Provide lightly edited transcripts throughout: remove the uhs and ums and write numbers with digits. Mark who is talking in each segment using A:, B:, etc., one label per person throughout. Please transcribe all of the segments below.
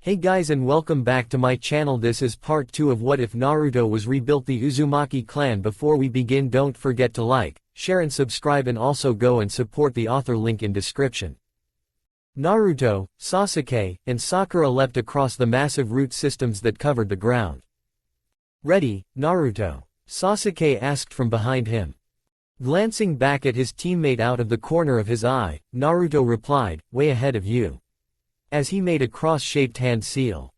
A: Hey guys and welcome back to my channel. This is part 2 of What If Naruto Was Rebuilt, the Uzumaki clan. Before we begin, don't forget to like, share and subscribe, and also go and support the author, link in description. Naruto, Sasuke, and Sakura leapt across the massive root systems that covered the ground. "Ready, Naruto?" Sasuke asked from behind him. Glancing back at his teammate out of the corner of his eye, Naruto replied, "Way ahead of you," as he made a cross-shaped hand seal.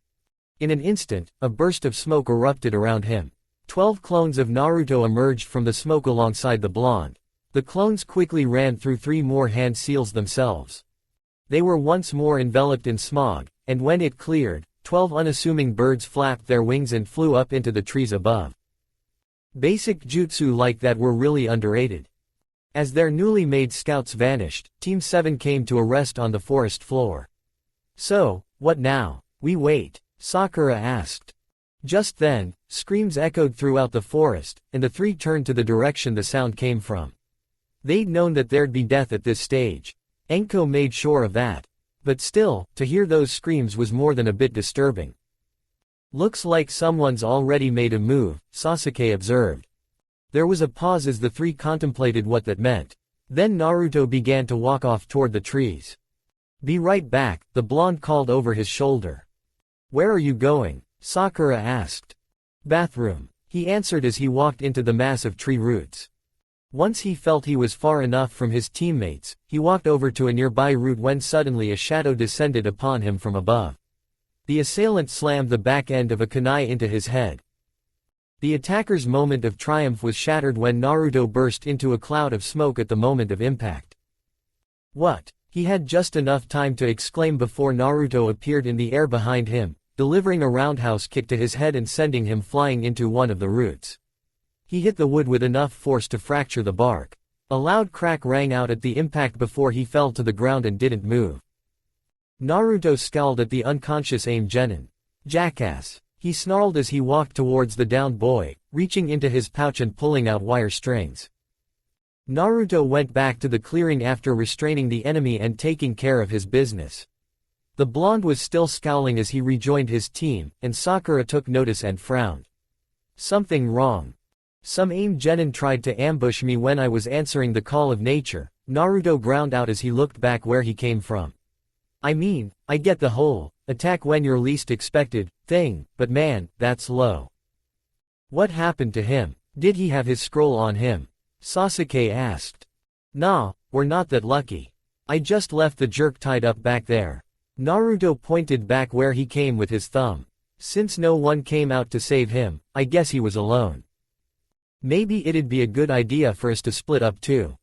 A: In an instant, a burst of smoke erupted around him. 12 clones of Naruto emerged from the smoke alongside the blonde. The clones quickly ran through 3 more hand seals themselves. They were once more enveloped in smog, and when it cleared, 12 unassuming birds flapped their wings and flew up into the trees above. Basic jutsu like that were really underrated. As their newly made scouts vanished, Team 7 came to a rest on the forest floor. "So, what now? We wait?" Sakura asked. Just then, screams echoed throughout the forest, and the 3 turned to the direction the sound came from. They'd known that there'd be death at this stage. Enko made sure of that. But still, to hear those screams was more than a bit disturbing. "Looks like someone's already made a move," Sasuke observed. There was a pause as the 3 contemplated what that meant. Then Naruto began to walk off toward the trees. "Be right back," the blonde called over his shoulder. "Where are you going?" Sakura asked. "Bathroom," he answered as he walked into the mass of tree roots. Once he felt he was far enough from his teammates, he walked over to a nearby root when suddenly a shadow descended upon him from above. The assailant slammed the back end of a kunai into his head. The attacker's moment of triumph was shattered when Naruto burst into a cloud of smoke at the moment of impact. "What?" He had just enough time to exclaim before Naruto appeared in the air behind him, delivering a roundhouse kick to his head and sending him flying into one of the roots. He hit the wood with enough force to fracture the bark. A loud crack rang out at the impact before he fell to the ground and didn't move. Naruto scowled at the unconscious Aim Genin. "Jackass," he snarled as he walked towards the downed boy, reaching into his pouch and pulling out wire strings. Naruto went back to the clearing after restraining the enemy and taking care of his business. The blonde was still scowling as he rejoined his team, and Sakura took notice and frowned. "Something wrong. Some Aim Genin tried to ambush me when I was answering the call of nature," Naruto ground out as he looked back where he came from. "I mean, I get the whole attack when you're least expected thing, but man, that's low." "What happened to him? Did he have his scroll on him?" Sasuke asked. "Nah, we're not that lucky. I just left the jerk tied up back there." Naruto pointed back where he came with his thumb. "Since no one came out to save him, I guess he was alone. Maybe it'd be a good idea for us to split up too."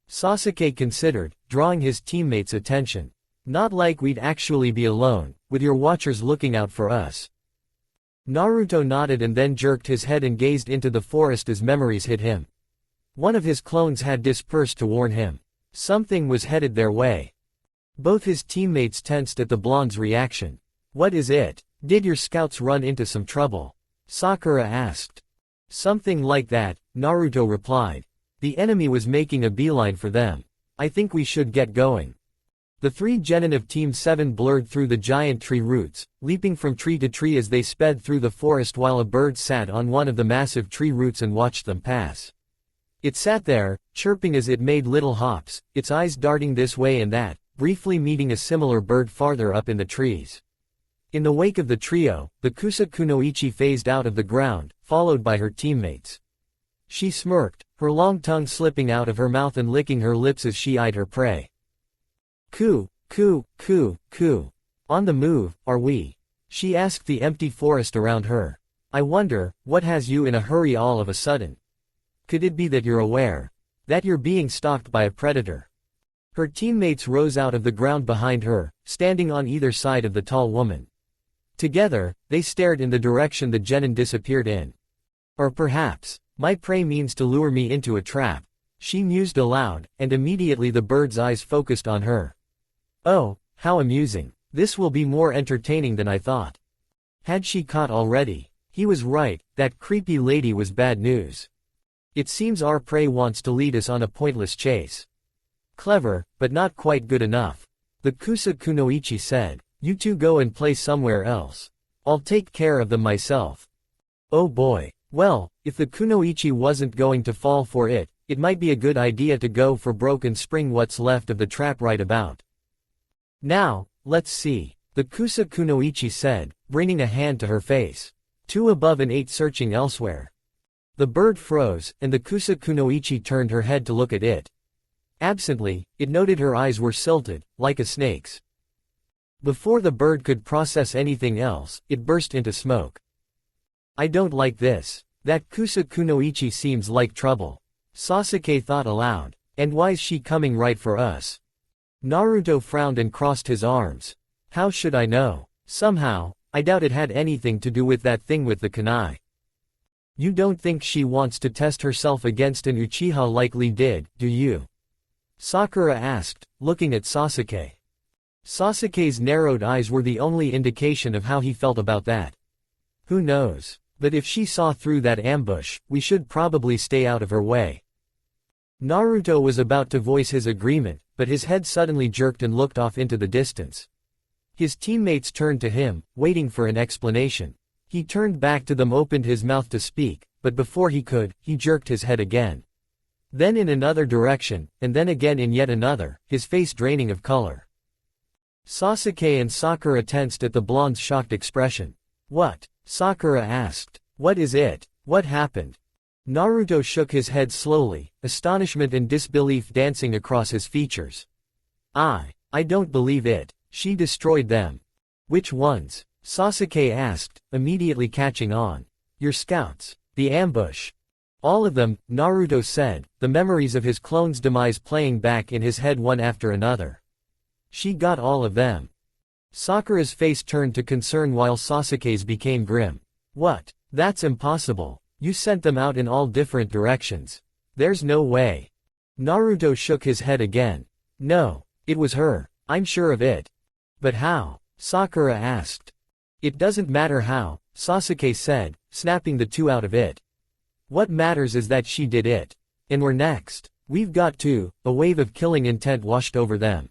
A: Sasuke considered, drawing his teammates' attention. "Not like we'd actually be alone, with your watchers looking out for us." Naruto nodded and then jerked his head and gazed into the forest as memories hit him. One of his clones had dispersed to warn him. Something was headed their way. Both his teammates tensed at the blonde's reaction. "What is it? Did your scouts run into some trouble?" Sakura asked. "Something like that," Naruto replied. "The enemy was making a beeline for them. I think we should get going." The 3 genin of Team 7 blurred through the giant tree roots, leaping from tree to tree as they sped through the forest while a bird sat on one of the massive tree roots and watched them pass. It sat there, chirping as it made little hops, its eyes darting this way and that, briefly meeting a similar bird farther up in the trees. In the wake of the trio, the Kunoichi phased out of the ground, followed by her teammates. She smirked, her long tongue slipping out of her mouth and licking her lips as she eyed her prey. Ku. On the move, are we?" she asked the empty forest around her. "I wonder, what has you in a hurry all of a sudden? Could it be that you're aware that you're being stalked by a predator?" Her teammates rose out of the ground behind her, standing on either side of the tall woman. Together, they stared in the direction the genin disappeared in. "Or perhaps, my prey means to lure me into a trap," she mused aloud, and immediately the bird's eyes focused on her. "Oh, how amusing. This will be more entertaining than I thought." Had she caught already? He was right, that creepy lady was bad news. "It seems our prey wants to lead us on a pointless chase." "Clever, but not quite good enough," the Kunoichi said. You two go and play somewhere else. I'll take care of them myself. Oh boy. Well, if the kunoichi wasn't going to fall for it, it might be a good idea to go for broke and spring what's left of the trap right about. Now, let's see, the kusa kunoichi said, bringing a hand to her face. 2 above and 8 searching elsewhere. The bird froze, and the kusa kunoichi turned her head to look at it. Absently, it noted her eyes were silted, like a snake's. Before the bird could process anything else, it burst into smoke. I don't like this. That kusa kunoichi seems like trouble. Sasuke thought aloud. And why's she coming right for us? Naruto frowned and crossed his arms. How should I know? Somehow, I doubt it had anything to do with that thing with the kunai. You don't think she wants to test herself against an Uchiha like Lee did, do you? Sakura asked, looking at Sasuke. Sasuke's narrowed eyes were the only indication of how he felt about that. Who knows? But if she saw through that ambush, we should probably stay out of her way. Naruto was about to voice his agreement, but his head suddenly jerked and looked off into the distance. His teammates turned to him, waiting for an explanation. He turned back to them, opened his mouth to speak, but before he could, he jerked his head again. Then in another direction, and then again in yet another, his face draining of color. Sasuke and Sakura tensed at the blonde's shocked expression. What? Sakura asked. What is it? What happened? Naruto shook his head slowly, astonishment and disbelief dancing across his features. I don't believe it. She destroyed them. Which ones? Sasuke asked, immediately catching on. Your scouts. The ambush. All of them, Naruto said, the memories of his clone's demise playing back in his head one after another. She got all of them. Sakura's face turned to concern while Sasuke's became grim. What? That's impossible. You sent them out in all different directions. There's no way. Naruto shook his head again. No, it was her. I'm sure of it. But how? Sakura asked. It doesn't matter how, Sasuke said, snapping the 2 out of it. What matters is that she did it. And we're next. We've got to. A wave of killing intent washed over them.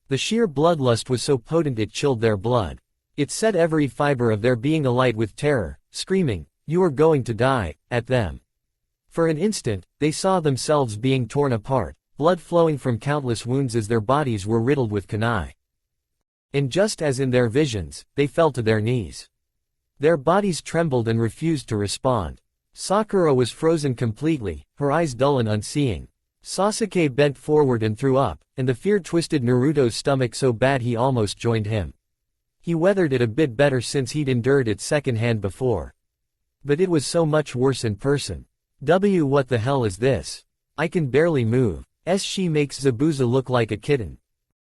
A: The sheer bloodlust was so potent it chilled their blood. It set every fiber of their being alight with terror, screaming, "You are going to die," at them. For an instant, they saw themselves being torn apart, blood flowing from countless wounds as their bodies were riddled with kunai. And just as in their visions, they fell to their knees. Their bodies trembled and refused to respond. Sakura was frozen completely, her eyes dull and unseeing. Sasuke bent forward and threw up, and the fear twisted Naruto's stomach so bad he almost joined him. He weathered it a bit better since he'd endured it secondhand before. But it was so much worse in person. What the hell is this? I can barely move. She makes Zabuza look like a kitten.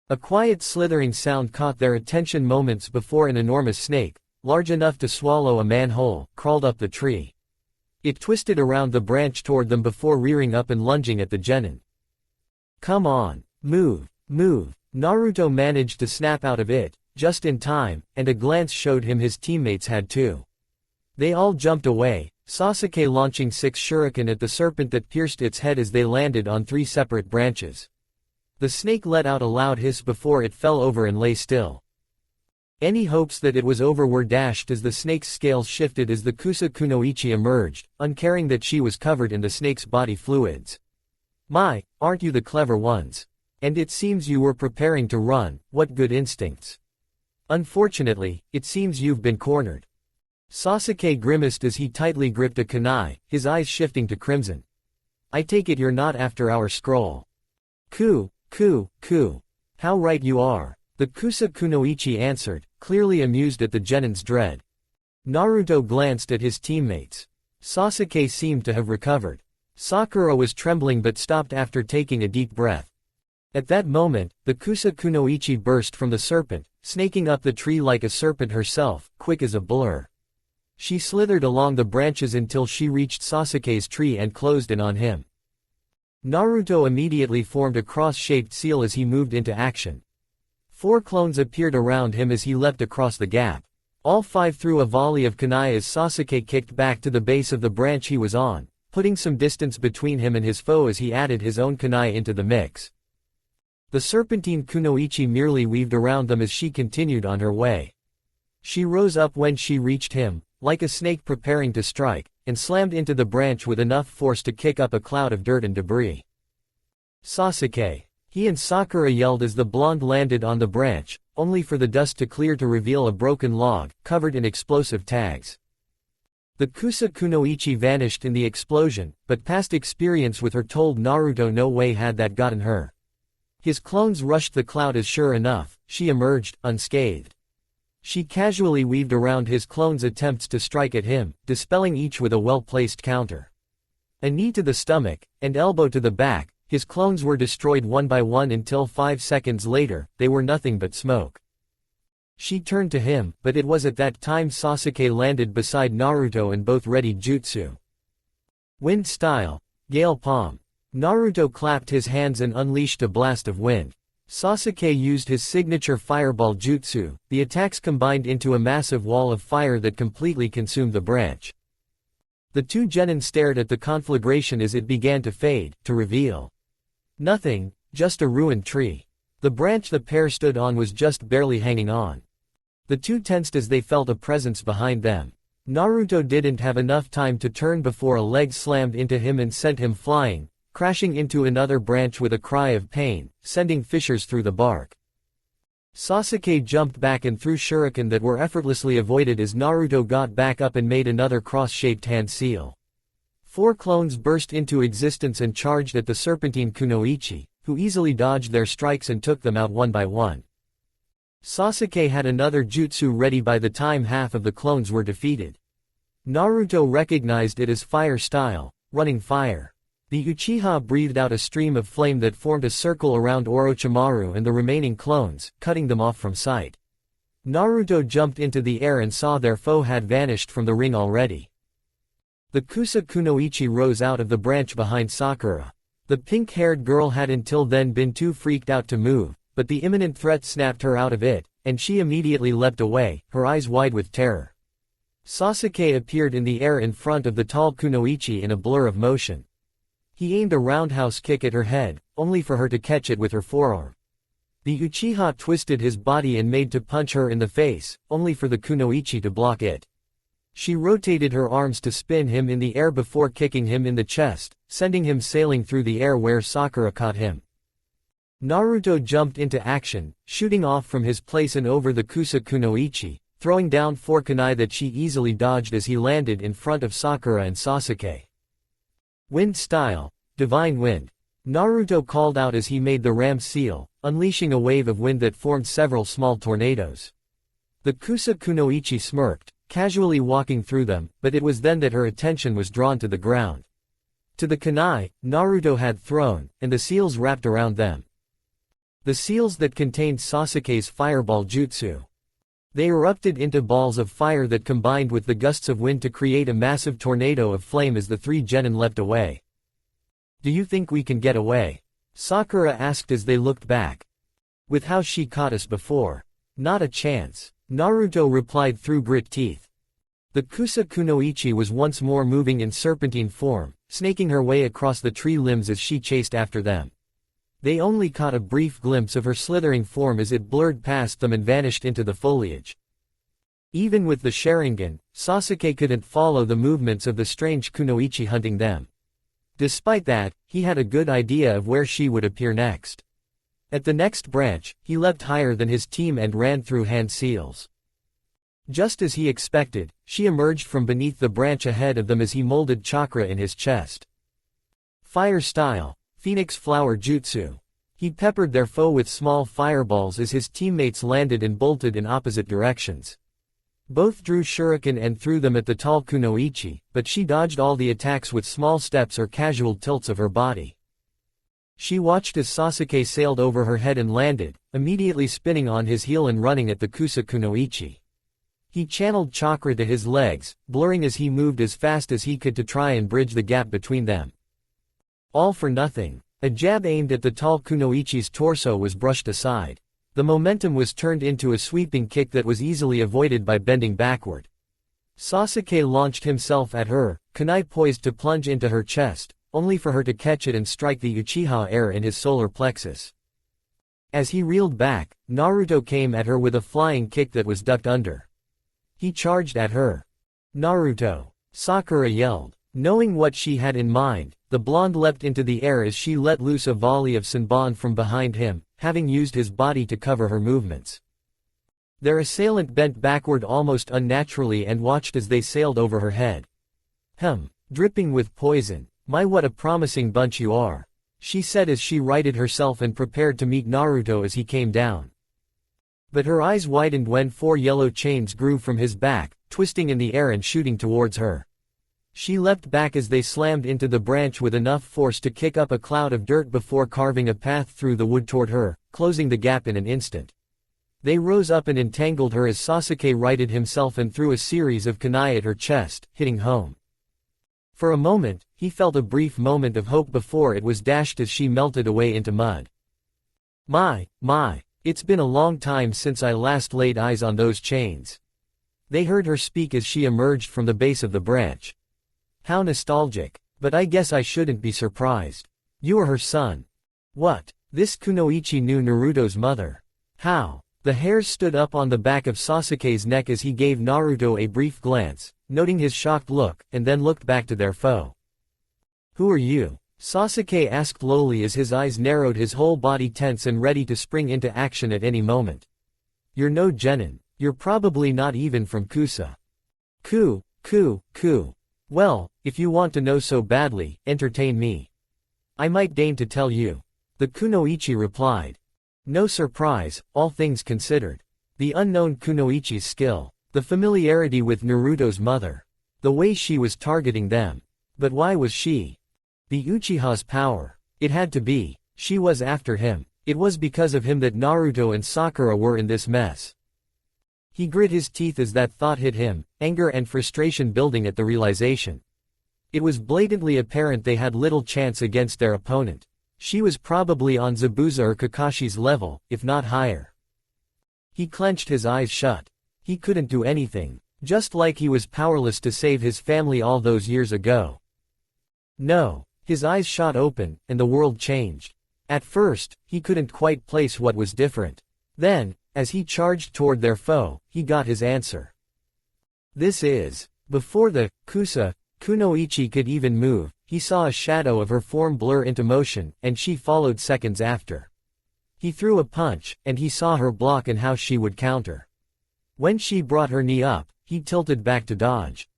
A: A quiet slithering sound caught their attention moments before an enormous snake, large enough to swallow a manhole, crawled up the tree. It twisted around the branch toward them before rearing up and lunging at the genin. Come on, move, move. Naruto managed to snap out of it, just in time, and a glance showed him his teammates had too. They all jumped away, Sasuke launching 6 shuriken at the serpent that pierced its head as they landed on 3 separate branches. The snake let out a loud hiss before it fell over and lay still. Any hopes that it was over were dashed as the snake's scales shifted as the kusa kunoichi emerged, uncaring that she was covered in the snake's body fluids. My, aren't you the clever ones? And it seems you were preparing to run, what good instincts. Unfortunately, it seems you've been cornered. Sasuke grimaced as he tightly gripped a kunai, his eyes shifting to crimson. I take it you're not after our scroll. Ku. How right you are. The kusa kunoichi answered, clearly amused at the genin's dread. Naruto glanced at his teammates. Sasuke seemed to have recovered. Sakura was trembling but stopped after taking a deep breath. At that moment, the kusa kunoichi burst from the serpent, snaking up the tree like a serpent herself, quick as a blur. She slithered along the branches until she reached Sasuke's tree and closed in on him. Naruto immediately formed a cross-shaped seal as he moved into action. 4 clones appeared around him as he leapt across the gap. All 5 threw a volley of kunai as Sasuke kicked back to the base of the branch he was on, putting some distance between him and his foe as he added his own kunai into the mix. The serpentine kunoichi merely weaved around them as she continued on her way. She rose up when she reached him, like a snake preparing to strike, and slammed into the branch with enough force to kick up a cloud of dirt and debris. Sasuke! He and Sakura yelled as the blonde landed on the branch, only for the dust to clear to reveal a broken log, covered in explosive tags. The Kusa kunoichi vanished in the explosion, but past experience with her told Naruto no way had that gotten her. His clones rushed the cloud as sure enough, she emerged, unscathed. She casually weaved around his clones' attempts to strike at him, dispelling each with a well-placed counter. A knee to the stomach, and elbow to the back, his clones were destroyed one by one until 5 seconds later, they were nothing but smoke. She turned to him, but it was at that time Sasuke landed beside Naruto and both readied jutsu. Wind style, Gale Palm. Naruto clapped his hands and unleashed a blast of wind. Sasuke used his signature fireball jutsu, the attacks combined into a massive wall of fire that completely consumed the branch. The two genin stared at the conflagration as it began to fade, to reveal nothing, just a ruined tree. The branch the pair stood on was just barely hanging on. The two tensed as they felt a presence behind them. Naruto didn't have enough time to turn before a leg slammed into him and sent him flying, crashing into another branch with a cry of pain, sending fissures through the bark. Sasuke jumped back and threw shuriken that were effortlessly avoided as Naruto got back up and made another cross-shaped hand seal. 4 clones burst into existence and charged at the serpentine kunoichi, who easily dodged their strikes and took them out one by one. Sasuke had another jutsu ready by the time half of the clones were defeated. Naruto recognized it as fire style, running fire. The Uchiha breathed out a stream of flame that formed a circle around Orochimaru and the remaining clones, cutting them off from sight. Naruto jumped into the air and saw their foe had vanished from the ring already. The Kusa kunoichi rose out of the branch behind Sakura. The pink-haired girl had until then been too freaked out to move, but the imminent threat snapped her out of it, and she immediately leapt away, her eyes wide with terror. Sasuke appeared in the air in front of the tall kunoichi in a blur of motion. He aimed a roundhouse kick at her head, only for her to catch it with her forearm. The Uchiha twisted his body and made to punch her in the face, only for the kunoichi to block it. She rotated her arms to spin him in the air before kicking him in the chest, sending him sailing through the air where Sakura caught him. Naruto jumped into action, shooting off from his place and over the Kusa kunoichi, throwing down 4 kunai that she easily dodged as he landed in front of Sakura and Sasuke. Wind style, Divine Wind. Naruto called out as he made the ram seal, unleashing a wave of wind that formed several small tornadoes. The Kusa kunoichi smirked, casually walking through them, but it was then that her attention was drawn to the ground. To the kunai, Naruto had thrown, and the seals wrapped around them. The seals that contained Sasuke's fireball jutsu. They erupted into balls of fire that combined with the gusts of wind to create a massive tornado of flame as the 3 genin leapt away. "Do you think we can get away?" Sakura asked as they looked back. "With how she caught us before? Not a chance," Naruto replied through grit teeth. The Kusa kunoichi was once more moving in serpentine form, snaking her way across the tree limbs as she chased after them. They only caught a brief glimpse of her slithering form as it blurred past them and vanished into the foliage. Even with the Sharingan, Sasuke couldn't follow the movements of the strange kunoichi hunting them. Despite that, he had a good idea of where she would appear next. At the next branch, he leapt higher than his team and ran through hand seals. Just as he expected, she emerged from beneath the branch ahead of them as he molded chakra in his chest. Fire style, Phoenix Flower Jutsu. He peppered their foe with small fireballs as his teammates landed and bolted in opposite directions. Both drew shuriken and threw them at the tall kunoichi, but she dodged all the attacks with small steps or casual tilts of her body. She watched as Sasuke sailed over her head and landed, immediately spinning on his heel and running at the Kusa kunoichi. He channeled chakra to his legs, blurring as he moved as fast as he could to try and bridge the gap between them. All for nothing. A jab aimed at the tall kunoichi's torso was brushed aside. The momentum was turned into a sweeping kick that was easily avoided by bending backward. Sasuke launched himself at her, kunai poised to plunge into her chest, only for her to catch it and strike the Uchiha air in his solar plexus. As he reeled back, Naruto came at her with a flying kick that was ducked under. He charged at her. Naruto! Sakura yelled. Knowing what she had in mind, the blonde leapt into the air as she let loose a volley of Senbon from behind him, having used his body to cover her movements. Their assailant bent backward almost unnaturally and watched as they sailed over her head. Dripping with poison. My, what a promising bunch you are, she said as she righted herself and prepared to meet Naruto as he came down. But her eyes widened when 4 yellow chains grew from his back, twisting in the air and shooting towards her. She leapt back as they slammed into the branch with enough force to kick up a cloud of dirt before carving a path through the wood toward her, closing the gap in an instant. They rose up and entangled her as Sasuke righted himself and threw a series of kunai at her chest, hitting home. For a moment, he felt a brief moment of hope before it was dashed as she melted away into mud. My, it's been a long time since I last laid eyes on those chains. They heard her speak as she emerged from the base of the branch. How nostalgic, but I guess I shouldn't be surprised. You are her son. What? This Kunoichi knew Naruto's mother. How? The hairs stood up on the back of Sasuke's neck as he gave Naruto a brief glance, noting his shocked look, and then looked back to their foe. Who are you? Sasuke asked lowly as his eyes narrowed, his whole body tense and ready to spring into action at any moment. You're no genin. You're probably not even from Kusa. Ku. Well, if you want to know so badly, entertain me. I might deign to tell you. The Kunoichi replied. No surprise, all things considered. The unknown Kunoichi's skill, the familiarity with Naruto's mother, the way she was targeting them. But why was she? The Uchiha's power. It had to be. She was after him. It was because of him that Naruto and Sakura were in this mess. He grit his teeth as that thought hit him, anger and frustration building at the realization. It was blatantly apparent they had little chance against their opponent. She was probably on Zabuza or Kakashi's level, if not higher. He clenched his eyes shut. He couldn't do anything, just like he was powerless to save his family all those years ago. No, his eyes shot open, and the world changed. At first, he couldn't quite place what was different. Then, as he charged toward their foe, he got his answer. This is. Before the Kunoichi could even move, he saw a shadow of her form blur into motion, and she followed seconds after. He threw a punch, and he saw her block and how she would counter. When she brought her knee up, he tilted back to dodge.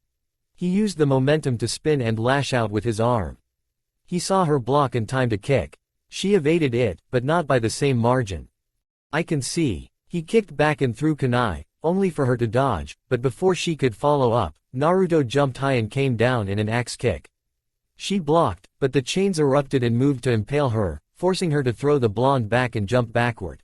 A: He used the momentum to spin and lash out with his arm. He saw her block and timed a kick. She evaded it, but not by the same margin. I can see. He kicked back and threw kunai, only for her to dodge, but before she could follow up, Naruto jumped high and came down in an axe kick. She blocked, but the chains erupted and moved to impale her, forcing her to throw the blonde back and jump backward.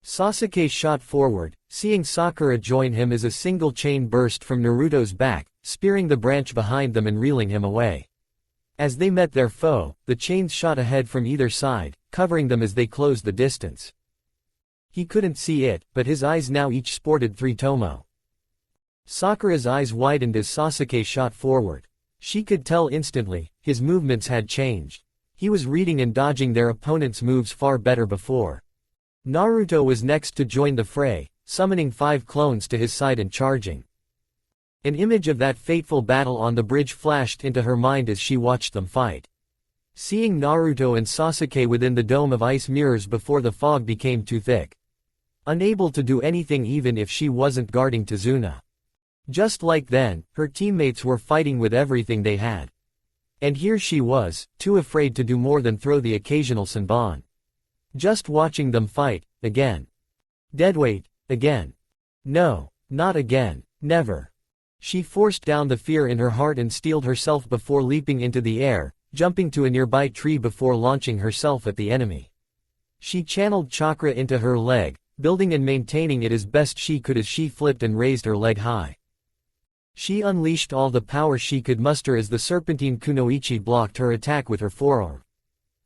A: Sasuke shot forward, seeing Sakura join him as a single chain burst from Naruto's back, spearing the branch behind them and reeling him away. As they met their foe, the chains shot ahead from either side, covering them as they closed the distance. He couldn't see it, but his eyes now each sported 3 tomo. Sakura's eyes widened as Sasuke shot forward. She could tell instantly, his movements had changed. He was reading and dodging their opponent's moves far better before. Naruto was next to join the fray, summoning 5 clones to his side and charging. An image of that fateful battle on the bridge flashed into her mind as she watched them fight. Seeing Naruto and Sasuke within the dome of ice mirrors before the fog became too thick. Unable to do anything even if she wasn't guarding Tazuna. Just like then, her teammates were fighting with everything they had. And here she was, too afraid to do more than throw the occasional Senbon. Just watching them fight, again. Deadweight, again. No, not again, never. She forced down the fear in her heart and steeled herself before leaping into the air, jumping to a nearby tree before launching herself at the enemy. She channeled chakra into her leg, building and maintaining it as best she could as she flipped and raised her leg high. She unleashed all the power she could muster as the serpentine Kunoichi blocked her attack with her forearm.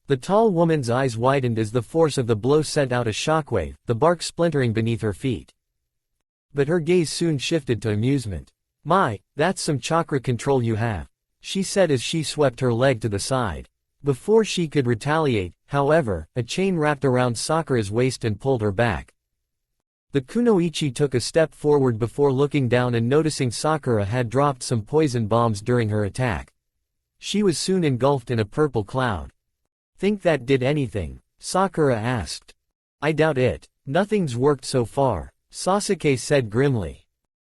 A: The tall woman's eyes widened as the force of the blow sent out a shockwave, the bark splintering beneath her feet. But her gaze soon shifted to amusement. My, that's some chakra control you have, she said as she swept her leg to the side. Before she could retaliate, however, a chain wrapped around Sakura's waist and pulled her back. The kunoichi took a step forward before looking down and noticing Sakura had dropped some poison bombs during her attack. She was soon engulfed in a purple cloud. "Think that did anything?" Sakura asked. "I doubt it. Nothing's worked so far," Sasuke said grimly.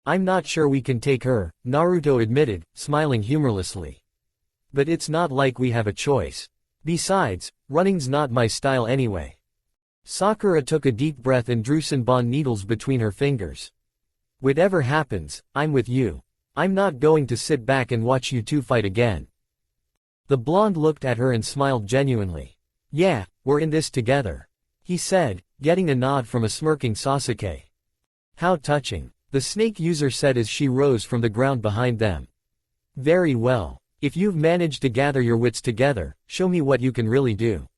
A: "I'm not sure we can take her," Naruto admitted, smiling humorlessly. "But it's not like we have a choice. Besides, running's not my style anyway." Sakura took a deep breath and drew Senbon needles between her fingers. "Whatever happens, I'm with you. I'm not going to sit back and watch you two fight again." The blonde looked at her and smiled genuinely. "Yeah, we're in this together," he said, getting a nod from a smirking Sasuke. "How touching," the snake user said as she rose from the ground behind them. "Very well. If you've managed to gather your wits together, show me what you can really do.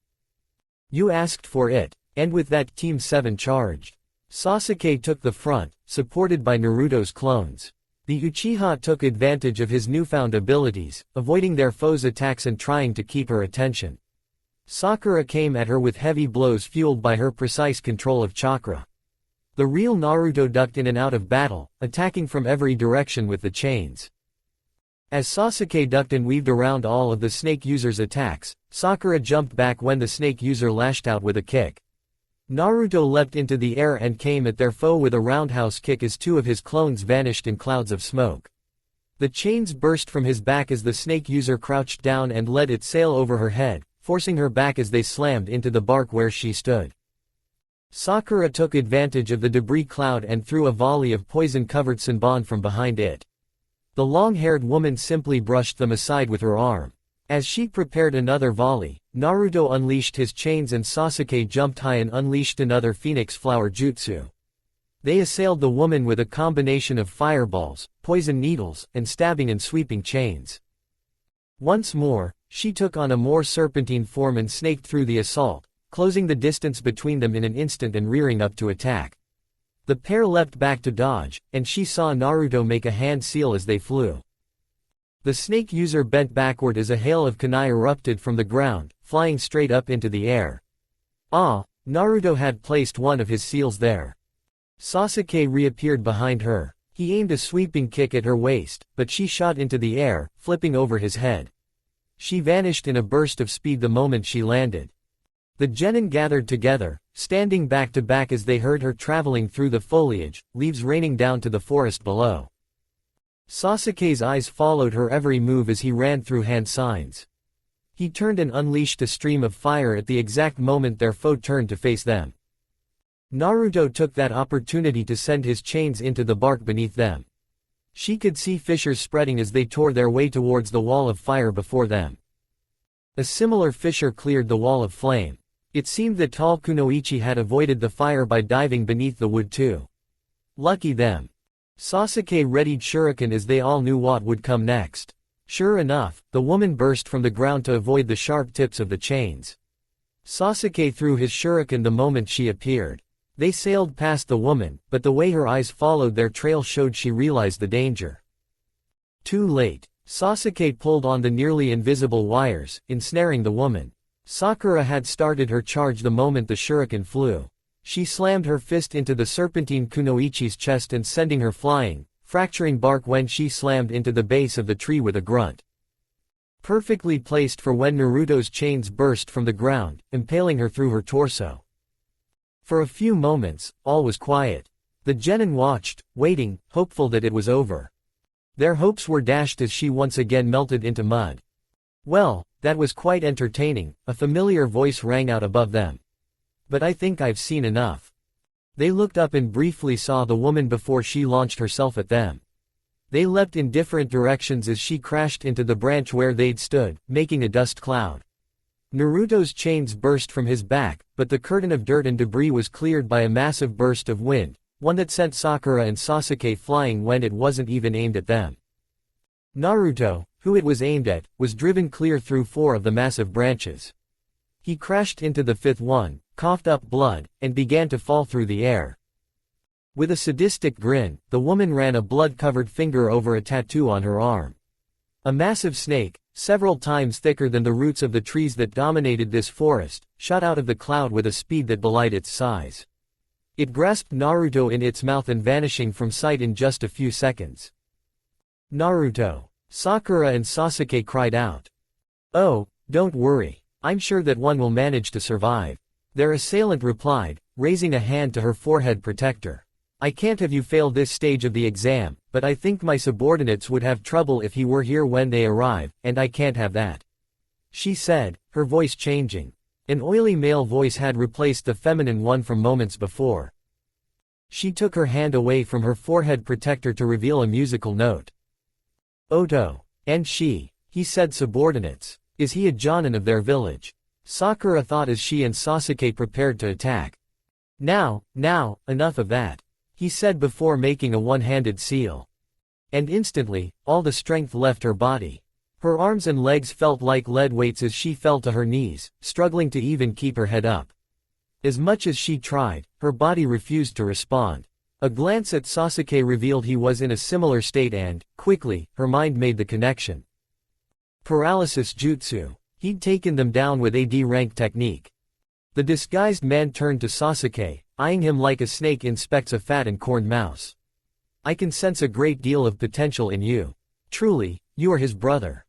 A: You asked for it." And with that, Team 7 charged. Sasuke took the front, supported by Naruto's clones. The Uchiha took advantage of his newfound abilities, avoiding their foes' attacks and trying to keep her attention. Sakura came at her with heavy blows fueled by her precise control of chakra. The real Naruto ducked in and out of battle, attacking from every direction with the chains. As Sasuke ducked and weaved around all of the snake user's attacks, Sakura jumped back when the snake user lashed out with a kick. Naruto leapt into the air and came at their foe with a roundhouse kick as two of his clones vanished in clouds of smoke. The chains burst from his back as the snake user crouched down and let it sail over her head, forcing her back as they slammed into the bark where she stood. Sakura took advantage of the debris cloud and threw a volley of poison-covered Senbon from behind it. The long-haired woman simply brushed them aside with her arm. As she prepared another volley, Naruto unleashed his chains and Sasuke jumped high and unleashed another Phoenix Flower Jutsu. They assailed the woman with a combination of fireballs, poison needles, and stabbing and sweeping chains. Once more, she took on a more serpentine form and snaked through the assault, closing the distance between them in an instant and rearing up to attack. The pair leapt back to dodge, and she saw Naruto make a hand seal as they flew. The snake user bent backward as a hail of kunai erupted from the ground, flying straight up into the air. Naruto had placed one of his seals there. Sasuke reappeared behind her. He aimed a sweeping kick at her waist, but she shot into the air, flipping over his head. She vanished in a burst of speed the moment she landed. The genin gathered together, standing back to back as they heard her traveling through the foliage, leaves raining down to the forest below. Sasuke's eyes followed her every move as he ran through hand signs. He turned and unleashed a stream of fire at the exact moment their foe turned to face them. Naruto took that opportunity to send his chains into the bark beneath them. She could see fissures spreading as they tore their way towards the wall of fire before them. A similar fissure cleared the wall of flame. It seemed that tall kunoichi had avoided the fire by diving beneath the wood too. Lucky them. Sasuke readied shuriken as they all knew what would come next. Sure enough, the woman burst from the ground to avoid the sharp tips of the chains. Sasuke threw his shuriken the moment she appeared. They sailed past the woman, but the way her eyes followed their trail showed she realized the danger. Too late. Sasuke pulled on the nearly invisible wires, ensnaring the woman. Sakura had started her charge the moment the shuriken flew. She slammed her fist into the serpentine kunoichi's chest and sending her flying, fracturing bark when she slammed into the base of the tree with a grunt. Perfectly placed for when Naruto's chains burst from the ground, impaling her through her torso. For a few moments, all was quiet. The genin watched, waiting, hopeful that it was over. Their hopes were dashed as she once again melted into mud. "Well, that was quite entertaining," a familiar voice rang out above them. "But I think I've seen enough." They looked up and briefly saw the woman before she launched herself at them. They leapt in different directions as she crashed into the branch where they'd stood, making a dust cloud. Naruto's chains burst from his back, but the curtain of dirt and debris was cleared by a massive burst of wind, one that sent Sakura and Sasuke flying when it wasn't even aimed at them. Naruto, who it was aimed at, was driven clear through 4 of the massive branches. He crashed into the 5th one, coughed up blood, and began to fall through the air. With a sadistic grin, the woman ran a blood-covered finger over a tattoo on her arm. A massive snake, several times thicker than the roots of the trees that dominated this forest, shot out of the cloud with a speed that belied its size. It grasped Naruto in its mouth and vanishing from sight in just a few seconds. Naruto! Sakura and Sasuke cried out. Oh, don't worry. I'm sure that one will manage to survive. Their assailant replied, raising a hand to her forehead protector. I can't have you fail this stage of the exam, but I think my subordinates would have trouble if he were here when they arrive, and I can't have that. She said, her voice changing. An oily male voice had replaced the feminine one from moments before. She took her hand away from her forehead protector to reveal a musical note. Oto. And he said subordinates. Is he a Jonin of their village? Sakura thought as she and Sasuke prepared to attack. Now, enough of that. He said before making a one-handed seal. And instantly, all the strength left her body. Her arms and legs felt like lead weights as she fell to her knees, struggling to even keep her head up. As much as she tried, her body refused to respond. A glance at Sasuke revealed he was in a similar state and, quickly, her mind made the connection. Paralysis jutsu. He'd taken them down with a D-rank technique. The disguised man turned to Sasuke, eyeing him like a snake inspects a fat and corned mouse. I can sense a great deal of potential in you. Truly, you are his brother.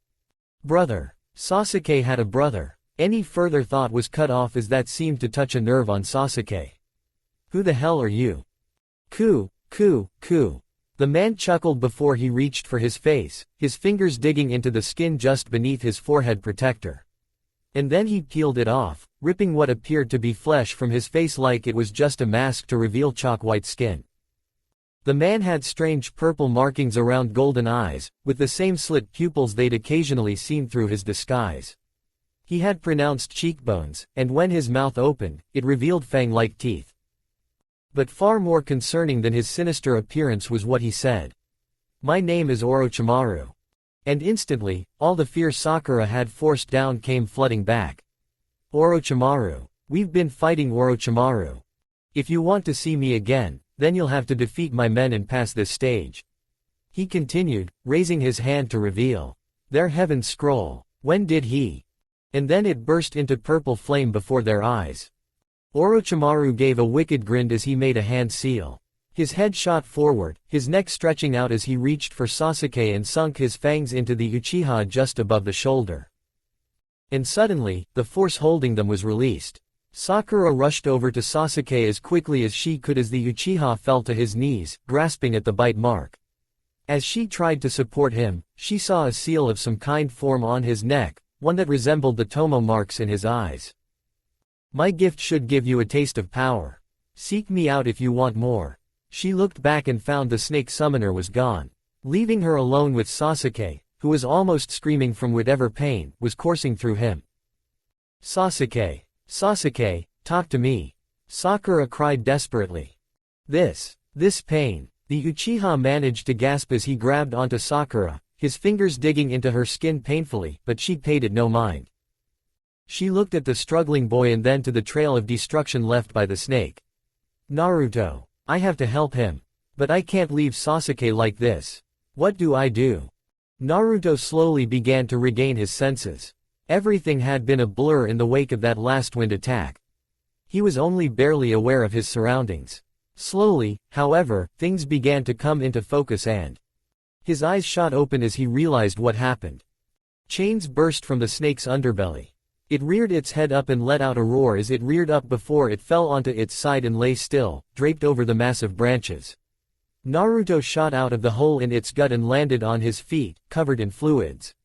A: Brother. Sasuke had a brother. Any further thought was cut off as that seemed to touch a nerve on Sasuke. Who the hell are you? Ku. The man chuckled before he reached for his face, his fingers digging into the skin just beneath his forehead protector. And then he peeled it off, ripping what appeared to be flesh from his face like it was just a mask to reveal chalk-white skin. The man had strange purple markings around golden eyes, with the same slit pupils they'd occasionally seen through his disguise. He had pronounced cheekbones, and when his mouth opened, it revealed fang-like teeth. But far more concerning than his sinister appearance was what he said. My name is Orochimaru. And instantly, all the fear Sakura had forced down came flooding back. Orochimaru. We've been fighting Orochimaru. If you want to see me again, then you'll have to defeat my men and pass this stage. He continued, raising his hand to reveal. Their heaven scroll. When did he? And then it burst into purple flame before their eyes. Orochimaru gave a wicked grin as he made a hand seal. His head shot forward, his neck stretching out as he reached for Sasuke and sunk his fangs into the Uchiha just above the shoulder. And suddenly, the force holding them was released. Sakura rushed over to Sasuke as quickly as she could as the Uchiha fell to his knees, grasping at the bite mark. As she tried to support him, she saw a seal of some kind form on his neck, one that resembled the Tomo marks in his eyes. My gift should give you a taste of power. Seek me out if you want more. She looked back and found the snake summoner was gone. Leaving her alone with Sasuke, who was almost screaming from whatever pain was coursing through him. Sasuke, talk to me. Sakura cried desperately. This pain. The Uchiha managed to gasp as he grabbed onto Sakura, his fingers digging into her skin painfully, but she paid it no mind. She looked at the struggling boy and then to the trail of destruction left by the snake. Naruto. I have to help him. But I can't leave Sasuke like this. What do I do? Naruto slowly began to regain his senses. Everything had been a blur in the wake of that last wind attack. He was only barely aware of his surroundings. Slowly, however, things began to come into focus and his eyes shot open as he realized what happened. Chains burst from the snake's underbelly. It reared its head up and let out a roar as it reared up before it fell onto its side and lay still, draped over the massive branches. Naruto shot out of the hole in its gut and landed on his feet, covered in fluids.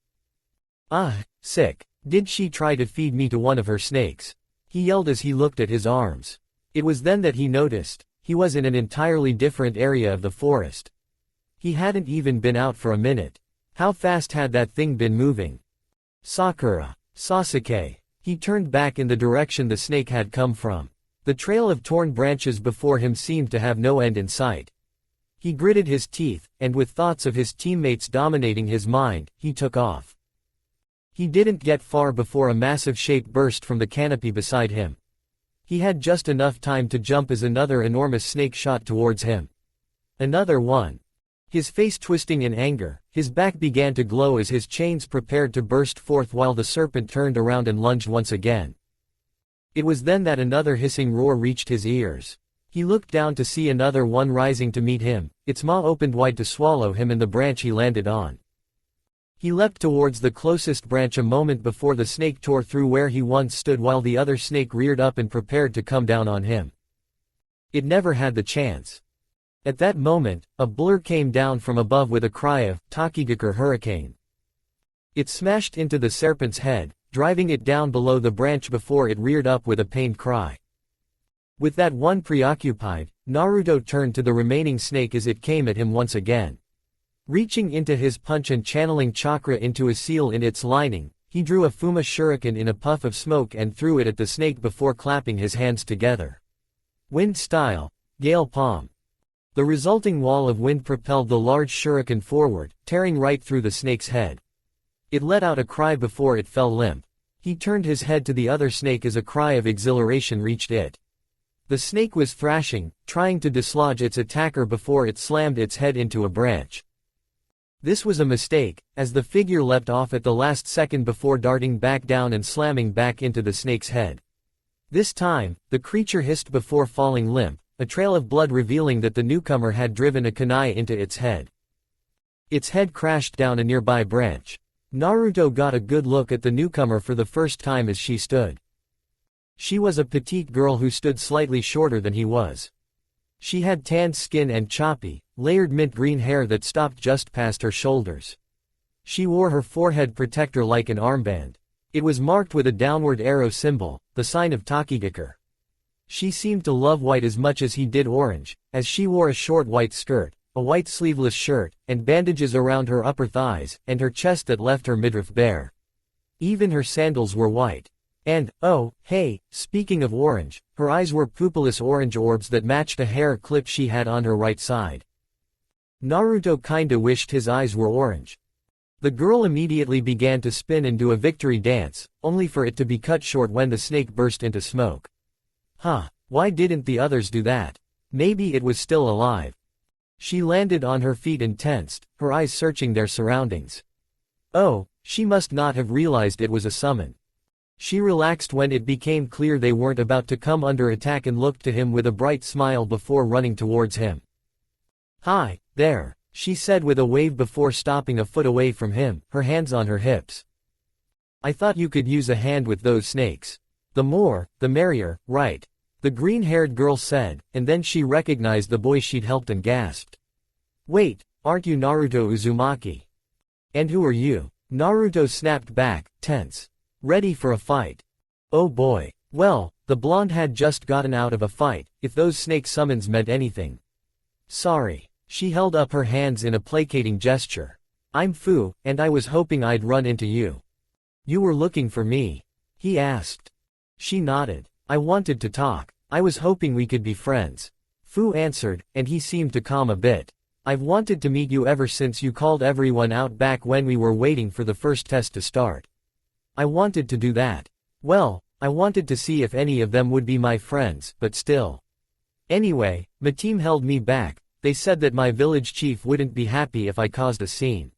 A: Ah, sick. Did she try to feed me to one of her snakes? He yelled as he looked at his arms. It was then that he noticed, he was in an entirely different area of the forest. He hadn't even been out for a minute. How fast had that thing been moving? Sakura. Sasuke. He turned back in the direction the snake had come from. The trail of torn branches before him seemed to have no end in sight. He gritted his teeth, and with thoughts of his teammates dominating his mind, he took off. He didn't get far before a massive shape burst from the canopy beside him. He had just enough time to jump as another enormous snake shot towards him. Another one. His face twisting in anger, his back began to glow as his chains prepared to burst forth while the serpent turned around and lunged once again. It was then that another hissing roar reached his ears. He looked down to see another one rising to meet him, its maw opened wide to swallow him and the branch he landed on. He leapt towards the closest branch a moment before the snake tore through where he once stood while the other snake reared up and prepared to come down on him. It never had the chance. At that moment, a blur came down from above with a cry of, "Takigakur Hurricane." It smashed into the serpent's head, driving it down below the branch before it reared up with a pained cry. With that one preoccupied, Naruto turned to the remaining snake as it came at him once again. Reaching into his punch and channeling chakra into a seal in its lining, he drew a Fuma shuriken in a puff of smoke and threw it at the snake before clapping his hands together. Wind style, gale palm. The resulting wall of wind propelled the large shuriken forward, tearing right through the snake's head. It let out a cry before it fell limp. He turned his head to the other snake as a cry of exhilaration reached it. The snake was thrashing, trying to dislodge its attacker before it slammed its head into a branch. This was a mistake, as the figure leapt off at the last second before darting back down and slamming back into the snake's head. This time, the creature hissed before falling limp, a trail of blood revealing that the newcomer had driven a kunai into its head. Its head crashed down a nearby branch. Naruto got a good look at the newcomer for the first time as she stood. She was a petite girl who stood slightly shorter than he was. She had tanned skin and choppy, layered mint green hair that stopped just past her shoulders. She wore her forehead protector like an armband. It was marked with a downward arrow symbol, the sign of Takigakur. She seemed to love white as much as he did orange, as she wore a short white skirt, a white sleeveless shirt, and bandages around her upper thighs, and her chest that left her midriff bare. Even her sandals were white. And, oh, hey, speaking of orange, her eyes were pupilless orange orbs that matched a hair clip she had on her right side. Naruto kinda wished his eyes were orange. The girl immediately began to spin and do a victory dance, only for it to be cut short when the snake burst into smoke. Why didn't the others do that? Maybe it was still alive. She landed on her feet and tensed, her eyes searching their surroundings. Oh, she must not have realized it was a summon. She relaxed when it became clear they weren't about to come under attack and looked to him with a bright smile before running towards him. "Hi, there," she said with a wave before stopping a foot away from him, her hands on her hips. "I thought you could use a hand with those snakes. The more, the merrier, right?" the green-haired girl said, and then she recognized the boy she'd helped and gasped. "Wait, aren't you Naruto Uzumaki? And who are you?" Naruto snapped back, tense. Ready for a fight. Oh boy. Well, the blonde had just gotten out of a fight, if those snake summons meant anything. "Sorry." She held up her hands in a placating gesture. "I'm Fu, and I was hoping I'd run into you." "You were looking for me?" he asked. She nodded. "I wanted to talk. I was hoping we could be friends." Fu answered, and he seemed to calm a bit. "I've wanted to meet you ever since you called everyone out back when we were waiting for the first test to start. I wanted to do that. Well, I wanted to see if any of them would be my friends, but still. Anyway, my team held me back. They said that my village chief wouldn't be happy if I caused a scene,"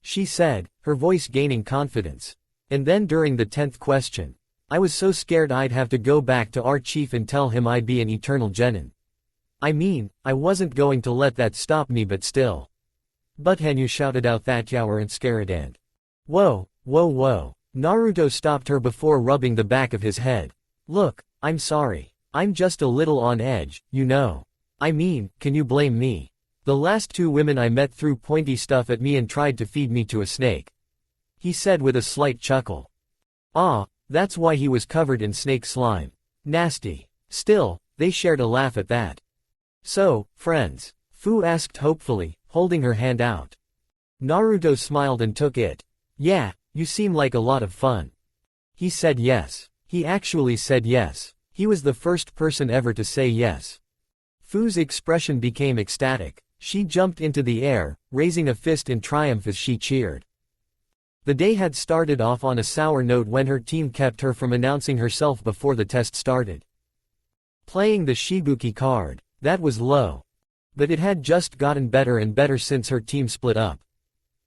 A: she said, her voice gaining confidence. "And then during the 10th question, I was so scared I'd have to go back to our chief and tell him I'd be an eternal genin. I mean, I wasn't going to let that stop me, but still." "But Hanyu shouted out that you weren't scared and—" "Whoa, whoa, whoa." Naruto stopped her before rubbing the back of his head. "Look, I'm sorry. I'm just a little on edge, you know. I mean, can you blame me? The last 2 women I met threw pointy stuff at me and tried to feed me to a snake," he said with a slight chuckle. That's why he was covered in snake slime. Nasty. Still, they shared a laugh at that. "So, friends?" Fu asked hopefully, holding her hand out. Naruto smiled and took it. "Yeah, you seem like a lot of fun." He said yes. He actually said yes. He was the first person ever to say yes. Fu's expression became ecstatic. She jumped into the air, raising a fist in triumph as she cheered. The day had started off on a sour note when her team kept her from announcing herself before the test started. Playing the Shibuki card. That was low. But it had just gotten better and better since her team split up.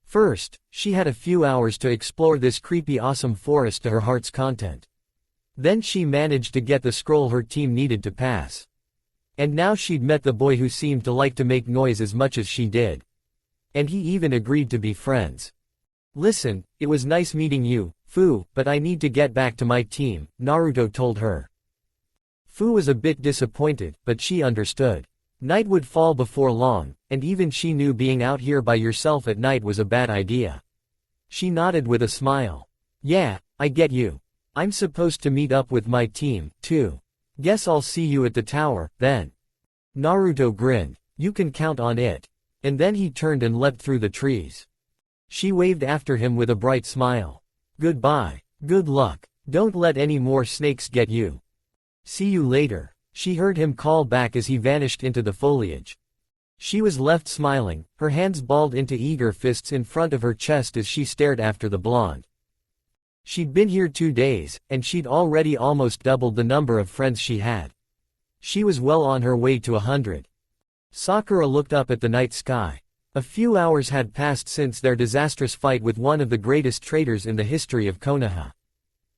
A: First, she had a few hours to explore this creepy awesome forest to her heart's content. Then she managed to get the scroll her team needed to pass. And now she'd met the boy who seemed to like to make noise as much as she did. And he even agreed to be friends. "Listen, it was nice meeting you, Fu, but I need to get back to my team," Naruto told her. Fu was a bit disappointed, but she understood. Night would fall before long, and even she knew being out here by yourself at night was a bad idea. She nodded with a smile. "Yeah, I get you. I'm supposed to meet up with my team, too. Guess I'll see you at the tower, then." Naruto grinned. "You can count on it." And then he turned and leapt through the trees. She waved after him with a bright smile. "Goodbye. Good luck. Don't let any more snakes get you. See you later." She heard him call back as he vanished into the foliage. She was left smiling, her hands balled into eager fists in front of her chest as she stared after the blonde. She'd been here 2 days, and she'd already almost doubled the number of friends she had. She was well on her way to 100. Sakura looked up at the night sky. A few hours had passed since their disastrous fight with one of the greatest traitors in the history of Konoha.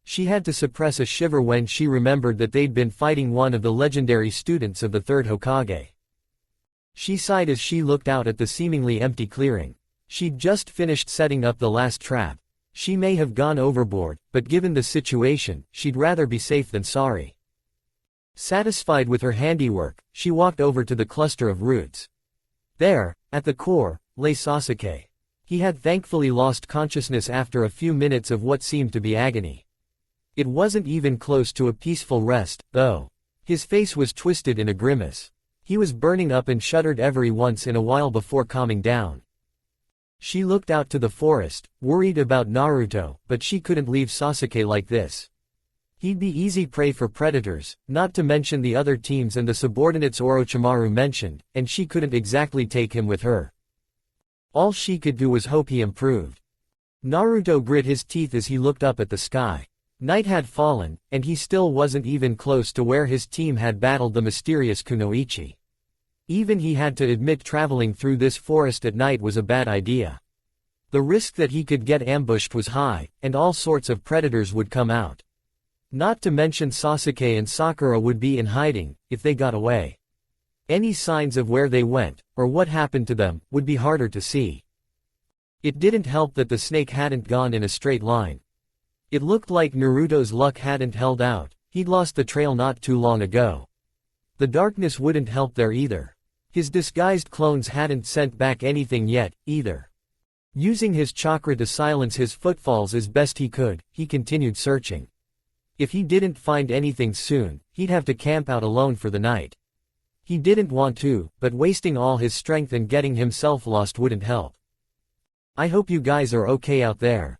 A: She had to suppress a shiver when she remembered that they'd been fighting one of the legendary students of the third Hokage. She sighed as she looked out at the seemingly empty clearing. She'd just finished setting up the last trap. She may have gone overboard, but given the situation, she'd rather be safe than sorry. Satisfied with her handiwork, she walked over to the cluster of roots. There, at the core, lay Sasuke. He had thankfully lost consciousness after a few minutes of what seemed to be agony. It wasn't even close to a peaceful rest, though. His face was twisted in a grimace. He was burning up and shuddered every once in a while before calming down. She looked out to the forest, worried about Naruto, but she couldn't leave Sasuke like this. He'd be easy prey for predators, not to mention the other teams and the subordinates Orochimaru mentioned, and she couldn't exactly take him with her. All she could do was hope he improved. Naruto grit his teeth as he looked up at the sky. Night had fallen, and he still wasn't even close to where his team had battled the mysterious Kunoichi. Even he had to admit traveling through this forest at night was a bad idea. The risk that he could get ambushed was high, and all sorts of predators would come out. Not to mention Sasuke and Sakura would be in hiding, if they got away. Any signs of where they went, or what happened to them, would be harder to see. It didn't help that the snake hadn't gone in a straight line. It looked like Naruto's luck hadn't held out. He'd lost the trail not too long ago. The darkness wouldn't help there either. His disguised clones hadn't sent back anything yet, either. Using his chakra to silence his footfalls as best he could, he continued searching. If he didn't find anything soon, he'd have to camp out alone for the night. He didn't want to, but wasting all his strength and getting himself lost wouldn't help. "I hope you guys are okay out there."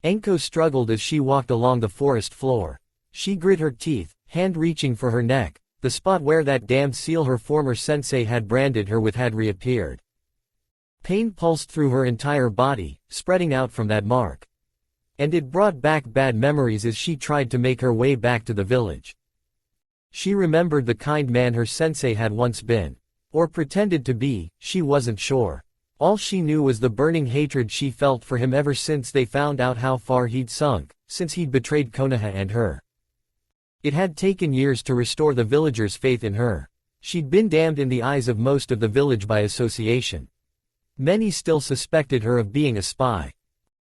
A: Enko struggled as she walked along the forest floor. She grit her teeth, hand reaching for her neck. The spot where that damned seal her former sensei had branded her with had reappeared. Pain pulsed through her entire body, spreading out from that mark. And it brought back bad memories as she tried to make her way back to the village. She remembered the kind man her sensei had once been. Or pretended to be, she wasn't sure. All she knew was the burning hatred she felt for him ever since they found out how far he'd sunk, since he'd betrayed Konoha and her. It had taken years to restore the villagers' faith in her. She'd been damned in the eyes of most of the village by association. Many still suspected her of being a spy.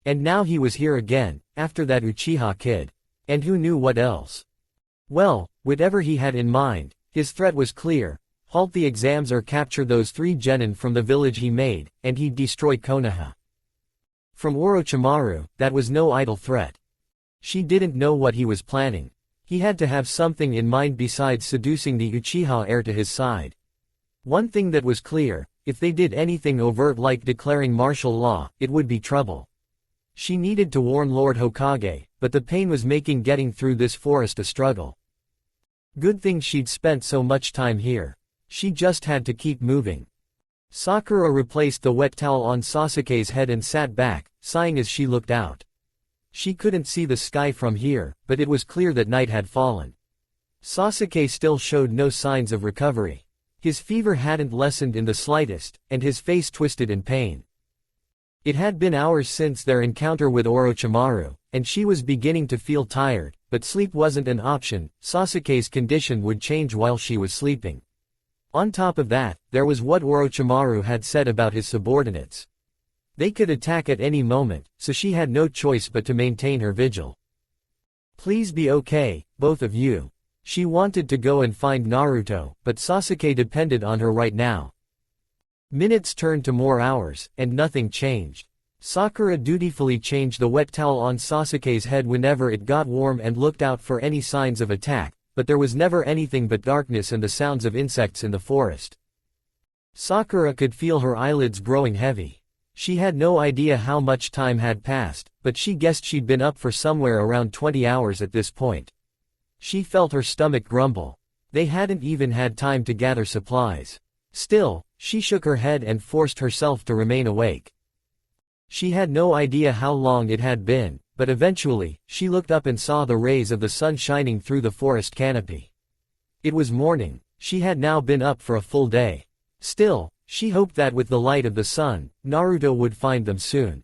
A: And now he was here again, after that Uchiha kid. And who knew what else? Well, whatever he had in mind, his threat was clear. Halt the exams or capture those 3 genin from the village he made, and he'd destroy Konoha. From Orochimaru, that was no idle threat. She didn't know what he was planning. He had to have something in mind besides seducing the Uchiha heir to his side. One thing that was clear, if they did anything overt like declaring martial law, it would be trouble. She needed to warn Lord Hokage, but the pain was making getting through this forest a struggle. Good thing she'd spent so much time here. She just had to keep moving. Sakura replaced the wet towel on Sasuke's head and sat back, sighing as she looked out. She couldn't see the sky from here, but it was clear that night had fallen. Sasuke still showed no signs of recovery. His fever hadn't lessened in the slightest, and his face twisted in pain. It had been hours since their encounter with Orochimaru, and she was beginning to feel tired, but sleep wasn't an option. Sasuke's condition would change while she was sleeping. On top of that, there was what Orochimaru had said about his subordinates. They could attack at any moment, so she had no choice but to maintain her vigil. Please be okay, both of you. She wanted to go and find Naruto, but Sasuke depended on her right now. Minutes turned to more hours, and nothing changed. Sakura dutifully changed the wet towel on Sasuke's head whenever it got warm and looked out for any signs of attack, but there was never anything but darkness and the sounds of insects in the forest. Sakura could feel her eyelids growing heavy. She had no idea how much time had passed, but she guessed she'd been up for somewhere around 20 hours at this point. She felt her stomach grumble. They hadn't even had time to gather supplies. Still, she shook her head and forced herself to remain awake. She had no idea how long it had been, but eventually, she looked up and saw the rays of the sun shining through the forest canopy. It was morning. She had now been up for a full day. Still, she hoped that with the light of the sun, Naruto would find them soon.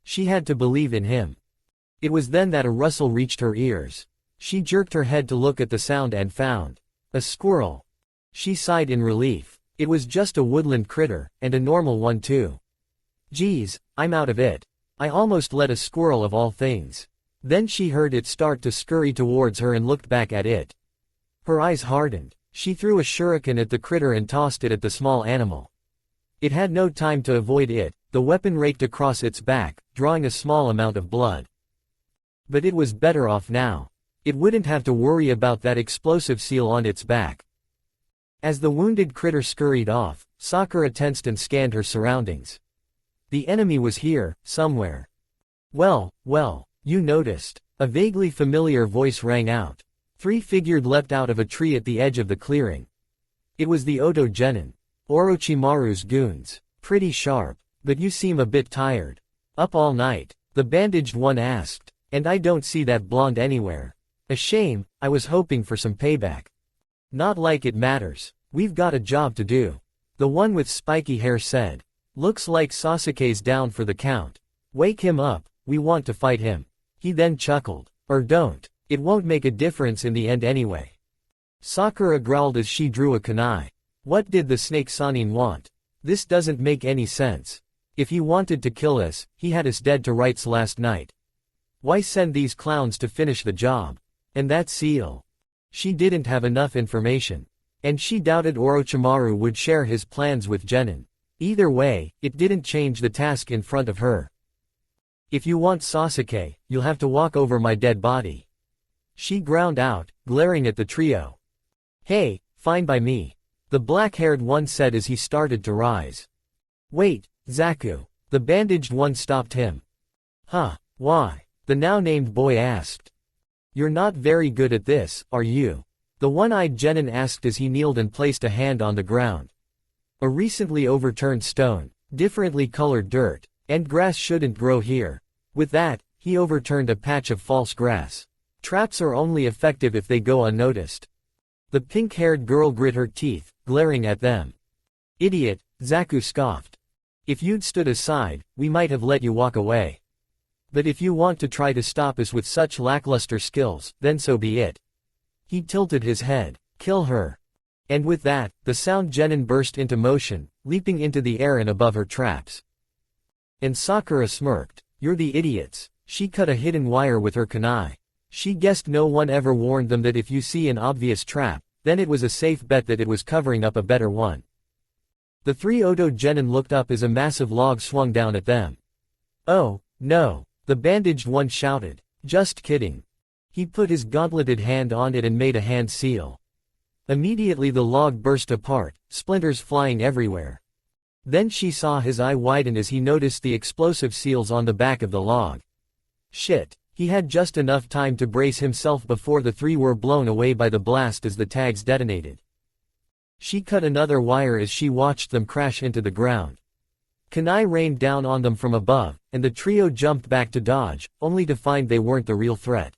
A: She had to believe in him. It was then that a rustle reached her ears. She jerked her head to look at the sound and found a squirrel. She sighed in relief. It was just a woodland critter, and a normal one too. Geez, I'm out of it. I almost let a squirrel of all things. Then she heard it start to scurry towards her and looked back at it. Her eyes hardened. She threw a shuriken at the critter and tossed it at the small animal. It had no time to avoid it. The weapon raked across its back, drawing a small amount of blood. But it was better off now. It wouldn't have to worry about that explosive seal on its back. As the wounded critter scurried off, Sakura tensed and scanned her surroundings. The enemy was here, somewhere. Well, you noticed. A vaguely familiar voice rang out. Three figures leapt out of a tree at the edge of the clearing. It was the Oto Genin, Orochimaru's goons. Pretty sharp, but you seem a bit tired. Up all night? The bandaged one asked. And I don't see that blonde anywhere. A shame, I was hoping for some payback. Not like it matters. We've got a job to do. The one with spiky hair said. Looks like Sasuke's down for the count. Wake him up, we want to fight him. He then chuckled. Or don't. It won't make a difference in the end anyway. Sakura growled as she drew a kunai. What did the snake Sanin want? This doesn't make any sense. If he wanted to kill us, he had us dead to rights last night. Why send these clowns to finish the job? And that seal. She didn't have enough information. And she doubted Orochimaru would share his plans with Genin. Either way, it didn't change the task in front of her. If you want Sasuke, you'll have to walk over my dead body. She ground out, glaring at the trio. Hey, fine by me. The black-haired one said as he started to rise. Wait, Zaku. The bandaged one stopped him. Huh, why? The now-named boy asked. You're not very good at this, are you? The one-eyed Genin asked as he kneeled and placed a hand on the ground. A recently overturned stone, differently colored dirt, and grass shouldn't grow here. With that, he overturned a patch of false grass. Traps are only effective if they go unnoticed. The pink-haired girl grit her teeth, glaring at them. Idiot, Zaku scoffed. If you'd stood aside, we might have let you walk away. But if you want to try to stop us with such lackluster skills, then so be it. He tilted his head. Kill her. And with that, the sound Genin burst into motion, leaping into the air and above her traps. And Sakura smirked. You're the idiots. She cut a hidden wire with her kunai. She guessed no one ever warned them that if you see an obvious trap, then it was a safe bet that it was covering up a better one. The three Oto Genin looked up as a massive log swung down at them. Oh, no. The bandaged one shouted. Just kidding. He put his gauntleted hand on it and made a hand seal. Immediately the log burst apart, splinters flying everywhere. Then she saw his eye widen as he noticed the explosive seals on the back of the log. Shit. He had just enough time to brace himself before the three were blown away by the blast as the tags detonated. She cut another wire as she watched them crash into the ground. Kunai rained down on them from above, and the trio jumped back to dodge, only to find they weren't the real threat.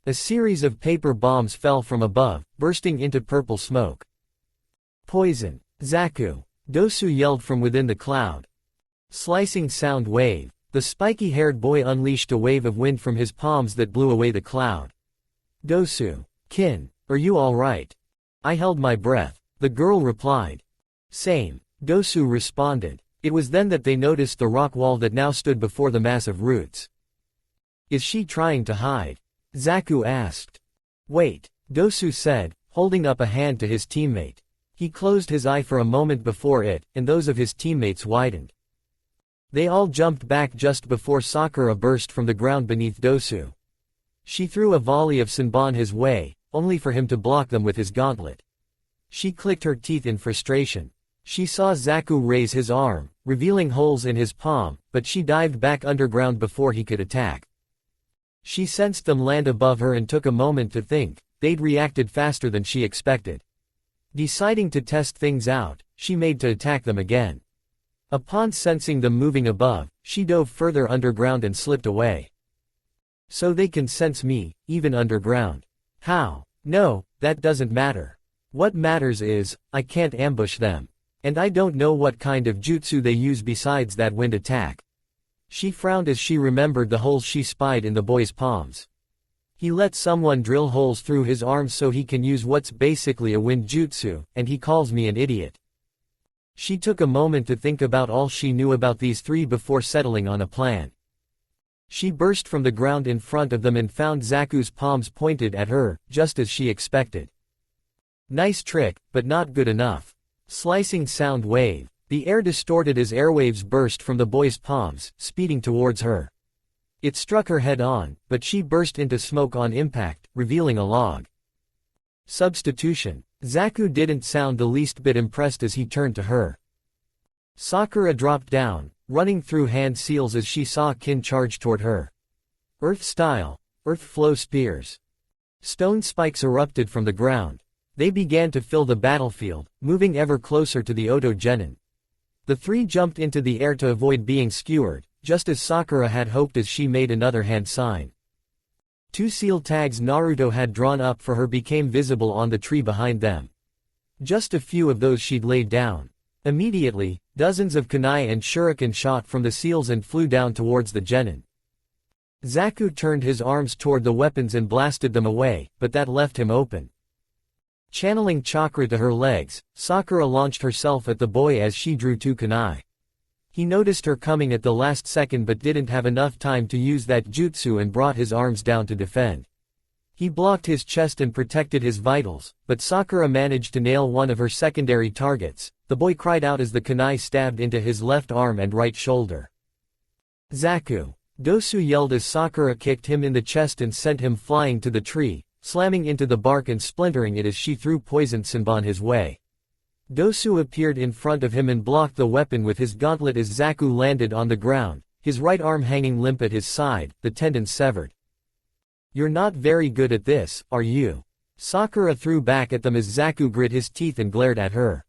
A: A series of paper bombs fell from above, bursting into purple smoke. Poison. Zaku. Dosu yelled from within the cloud. Slicing sound wave. The spiky-haired boy unleashed a wave of wind from his palms that blew away the cloud. Dosu. Kin, are you alright? I held my breath. The girl replied. Same. Dosu responded. It was then that they noticed the rock wall that now stood before the massive roots. Is she trying to hide? Zaku asked. Wait, Dosu said, holding up a hand to his teammate. He closed his eye for a moment before it, and those of his teammates widened. They all jumped back just before Sakura burst from the ground beneath Dosu. She threw a volley of Senbon his way, only for him to block them with his gauntlet. She clicked her teeth in frustration. She saw Zaku raise his arm, revealing holes in his palm, but she dived back underground before he could attack. She sensed them land above her and took a moment to think. They'd reacted faster than she expected. Deciding to test things out, she made to attack them again. Upon sensing them moving above, she dove further underground and slipped away. So they can sense me, even underground. How? No, that doesn't matter. What matters is, I can't ambush them. And I don't know what kind of jutsu they use besides that wind attack. She frowned as she remembered the holes she spied in the boy's palms. He let someone drill holes through his arms so he can use what's basically a wind jutsu, and he calls me an idiot. She took a moment to think about all she knew about these three before settling on a plan. She burst from the ground in front of them and found Zaku's palms pointed at her, just as she expected. Nice trick, but not good enough. Slicing sound wave. The air distorted as airwaves burst from the boy's palms, speeding towards her. It struck her head on, but she burst into smoke on impact, revealing a log. Substitution. Zaku didn't sound the least bit impressed as he turned to her. Sakura dropped down, running through hand seals as she saw Kin charge toward her. Earth style. Earth flow spears. Stone spikes erupted from the ground. They began to fill the battlefield, moving ever closer to the Oto Genin. The three jumped into the air to avoid being skewered, just as Sakura had hoped as she made another hand sign. Two seal tags Naruto had drawn up for her became visible on the tree behind them. Just a few of those she'd laid down. Immediately, dozens of kunai and shuriken shot from the seals and flew down towards the genin. Zaku turned his arms toward the weapons and blasted them away, but that left him open. Channeling chakra to her legs, Sakura launched herself at the boy as she drew two kunai. He noticed her coming at the last second but didn't have enough time to use that jutsu and brought his arms down to defend. He blocked his chest and protected his vitals, but Sakura managed to nail one of her secondary targets. The boy cried out as the kunai stabbed into his left arm and right shoulder. Zaku! Dosu yelled as Sakura kicked him in the chest and sent him flying to the tree, slamming into the bark and splintering it as she threw poisoned Senbon his way. Dosu appeared in front of him and blocked the weapon with his gauntlet as Zaku landed on the ground, his right arm hanging limp at his side, the tendon severed. You're not very good at this, are you? Sakura threw back at them as Zaku grit his teeth and glared at her.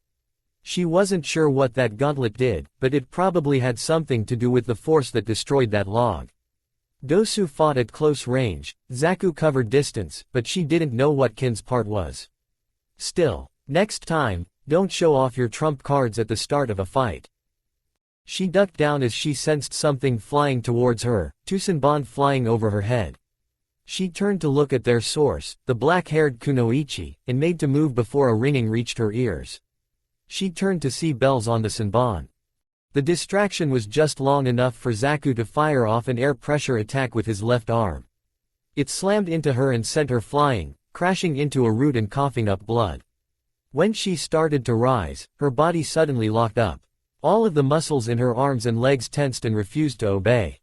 A: She wasn't sure what that gauntlet did, but it probably had something to do with the force that destroyed that log. Dosu fought at close range, Zaku covered distance, but she didn't know what Kin's part was. Still, next time, don't show off your trump cards at the start of a fight. She ducked down as she sensed something flying towards her, two Senbon flying over her head. She turned to look at their source, the black-haired kunoichi, and made to move before a ringing reached her ears. She turned to see bells on the Senbon. The distraction was just long enough for Zaku to fire off an air pressure attack with his left arm. It slammed into her and sent her flying, crashing into a root and coughing up blood. When she started to rise, her body suddenly locked up. All of the muscles in her arms and legs tensed and refused to obey.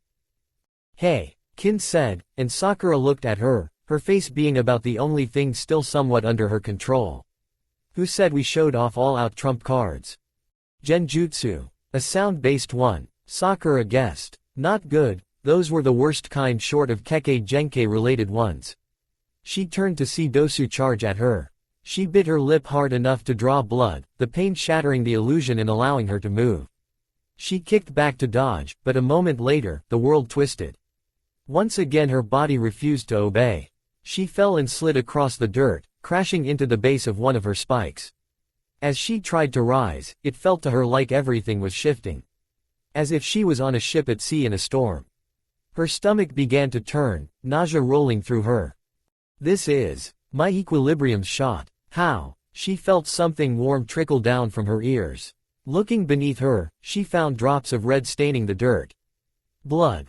A: Hey, Kin said, and Sakura looked at her, her face being about the only thing still somewhat under her control. Who said we showed off all-out trump cards? Genjutsu. A sound-based one, Sakura guessed. Not good, those were the worst kind short of Kekkei Genkai-related ones. She turned to see Dosu charge at her. She bit her lip hard enough to draw blood, the pain shattering the illusion and allowing her to move. She kicked back to dodge, but a moment later, the world twisted. Once again her body refused to obey. She fell and slid across the dirt, crashing into the base of one of her spikes. As she tried to rise, it felt to her like everything was shifting. As if she was on a ship at sea in a storm. Her stomach began to turn, nausea rolling through her. This is my equilibrium's shot. How? She felt something warm trickle down from her ears. Looking beneath her, she found drops of red staining the dirt. Blood.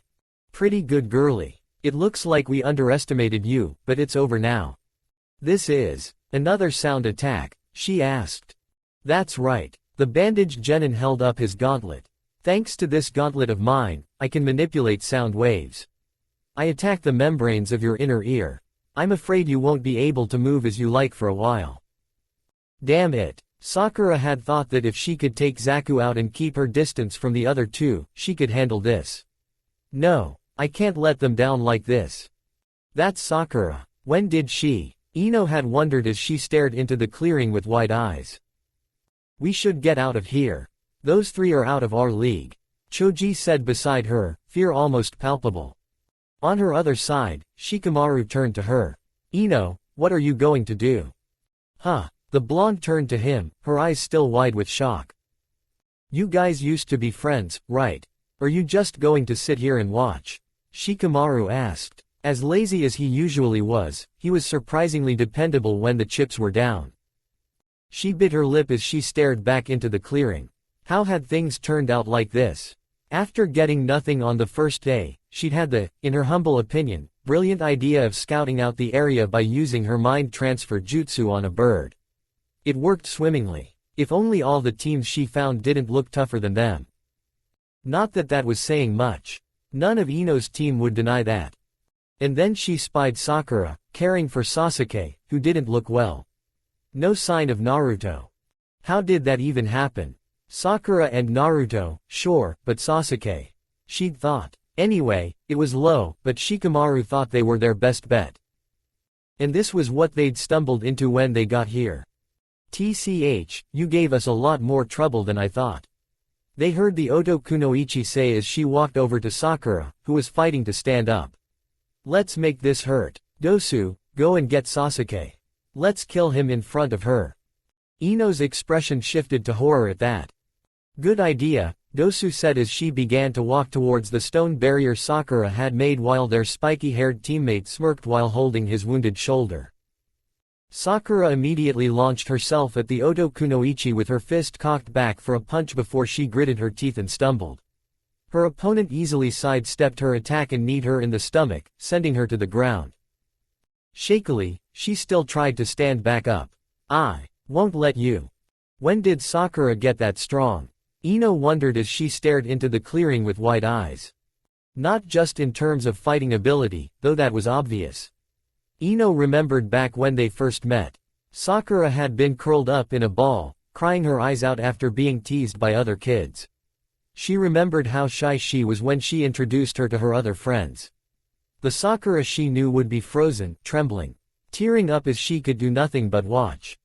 A: Pretty good girlie. It looks like we underestimated you, but it's over now. This is another sound attack, she asked. That's right. The bandaged genin held up his gauntlet. Thanks to this gauntlet of mine, I can manipulate sound waves. I attack the membranes of your inner ear. I'm afraid you won't be able to move as you like for a while. Damn it. Sakura had thought that if she could take Zaku out and keep her distance from the other two, she could handle this. No, I can't let them down like this. That's Sakura. When did she? Ino had wondered as she stared into the clearing with wide eyes. We should get out of here. Those three are out of our league. Choji said beside her, fear almost palpable. On her other side, Shikamaru turned to her. Ino, what are you going to do? Huh? The blonde turned to him, her eyes still wide with shock. You guys used to be friends, right? Are you just going to sit here and watch? Shikamaru asked. As lazy as he usually was, he was surprisingly dependable when the chips were down. She bit her lip as she stared back into the clearing. How had things turned out like this? After getting nothing on the first day, she'd had the, in her humble opinion, brilliant idea of scouting out the area by using her mind transfer jutsu on a bird. It worked swimmingly. If only all the teams she found didn't look tougher than them. Not that that was saying much. None of Ino's team would deny that. And then she spied Sakura, caring for Sasuke, who didn't look well. No sign of Naruto. How did that even happen? Sakura and Naruto, sure, but Sasuke. She'd thought. Anyway, it was low, but Shikamaru thought they were their best bet. And this was what they'd stumbled into when they got here. TCH, you gave us a lot more trouble than I thought. They heard the Oto Kunoichi say as she walked over to Sakura, who was fighting to stand up. Let's make this hurt. Dosu, go and get Sasuke. Let's kill him in front of her. Ino's expression shifted to horror at that. Good idea, Dosu said as she began to walk towards the stone barrier Sakura had made while their spiky-haired teammate smirked while holding his wounded shoulder. Sakura immediately launched herself at the Oto Kunoichi with her fist cocked back for a punch before she gritted her teeth and stumbled. Her opponent easily sidestepped her attack and kneed her in the stomach, sending her to the ground. Shakily, she still tried to stand back up. I won't let you. When did Sakura get that strong? Ino wondered as she stared into the clearing with wide eyes. Not just in terms of fighting ability, though that was obvious. Ino remembered back when they first met. Sakura had been curled up in a ball, crying her eyes out after being teased by other kids. She remembered how shy she was when she introduced her to her other friends. The Sakura she knew would be frozen, trembling, tearing up as she could do nothing but watch.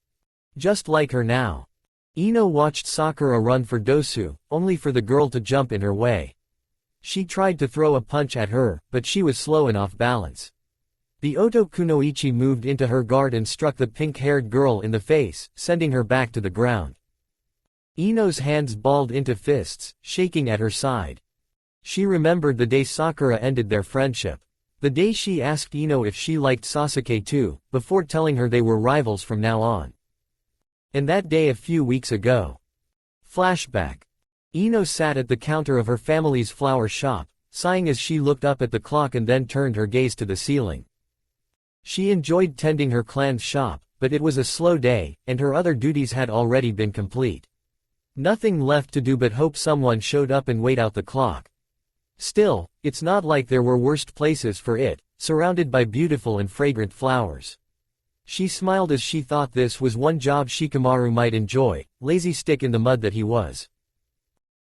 A: Just like her now. Ino watched Sakura run for Dosu, only for the girl to jump in her way. She tried to throw a punch at her, but she was slow and off balance. The Oto Kunoichi moved into her guard and struck the pink-haired girl in the face, sending her back to the ground. Ino's hands balled into fists, shaking at her side. She remembered the day Sakura ended their friendship. The day she asked Ino if she liked Sasuke too, before telling her they were rivals from now on. And that day a few weeks ago. Flashback. Ino sat at the counter of her family's flower shop, sighing as she looked up at the clock and then turned her gaze to the ceiling. She enjoyed tending her clan's shop, but it was a slow day, and her other duties had already been complete. Nothing left to do but hope someone showed up and wait out the clock. Still, it's not like there were worse places for it, surrounded by beautiful and fragrant flowers. She smiled as she thought this was one job Shikamaru might enjoy, lazy stick in the mud that he was.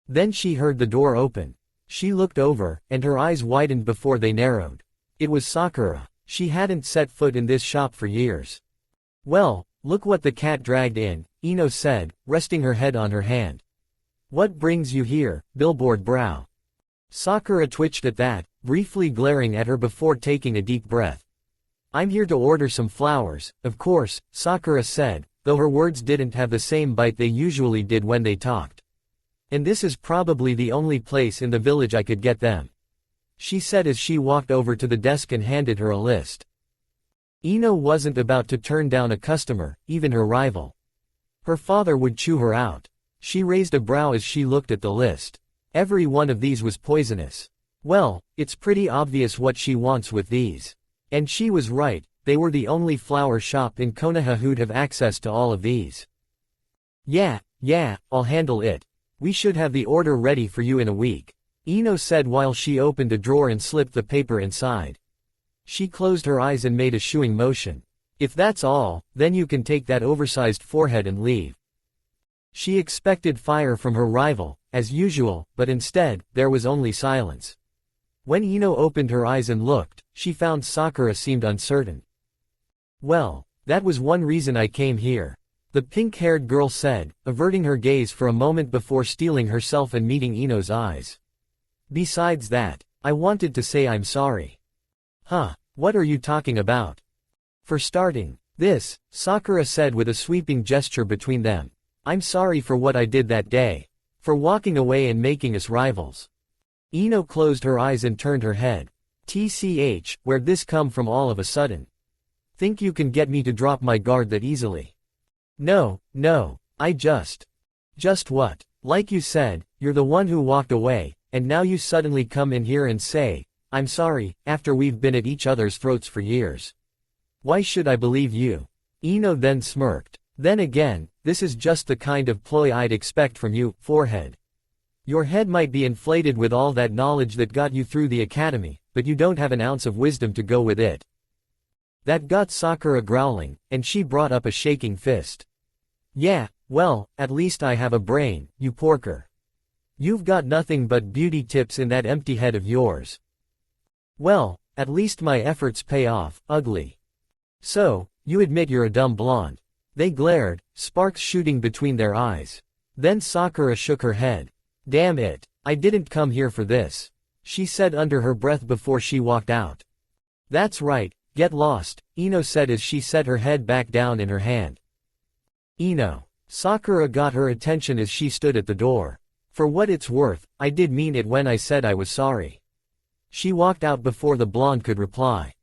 A: Then she heard the door open. She looked over, and her eyes widened before they narrowed. It was Sakura. She hadn't set foot in this shop for years. Well, look what the cat dragged in, Ino said, resting her head on her hand. What brings you here, billboard brow? Sakura twitched at that, briefly glaring at her before taking a deep breath. I'm here to order some flowers, of course, Sakura said, though her words didn't have the same bite they usually did when they talked. "And this is probably the only place in the village I could get them," she said as she walked over to the desk and handed her a list. Ino wasn't about to turn down a customer, even her rival. Her father would chew her out. She raised a brow as she looked at the list. Every one of these was poisonous. Well, it's pretty obvious what she wants with these. And she was right, they were the only flower shop in Konoha who'd have access to all of these. Yeah, I'll handle it. We should have the order ready for you in a week," Ino said while she opened a drawer and slipped the paper inside. She closed her eyes and made a shooing motion. "If that's all, then you can take that oversized forehead and leave." She expected fire from her rival, as usual, but instead, there was only silence. When Ino opened her eyes and looked, she found Sakura seemed uncertain. "Well, that was one reason I came here," the pink-haired girl said, averting her gaze for a moment before steeling herself and meeting Ino's eyes. "Besides that, I wanted to say I'm sorry." "Huh, what are you talking about?" "For starting, this," Sakura said with a sweeping gesture between them. "I'm sorry for what I did that day. For walking away and making us rivals." Ino closed her eyes and turned her head. "TCH, where'd this come from all of a sudden? Think you can get me to drop my guard that easily?" No, I just what? Like you said, you're the one who walked away, and now you suddenly come in here and say, I'm sorry, after we've been at each other's throats for years. Why should I believe you?" Ino then smirked. "Then again, this is just the kind of ploy I'd expect from you, forehead. Your head might be inflated with all that knowledge that got you through the academy, but you don't have an ounce of wisdom to go with it." That got Sakura growling, and she brought up a shaking fist. "Yeah, well, at least I have a brain, you porker. You've got nothing but beauty tips in that empty head of yours. Well, at least my efforts pay off, ugly. So, you admit you're a dumb blonde." They glared, sparks shooting between their eyes. Then Sakura shook her head. "Damn it, I didn't come here for this," she said under her breath before she walked out. "That's right, get lost," Ino said as she set her head back down in her hand. "Ino." Sakura got her attention as she stood at the door. "For what it's worth, I did mean it when I said I was sorry." She walked out before the blonde could reply.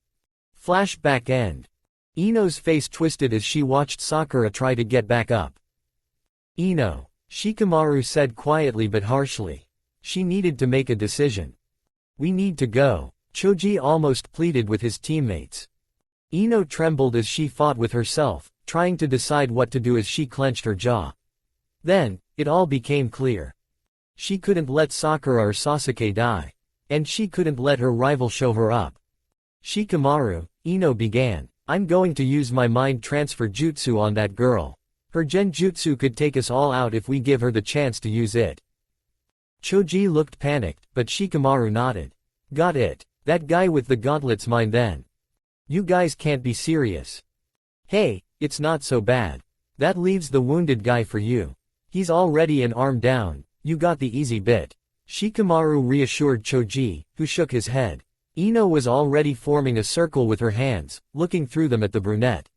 A: Flashback end. Ino's face twisted as she watched Sakura try to get back up. "Ino," Shikamaru said quietly but harshly. She needed to make a decision. "We need to go," Choji almost pleaded with his teammates. Ino trembled as she fought with herself, trying to decide what to do as she clenched her jaw. Then, it all became clear. She couldn't let Sakura or Sasuke die. And she couldn't let her rival show her up. "Shikamaru," Ino began, "I'm going to use my mind transfer jutsu on that girl. Her genjutsu could take us all out if we give her the chance to use it." Choji looked panicked, but Shikamaru nodded. "Got it. That guy with the gauntlet's mine then. You guys can't be serious." "Hey, it's not so bad. That leaves the wounded guy for you. He's already an arm down, you got the easy bit." Shikamaru reassured Choji, who shook his head. Ino was already forming a circle with her hands, looking through them at the brunette.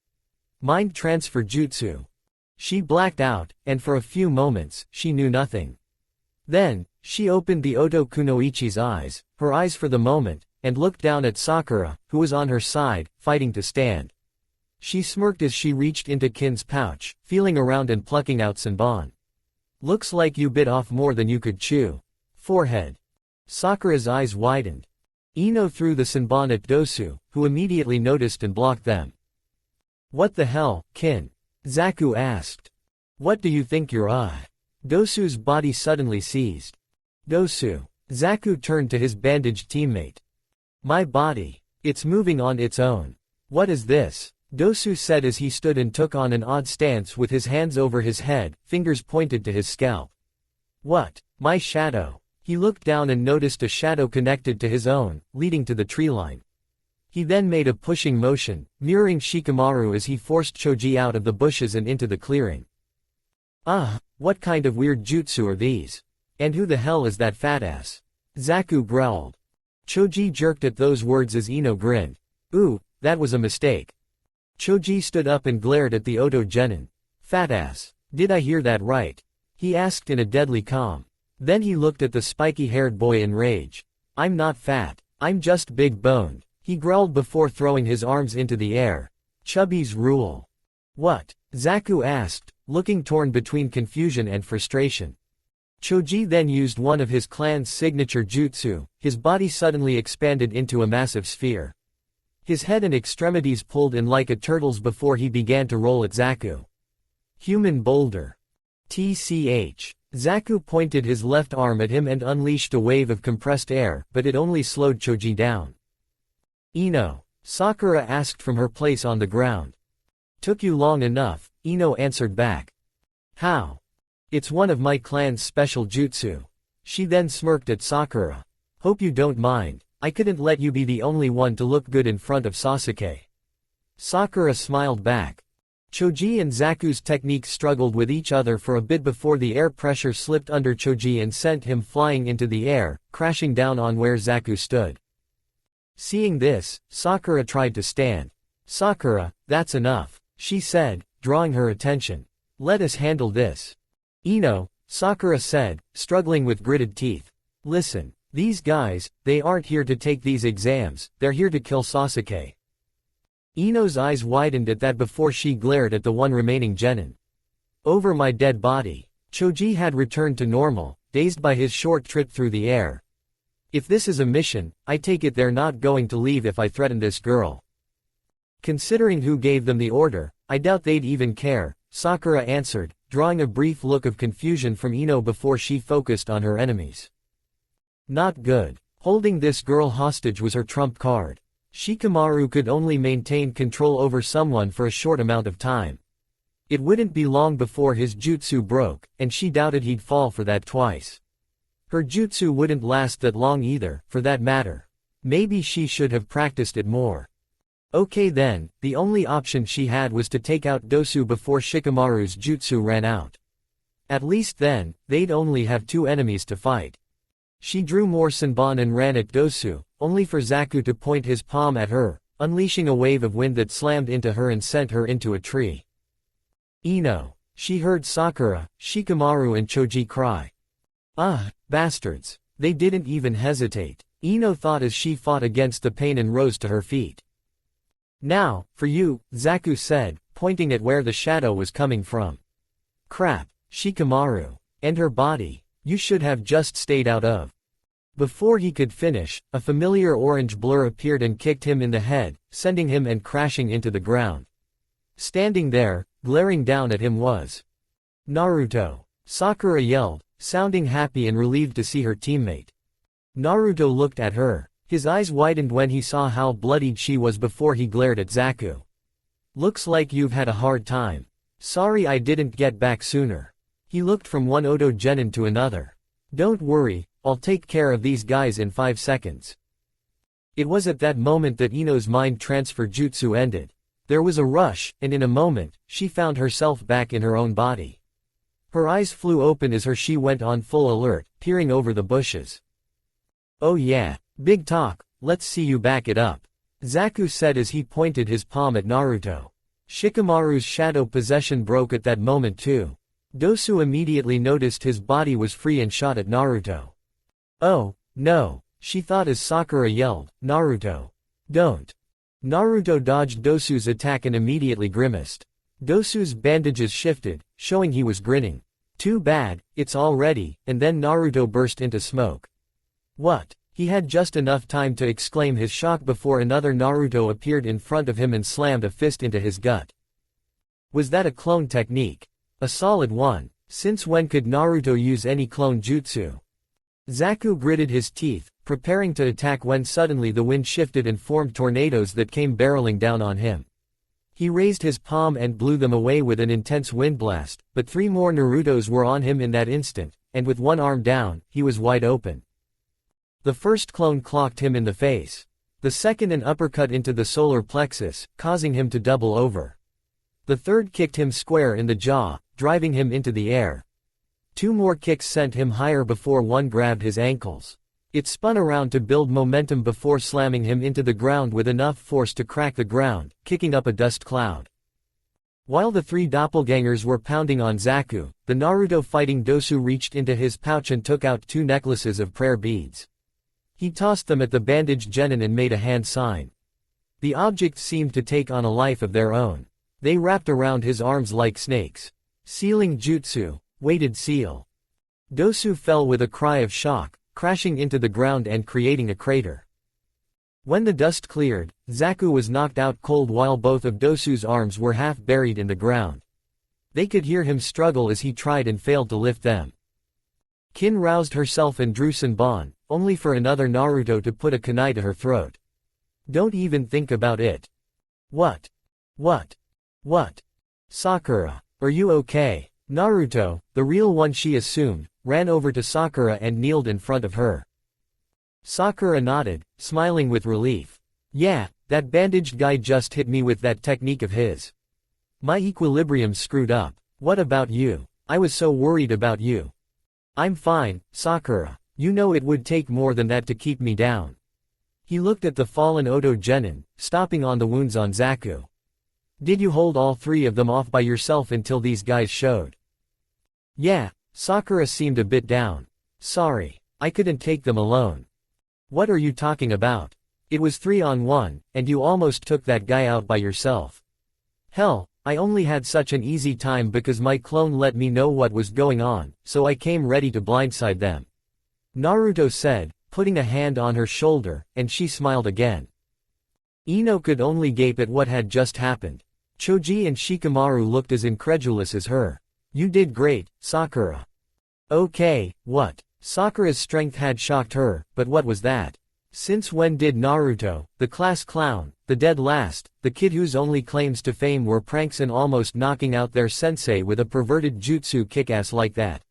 A: Mind transfer jutsu. She blacked out, and for a few moments, she knew nothing. Then, she opened the Oto Kunoichi's eyes, her eyes for the moment, and looked down at Sakura, who was on her side, fighting to stand. She smirked as she reached into Kin's pouch, feeling around and plucking out Senbon. "Looks like you bit off more than you could chew. Forehead." Sakura's eyes widened. Ino threw the Senbon at Dosu, who immediately noticed and blocked them. "What the hell, Kin?" Zaku asked. "What do you think you're Dosu's body suddenly seized. "Dosu." Zaku turned to his bandaged teammate. "My body. It's moving on its own. What is this?" Dosu said as he stood and took on an odd stance with his hands over his head, fingers pointed to his scalp. "What? My shadow." He looked down and noticed a shadow connected to his own, leading to the tree line. He then made a pushing motion, mirroring Shikamaru as he forced Choji out of the bushes and into the clearing. What kind of weird jutsu are these? And who the hell is that fat ass?" Zaku growled. Choji jerked at those words as Ino grinned. "Ooh, that was a mistake." Choji stood up and glared at the Oto Genin. Fat ass. Did I hear that right? He asked in a deadly calm. Then he looked at the spiky-haired boy in rage. I'm not fat. I'm just big-boned, he growled before throwing his arms into the air. Chubbies rule. What? Zaku asked, looking torn between confusion and frustration. Choji then used one of his clan's signature jutsu. His body suddenly expanded into a massive sphere. His head and extremities pulled in like a turtle's before he began to roll at Zaku. Human boulder. TCH. Zaku pointed his left arm at him and unleashed a wave of compressed air, but it only slowed Choji down. Ino. Sakura asked from her place on the ground. Took you long enough, Ino answered back. How? It's one of my clan's special jutsu. She then smirked at Sakura. Hope you don't mind, I couldn't let you be the only one to look good in front of Sasuke. Sakura smiled back. Choji and Zaku's techniques struggled with each other for a bit before the air pressure slipped under Choji and sent him flying into the air, crashing down on where Zaku stood. Seeing this, Sakura tried to stand. Sakura, that's enough, she said, drawing her attention. Let us handle this. Ino, Sakura said, struggling with gritted teeth. Listen, these guys, they aren't here to take these exams, they're here to kill Sasuke. Ino's eyes widened at that before she glared at the one remaining genin. Over my dead body. Choji had returned to normal, dazed by his short trip through the air. If this is a mission, I take it they're not going to leave if I threaten this girl. Considering who gave them the order, I doubt they'd even care, Sakura answered, drawing a brief look of confusion from Ino before she focused on her enemies. Not good. Holding this girl hostage was her trump card. Shikamaru could only maintain control over someone for a short amount of time. It wouldn't be long before his jutsu broke, and she doubted he'd fall for that twice. Her jutsu wouldn't last that long either, for that matter. Maybe she should have practiced it more. Okay then, the only option she had was to take out Dosu before Shikamaru's jutsu ran out. At least then, they'd only have two enemies to fight. She drew more Senbon and ran at Dosu, only for Zaku to point his palm at her, unleashing a wave of wind that slammed into her and sent her into a tree. Ino. She heard Sakura, Shikamaru and Choji cry. Ah, bastards. They didn't even hesitate, Ino thought as she fought against the pain and rose to her feet. Now, for you, Zaku said, pointing at where the shadow was coming from. Crap, Shikamaru. And her body. You should have just stayed out of. Before he could finish, a familiar orange blur appeared and kicked him in the head, sending him and crashing into the ground. Standing there, glaring down at him was Naruto. Sakura yelled, sounding happy and relieved to see her teammate. Naruto looked at her. His eyes widened when he saw how bloodied she was before he glared at Zaku. Looks like you've had a hard time. Sorry I didn't get back sooner. He looked from one Oto genin to another. Don't worry, I'll take care of these guys in 5 seconds. It was at that moment that Ino's mind transfer jutsu ended. There was a rush, and in a moment, she found herself back in her own body. Her eyes flew open as she went on full alert, peering over the bushes. Oh yeah, big talk, let's see you back it up. Zaku said as he pointed his palm at Naruto. Shikamaru's shadow possession broke at that moment too. Dosu immediately noticed his body was free and shot at Naruto. Oh, no, she thought as Sakura yelled, Naruto. Don't. Naruto dodged Dosu's attack and immediately grimaced. Dosu's bandages shifted, showing he was grinning. Too bad, it's all ready, and then Naruto burst into smoke. What? He had just enough time to exclaim his shock before another Naruto appeared in front of him and slammed a fist into his gut. Was that a clone technique? A solid one. Since when could Naruto use any clone jutsu? Zaku gritted his teeth, preparing to attack when suddenly the wind shifted and formed tornadoes that came barreling down on him. He raised his palm and blew them away with an intense wind blast, but 3 more Narutos were on him in that instant, and with one arm down, he was wide open. The first clone clocked him in the face. The second an uppercut into the solar plexus, causing him to double over. The third kicked him square in the jaw, driving him into the air. 2 more kicks sent him higher before one grabbed his ankles. It spun around to build momentum before slamming him into the ground with enough force to crack the ground, kicking up a dust cloud. While the three doppelgangers were pounding on Zaku, the Naruto fighting Dosu reached into his pouch and took out 2 necklaces of prayer beads. He tossed them at the bandaged genin and made a hand sign. The objects seemed to take on a life of their own. They wrapped around his arms like snakes. Sealing jutsu. Weighted seal. Dosu fell with a cry of shock, crashing into the ground and creating a crater. When the dust cleared, Zaku was knocked out cold while both of Dosu's arms were half buried in the ground. They could hear him struggle as he tried and failed to lift them. Kin roused herself and drew Senbon, only for another Naruto to put a kunai to her throat. Don't even think about it. What? Sakura, are you okay? Naruto, the real one she assumed, ran over to Sakura and kneeled in front of her. Sakura nodded, smiling with relief. Yeah, that bandaged guy just hit me with that technique of his. My equilibrium's screwed up. What about you? I was so worried about you. I'm fine, Sakura. You know it would take more than that to keep me down. He looked at the fallen Oto genin, stopping on the wounds on Zaku. Did you hold all 3 of them off by yourself until these guys showed? Yeah, Sakura seemed a bit down. Sorry, I couldn't take them alone. What are you talking about? It was 3-on-1, and you almost took that guy out by yourself. Hell, I only had such an easy time because my clone let me know what was going on, so I came ready to blindside them. Naruto said, putting a hand on her shoulder, and she smiled again. Ino could only gape at what had just happened. Choji and Shikamaru looked as incredulous as her. You did great, Sakura. Okay, what? Sakura's strength had shocked her, but what was that? Since when did Naruto, the class clown, the dead last, the kid whose only claims to fame were pranks and almost knocking out their sensei with a perverted jutsu kick-ass like that?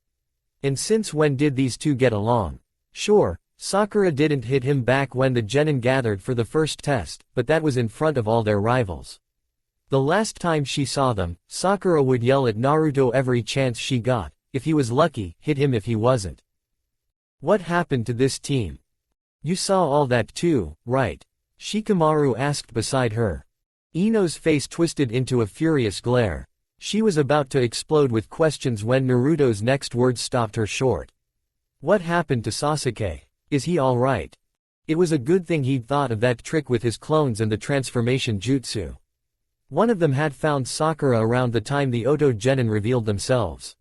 A: And since when did these two get along? Sure, Sakura didn't hit him back when the genin gathered for the first test, but that was in front of all their rivals. The last time she saw them, Sakura would yell at Naruto every chance she got. If he was lucky, hit him if he wasn't. What happened to this team? You saw all that too, right? Shikamaru asked beside her. Ino's face twisted into a furious glare. She was about to explode with questions when Naruto's next words stopped her short. What happened to Sasuke? Is he alright? It was a good thing he'd thought of that trick with his clones and the transformation jutsu. One of them had found Sakura around the time the Oto genin revealed themselves.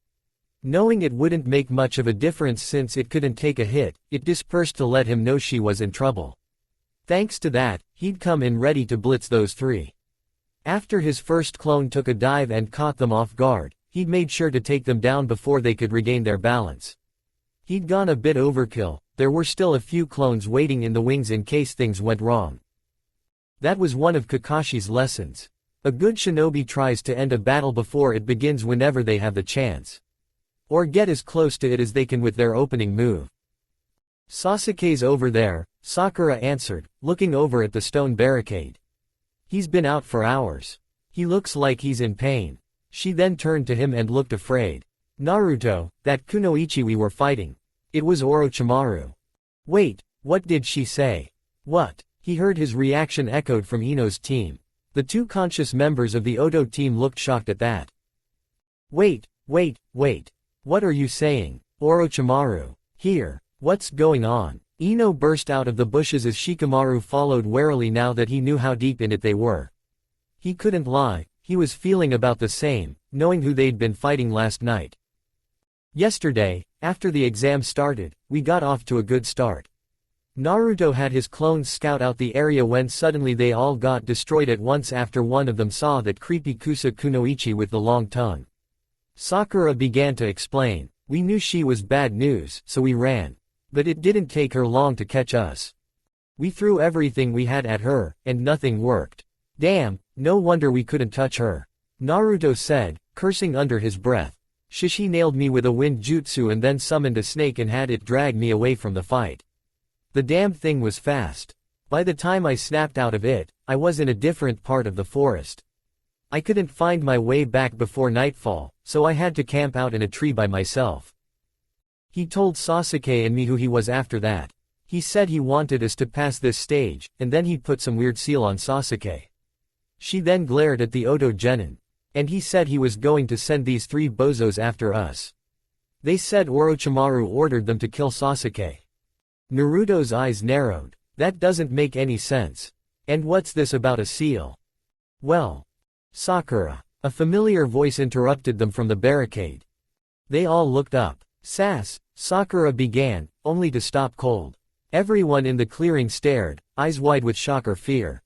A: Knowing it wouldn't make much of a difference since it couldn't take a hit, it dispersed to let him know she was in trouble. Thanks to that, he'd come in ready to blitz those 3. After his first clone took a dive and caught them off guard, he'd made sure to take them down before they could regain their balance. He'd gone a bit overkill. There were still a few clones waiting in the wings in case things went wrong. That was one of Kakashi's lessons. A good shinobi tries to end a battle before it begins whenever they have the chance. Or get as close to it as they can with their opening move. Sasuke's over there, Sakura answered, looking over at the stone barricade. He's been out for hours. He looks like he's in pain. She then turned to him and looked afraid. Naruto, that kunoichi we were fighting. It was Orochimaru. Wait, what did she say? What? He heard his reaction echoed from Ino's team. The 2 conscious members of the Oto team looked shocked at that. Wait. What are you saying? Orochimaru. Here. What's going on? Ino burst out of the bushes as Shikamaru followed warily now that he knew how deep in it they were. He couldn't lie, he was feeling about the same, knowing who they'd been fighting last night. Yesterday, after the exam started, we got off to a good start. Naruto had his clones scout out the area when suddenly they all got destroyed at once after one of them saw that creepy Kusa kunoichi with the long tongue. Sakura began to explain. We knew she was bad news, so we ran. But it didn't take her long to catch us. We threw everything we had at her, and nothing worked. Damn, no wonder we couldn't touch her. Naruto said, cursing under his breath. Shishi nailed me with a wind jutsu and then summoned a snake and had it drag me away from the fight. The damn thing was fast. By the time I snapped out of it, I was in a different part of the forest. I couldn't find my way back before nightfall, so I had to camp out in a tree by myself. He told Sasuke and me who he was after that. He said he wanted us to pass this stage, and then he'd put some weird seal on Sasuke. She then glared at the Oto genin. And he said he was going to send these 3 bozos after us. They said Orochimaru ordered them to kill Sasuke. Naruto's eyes narrowed. That doesn't make any sense. And what's this about a seal? Well, Sakura. A familiar voice interrupted them from the barricade. They all looked up. Sakura began, only to stop cold. Everyone in the clearing stared, eyes wide with shock or fear.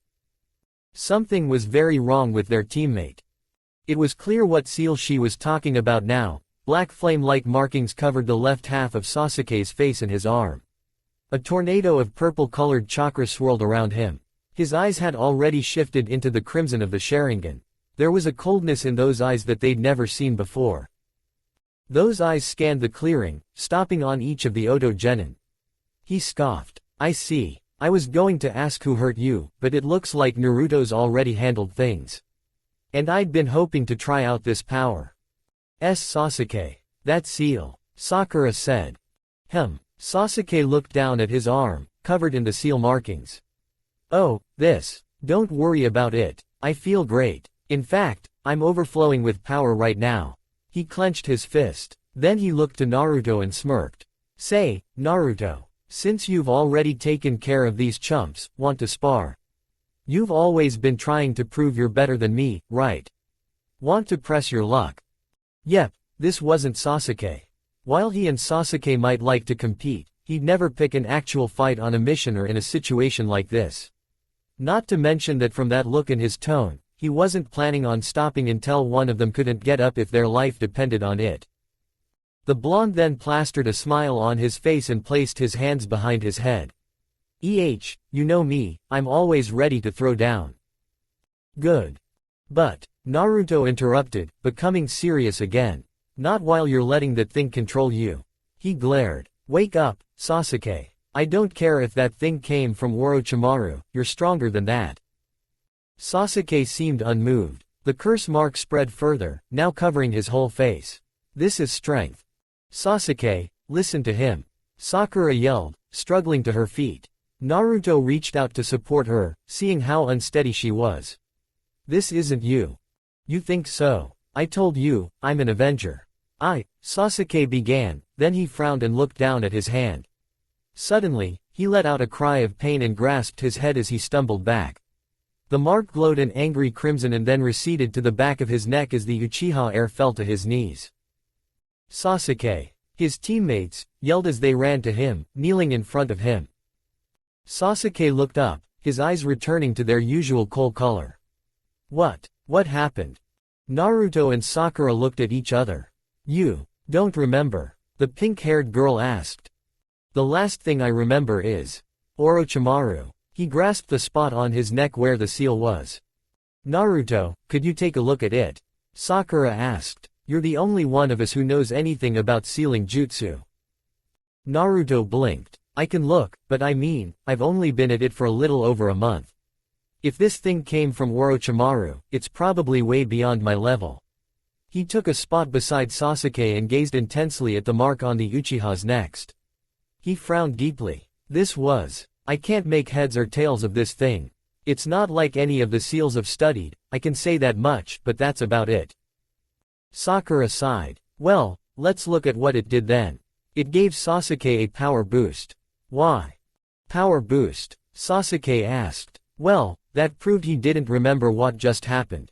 A: Something was very wrong with their teammate. It was clear what seal she was talking about now. Black flame-like markings covered the left half of Sasuke's face and his arm. A tornado of purple-colored chakra swirled around him. His eyes had already shifted into the crimson of the Sharingan. There was a coldness in those eyes that they'd never seen before. Those eyes scanned the clearing, stopping on each of the Oto Genin. He scoffed. I see. I was going to ask who hurt you, but it looks like Naruto's already handled things. And I'd been hoping to try out this power. Sasuke. That seal. Sakura said. Sasuke looked down at his arm, covered in the seal markings. Oh, this. Don't worry about it. I feel great. In fact, I'm overflowing with power right now. He clenched his fist. Then he looked to Naruto and smirked. Say, Naruto. Since you've already taken care of these chumps, want to spar? You've always been trying to prove you're better than me, right? Want to press your luck? Yep, this wasn't Sasuke. While he and Sasuke might like to compete, he'd never pick an actual fight on a mission or in a situation like this. Not to mention that from that look in his tone, he wasn't planning on stopping until one of them couldn't get up if their life depended on it. The blonde then plastered a smile on his face and placed his hands behind his head. You know me, I'm always ready to throw down. Good. But, Naruto interrupted, becoming serious again. Not while you're letting that thing control you. He glared. Wake up, Sasuke. I don't care if that thing came from Orochimaru, you're stronger than that. Sasuke seemed unmoved. The curse mark spread further, now covering his whole face. This is strength. Sasuke, listen to him. Sakura yelled, struggling to her feet. Naruto reached out to support her, seeing how unsteady she was. This isn't you. You think so? I told you, I'm an Avenger. Sasuke began, then he frowned and looked down at his hand. Suddenly, he let out a cry of pain and grasped his head as he stumbled back. The mark glowed an angry crimson and then receded to the back of his neck as the Uchiha heir fell to his knees. Sasuke. His teammates yelled as they ran to him, kneeling in front of him. Sasuke looked up, his eyes returning to their usual coal color. What happened? Naruto and Sakura looked at each other. You don't remember? The pink-haired girl asked. The last thing I remember is Orochimaru. He grasped the spot on his neck where the seal was. Naruto, could you take a look at it? Sakura asked. You're the only one of us who knows anything about sealing jutsu. Naruto blinked. I can look, but I've only been at it for a little over a month. If this thing came from Orochimaru, it's probably way beyond my level. He took a spot beside Sasuke and gazed intensely at the mark on the Uchiha's neck. He frowned deeply. I can't make heads or tails of this thing. It's not like any of the seals I've studied, I can say that much, but that's about it. Sakura sighed. Well, let's look at what it did then. It gave Sasuke a power boost. Why? Power boost? Sasuke asked. Well, that proved he didn't remember what just happened.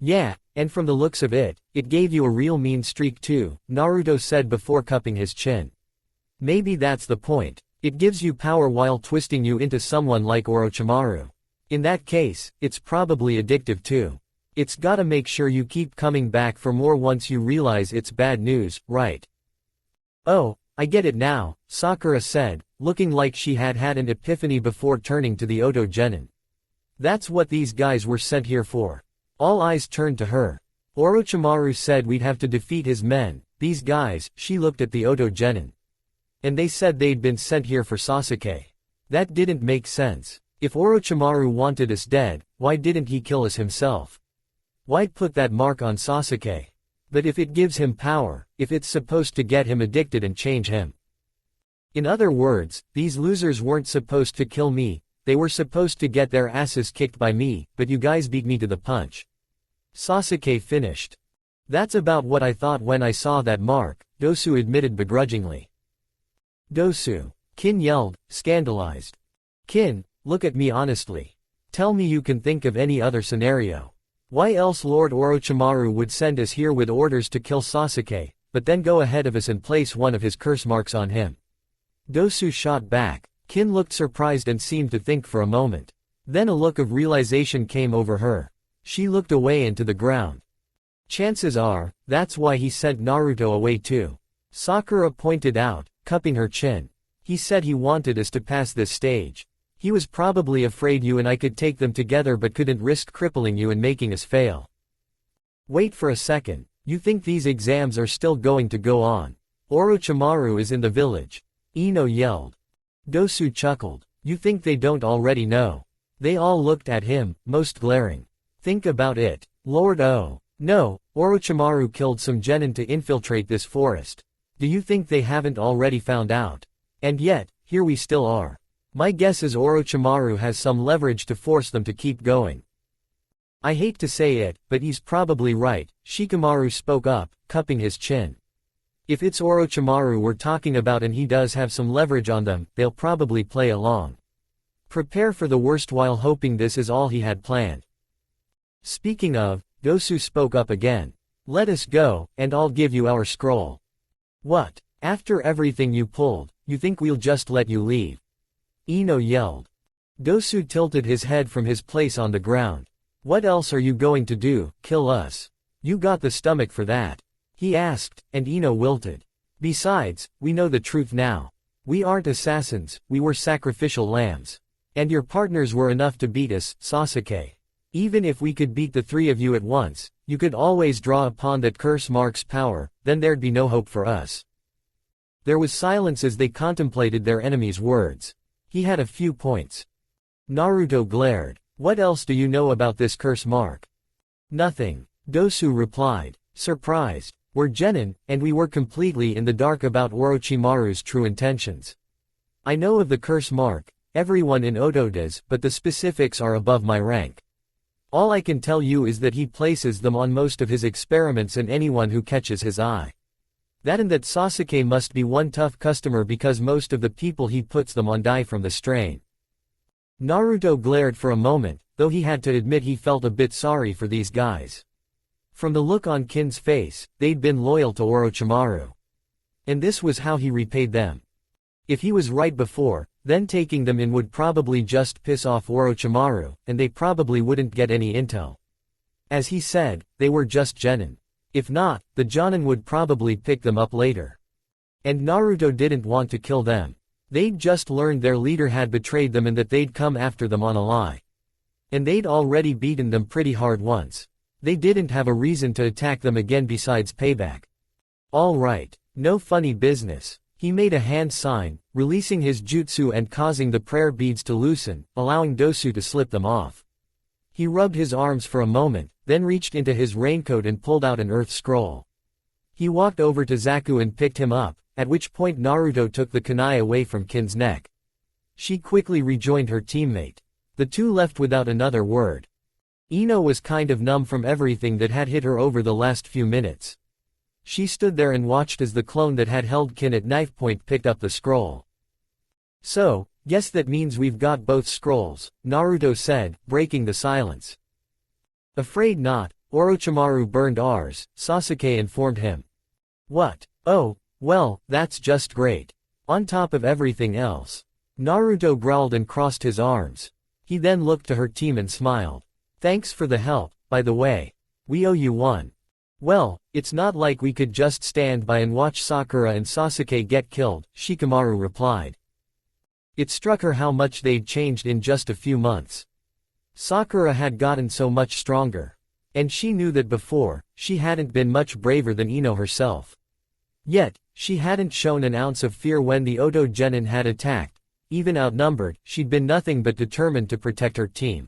A: Yeah, and from the looks of it, it gave you a real mean streak too, Naruto said before cupping his chin. Maybe that's the point. It gives you power while twisting you into someone like Orochimaru. In that case, it's probably addictive too. It's gotta make sure you keep coming back for more once you realize it's bad news, right? Oh, I get it now, Sakura said, looking like she had had an epiphany before turning to the Oto Genin. That's what these guys were sent here for. All eyes turned to her. Orochimaru said we'd have to defeat his men, these guys, she looked at the Oto Genin. And they said they'd been sent here for Sasuke. That didn't make sense. If Orochimaru wanted us dead, why didn't he kill us himself? Why'd put that mark on Sasuke? But if it gives him power, if it's supposed to get him addicted and change him. In other words, these losers weren't supposed to kill me, they were supposed to get their asses kicked by me, but you guys beat me to the punch. Sasuke finished. That's about what I thought when I saw that mark, Dosu admitted begrudgingly. Dosu, Kin yelled, scandalized. Kin, look at me honestly. Tell me you can think of any other scenario. Why else Lord Orochimaru would send us here with orders to kill Sasuke, but then go ahead of us and place one of his curse marks on him? Dosu shot back. Kin looked surprised and seemed to think for a moment. Then a look of realization came over her. She looked away into the ground. Chances are, that's why he sent Naruto away too. Sakura pointed out, cupping her chin. He said he wanted us to pass this stage. He was probably afraid you and I could take them together but couldn't risk crippling you and making us fail. Wait for a second, you think these exams are still going to go on? Orochimaru is in the village. Ino yelled. Dosu chuckled. You think they don't already know? They all looked at him, most glaring. Think about it, Lord O. No, Orochimaru killed some genin to infiltrate this forest. Do you think they haven't already found out? And yet, here we still are. My guess is Orochimaru has some leverage to force them to keep going. I hate to say it, but he's probably right, Shikamaru spoke up, cupping his chin. If it's Orochimaru we're talking about and he does have some leverage on them, they'll probably play along. Prepare for the worst while hoping this is all he had planned. Speaking of, Dosu spoke up again. Let us go, and I'll give you our scroll. What? After everything you pulled, you think we'll just let you leave? Ino yelled. Dosu tilted his head from his place on the ground. What else are you going to do, kill us? You got the stomach for that? He asked, and Ino wilted. Besides, we know the truth now. We aren't assassins, we were sacrificial lambs. And your partners were enough to beat us, Sasuke. Even if we could beat the three of you at once, you could always draw upon that curse mark's power, then there'd be no hope for us. There was silence as they contemplated their enemy's words. He had a few points. Naruto glared. What else do you know about this curse mark? Nothing. Dosu replied, surprised. We're genin, and we were completely in the dark about Orochimaru's true intentions. I know of the curse mark, everyone in Oto does, but the specifics are above my rank. All I can tell you is that he places them on most of his experiments and anyone who catches his eye. That and that Sasuke must be one tough customer because most of the people he puts them on die from the strain. Naruto glared for a moment, though he had to admit he felt a bit sorry for these guys. From the look on Kin's face, they'd been loyal to Orochimaru. And this was how he repaid them. If he was right before, then taking them in would probably just piss off Orochimaru, and they probably wouldn't get any intel. As he said, they were just genin. If not, the Jonin would probably pick them up later. And Naruto didn't want to kill them. They'd just learned their leader had betrayed them and that they'd come after them on a lie. And they'd already beaten them pretty hard once. They didn't have a reason to attack them again besides payback. All right, no funny business. He made a hand sign, releasing his jutsu and causing the prayer beads to loosen, allowing Dosu to slip them off. He rubbed his arms for a moment, then reached into his raincoat and pulled out an earth scroll. He walked over to Zaku and picked him up, at which point Naruto took the kunai away from Kin's neck. She quickly rejoined her teammate. The two left without another word. Ino was kind of numb from everything that had hit her over the last few minutes. She stood there and watched as the clone that had held Kin at knife point picked up the scroll. So, guess that means we've got both scrolls, Naruto said, breaking the silence. Afraid not, Orochimaru burned ours, Sasuke informed him. What? Oh, well, that's just great. On top of everything else. Naruto growled and crossed his arms. He then looked to her team and smiled. Thanks for the help, by the way. We owe you one. Well, it's not like we could just stand by and watch Sakura and Sasuke get killed, Shikamaru replied. It struck her how much they'd changed in just a few months. Sakura had gotten so much stronger. And she knew that before, she hadn't been much braver than Ino herself. Yet, she hadn't shown an ounce of fear when the Oto Genin had attacked. Even outnumbered, she'd been nothing but determined to protect her team.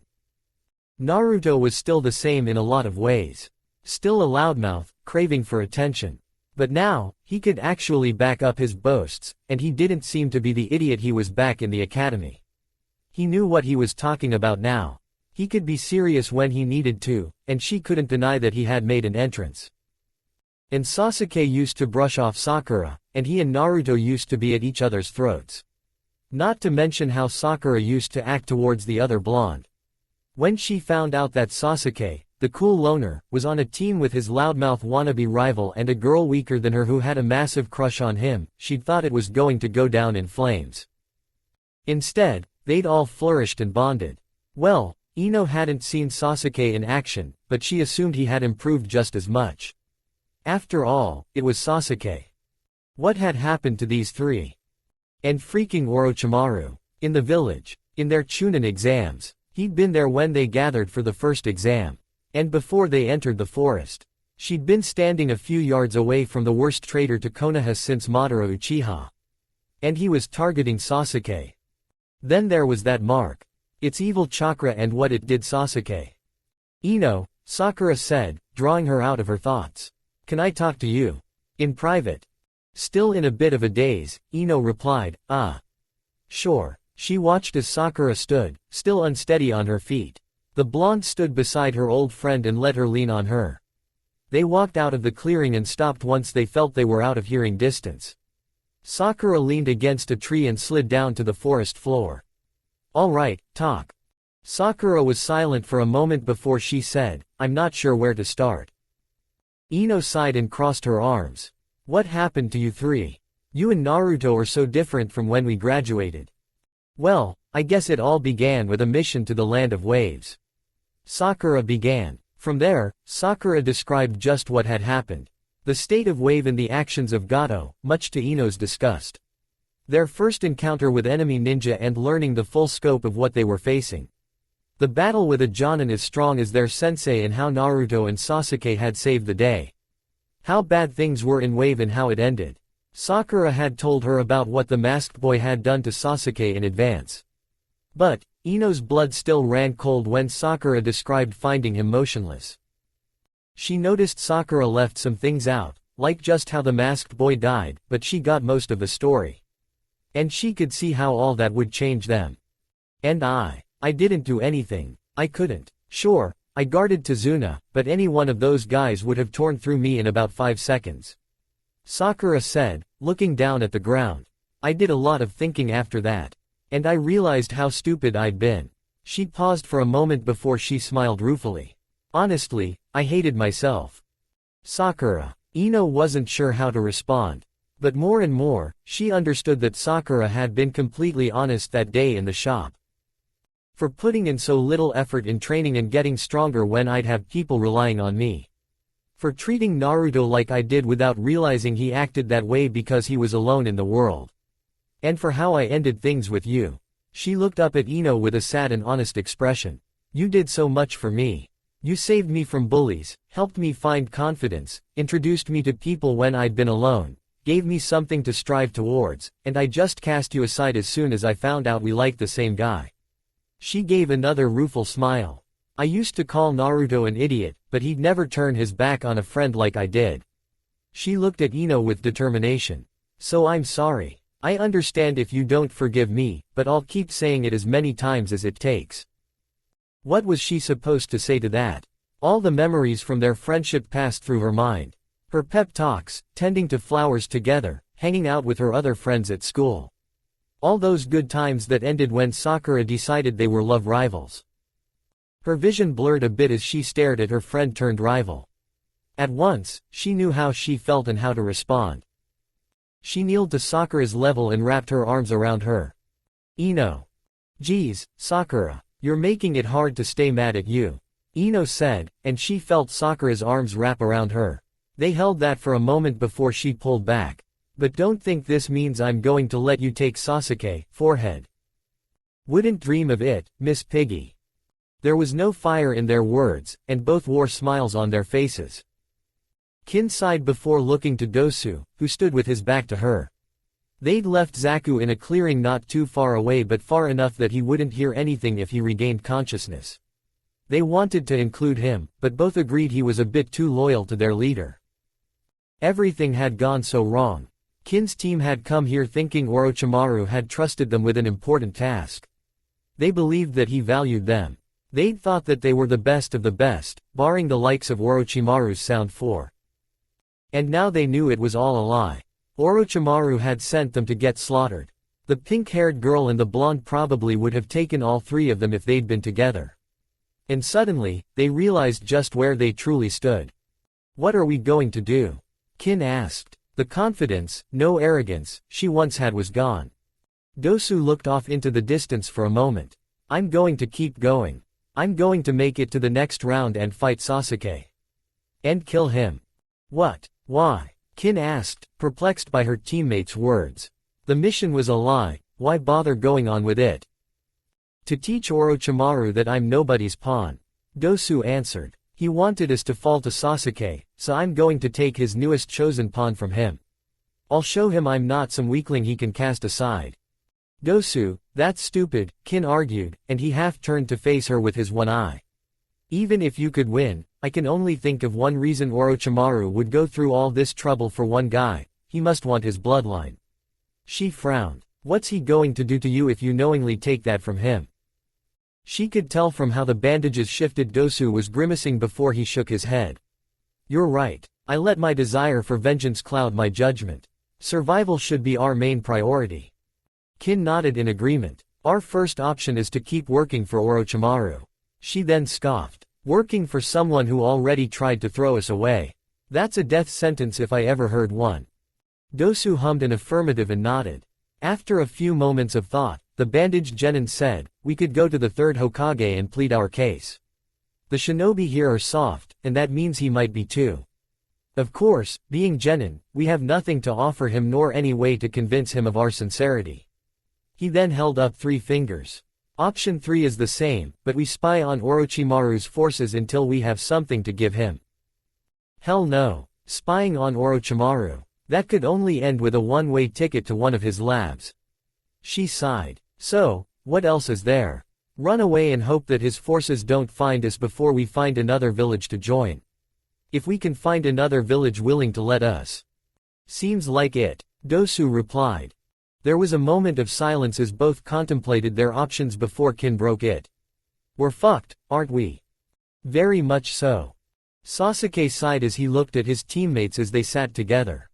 A: Naruto was still the same in a lot of ways. Still a loudmouth, craving for attention. But now, he could actually back up his boasts, and he didn't seem to be the idiot he was back in the academy. He knew what he was talking about now. He could be serious when he needed to, and she couldn't deny that he had made an entrance. And Sasuke used to brush off Sakura, and he and Naruto used to be at each other's throats. Not to mention how Sakura used to act towards the other blonde. When she found out that Sasuke, the cool loner, was on a team with his loudmouth wannabe rival and a girl weaker than her who had a massive crush on him, she'd thought it was going to go down in flames. Instead, they'd all flourished and bonded. Well, Ino hadn't seen Sasuke in action, but she assumed he had improved just as much. After all, it was Sasuke. What had happened to these three? And freaking Orochimaru. In the village. In their Chunin exams. He'd been there when they gathered for the first exam. And before they entered the forest. She'd been standing a few yards away from the worst traitor to Konoha since Madara Uchiha. And he was targeting Sasuke. Then there was that mark. It's evil chakra and what it did Sasuke. Ino, Sakura said, drawing her out of her thoughts. Can I talk to you? In private. Still in a bit of a daze, Ino replied, Sure. She watched as Sakura stood, still unsteady on her feet. The blonde stood beside her old friend and let her lean on her. They walked out of the clearing and stopped once they felt they were out of hearing distance. Sakura leaned against a tree and slid down to the forest floor. All right, talk. Sakura was silent for a moment before she said, I'm not sure where to start. Ino sighed and crossed her arms. What happened to you three? You and Naruto are so different from when we graduated. Well, I guess it all began with a mission to the Land of Waves. Sakura began. From there, Sakura described just what had happened. The state of Wave and the actions of Gato, much to Ino's disgust. Their first encounter with enemy ninja and learning the full scope of what they were facing. The battle with a Jonin as strong as their sensei and how Naruto and Sasuke had saved the day. How bad things were in Wave and how it ended. Sakura had told her about what the masked boy had done to Sasuke in advance. But, Ino's blood still ran cold when Sakura described finding him motionless. She noticed Sakura left some things out, like just how the masked boy died, but she got most of the story. And she could see how all that would change them. And I didn't do anything. I couldn't. Sure, I guarded Tazuna, but any one of those guys would have torn through me in about 5 seconds. Sakura said, looking down at the ground. I did a lot of thinking after that. And I realized how stupid I'd been. She paused for a moment before she smiled ruefully. Honestly, I hated myself. Sakura. Ino wasn't sure how to respond. But more and more, she understood that Sakura had been completely honest that day in the shop. For putting in so little effort in training and getting stronger when I'd have people relying on me. For treating Naruto like I did without realizing he acted that way because he was alone in the world. And for how I ended things with you. She looked up at Ino with a sad and honest expression. You did so much for me. You saved me from bullies, helped me find confidence, introduced me to people when I'd been alone, gave me something to strive towards, and I just cast you aside as soon as I found out we liked the same guy. She gave another rueful smile. I used to call Naruto an idiot, but he'd never turn his back on a friend like I did. She looked at Ino with determination. So I'm sorry. I understand if you don't forgive me, but I'll keep saying it as many times as it takes. What was she supposed to say to that? All the memories from their friendship passed through her mind. Her pep talks, tending to flowers together, hanging out with her other friends at school. All those good times that ended when Sakura decided they were love rivals. Her vision blurred a bit as she stared at her friend-turned-rival. At once, she knew how she felt and how to respond. She kneeled to Sakura's level and wrapped her arms around her. Ino. Geez, Sakura, you're making it hard to stay mad at you. Ino said, and she felt Sakura's arms wrap around her. They held that for a moment before she pulled back. But don't think this means I'm going to let you take Sasuke, forehead. Wouldn't dream of it, Miss Piggy. There was no fire in their words, and both wore smiles on their faces. Kin sighed before looking to Dosu, who stood with his back to her. They'd left Zaku in a clearing not too far away but far enough that he wouldn't hear anything if he regained consciousness. They wanted to include him, but both agreed he was a bit too loyal to their leader. Everything had gone so wrong. Kin's team had come here thinking Orochimaru had trusted them with an important task. They believed that he valued them. They'd thought that they were the best of the best, barring the likes of Orochimaru's Sound 4. And now they knew it was all a lie. Orochimaru had sent them to get slaughtered. The pink-haired girl and the blonde probably would have taken all three of them if they'd been together. And suddenly, they realized just where they truly stood. What are we going to do? Kin asked. The confidence, no arrogance, she once had was gone. Dosu looked off into the distance for a moment. I'm going to keep going. I'm going to make it to the next round and fight Sasuke. And kill him. What? Why? Kin asked, perplexed by her teammates' words. The mission was a lie, why bother going on with it? To teach Orochimaru that I'm nobody's pawn. Dosu answered. He wanted us to fall to Sasuke, so I'm going to take his newest chosen pawn from him. I'll show him I'm not some weakling he can cast aside. Dosu, that's stupid, Kin argued, and he half turned to face her with his one eye. Even if you could win, I can only think of one reason Orochimaru would go through all this trouble for one guy, he must want his bloodline. She frowned. What's he going to do to you if you knowingly take that from him? She could tell from how the bandages shifted. Dosu was grimacing before he shook his head. You're right. I let my desire for vengeance cloud my judgment. Survival should be our main priority. Kin nodded in agreement. Our first option is to keep working for Orochimaru. She then scoffed. Working for someone who already tried to throw us away. That's a death sentence if I ever heard one. Dosu hummed an affirmative and nodded. After a few moments of thought, the bandaged genin said, we could go to the third Hokage and plead our case. The shinobi here are soft, and that means he might be too. Of course, being genin, we have nothing to offer him nor any way to convince him of our sincerity. He then held up 3 fingers. Option 3 is the same, but we spy on Orochimaru's forces until we have something to give him. Hell no. Spying on Orochimaru. That could only end with a one-way ticket to one of his labs. She sighed. So, what else is there? Run away and hope that his forces don't find us before we find another village to join. If we can find another village willing to let us. Seems like it, Dosu replied. There was a moment of silence as both contemplated their options before Kin broke it. We're fucked, aren't we? Very much so. Sasuke sighed as he looked at his teammates as they sat together.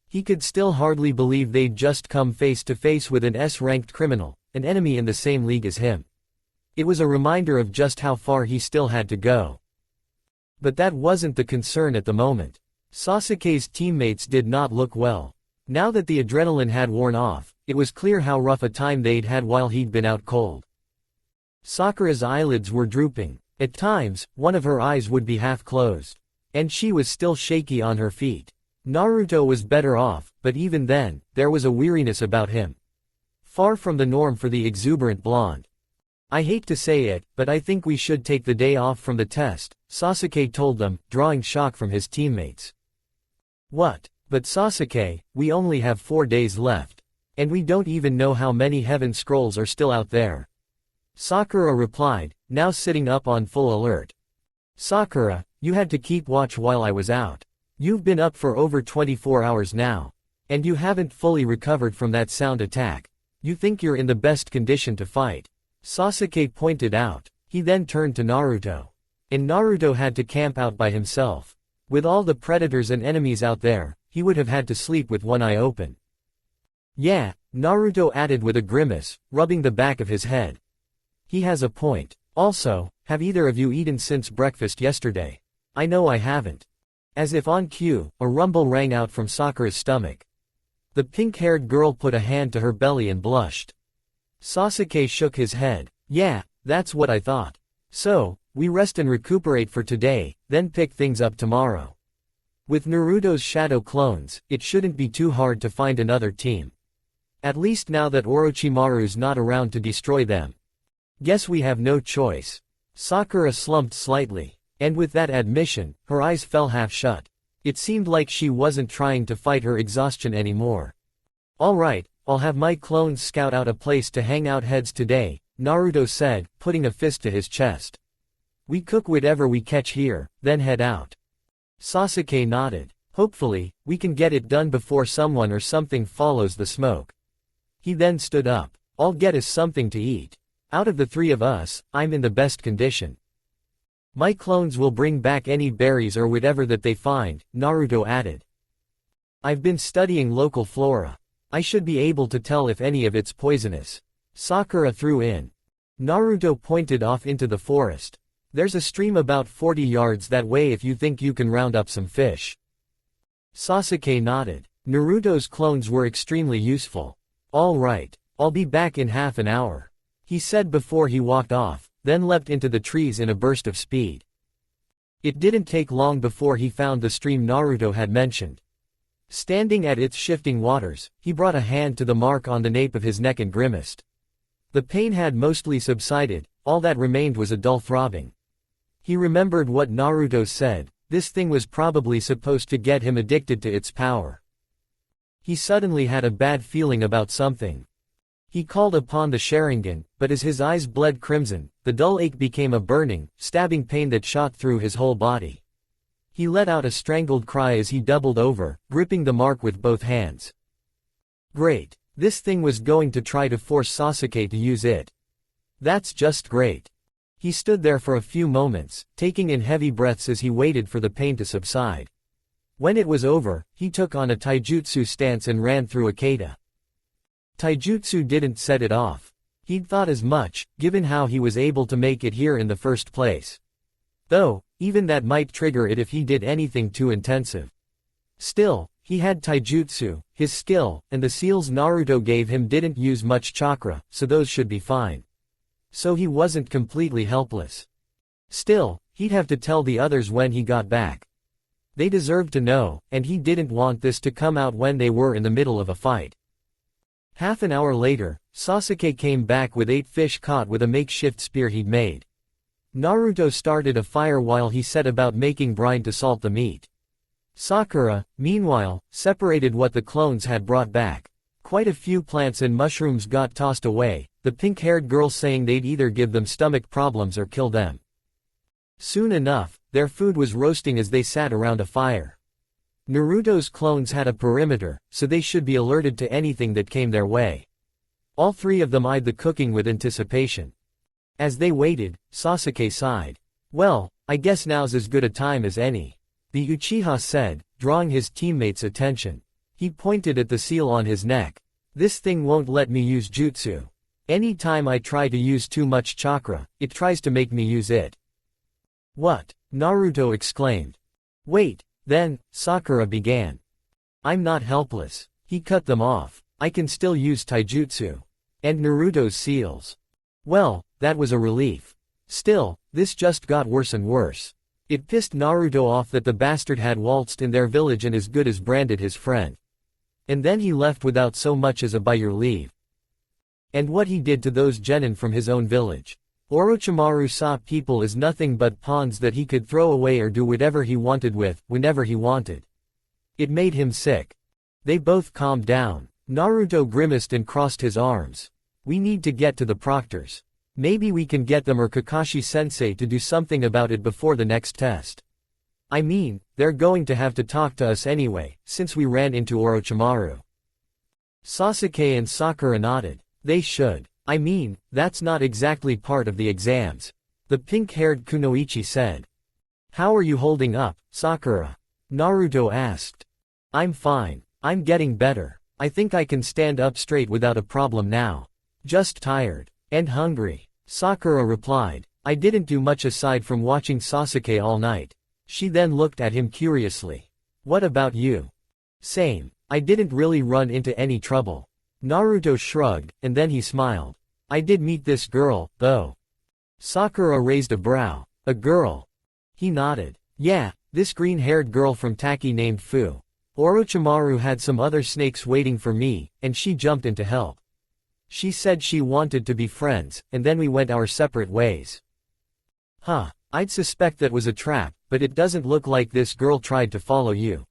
A: He could still hardly believe they'd just come face to face with an S-ranked criminal, an enemy in the same league as him. It was a reminder of just how far he still had to go. But that wasn't the concern at the moment. Sasuke's teammates did not look well. Now that the adrenaline had worn off, it was clear how rough a time they'd had while he'd been out cold. Sakura's eyelids were drooping. At times, one of her eyes would be half closed. And she was still shaky on her feet. Naruto was better off, but even then, there was a weariness about him. Far from the norm for the exuberant blonde. I hate to say it, but I think we should take the day off from the test, Sasuke told them, drawing shock from his teammates. What? But Sasuke, we only have 4 days left. And we don't even know how many heaven scrolls are still out there. Sakura replied, now sitting up on full alert. Sakura, you had to keep watch while I was out. You've been up for over 24 hours now. And you haven't fully recovered from that sound attack. You think you're in the best condition to fight. Sasuke pointed out. He then turned to Naruto. And Naruto had to camp out by himself. With all the predators and enemies out there, he would have had to sleep with one eye open. Yeah, Naruto added with a grimace, rubbing the back of his head. He has a point. Also, have either of you eaten since breakfast yesterday? I know I haven't. As if on cue, a rumble rang out from Sakura's stomach. The pink-haired girl put a hand to her belly and blushed. Sasuke shook his head. Yeah, that's what I thought. So, we rest and recuperate for today, then pick things up tomorrow. With Naruto's shadow clones, it shouldn't be too hard to find another team. At least now that Orochimaru's not around to destroy them. Guess we have no choice. Sakura slumped slightly. And with that admission, her eyes fell half shut. It seemed like she wasn't trying to fight her exhaustion anymore. Alright, I'll have my clones scout out a place to hang out heads today, Naruto said, putting a fist to his chest. We cook whatever we catch here, then head out. Sasuke nodded. Hopefully, we can get it done before someone or something follows the smoke. He then stood up. I'll get us something to eat. Out of the three of us, I'm in the best condition. My clones will bring back any berries or whatever that they find, Naruto added. I've been studying local flora. I should be able to tell if any of it's poisonous. Sakura threw in. Naruto pointed off into the forest. There's a stream about 40 yards that way if you think you can round up some fish. Sasuke nodded. Naruto's clones were extremely useful. All right, I'll be back in half an hour, he said before he walked off, then leapt into the trees in a burst of speed. It didn't take long before he found the stream Naruto had mentioned. Standing at its shifting waters, he brought a hand to the mark on the nape of his neck and grimaced. The pain had mostly subsided, all that remained was a dull throbbing. He remembered what Naruto said, this thing was probably supposed to get him addicted to its power. He suddenly had a bad feeling about something. He called upon the Sharingan, but as his eyes bled crimson, the dull ache became a burning, stabbing pain that shot through his whole body. He let out a strangled cry as he doubled over, gripping the mark with both hands. Great. This thing was going to try to force Sasuke to use it. That's just great. He stood there for a few moments, taking in heavy breaths as he waited for the pain to subside. When it was over, he took on a taijutsu stance and ran through a kata. Taijutsu didn't set it off. He'd thought as much, given how he was able to make it here in the first place. Though, even that might trigger it if he did anything too intensive. Still, he had taijutsu, his skill, and the seals Naruto gave him didn't use much chakra, so those should be fine. So he wasn't completely helpless. Still, he'd have to tell the others when he got back. They deserved to know, and he didn't want this to come out when they were in the middle of a fight. Half an hour later, Sasuke came back with 8 fish caught with a makeshift spear he'd made. Naruto started a fire while he set about making brine to salt the meat. Sakura, meanwhile, separated what the clones had brought back. Quite a few plants and mushrooms got tossed away, the pink-haired girl saying they'd either give them stomach problems or kill them. Soon enough, their food was roasting as they sat around a fire. Naruto's clones had a perimeter, so they should be alerted to anything that came their way. All three of them eyed the cooking with anticipation. As they waited, Sasuke sighed. Well, I guess now's as good a time as any, the Uchiha said, drawing his teammates' attention. He pointed at the seal on his neck. This thing won't let me use jutsu. Any time I try to use too much chakra, it tries to make me use it. What? Naruto exclaimed. Wait, then, Sakura began. I'm not helpless. He cut them off. I can still use taijutsu. And Naruto's seals. Well, that was a relief. Still, this just got worse and worse. It pissed Naruto off that the bastard had waltzed in their village and as good as branded his friend. And then he left without so much as a by your leave. And what he did to those genin from his own village. Orochimaru saw people as nothing but pawns that he could throw away or do whatever he wanted with, whenever he wanted. It made him sick. They both calmed down. Naruto grimaced and crossed his arms. We need to get to the proctors. Maybe we can get them or Kakashi-sensei to do something about it before the next test. I mean, they're going to have to talk to us anyway, since we ran into Orochimaru. Sasuke and Sakura nodded. They should. I mean, that's not exactly part of the exams. The pink-haired Kunoichi said. How are you holding up, Sakura? Naruto asked. I'm fine. I'm getting better. I think I can stand up straight without a problem now. Just tired. And hungry. Sakura replied. I didn't do much aside from watching Sasuke all night. She then looked at him curiously. What about you? Same. I didn't really run into any trouble. Naruto shrugged, and then he smiled. I did meet this girl, though. Sakura raised a brow. A girl? He nodded. Yeah, this green-haired girl from Taki named Fu. Orochimaru had some other snakes waiting for me, and she jumped in to help. She said she wanted to be friends, and then we went our separate ways. Huh, I'd suspect that was a trap, but it doesn't look like this girl tried to follow you.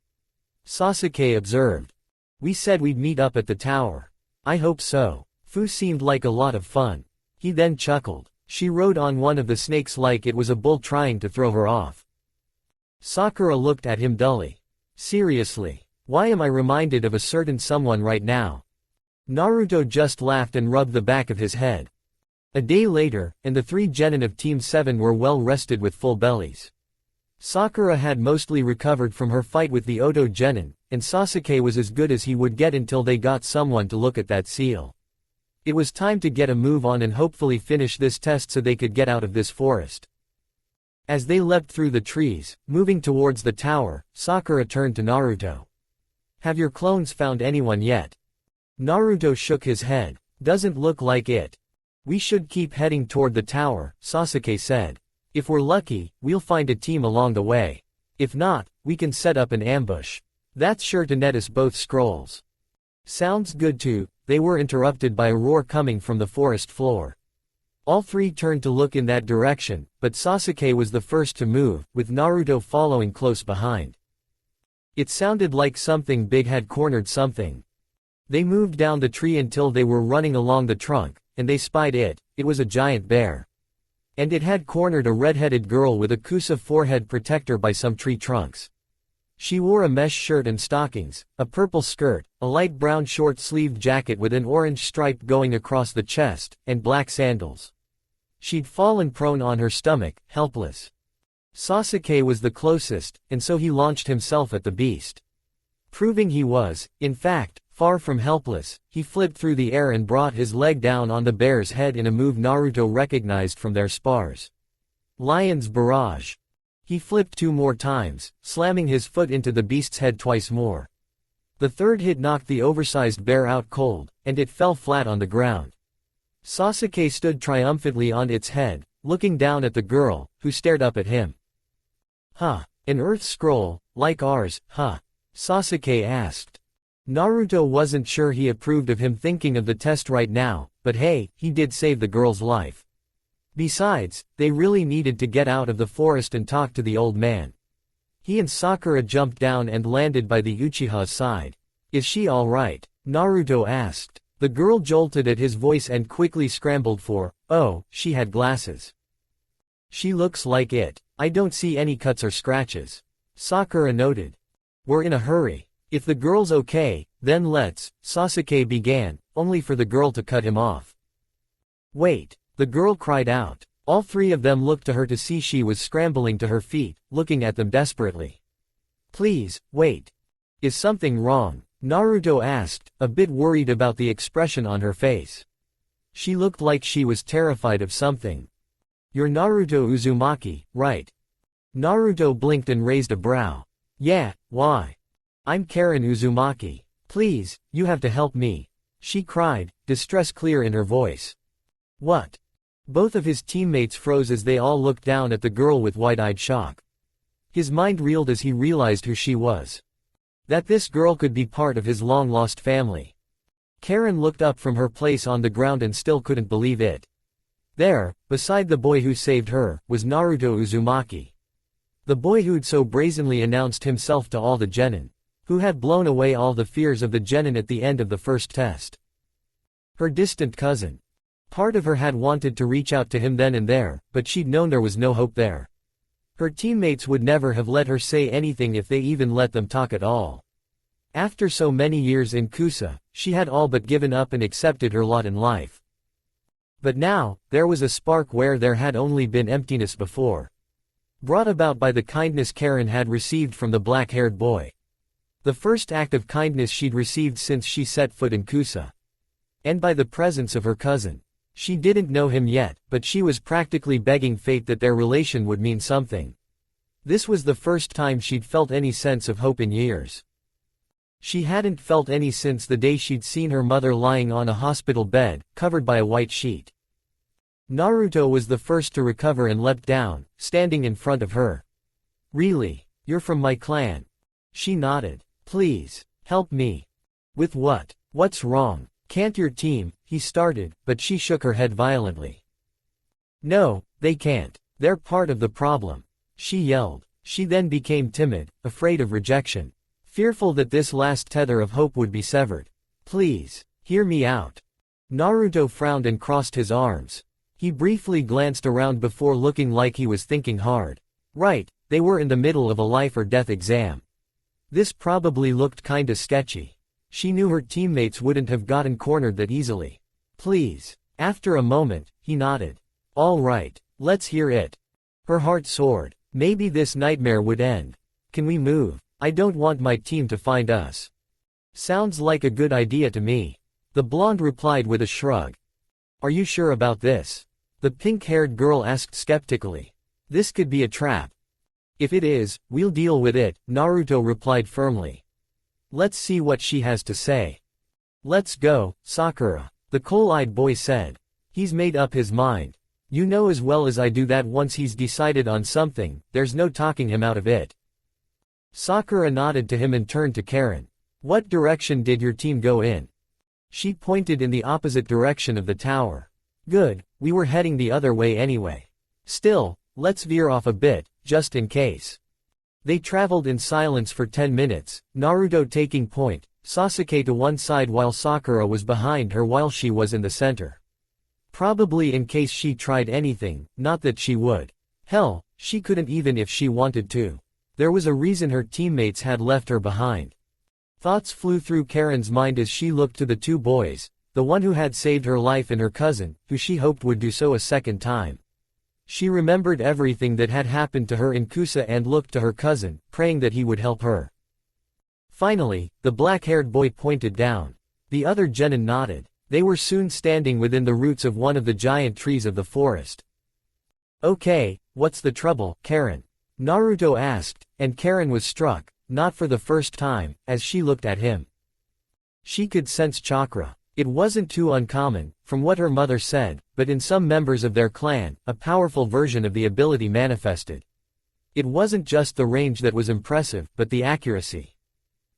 A: Sasuke observed. We said we'd meet up at the tower. I hope so. Fu seemed like a lot of fun. He then chuckled. She rode on one of the snakes like it was a bull trying to throw her off. Sakura looked at him dully. Seriously, why am I reminded of a certain someone right now? Naruto just laughed and rubbed the back of his head. A day later, and the 3 genin of Team 7 were well rested with full bellies. Sakura had mostly recovered from her fight with the Oto genin, and Sasuke was as good as he would get until they got someone to look at that seal. It was time to get a move on and hopefully finish this test so they could get out of this forest. As they leapt through the trees, moving towards the tower, Sakura turned to Naruto. "Have your clones found anyone yet?" Naruto shook his head. "Doesn't look like it. We should keep heading toward the tower," Sasuke said. "If we're lucky, we'll find a team along the way. If not, we can set up an ambush. That's sure to net us both scrolls." "Sounds good too." They were interrupted by a roar coming from the forest floor. All 3 turned to look in that direction, but Sasuke was the first to move, with Naruto following close behind. It sounded like something big had cornered something. They moved down the tree until they were running along the trunk, and they spied it. It was a giant bear. And it had cornered a red-headed girl with a kusa forehead protector by some tree trunks. She wore a mesh shirt and stockings, a purple skirt, a light brown short-sleeved jacket with an orange stripe going across the chest, and black sandals. She'd fallen prone on her stomach, helpless. Sasuke was the closest, and so he launched himself at the beast. Proving he was, in fact, far from helpless, he flipped through the air and brought his leg down on the bear's head in a move Naruto recognized from their spars. Lion's Barrage. He flipped 2 more times, slamming his foot into the beast's head twice more. The third hit knocked the oversized bear out cold, and it fell flat on the ground. Sasuke stood triumphantly on its head, looking down at the girl, who stared up at him. "Huh, an earth scroll, like ours, huh?" Sasuke asked. Naruto wasn't sure he approved of him thinking of the test right now, but hey, he did save the girl's life. Besides, they really needed to get out of the forest and talk to the old man. He and Sakura jumped down and landed by the Uchiha's side. "Is she alright?" Naruto asked. The girl jolted at his voice and quickly scrambled for, "Oh, she had glasses. She looks like it. I don't see any cuts or scratches," Sakura noted. "We're in a hurry. If the girl's okay, then let's," Sasuke began, only for the girl to cut him off. "Wait," the girl cried out. All 3 of them looked to her to see she was scrambling to her feet, looking at them desperately. "Please, wait. Is something wrong?" Naruto asked, a bit worried about the expression on her face. She looked like she was terrified of something. "You're Naruto Uzumaki, right?" Naruto blinked and raised a brow. "Yeah, why? I'm Karen Uzumaki. Please, you have to help me," she cried, distress clear in her voice. "What?" Both of his teammates froze as they all looked down at the girl with wide-eyed shock. His mind reeled as he realized who she was. That this girl could be part of his long-lost family. Karen looked up from her place on the ground and still couldn't believe it. There, beside the boy who saved her, was Naruto Uzumaki. The boy who'd so brazenly announced himself to all the genin. Who had blown away all the fears of the genin at the end of the first test. Her distant cousin. Part of her had wanted to reach out to him then and there, but she'd known there was no hope there. Her teammates would never have let her say anything if they even let them talk at all. After so many years in Kusa, she had all but given up and accepted her lot in life. But now, there was a spark where there had only been emptiness before. Brought about by the kindness Karen had received from the black-haired boy. The first act of kindness she'd received since she set foot in Kusa. And by the presence of her cousin. She didn't know him yet, but she was practically begging fate that their relation would mean something. This was the first time she'd felt any sense of hope in years. She hadn't felt any since the day she'd seen her mother lying on a hospital bed, covered by a white sheet. Naruto was the first to recover and leapt down, standing in front of her. "Really? You're from my clan?" She nodded. "Please, help me." "With what? What's wrong? Can't your team?" he started, but she shook her head violently. "No, they can't. They're part of the problem," she yelled. She then became timid, afraid of rejection. Fearful that this last tether of hope would be severed. "Please, hear me out." Naruto frowned and crossed his arms. He briefly glanced around before looking like he was thinking hard. Right, they were in the middle of a life or death exam. This probably looked kinda sketchy. She knew her teammates wouldn't have gotten cornered that easily. "Please, After a moment, he nodded. All right, let's hear it. Her heart soared. Maybe this nightmare would end. Can we move? I don't want my team to find us. Sounds like a good idea to me. The blonde replied with a shrug. Are you sure about this? The pink-haired girl asked skeptically. This could be a trap. If it is, we'll deal with it, Naruto replied firmly. Let's see what she has to say. Let's go, Sakura, the coal-eyed boy said. He's made up his mind. You know as well as I do that once he's decided on something, there's no talking him out of it. Sakura nodded to him and turned to Karen. What direction did your team go in? She pointed in the opposite direction of the tower. Good, we were heading the other way anyway. Still, let's veer off a bit, just in case. They traveled in silence for 10 minutes, Naruto taking point, Sasuke to one side while Sakura was behind her while she was in the center. Probably in case she tried anything, not that she would. Hell, she couldn't even if she wanted to. There was a reason her teammates had left her behind. Thoughts flew through Karen's mind as she looked to the two boys, the one who had saved her life and her cousin, who she hoped would do so a second time. She remembered everything that had happened to her in Kusa and looked to her cousin, praying that he would help her. Finally, the black-haired boy pointed down. The other genin nodded. They were soon standing within the roots of one of the giant trees of the forest. Okay, what's the trouble, Karen? Naruto asked, and Karen was struck, not for the first time, as she looked at him. She could sense chakra. It wasn't too uncommon, from what her mother said, but in some members of their clan, a powerful version of the ability manifested. It wasn't just the range that was impressive, but the accuracy.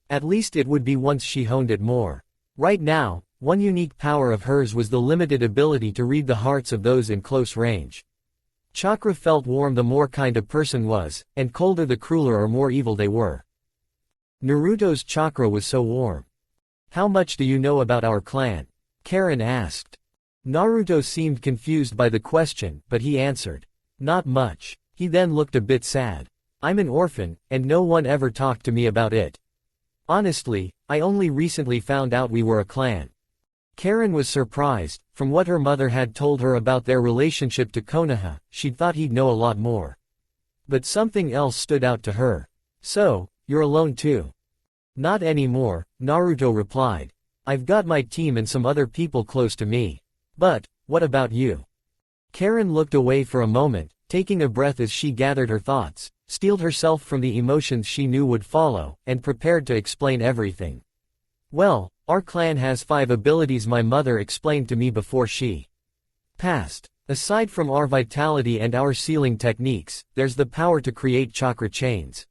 A: At least it would be once she honed it more. Right now, one unique power of hers was the limited ability to read the hearts of those in close range. Chakra felt warm the more kind a person was, and colder the crueler or more evil they were. Naruto's chakra was so warm. How much do you know about our clan? Karen asked. Naruto seemed confused by the question, but he answered. Not much. He then looked a bit sad. I'm an orphan, and no one ever talked to me about it. Honestly, I only recently found out we were a clan. Karen was surprised. From what her mother had told her about their relationship to Konoha, she'd thought he'd know a lot more. But something else stood out to her. So, you're alone too? Not anymore, Naruto replied. I've got my team and some other people close to me. But, what about you? Karen looked away for a moment, taking a breath as she gathered her thoughts, steeled herself from the emotions she knew would follow, and prepared to explain everything. Well, our clan has 5 abilities my mother explained to me before she passed. Aside from our vitality and our sealing techniques, there's the power to create chakra chains.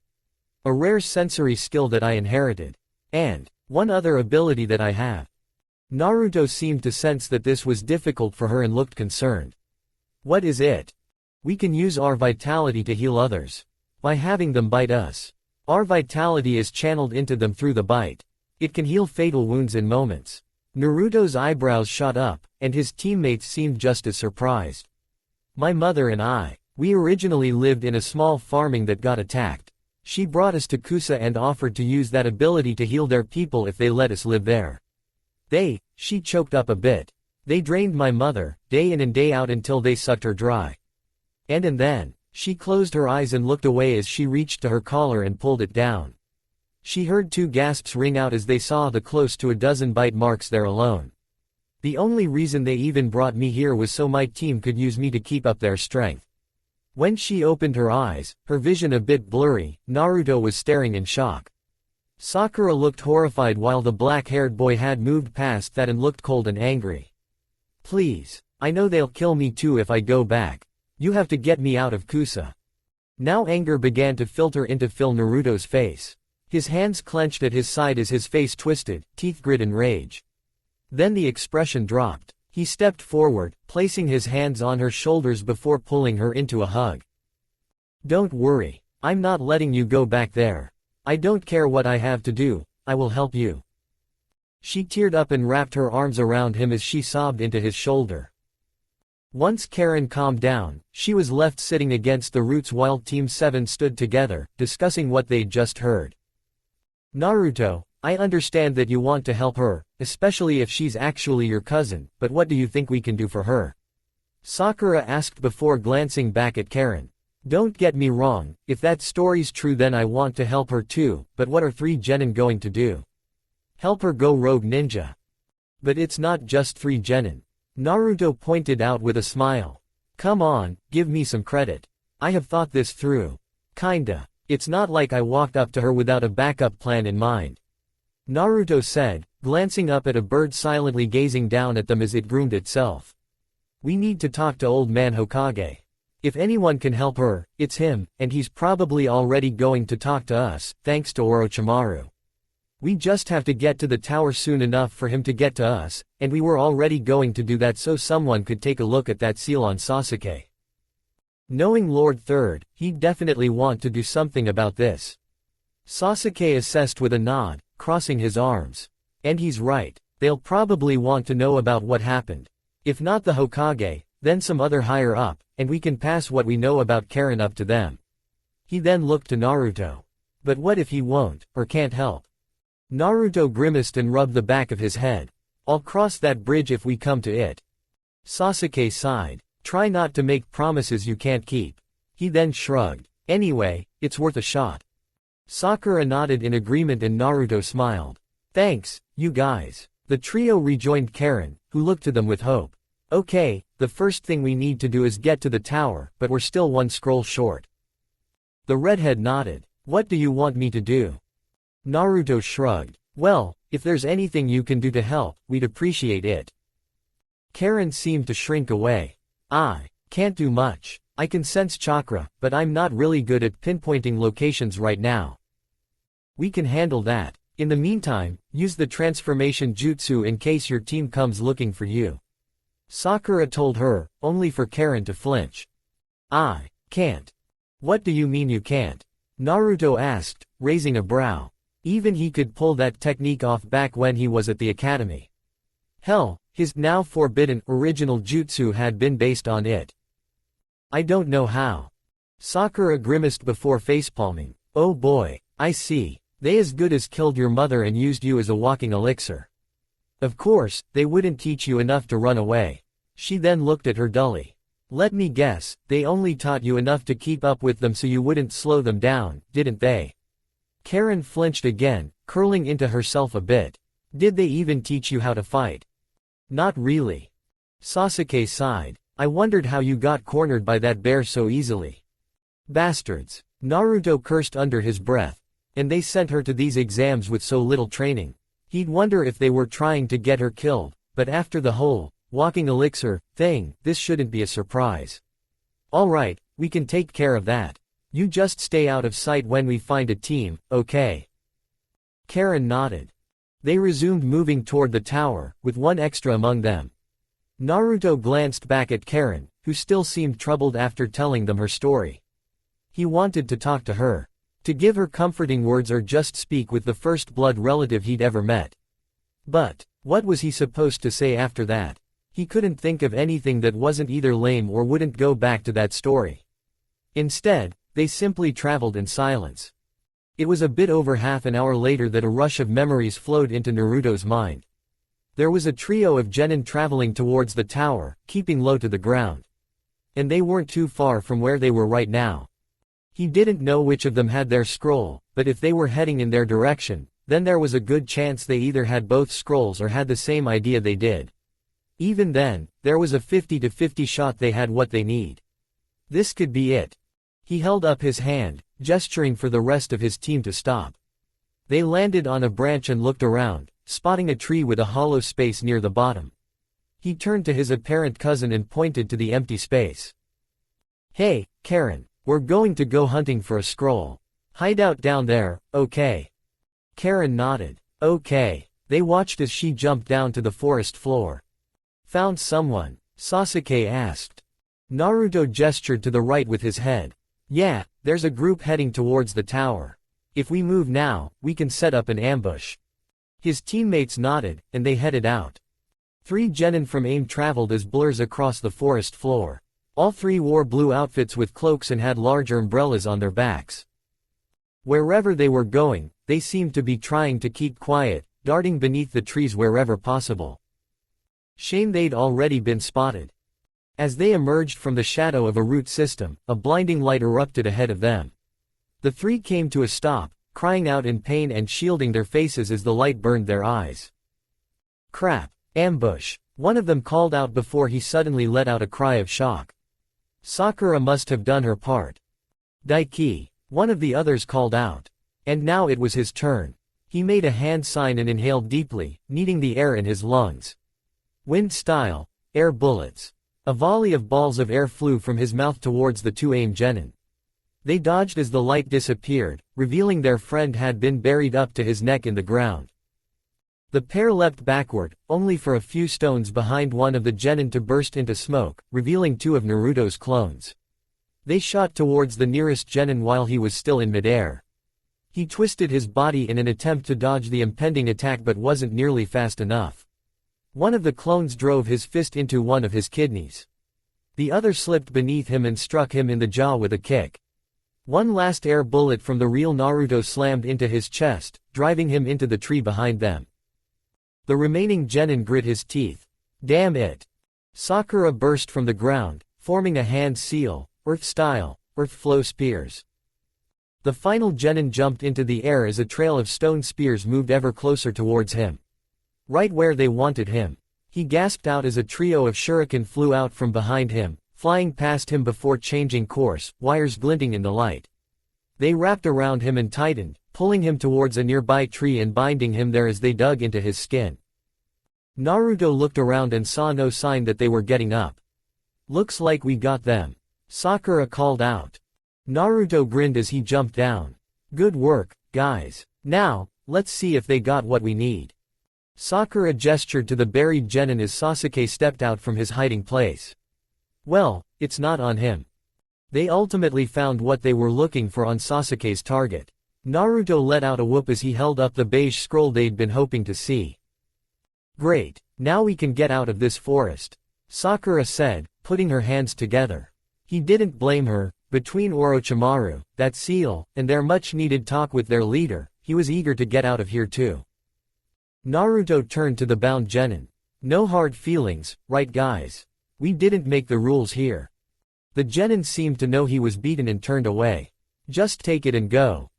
A: A rare sensory skill that I inherited. And one other ability that I have. Naruto seemed to sense that this was difficult for her and looked concerned. What is it? We can use our vitality to heal others. By having them bite us. Our vitality is channeled into them through the bite. It can heal fatal wounds in moments. Naruto's eyebrows shot up, and his teammates seemed just as surprised. My mother and I, we originally lived in a small farming that got attacked. She brought us to Kusa and offered to use that ability to heal their people if they let us live there. She choked up a bit. They drained my mother, day in and day out until they sucked her dry. And then, she closed her eyes and looked away as she reached to her collar and pulled it down. She heard 2 gasps ring out as they saw the close to a dozen bite marks there alone. The only reason they even brought me here was so my team could use me to keep up their strength. When she opened her eyes, her vision a bit blurry, Naruto was staring in shock. Sakura looked horrified while the black-haired boy had moved past that and looked cold and angry. Please, I know they'll kill me too if I go back. You have to get me out of Kusa. Now anger began to filter into Naruto's face. His hands clenched at his side as his face twisted, teeth grit in rage. Then the expression dropped. He stepped forward, placing his hands on her shoulders before pulling her into a hug. Don't worry. I'm not letting you go back there. I don't care what I have to do, I will help you. She teared up and wrapped her arms around him as she sobbed into his shoulder. Once Karen calmed down, she was left sitting against the roots while Team 7 stood together, discussing what they'd just heard. Naruto, I understand that you want to help her, especially if she's actually your cousin, but what do you think we can do for her? Sakura asked before glancing back at Karen. Don't get me wrong, if that story's true then I want to help her too, but what are 3 genin going to do? Help her go rogue ninja. But it's not just 3 genin. Naruto pointed out with a smile. Come on, give me some credit. I have thought this through. Kinda. It's not like I walked up to her without a backup plan in mind. Naruto said, glancing up at a bird silently gazing down at them as it groomed itself. We need to talk to Old Man Hokage. If anyone can help her, it's him, and he's probably already going to talk to us, thanks to Orochimaru. We just have to get to the tower soon enough for him to get to us, and we were already going to do that so someone could take a look at that seal on Sasuke. Knowing Lord Third, he'd definitely want to do something about this. Sasuke assessed with a nod, crossing his arms. And he's right, they'll probably want to know about what happened. If not the Hokage, then some other higher up, and we can pass what we know about Karen up to them. He then looked to Naruto. But what if he won't, or can't help? Naruto grimaced and rubbed the back of his head. I'll cross that bridge if we come to it. Sasuke sighed. Try not to make promises you can't keep. He then shrugged. Anyway, it's worth a shot. Sakura nodded in agreement and Naruto smiled. Thanks, you guys. The trio rejoined Karen, who looked to them with hope. Okay, the first thing we need to do is get to the tower, but we're still 1 scroll short. The redhead nodded. What do you want me to do? Naruto shrugged. Well, if there's anything you can do to help, we'd appreciate it. Karen seemed to shrink away. I can't do much. I can sense chakra, but I'm not really good at pinpointing locations right now. We can handle that. In the meantime, use the transformation jutsu in case your team comes looking for you. Sakura told her, only for Karen to flinch. I can't. What do you mean you can't? Naruto asked, raising a brow. Even he could pull that technique off back when he was at the academy. Hell, his now forbidden original jutsu had been based on it. I don't know how. Sakura grimaced before facepalming. Oh boy, I see. They as good as killed your mother and used you as a walking elixir. Of course, they wouldn't teach you enough to run away. She then looked at her dully. Let me guess, they only taught you enough to keep up with them so you wouldn't slow them down, didn't they? Karen flinched again, curling into herself a bit. Did they even teach you how to fight? Not really. Sasuke sighed. I wondered how you got cornered by that bear so easily. Bastards. Naruto cursed under his breath. And they sent her to these exams with so little training. He'd wonder if they were trying to get her killed, but after the whole walking elixir thing, this shouldn't be a surprise. Alright, we can take care of that. You just stay out of sight when we find a team, okay? Karen nodded. They resumed moving toward the tower, with 1 extra among them. Naruto glanced back at Karen, who still seemed troubled after telling them her story. He wanted to talk to her. To give her comforting words or just speak with the first blood relative he'd ever met. But what was he supposed to say after that? He couldn't think of anything that wasn't either lame or wouldn't go back to that story. Instead, they simply traveled in silence. It was a bit over half an hour later that a rush of memories flowed into Naruto's mind. There was a trio of genin traveling towards the tower, keeping low to the ground. And they weren't too far from where they were right now. He didn't know which of them had their scroll, but if they were heading in their direction, then there was a good chance they either had both scrolls or had the same idea they did. Even then, there was a 50-50 shot they had what they need. This could be it. He held up his hand, gesturing for the rest of his team to stop. They landed on a branch and looked around, spotting a tree with a hollow space near the bottom. He turned to his apparent cousin and pointed to the empty space. Hey, Karen, we're going to go hunting for a scroll. Hide out down there, okay? Karen nodded. Okay. They watched as she jumped down to the forest floor. Found someone? Sasuke asked. Naruto gestured to the right with his head. Yeah, there's a group heading towards the tower. If we move now, we can set up an ambush. His teammates nodded, and they headed out. 3 genin from AIM traveled as blurs across the forest floor. All 3 wore blue outfits with cloaks and had large umbrellas on their backs. Wherever they were going, they seemed to be trying to keep quiet, darting beneath the trees wherever possible. Shame they'd already been spotted. As they emerged from the shadow of a root system, a blinding light erupted ahead of them. The three came to a stop, crying out in pain and shielding their faces as the light burned their eyes. "Crap! Ambush!" one of them called out before he suddenly let out a cry of shock. Sakura must have done her part. "Daiki!" one of the others called out. And now it was his turn. He made a hand sign and inhaled deeply, needing the air in his lungs. Wind style, air bullets. A volley of balls of air flew from his mouth towards the two aim genin. They dodged as the light disappeared, revealing their friend had been buried up to his neck in the ground. The pair leapt backward, only for a few stones behind one of the genin to burst into smoke, revealing two of Naruto's clones. They shot towards the nearest genin while he was still in midair. He twisted his body in an attempt to dodge the impending attack but wasn't nearly fast enough. One of the clones drove his fist into one of his kidneys. The other slipped beneath him and struck him in the jaw with a kick. One last air bullet from the real Naruto slammed into his chest, driving him into the tree behind them. The remaining genin grit his teeth. Damn it! Sakura burst from the ground, forming a hand seal, earth-style, earth-flow spears. The final genin jumped into the air as a trail of stone spears moved ever closer towards him. Right where they wanted him. He gasped out as a trio of shuriken flew out from behind him, flying past him before changing course, wires glinting in the light. They wrapped around him and tightened, pulling him towards a nearby tree and binding him there as they dug into his skin. Naruto looked around and saw no sign that they were getting up. "Looks like we got them," Sakura called out. Naruto grinned as he jumped down. "Good work, guys. Now, let's see if they got what we need." Sakura gestured to the buried genin as Sasuke stepped out from his hiding place. Well, it's not on him. They ultimately found what they were looking for on Sasuke's target. Naruto let out a whoop as he held up the beige scroll they'd been hoping to see. "Great, now we can get out of this forest," Sakura said, putting her hands together. He didn't blame her. Between Orochimaru, that seal, and their much-needed talk with their leader, he was eager to get out of here too. Naruto turned to the bound genin. "No hard feelings, right guys? We didn't make the rules here." The genin seemed to know he was beaten and turned away. "Just take it and go."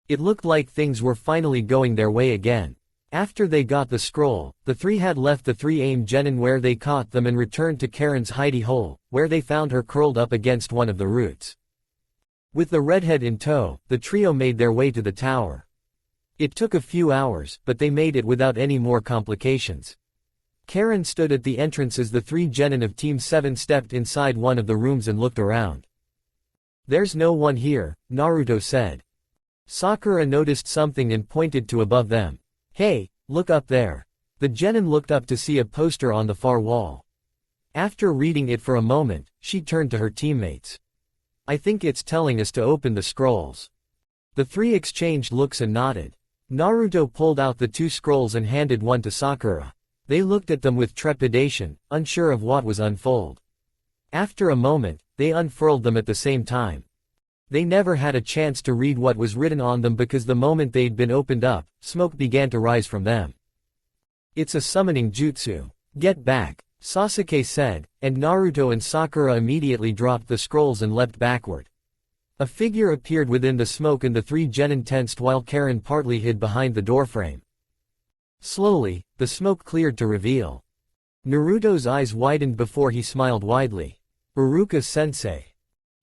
A: It looked like things were finally going their way again. After they got the scroll, the three had left the three aim genin where they caught them and returned to Karen's hidey hole, where they found her curled up against one of the roots. With the redhead in tow, the trio made their way to the tower. It took a few hours, but they made it without any more complications. Karen stood at the entrance as the three genin of Team 7 stepped inside one of the rooms and looked around. "There's no one here," Naruto said. Sakura noticed something and pointed to above them. "Hey, look up there." The genin looked up to see a poster on the far wall. After reading it for a moment, she turned to her teammates. "I think it's telling us to open the scrolls." The three exchanged looks and nodded. Naruto pulled out the two scrolls and handed one to Sakura. They looked at them with trepidation, unsure of what was unfold. After a moment, they unfurled them at the same time. They never had a chance to read what was written on them because the moment they'd been opened up, smoke began to rise from them. "It's a summoning jutsu. Get back," Sasuke said, and Naruto and Sakura immediately dropped the scrolls and leapt backward. A figure appeared within the smoke and the three genin tensed while Karen partly hid behind the doorframe. Slowly, the smoke cleared to reveal. Naruto's eyes widened before he smiled widely. "Iruka-sensei."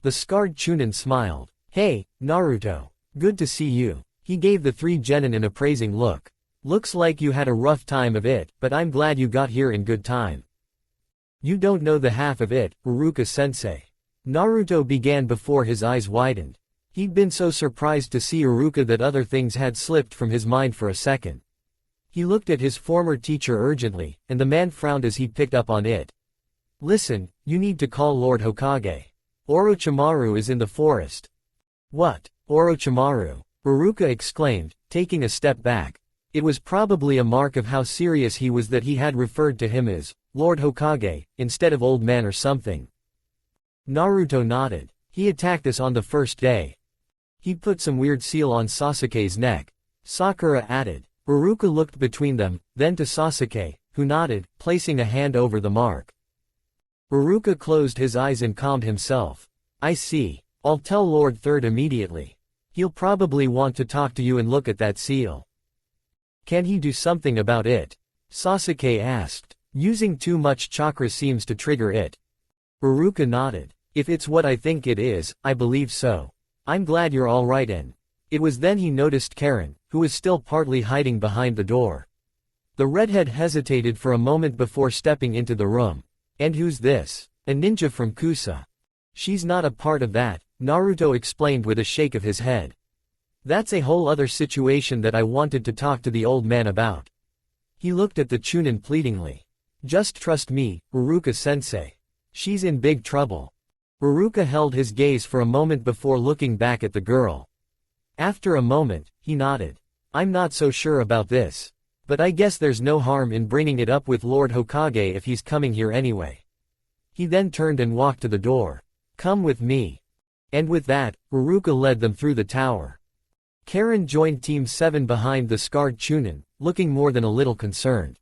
A: The scarred Chunin smiled. "Hey, Naruto. Good to see you." He gave the three genin an appraising look. "Looks like you had a rough time of it, but I'm glad you got here in good time." "You don't know the half of it, Iruka-sensei." Naruto began before his eyes widened. He'd been so surprised to see Iruka that other things had slipped from his mind for a second. He looked at his former teacher urgently, and the man frowned as he picked up on it. "Listen, you need to call Lord Hokage. Orochimaru is in the forest." "What? Orochimaru?" Iruka exclaimed, taking a step back. It was probably a mark of how serious he was that he had referred to him as Lord Hokage, instead of old man or something. Naruto nodded. "He attacked us on the first day. He put some weird seal on Sasuke's neck. Sakura added. Iruka looked between them, then to Sasuke, who nodded, placing a hand over the mark. Iruka closed his eyes and calmed himself. I see. I'll tell Lord Third immediately. He'll probably want to talk to you and look at that seal. Can he do something about it? Sasuke asked. Using too much chakra seems to trigger it. Iruka nodded. If it's what I think it is, I believe so. I'm glad you're alright. And it was then he noticed Karen, who was still partly hiding behind the door. The redhead hesitated for a moment before stepping into the room. And who's this? A ninja from Kusa. She's not a part of that, Naruto explained with a shake of his head. That's a whole other situation that I wanted to talk to the old man about. He looked at the Chunin pleadingly. Just trust me, Iruka-sensei. She's in big trouble. Iruka held his gaze for a moment before looking back at the girl. After a moment, he nodded. I'm not so sure about this. But I guess there's no harm in bringing it up with Lord Hokage if he's coming here anyway. He then turned and walked to the door. Come with me. And with that, Iruka led them through the tower. Karen joined Team 7 behind the scarred Chunin, looking more than a little concerned.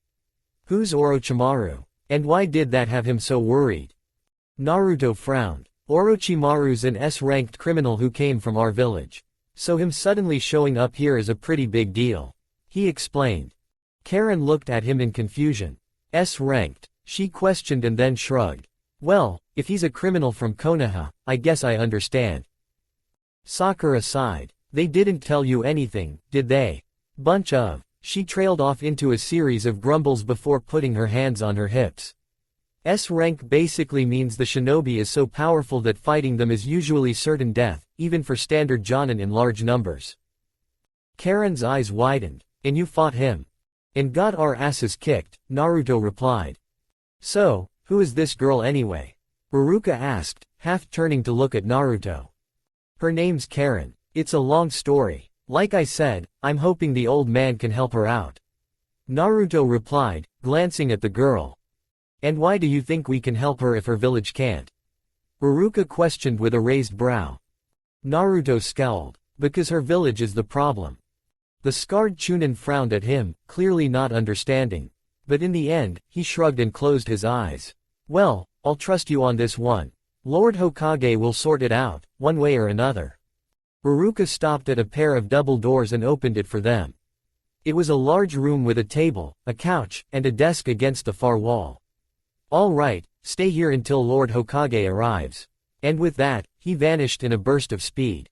A: Who's Orochimaru? And why did that have him so worried? Naruto frowned. Orochimaru's an S-ranked criminal who came from our village. So him suddenly showing up here is a pretty big deal. He explained. Karen looked at him in confusion. S-ranked, she questioned and then shrugged. Well, if he's a criminal from Konoha, I guess I understand. Sakura sighed. They didn't tell you anything, did they? Bunch of. She trailed off into a series of grumbles before putting her hands on her hips. S-rank basically means the shinobi is so powerful that fighting them is usually certain death, even for standard jonin in large numbers. Karen's eyes widened. And you fought him? And got our asses kicked, Naruto replied. So, who is this girl anyway? Iruka asked, half turning to look at Naruto. Her name's Karen. It's a long story. Like I said, I'm hoping the old man can help her out. Naruto replied, glancing at the girl. And why do you think we can help her if her village can't? Iruka questioned with a raised brow. Naruto scowled. Because her village is the problem. The scarred Chunin frowned at him, clearly not understanding. But in the end, he shrugged and closed his eyes. Well, I'll trust you on this one. Lord Hokage will sort it out, one way or another. Iruka stopped at a pair of double doors and opened it for them. It was a large room with a table, a couch, and a desk against the far wall. All right, stay here until Lord Hokage arrives. And with that, he vanished in a burst of speed.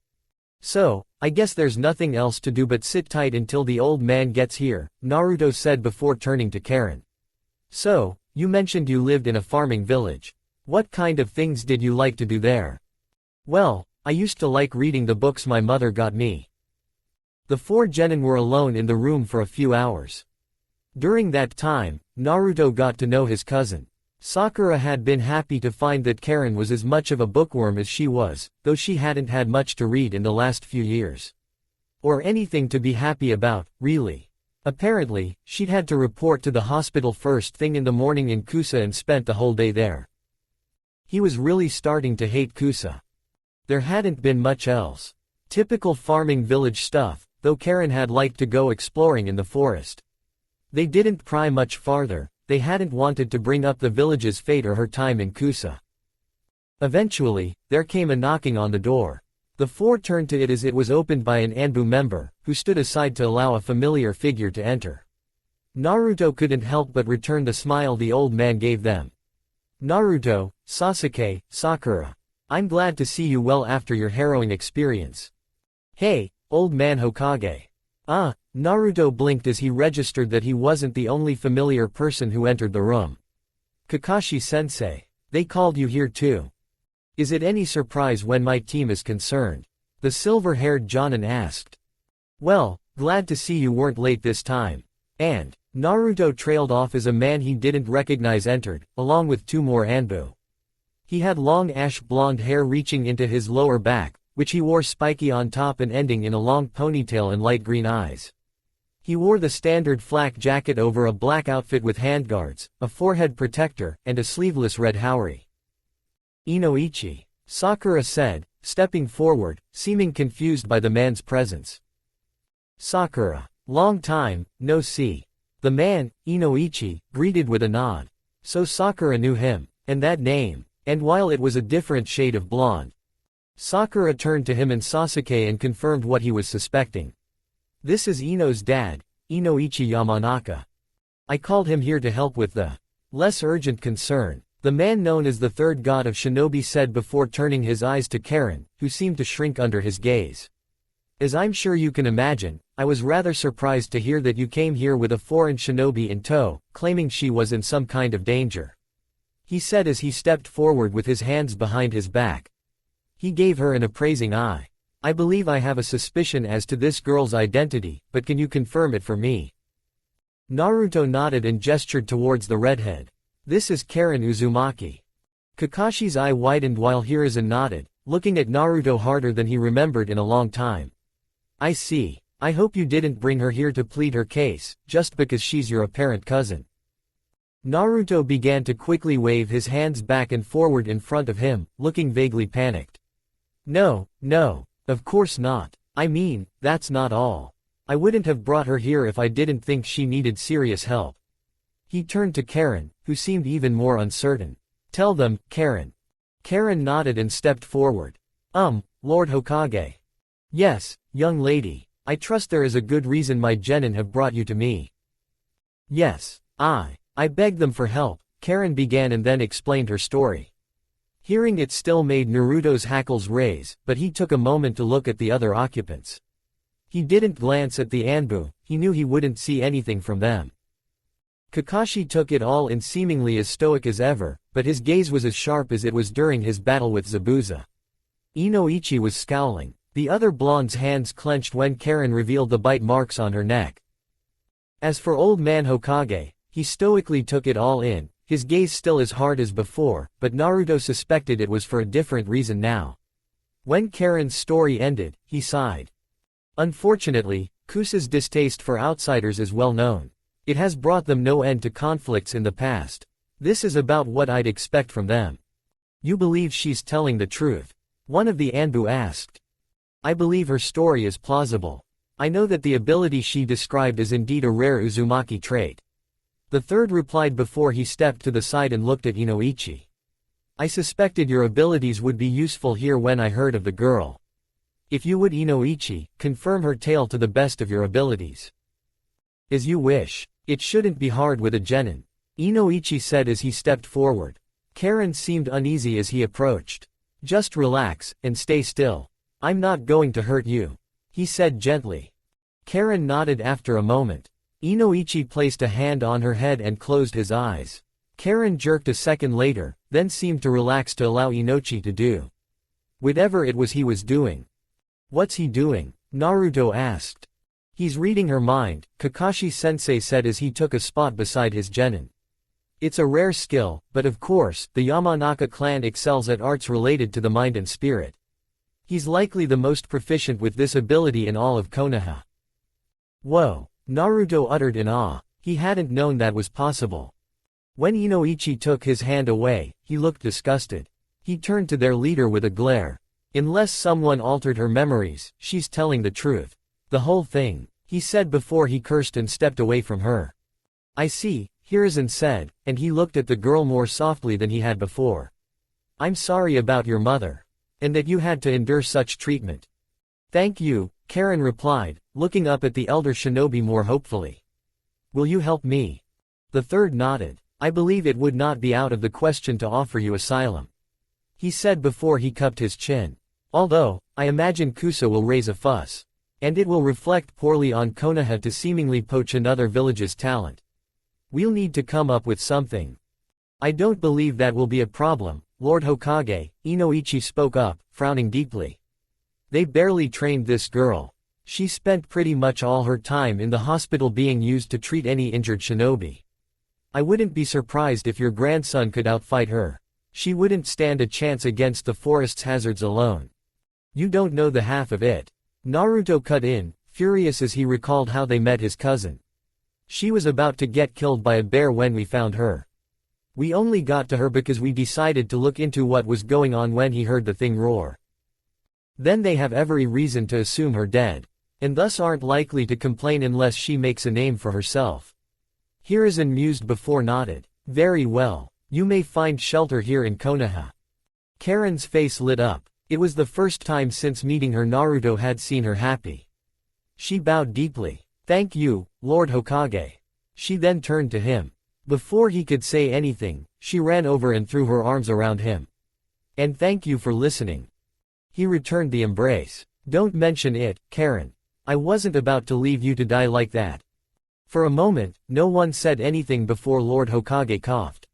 A: So, I guess there's nothing else to do but sit tight until the old man gets here, Naruto said before turning to Karen. So, you mentioned you lived in a farming village. What kind of things did you like to do there? Well, I used to like reading the books my mother got me. The four genin were alone in the room for a few hours. During that time, Naruto got to know his cousin. Sakura had been happy to find that Karen was as much of a bookworm as she was, though she hadn't had much to read in the last few years. Or anything to be happy about, really. Apparently, she'd had to report to the hospital first thing in the morning in Kusa and spent the whole day there. He was really starting to hate Kusa. There hadn't been much else. Typical farming village stuff, though Karen had liked to go exploring in the forest. They didn't pry much farther. They hadn't wanted to bring up the village's fate or her time in Kusa. Eventually, there came a knocking on the door. The four turned to it as it was opened by an Anbu member, who stood aside to allow a familiar figure to enter. Naruto couldn't help but return the smile the old man gave them. Naruto, Sasuke, Sakura. I'm glad to see you well after your harrowing experience. Hey, old man Hokage. Ah, Naruto blinked as he registered that he wasn't the only familiar person who entered the room. Kakashi-sensei. They called you here too. Is it any surprise when my team is concerned? The silver-haired Jonin asked. Well, glad to see you weren't late this time. And, Naruto trailed off as a man he didn't recognize entered, along with two more Anbu. He had long ash blonde hair reaching into his lower back, which he wore spiky on top and ending in a long ponytail and light green eyes. He wore the standard flak jacket over a black outfit with handguards, a forehead protector, and a sleeveless red haori. Inoichi, Sakura said, stepping forward, seeming confused by the man's presence. Sakura. Long time, no see. The man, Inoichi, greeted with a nod. So Sakura knew him, and that name, and while it was a different shade of blonde. Sakura turned to him and Sasuke and confirmed what he was suspecting. This is Ino's dad, Inoichi Yamanaka. I called him here to help with the less urgent concern, the man known as the third god of shinobi said before turning his eyes to Karen, who seemed to shrink under his gaze. As I'm sure you can imagine, I was rather surprised to hear that you came here with a foreign shinobi in tow, claiming she was in some kind of danger. He said as he stepped forward with his hands behind his back. He gave her an appraising eye. I believe I have a suspicion as to this girl's identity, but can you confirm it for me? Naruto nodded and gestured towards the redhead. This is Karen Uzumaki. Kakashi's eye widened while Hiruzen nodded, looking at Naruto harder than he remembered in a long time. I see. I hope you didn't bring her here to plead her case, just because she's your apparent cousin. Naruto began to quickly wave his hands back and forward in front of him, looking vaguely panicked. No, of course not. I mean, that's not all. I wouldn't have brought her here if I didn't think she needed serious help. He turned to Karen, who seemed even more uncertain. Tell them, Karen. Karen nodded and stepped forward. Lord Hokage. Yes, young lady. I trust there is a good reason my genin have brought you to me. Yes, I begged them for help, Karen began and then explained her story. Hearing it still made Naruto's hackles raise, but he took a moment to look at the other occupants. He didn't glance at the Anbu, he knew he wouldn't see anything from them. Kakashi took it all in seemingly as stoic as ever, but his gaze was as sharp as it was during his battle with Zabuza. Inoichi was scowling. The other blonde's hands clenched when Karen revealed the bite marks on her neck. As for old man Hokage, he stoically took it all in, his gaze still as hard as before, but Naruto suspected it was for a different reason now. When Karen's story ended, he sighed. Unfortunately, Kusa's distaste for outsiders is well known. It has brought them no end to conflicts in the past. This is about what I'd expect from them. You believe she's telling the truth? One of the Anbu asked. I believe her story is plausible. I know that the ability she described is indeed a rare Uzumaki trait. The third replied before he stepped to the side and looked at Inoichi. I suspected your abilities would be useful here when I heard of the girl. If you would, Inoichi, confirm her tale to the best of your abilities. As you wish. It shouldn't be hard with a genin, Inoichi said as he stepped forward. Karen seemed uneasy as he approached. Just relax, and stay still. I'm not going to hurt you, he said gently. Karen nodded after a moment. Inoichi placed a hand on her head and closed his eyes. Karen jerked a second later, then seemed to relax to allow Inoichi to do whatever it was he was doing. What's he doing? Naruto asked. He's reading her mind, Kakashi-sensei said as he took a spot beside his genin. It's a rare skill, but of course, the Yamanaka clan excels at arts related to the mind and spirit. He's likely the most proficient with this ability in all of Konoha. Whoa! Naruto uttered in awe. He hadn't known that was possible. When Inoichi took his hand away, he looked disgusted. He turned to their leader with a glare. Unless someone altered her memories, she's telling the truth. The whole thing, he said before he cursed and stepped away from her. I see, Hiruzen said, and he looked at the girl more softly than he had before. I'm sorry about your mother. And that you had to endure such treatment. Thank you, Karen replied, looking up at the elder shinobi more hopefully. Will you help me? The third nodded. I believe it would not be out of the question to offer you asylum, he said before he cupped his chin. Although, I imagine Kusa will raise a fuss. And it will reflect poorly on Konoha to seemingly poach another village's talent. We'll need to come up with something. I don't believe that will be a problem, Lord Hokage, Inoichi spoke up, frowning deeply. They barely trained this girl. She spent pretty much all her time in the hospital being used to treat any injured shinobi. I wouldn't be surprised if your grandson could outfight her. She wouldn't stand a chance against the forest's hazards alone. You don't know the half of it. Naruto cut in, furious as he recalled how they met his cousin. She was about to get killed by a bear when we found her. We only got to her because we decided to look into what was going on when he heard the thing roar. Then they have every reason to assume her dead. and thus aren't likely to complain unless she makes a name for herself. Hiruzen mused before nodded. Very well. You may find shelter here in Konoha. Karen's face lit up. It was the first time since meeting her Naruto had seen her happy. She bowed deeply. Thank you, Lord Hokage. She then turned to him. Before he could say anything, she ran over and threw her arms around him. And thank you for listening. He returned the embrace. Don't mention it, Karen. I wasn't about to leave you to die like that. For a moment, no one said anything before Lord Hokage coughed.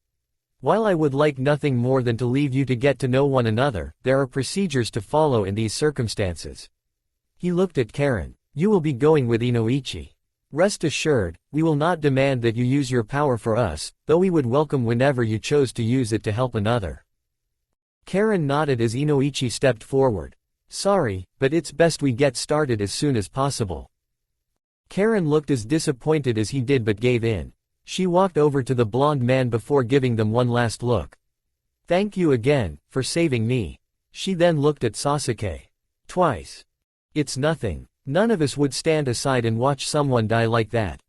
A: While I would like nothing more than to leave you to get to know one another, there are procedures to follow in these circumstances. He looked at Karen. You will be going with Inoichi. Rest assured, we will not demand that you use your power for us, though we would welcome whenever you chose to use it to help another. Karen nodded as Inoichi stepped forward. Sorry, but it's best we get started as soon as possible. Karen looked as disappointed as he did but gave in. She walked over to the blonde man before giving them one last look. Thank you again, for saving me. She then looked at Sasuke. Twice. It's nothing. None of us would stand aside and watch someone die like that.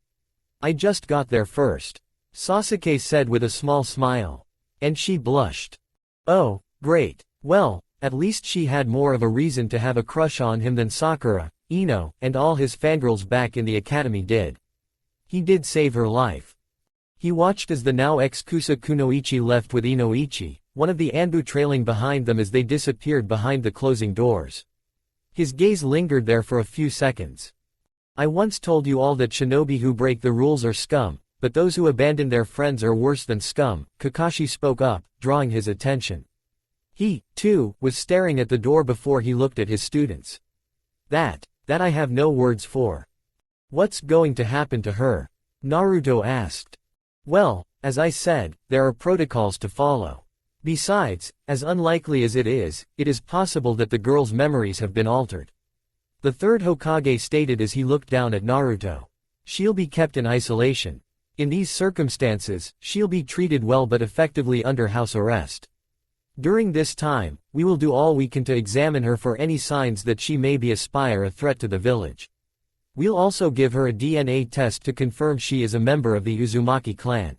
A: I just got there first. Sasuke said with a small smile. And she blushed. Oh, great. Well, at least she had more of a reason to have a crush on him than Sakura, Ino, and all his fangirls back in the academy did. He did save her life. He watched as the now ex-Kusa Kunoichi left with Inoichi, one of the Anbu trailing behind them as they disappeared behind the closing doors. His gaze lingered there for a few seconds. I once told you all that shinobi who break the rules are scum, but those who abandon their friends are worse than scum, Kakashi spoke up, drawing his attention. He, too, was staring at the door before he looked at his students. That I have no words for. What's going to happen to her? Naruto asked. Well, as I said, there are protocols to follow. Besides, as unlikely as it is possible that the girl's memories have been altered. The third Hokage stated as he looked down at Naruto. She'll be kept in isolation. In these circumstances, she'll be treated well but effectively under house arrest. During this time, we will do all we can to examine her for any signs that she may be a threat to the village. We'll also give her a DNA test to confirm she is a member of the Uzumaki clan.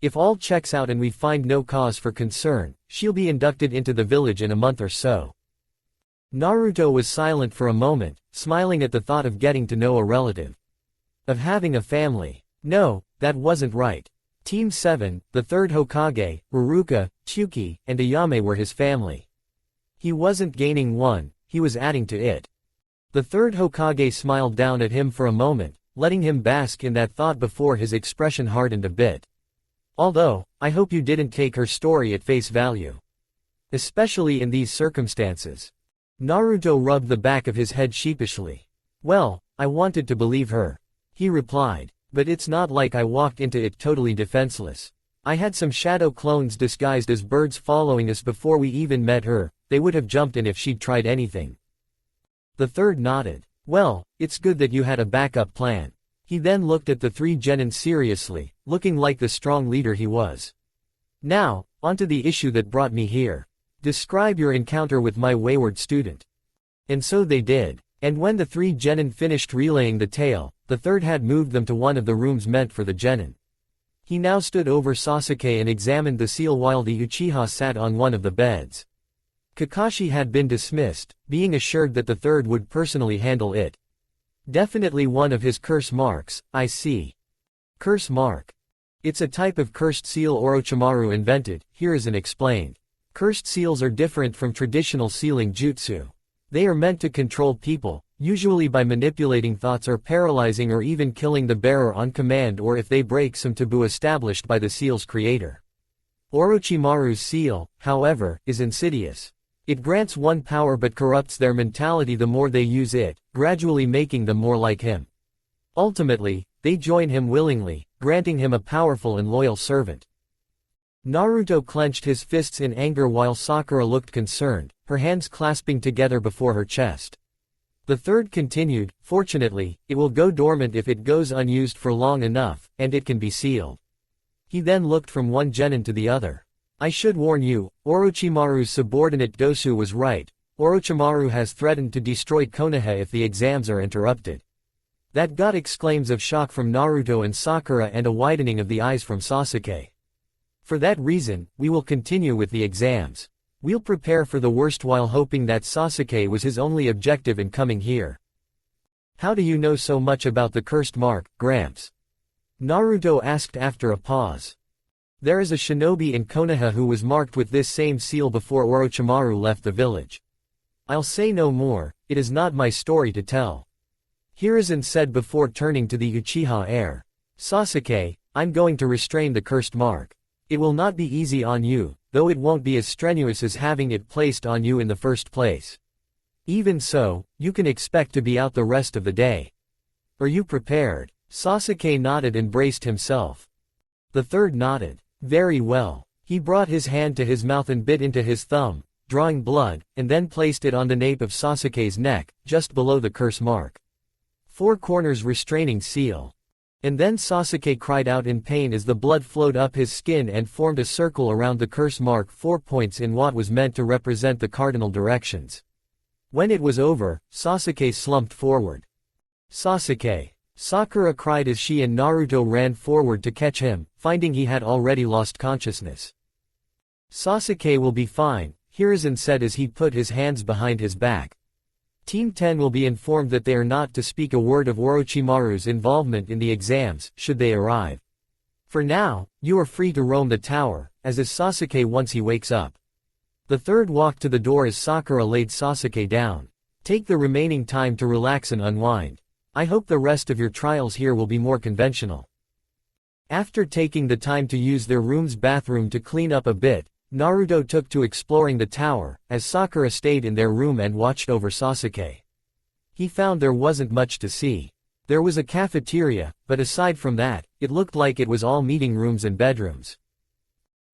A: If all checks out and we find no cause for concern, she'll be inducted into the village in a month or so. Naruto was silent for a moment, smiling at the thought of getting to know a relative. Of having a family. No, that wasn't right. Team 7, the third Hokage, Ruruka, Chuki, and Ayame were his family. He wasn't gaining one, he was adding to it. The third Hokage smiled down at him for a moment, letting him bask in that thought before his expression hardened a bit. Although, I hope you didn't take her story at face value. Especially in these circumstances. Naruto rubbed the back of his head sheepishly. Well, I wanted to believe her. He replied. But it's not like I walked into it totally defenseless. I had some shadow clones disguised as birds following us before we even met her, they would have jumped in if she'd tried anything. The third nodded. Well, it's good that you had a backup plan. He then looked at the three genin seriously, looking like the strong leader he was. Now, onto the issue that brought me here. Describe your encounter with my wayward student. And so they did. And when the three genin finished relaying the tale, the third had moved them to one of the rooms meant for the genin. He now stood over Sasuke and examined the seal while the Uchiha sat on one of the beds. Kakashi had been dismissed, being assured that the third would personally handle it. Definitely one of his curse marks, I see. Curse mark. It's a type of cursed seal Orochimaru invented, Hiruzen explained. Cursed seals are different from traditional sealing jutsu. They are meant to control people, usually by manipulating thoughts or paralyzing or even killing the bearer on command or if they break some taboo established by the seal's creator. Orochimaru's seal, however, is insidious. It grants one power but corrupts their mentality the more they use it, gradually making them more like him. Ultimately, they join him willingly, granting him a powerful and loyal servant. Naruto clenched his fists in anger while Sakura looked concerned, her hands clasping together before her chest. The third continued, fortunately, it will go dormant if it goes unused for long enough, and it can be sealed. He then looked from one genin to the other. I should warn you, Orochimaru's subordinate Dosu was right. Orochimaru has threatened to destroy Konoha if the exams are interrupted. That got exclaims of shock from Naruto and Sakura and a widening of the eyes from Sasuke. For that reason, we will continue with the exams. We'll prepare for the worst while hoping that Sasuke was his only objective in coming here. How do you know so much about the cursed mark, Gramps? Naruto asked after a pause. There is a shinobi in Konoha who was marked with this same seal before Orochimaru left the village. I'll say no more, it is not my story to tell. Hiruzen said before turning to the Uchiha heir. Sasuke, I'm going to restrain the cursed mark. It will not be easy on you, though it won't be as strenuous as having it placed on you in the first place. Even so, you can expect to be out the rest of the day. Are you prepared? Sasuke nodded and braced himself. The third nodded. Very well. He brought his hand to his mouth and bit into his thumb, drawing blood, and then placed it on the nape of Sasuke's neck, just below the curse mark. Four corners restraining seal. And then Sasuke cried out in pain as the blood flowed up his skin and formed a circle around the curse mark, 4 points in what was meant to represent the cardinal directions. When it was over, Sasuke slumped forward. Sasuke! Sakura cried as she and Naruto ran forward to catch him, finding he had already lost consciousness. Sasuke will be fine, Hiruzen said as he put his hands behind his back. Team 10 will be informed that they are not to speak a word of Orochimaru's involvement in the exams, should they arrive. For now, you are free to roam the tower, as is Sasuke once he wakes up. The third walked to the door as Sakura laid Sasuke down. Take the remaining time to relax and unwind. I hope the rest of your trials here will be more conventional. After taking the time to use their room's bathroom to clean up a bit, Naruto took to exploring the tower, as Sakura stayed in their room and watched over Sasuke. He found there wasn't much to see. There was a cafeteria, but aside from that, it looked like it was all meeting rooms and bedrooms.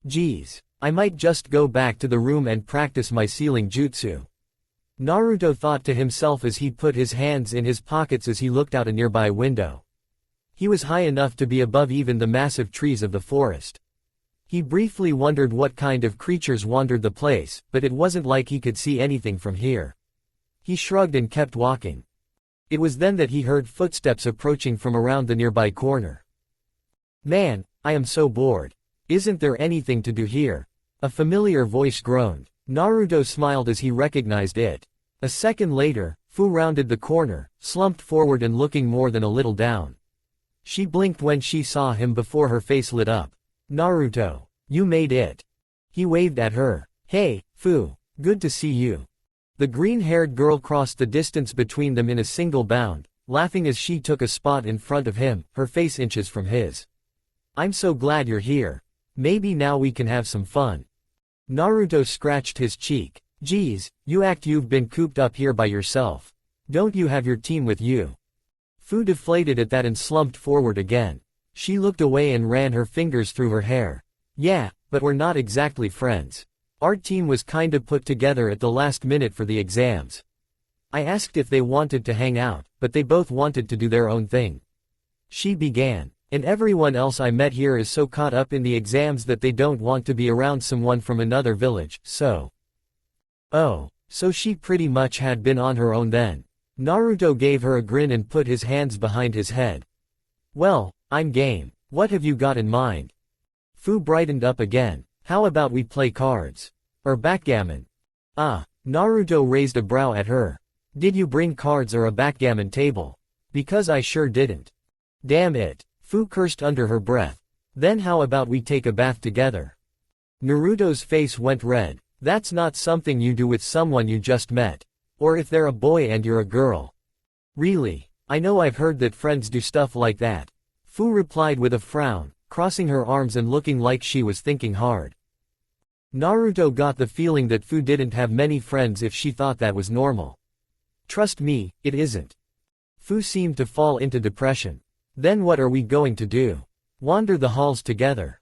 A: Geez, I might just go back to the room and practice my sealing jutsu. Naruto thought to himself as he put his hands in his pockets as he looked out a nearby window. He was high enough to be above even the massive trees of the forest. He briefly wondered what kind of creatures wandered the place, but it wasn't like he could see anything from here. He shrugged and kept walking. It was then that he heard footsteps approaching from around the nearby corner. Man, I am so bored. Isn't there anything to do here? A familiar voice groaned. Naruto smiled as he recognized it. A second later, Fu rounded the corner, slumped forward and looking more than a little down. She blinked when she saw him before her face lit up. Naruto, you made it. He waved at her. Hey, Fu, good to see you. The green-haired girl crossed the distance between them in a single bound, laughing as she took a spot in front of him, her face inches from his. I'm so glad you're here. Maybe now we can have some fun. Naruto scratched his cheek. Geez, you act you've been cooped up here by yourself. Don't you have your team with you? Fu deflated at that and slumped forward again. She looked away and ran her fingers through her hair. Yeah, but we're not exactly friends. Our team was kinda put together at the last minute for the exams. I asked if they wanted to hang out, but they both wanted to do their own thing. She began. And everyone else I met here is so caught up in the exams that they don't want to be around someone from another village, so. Oh, so she pretty much had been on her own then. Naruto gave her a grin and put his hands behind his head. Well, I'm game. What have you got in mind? Fu brightened up again. How about we play cards? Or backgammon? Ah, Naruto raised a brow at her. Did you bring cards or a backgammon table? Because I sure didn't. Damn it. Fu cursed under her breath. Then how about we take a bath together? Naruto's face went red. That's not something you do with someone you just met. Or if they're a boy and you're a girl. Really? I know I've heard that friends do stuff like that. Fu replied with a frown, crossing her arms and looking like she was thinking hard. Naruto got the feeling that Fu didn't have many friends if she thought that was normal. Trust me, it isn't. Fu seemed to fall into depression. Then what are we going to do? Wander the halls together?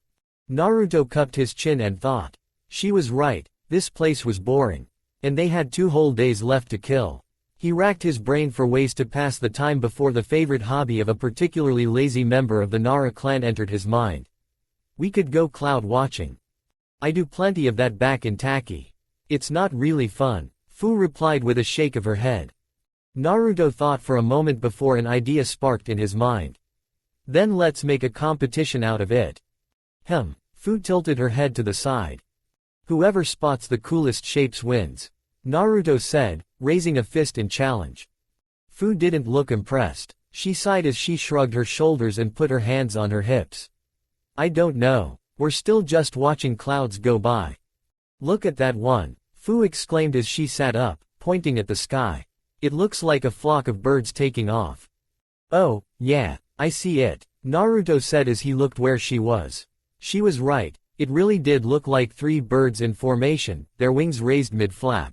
A: Naruto cupped his chin and thought. She was right, this place was boring. And they had 2 whole days left to kill. He racked his brain for ways to pass the time before the favorite hobby of a particularly lazy member of the Nara clan entered his mind. We could go cloud watching. I do plenty of that back in Taki. It's not really fun. Fu replied with a shake of her head. Naruto thought for a moment before an idea sparked in his mind. Then let's make a competition out of it. Fu tilted her head to the side. Whoever spots the coolest shapes wins, Naruto said, raising a fist in challenge. Fu didn't look impressed. She sighed as she shrugged her shoulders and put her hands on her hips. I don't know. We're still just watching clouds go by. Look at that one, Fu exclaimed as she sat up, pointing at the sky. It looks like a flock of birds taking off. Oh, yeah, I see it, Naruto said as he looked where she was. She was right, it really did look like 3 birds in formation, their wings raised mid-flap.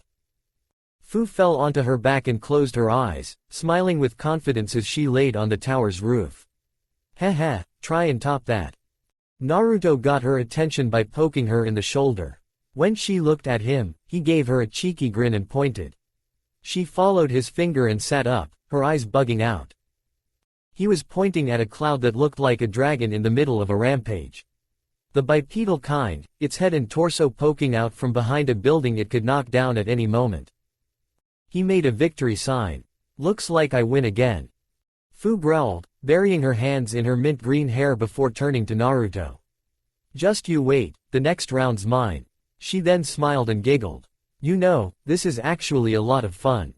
A: Fu fell onto her back and closed her eyes, smiling with confidence as she laid on the tower's roof. Heh, try and top that. Naruto got her attention by poking her in the shoulder. When she looked at him, he gave her a cheeky grin and pointed. She followed his finger and sat up, her eyes bugging out. He was pointing at a cloud that looked like a dragon in the middle of a rampage. The bipedal kind, its head and torso poking out from behind a building it could knock down at any moment. He made a victory sign. Looks like I win again. Fu growled, burying her hands in her mint green hair before turning to Naruto. Just you wait, the next round's mine. She then smiled and giggled. You know, this is actually a lot of fun.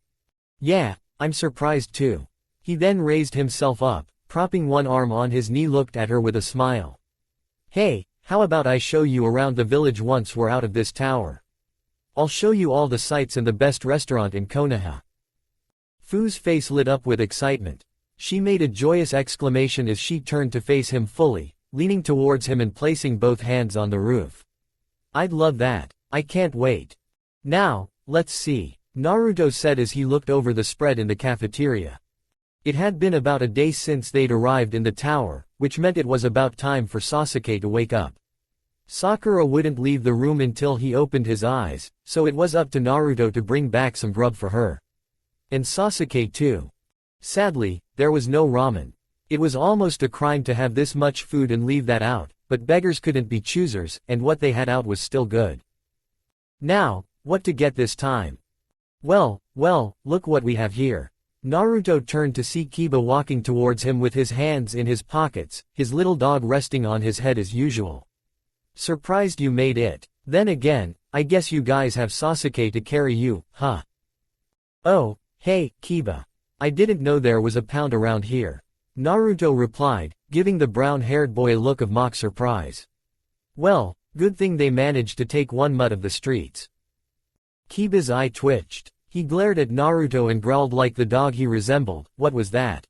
A: Yeah, I'm surprised too. He then raised himself up, propping one arm on his knee, looked at her with a smile. Hey, how about I show you around the village once we're out of this tower? I'll show you all the sights and the best restaurant in Konoha. Fu's face lit up with excitement. She made a joyous exclamation as she turned to face him fully, leaning towards him and placing both hands on the roof. I'd love that. I can't wait. Now, let's see, Naruto said as he looked over the spread in the cafeteria. It had been about a day since they'd arrived in the tower, which meant it was about time for Sasuke to wake up. Sakura wouldn't leave the room until he opened his eyes, so it was up to Naruto to bring back some grub for her. And Sasuke too. Sadly, there was no ramen. It was almost a crime to have this much food and leave that out, but beggars couldn't be choosers, and what they had out was still good. Now, what to get this time? Well, look what we have here. Naruto turned to see Kiba walking towards him with his hands in his pockets, his little dog resting on his head as usual. Surprised you made it. Then again, I guess you guys have Sasuke to carry you, huh? Oh, hey, Kiba. I didn't know there was a pound around here. Naruto replied, giving the brown-haired boy a look of mock surprise. Well, good thing they managed to take one mutt of the streets. Kiba's eye twitched. He glared at Naruto and growled like the dog he resembled. What was that?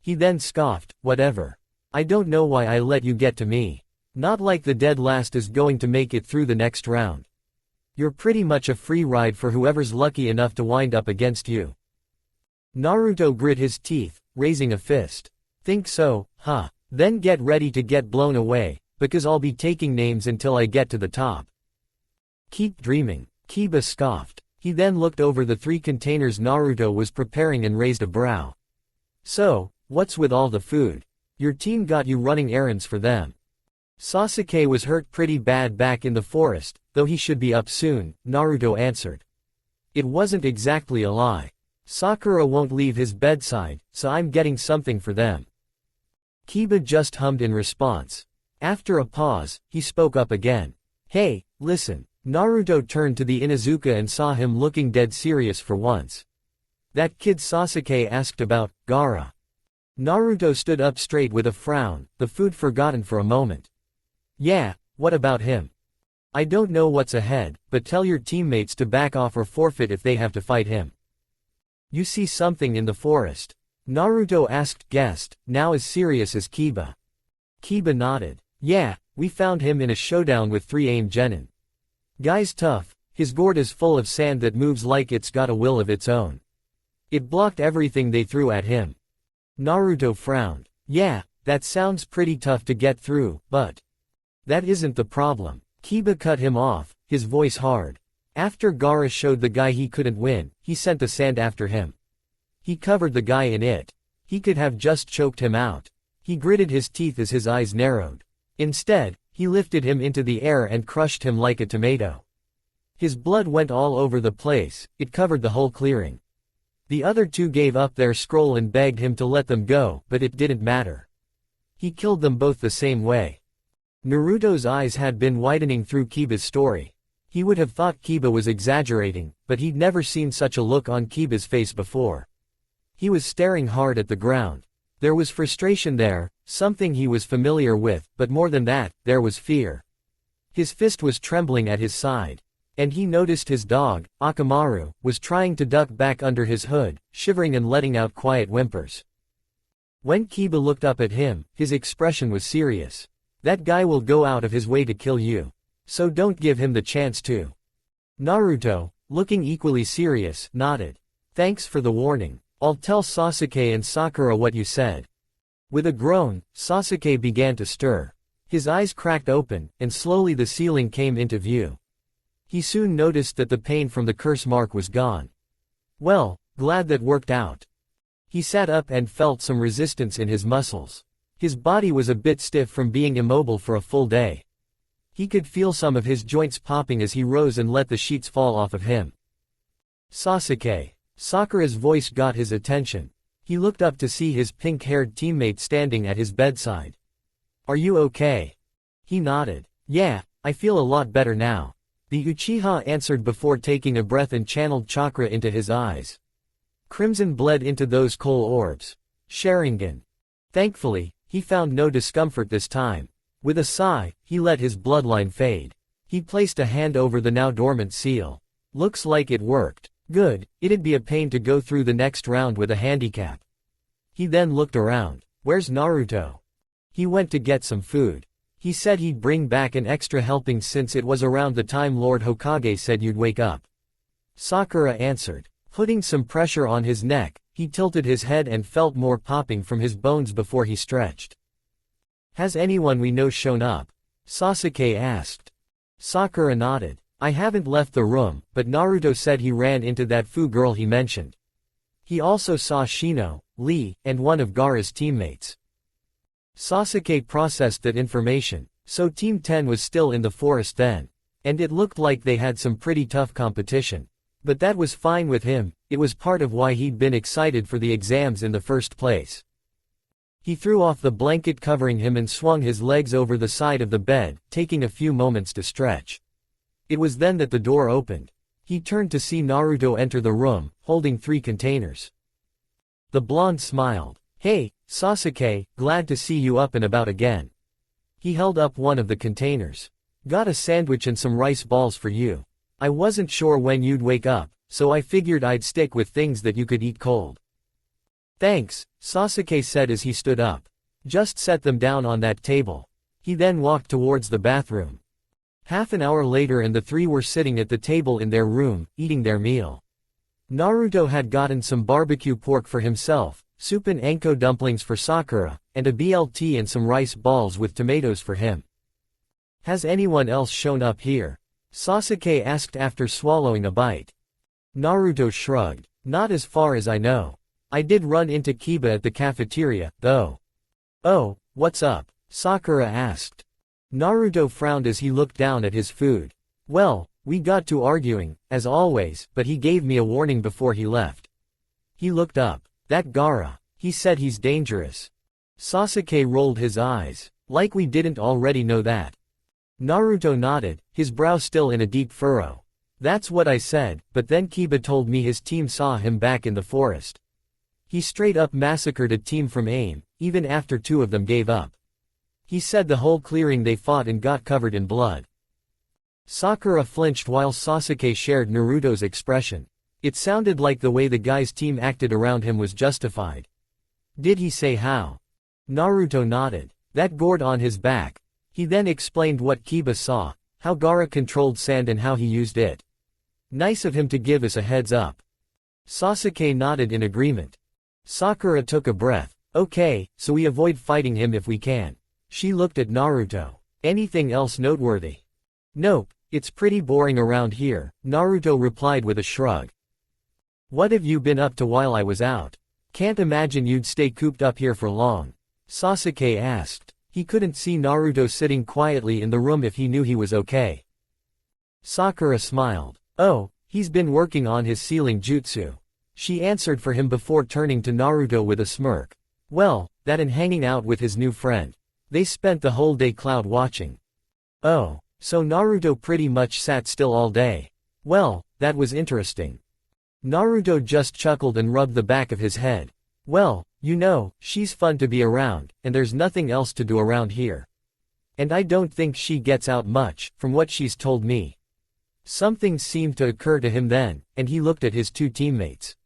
A: He then scoffed, whatever. I don't know why I let you get to me. Not like the dead last is going to make it through the next round. You're pretty much a free ride for whoever's lucky enough to wind up against you. Naruto grit his teeth, raising a fist. Think so, huh? Then get ready to get blown away, because I'll be taking names until I get to the top. Keep dreaming, Kiba scoffed. He then looked over the 3 containers Naruto was preparing and raised a brow. So, what's with all the food? Your team got you running errands for them. Sasuke was hurt pretty bad back in the forest, though he should be up soon, Naruto answered. It wasn't exactly a lie. Sakura won't leave his bedside, so I'm getting something for them. Kiba just hummed in response. After a pause, he spoke up again. Hey, listen. Naruto turned to the Inuzuka and saw him looking dead serious for once. That kid Sasuke asked about, Gaara. Naruto stood up straight with a frown, the food forgotten for a moment. Yeah, what about him? I don't know what's ahead, but tell your teammates to back off or forfeit if they have to fight him. You see something in the forest? Naruto asked guest, now as serious as Kiba. Kiba nodded. Yeah, we found him in a showdown with 3 aim genin. Guy's tough, his gourd is full of sand that moves like it's got a will of its own. It blocked everything they threw at him. Naruto frowned. Yeah, that sounds pretty tough to get through, but that isn't the problem. Kiba cut him off, his voice hard. After Gaara showed the guy he couldn't win, he sent the sand after him. He covered the guy in it. He could have just choked him out. He gritted his teeth as his eyes narrowed. Instead, he lifted him into the air and crushed him like a tomato. His blood went all over the place, it covered the whole clearing. The other two gave up their scroll and begged him to let them go, but it didn't matter. He killed them both the same way. Naruto's eyes had been widening through Kiba's story. He would have thought Kiba was exaggerating, but he'd never seen such a look on Kiba's face before. He was staring hard at the ground. There was frustration there, something he was familiar with, but more than that, there was fear. His fist was trembling at his side. And he noticed his dog, Orochimaru, was trying to duck back under his hood, shivering and letting out quiet whimpers. When Kiba looked up at him, his expression was serious. That guy will go out of his way to kill you. So don't give him the chance to. Naruto, looking equally serious, nodded. Thanks for the warning. I'll tell Sasuke and Sakura what you said. With a groan, Sasuke began to stir. His eyes cracked open, and slowly the ceiling came into view. He soon noticed that the pain from the curse mark was gone. Well, glad that worked out. He sat up and felt some resistance in his muscles. His body was a bit stiff from being immobile for a full day. He could feel some of his joints popping as he rose and let the sheets fall off of him. Sasuke. Sakura's voice got his attention. He looked up to see his pink-haired teammate standing at his bedside. Are you okay? He nodded. Yeah, I feel a lot better now. The Uchiha answered before taking a breath and channeled chakra into his eyes. Crimson bled into those coal orbs. Sharingan. Thankfully, he found no discomfort this time. With a sigh, he let his bloodline fade. He placed a hand over the now dormant seal. Looks like it worked. Good, it'd be a pain to go through the next round with a handicap. He then looked around. Where's Naruto? He went to get some food. He said he'd bring back an extra helping since it was around the time Lord Hokage said you'd wake up. Sakura answered. Putting some pressure on his neck, he tilted his head and felt more popping from his bones before he stretched. Has anyone we know shown up? Sasuke asked. Sakura nodded. I haven't left the room, but Naruto said he ran into that Fu girl he mentioned. He also saw Shino, Lee, and one of Gaara's teammates. Sasuke processed that information, so Team 10 was still in the forest then. And it looked like they had some pretty tough competition. But that was fine with him, it was part of why he'd been excited for the exams in the first place. He threw off the blanket covering him and swung his legs over the side of the bed, taking a few moments to stretch. It was then that the door opened. He turned to see Naruto enter the room, holding 3 containers. The blonde smiled. Hey, Sasuke, glad to see you up and about again. He held up one of the containers. Got a sandwich and some rice balls for you. I wasn't sure when you'd wake up, so I figured I'd stick with things that you could eat cold. Thanks, Sasuke said as he stood up. Just set them down on that table. He then walked towards the bathroom. Half an hour later and the 3 were sitting at the table in their room, eating their meal. Naruto had gotten some barbecue pork for himself, soup and anko dumplings for Sakura, and a BLT and some rice balls with tomatoes for him. Has anyone else shown up here? Sasuke asked after swallowing a bite. Naruto shrugged. Not as far as I know. I did run into Kiba at the cafeteria, though. Oh, what's up? Sakura asked. Naruto frowned as he looked down at his food. Well, we got to arguing, as always, but he gave me a warning before he left. He looked up. That Gaara. He said he's dangerous. Sasuke rolled his eyes. Like we didn't already know that. Naruto nodded, his brow still in a deep furrow. That's what I said, but then Kiba told me his team saw him back in the forest. He straight up massacred a team from AIM, even after 2 of them gave up. He said the whole clearing they fought and got covered in blood. Sakura flinched while Sasuke shared Naruto's expression. It sounded like the way the guy's team acted around him was justified. Did he say how? Naruto nodded. That gourd on his back. He then explained what Kiba saw, how Gaara controlled sand and how he used it. Nice of him to give us a heads up. Sasuke nodded in agreement. Sakura took a breath. Okay, so we avoid fighting him if we can. She looked at Naruto. Anything else noteworthy? Nope, it's pretty boring around here, Naruto replied with a shrug. What have you been up to while I was out? Can't imagine you'd stay cooped up here for long. Sasuke asked. He couldn't see Naruto sitting quietly in the room if he knew he was okay. Sakura smiled. Oh, he's been working on his sealing jutsu. She answered for him before turning to Naruto with a smirk. Well, that and hanging out with his new friend. They spent the whole day cloud watching. Oh, so Naruto pretty much sat still all day. Well, that was interesting. Naruto just chuckled and rubbed the back of his head. Well, you know, she's fun to be around, and there's nothing else to do around here. And I don't think she gets out much, from what she's told me. Something seemed to occur to him then, and he looked at his two teammates.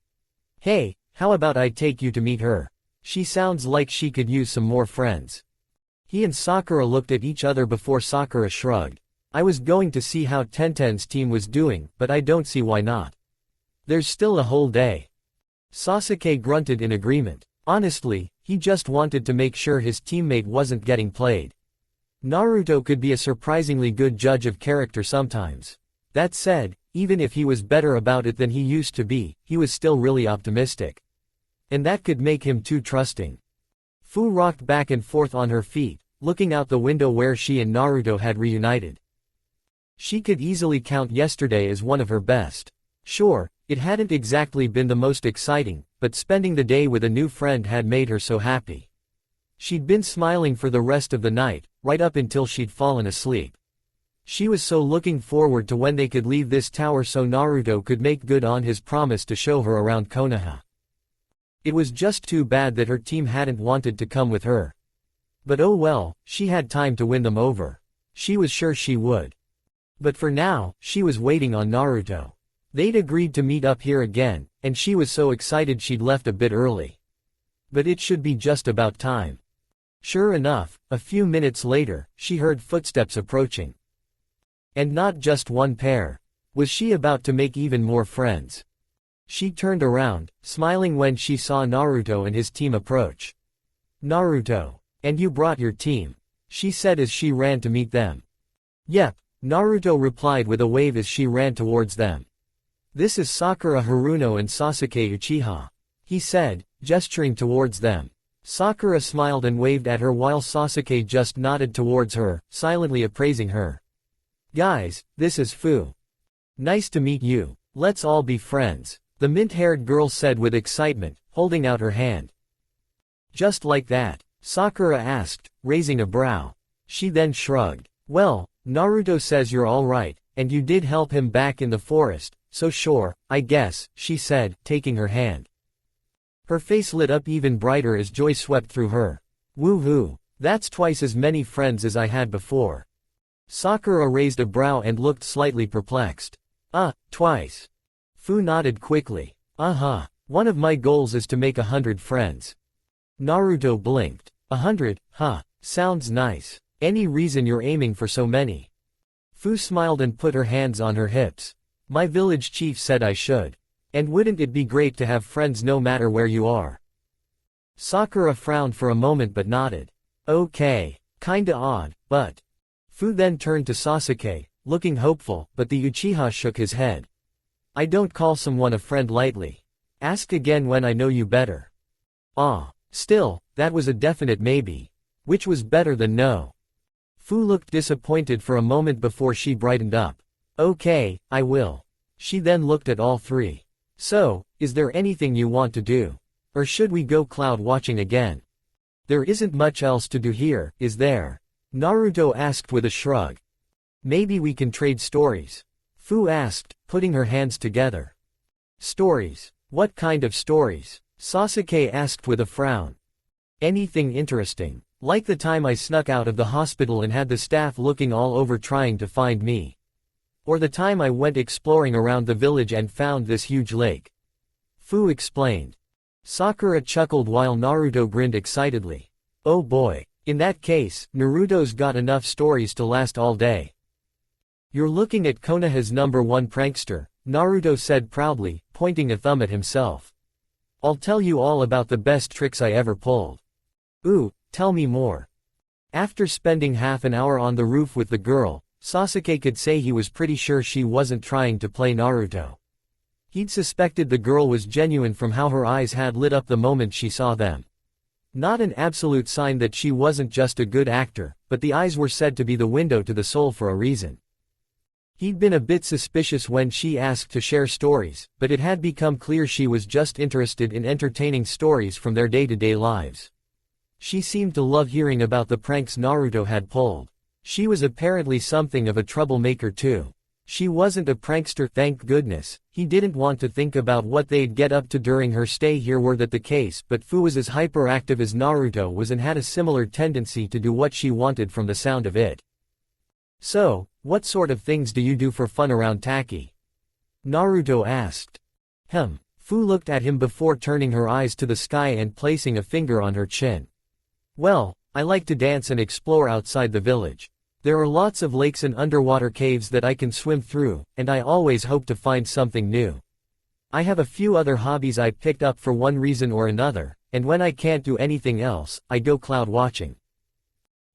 A: Hey, how about I take you to meet her? She sounds like she could use some more friends. He and Sakura looked at each other before Sakura shrugged. I was going to see how Tenten's team was doing, but I don't see why not. There's still a whole day. Sasuke grunted in agreement. Honestly, he just wanted to make sure his teammate wasn't getting played. Naruto could be a surprisingly good judge of character sometimes. That said, even if he was better about it than he used to be, he was still really optimistic. And that could make him too trusting. Fu rocked back and forth on her feet, looking out the window where she and Naruto had reunited. She could easily count yesterday as one of her best. Sure, it hadn't exactly been the most exciting, but spending the day with a new friend had made her so happy. She'd been smiling for the rest of the night, right up until she'd fallen asleep. She was so looking forward to when they could leave this tower so Naruto could make good on his promise to show her around Konoha. It was just too bad that her team hadn't wanted to come with her. But oh well, she had time to win them over. She was sure she would. But for now, she was waiting on Naruto. They'd agreed to meet up here again, and she was so excited she'd left a bit early. But it should be just about time. Sure enough, a few minutes later, she heard footsteps approaching. And not just one pair. Was she about to make even more friends? She turned around, smiling when she saw Naruto and his team approach. Naruto. And you brought your team? She said as she ran to meet them. Yep, Naruto replied with a wave as she ran towards them. This is Sakura Haruno and Sasuke Uchiha. He said, gesturing towards them. Sakura smiled and waved at her while Sasuke just nodded towards her, silently appraising her. Guys, this is Fu. Nice to meet you. Let's all be friends, the mint-haired girl said with excitement, holding out her hand. Just like that? Sakura asked, raising a brow. She then shrugged. Well, Naruto says you're all right, and you did help him back in the forest, so sure, I guess, she said, taking her hand. Her face lit up even brighter as joy swept through her. Woohoo! That's twice as many friends as I had before. Sakura raised a brow and looked slightly perplexed. Twice. Fu nodded quickly. Uh-huh. One of my goals is to make 100 friends. Naruto blinked. 100, huh? Sounds nice. Any reason you're aiming for so many? Fu smiled and put her hands on her hips. My village chief said I should. And wouldn't it be great to have friends no matter where you are? Sakura frowned for a moment but nodded. Okay. Kinda odd, but... Fu then turned to Sasuke, looking hopeful, but the Uchiha shook his head. I don't call someone a friend lightly. Ask again when I know you better. Still, that was a definite maybe. Which was better than no. Fu looked disappointed for a moment before she brightened up. Okay, I will. She then looked at all three. So, is there anything you want to do? Or should we go cloud watching again? There isn't much else to do here, is there? Naruto asked with a shrug. Maybe we can trade stories. Fu asked, putting her hands together. Stories? What kind of stories? Sasuke asked with a frown. Anything interesting. Like the time I snuck out of the hospital and had the staff looking all over trying to find me. Or the time I went exploring around the village and found this huge lake. Fu explained. Sakura chuckled while Naruto grinned excitedly. Oh boy. In that case, Naruto's got enough stories to last all day. You're looking at Konoha's #1 prankster, Naruto said proudly, pointing a thumb at himself. I'll tell you all about the best tricks I ever pulled. Ooh, tell me more. After spending half an hour on the roof with the girl, Sasuke could say he was pretty sure she wasn't trying to play Naruto. He'd suspected the girl was genuine from how her eyes had lit up the moment she saw them. Not an absolute sign that she wasn't just a good actor, but the eyes were said to be the window to the soul for a reason. He'd been a bit suspicious when she asked to share stories, but it had become clear she was just interested in entertaining stories from their day-to-day lives. She seemed to love hearing about the pranks Naruto had pulled. She was apparently something of a troublemaker too. She wasn't a prankster, thank goodness. He didn't want to think about what they'd get up to during her stay here were that the case, but Fu was as hyperactive as Naruto was and had a similar tendency to do what she wanted from the sound of it. So, what sort of things do you do for fun around Taki? Naruto asked. Fu looked at him before turning her eyes to the sky and placing a finger on her chin. Well, I like to dance and explore outside the village. There are lots of lakes and underwater caves that I can swim through, and I always hope to find something new. I have a few other hobbies I picked up for one reason or another, and when I can't do anything else, I go cloud watching.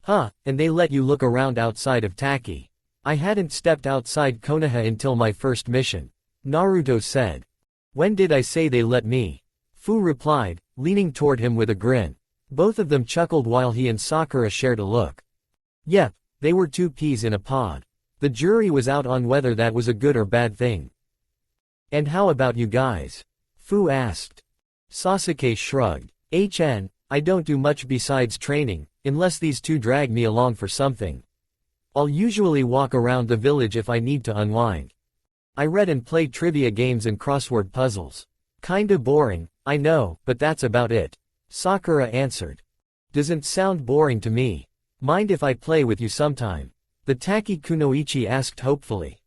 A: And they let you look around outside of Taki. I hadn't stepped outside Konoha until my first mission. Naruto said. When did I say they let me? Fu replied, leaning toward him with a grin. Both of them chuckled while he and Sakura shared a look. Yep, they were two peas in a pod. The jury was out on whether that was a good or bad thing. And how about you guys? Fu asked. Sasuke shrugged. I don't do much besides training, unless these two drag me along for something. I'll usually walk around the village if I need to unwind. I read and play trivia games and crossword puzzles. Kinda boring, I know, but that's about it. Sakura answered. Doesn't sound boring to me. Mind if I play with you sometime? The Taki Kunoichi asked hopefully.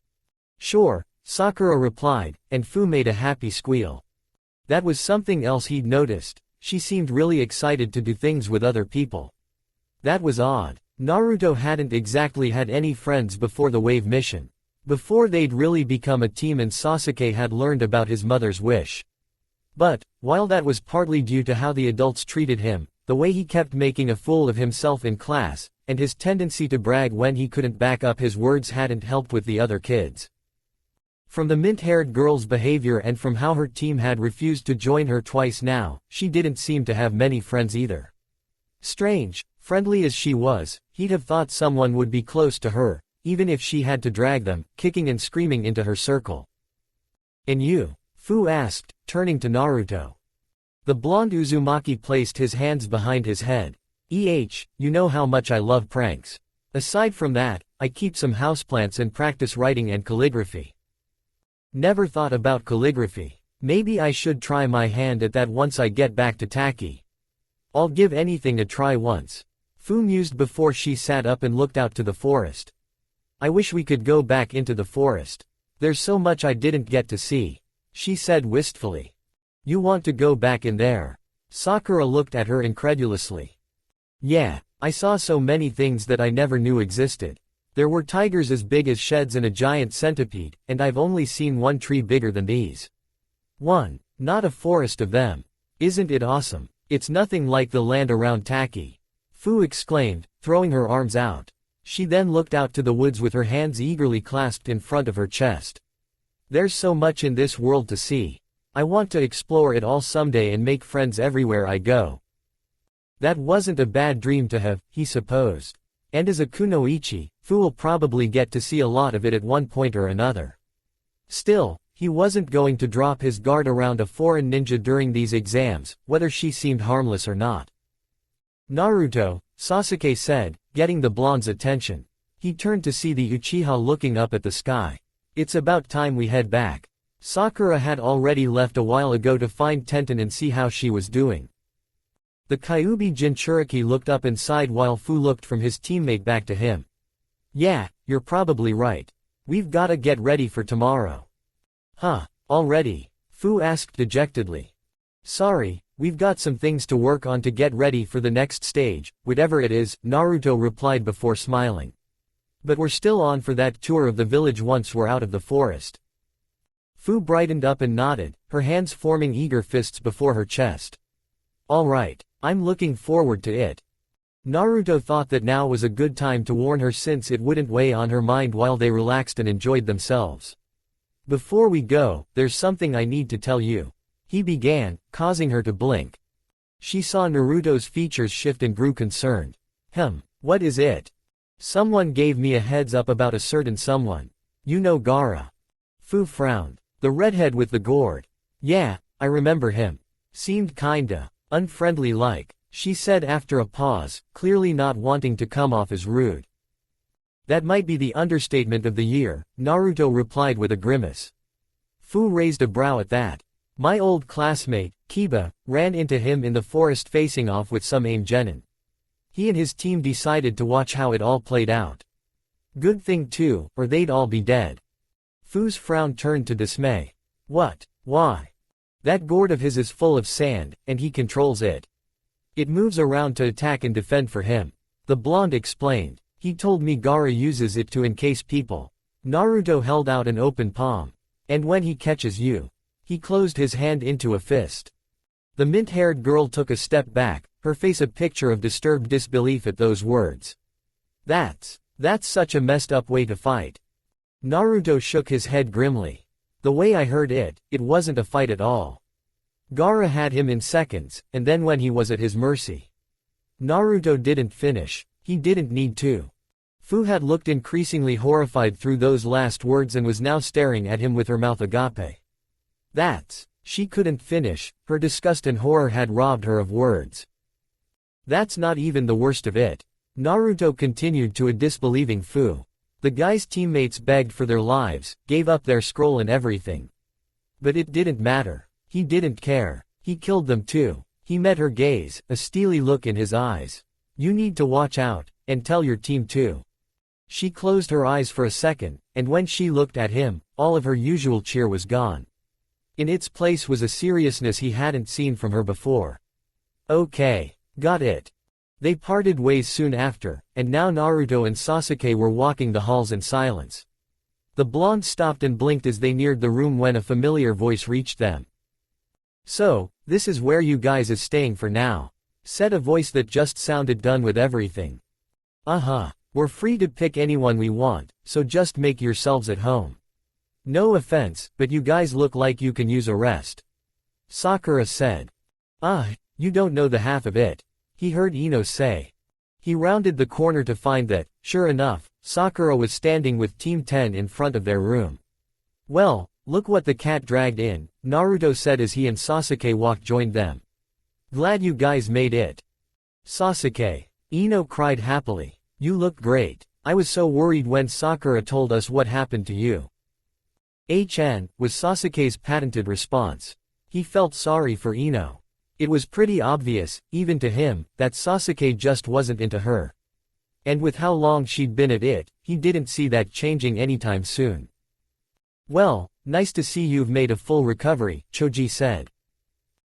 A: Sure, Sakura replied, and Fu made a happy squeal. That was something else he'd noticed. She seemed really excited to do things with other people. That was odd. Naruto hadn't exactly had any friends before the wave mission. Before they'd really become a team and Sasuke had learned about his mother's wish. But, while that was partly due to how the adults treated him, the way he kept making a fool of himself in class, and his tendency to brag when he couldn't back up his words hadn't helped with the other kids. From the mint-haired girl's behavior and from how her team had refused to join her twice now, she didn't seem to have many friends either. Strange, friendly as she was, he'd have thought someone would be close to her, even if she had to drag them, kicking and screaming into her circle. And you? Fu asked, turning to Naruto. The blonde Uzumaki placed his hands behind his head. You know how much I love pranks. Aside from that, I keep some houseplants and practice writing and calligraphy. Never thought about calligraphy. Maybe I should try my hand at that once I get back to Taki. I'll give anything a try once. Fu mused before she sat up and looked out to the forest. I wish we could go back into the forest. There's so much I didn't get to see. She said wistfully. You want to go back in there? Sakura looked at her incredulously. Yeah, I saw so many things that I never knew existed. There were tigers as big as sheds and a giant centipede, and I've only seen one tree bigger than these. One, not a forest of them. Isn't it awesome? It's nothing like the land around Taki. Fu exclaimed, throwing her arms out. She then looked out to the woods with her hands eagerly clasped in front of her chest. There's so much in this world to see. I want to explore it all someday and make friends everywhere I go. That wasn't a bad dream to have, he supposed. And as a kunoichi, Fu will probably get to see a lot of it at one point or another. Still, he wasn't going to drop his guard around a foreign ninja during these exams, whether she seemed harmless or not. Naruto, Sasuke said, getting the blonde's attention. He turned to see the Uchiha looking up at the sky. It's about time we head back. Sakura had already left a while ago to find Tenten and see how she was doing. The Kyuubi Jinchuriki looked up and sighed while Fu looked from his teammate back to him. Yeah, you're probably right. We've gotta get ready for tomorrow. Already? Fu asked dejectedly. Sorry, we've got some things to work on to get ready for the next stage, whatever it is, Naruto replied before smiling. But we're still on for that tour of the village once we're out of the forest. Fu brightened up and nodded, her hands forming eager fists before her chest. All right, I'm looking forward to it. Naruto thought that now was a good time to warn her since it wouldn't weigh on her mind while they relaxed and enjoyed themselves. Before we go, there's something I need to tell you. He began, causing her to blink. She saw Naruto's features shift and grew concerned. What is it? Someone gave me a heads up about a certain someone. You know Gaara. Fu frowned. The redhead with the gourd. Yeah, I remember him. Seemed kinda unfriendly like, she said after a pause, clearly not wanting to come off as rude. That might be the understatement of the year, Naruto replied with a grimace. Fu raised a brow at that. My old classmate, Kiba, ran into him in the forest facing off with some aim genin. He and his team decided to watch how it all played out. Good thing too, or they'd all be dead. Fu's frown turned to dismay. What? Why? That gourd of his is full of sand, and he controls it. It moves around to attack and defend for him. The blonde explained. He told me Gaara uses it to encase people. Naruto held out an open palm. And when he catches you. He closed his hand into a fist. The mint-haired girl took a step back, her face a picture of disturbed disbelief at those words. That's such a messed up way to fight. Naruto shook his head grimly. The way I heard it, it wasn't a fight at all. Gaara had him in seconds, and then when he was at his mercy. Naruto didn't finish. He didn't need to. Fu had looked increasingly horrified through those last words and was now staring at him with her mouth agape. She couldn't finish, her disgust and horror had robbed her of words. That's not even the worst of it. Naruto continued to a disbelieving Fu. The guy's teammates begged for their lives, gave up their scroll and everything. But it didn't matter. He didn't care. He killed them too. He met her gaze, a steely look in his eyes. You need to watch out, and tell your team too. She closed her eyes for a second, and when she looked at him, all of her usual cheer was gone. In its place was a seriousness he hadn't seen from her before. Okay. Got it. They parted ways soon after, and now Naruto and Sasuke were walking the halls in silence. The blonde stopped and blinked as they neared the room when a familiar voice reached them. So, this is where you guys is staying for now, said a voice that just sounded done with everything. We're free to pick anyone we want, so just make yourselves at home. No offense, but you guys look like you can use a rest. Sakura said. You don't know the half of it, he heard Ino say. He rounded the corner to find that, sure enough, Sakura was standing with Team 10 in front of their room. Well, look what the cat dragged in, Naruto said as he and Sasuke joined them. Glad you guys made it. Sasuke. Ino cried happily. You look great. I was so worried when Sakura told us what happened to you. Was Sasuke's patented response. He felt sorry for Ino. It was pretty obvious, even to him, that Sasuke just wasn't into her. And with how long she'd been at it, he didn't see that changing anytime soon. Well, nice to see you've made a full recovery, Choji said.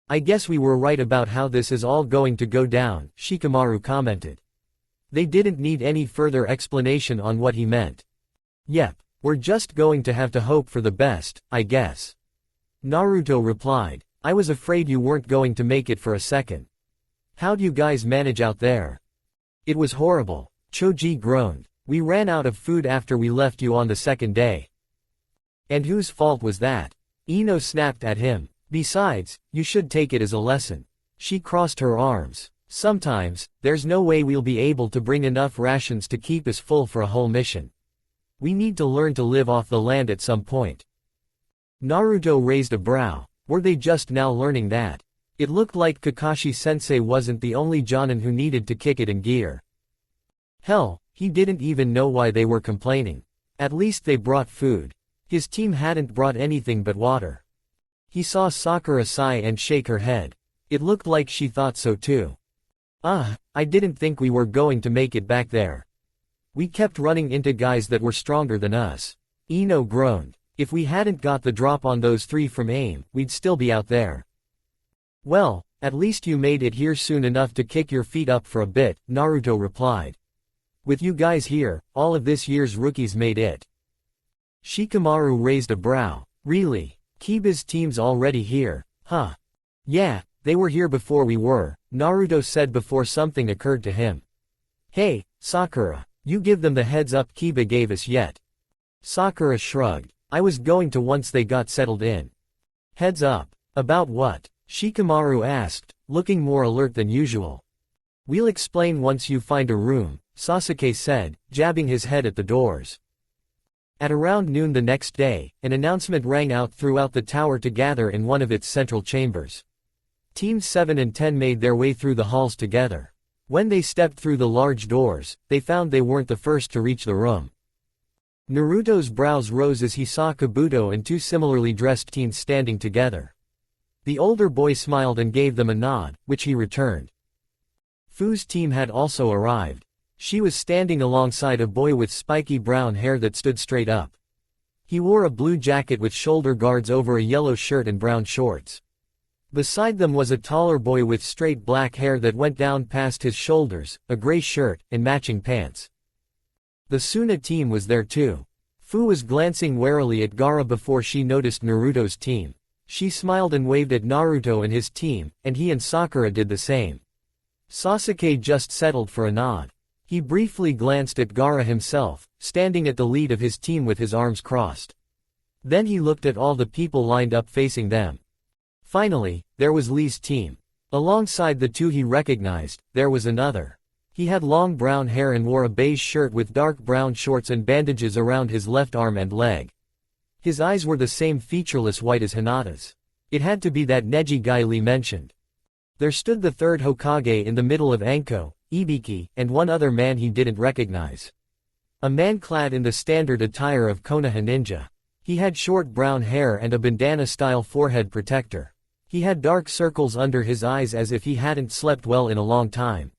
A: I guess we were right about how this is all going to go down, Shikamaru commented. They didn't need any further explanation on what he meant. Yep. We're just going to have to hope for the best, I guess. Naruto replied. I was afraid you weren't going to make it for a second. How'd you guys manage out there? It was horrible, Choji groaned. We ran out of food after we left you on the second day. And whose fault was that? Ino snapped at him. Besides, you should take it as a lesson. She crossed her arms. Sometimes, there's no way we'll be able to bring enough rations to keep us full for a whole mission. We need to learn to live off the land at some point. Naruto raised a brow. Were they just now learning that? It looked like Kakashi-sensei wasn't the only jonin who needed to kick it in gear. Hell, he didn't even know why they were complaining. At least they brought food. His team hadn't brought anything but water. He saw Sakura sigh and shake her head. It looked like she thought so too. I didn't think we were going to make it back there. We kept running into guys that were stronger than us. Ino groaned. If we hadn't got the drop on those 3 from AIM, we'd still be out there. Well, at least you made it here soon enough to kick your feet up for a bit, Naruto replied. With you guys here, all of this year's rookies made it. Shikamaru raised a brow. Really? Kiba's team's already here, huh? Yeah, they were here before we were, Naruto said before something occurred to him. Hey, Sakura. You give them the heads up Kiba gave us yet. Sakura shrugged. I was going to once they got settled in. Heads up. About what? Shikamaru asked, looking more alert than usual. We'll explain once you find a room, Sasuke said, jabbing his head at the doors. At around noon the next day, an announcement rang out throughout the tower to gather in one of its central chambers. Teams 7 and 10 made their way through the halls together. When they stepped through the large doors, they found they weren't the first to reach the room. Naruto's brows rose as he saw Kabuto and two similarly dressed teens standing together. The older boy smiled and gave them a nod, which he returned. Fu's team had also arrived. She was standing alongside a boy with spiky brown hair that stood straight up. He wore a blue jacket with shoulder guards over a yellow shirt and brown shorts. Beside them was a taller boy with straight black hair that went down past his shoulders, a gray shirt, and matching pants. The Suna team was there too. Fu was glancing warily at Gaara before she noticed Naruto's team. She smiled and waved at Naruto and his team, and he and Sakura did the same. Sasuke just settled for a nod. He briefly glanced at Gaara himself, standing at the lead of his team with his arms crossed. Then he looked at all the people lined up facing them. Finally, there was Lee's team. Alongside the two he recognized, there was another. He had long brown hair and wore a beige shirt with dark brown shorts and bandages around his left arm and leg. His eyes were the same featureless white as Hinata's. It had to be that Neji guy Lee mentioned. There stood the third Hokage in the middle of Anko, Ibiki, and one other man he didn't recognize. A man clad in the standard attire of Konoha ninja. He had short brown hair and a bandana-style forehead protector. He had dark circles under his eyes as if he hadn't slept well in a long time.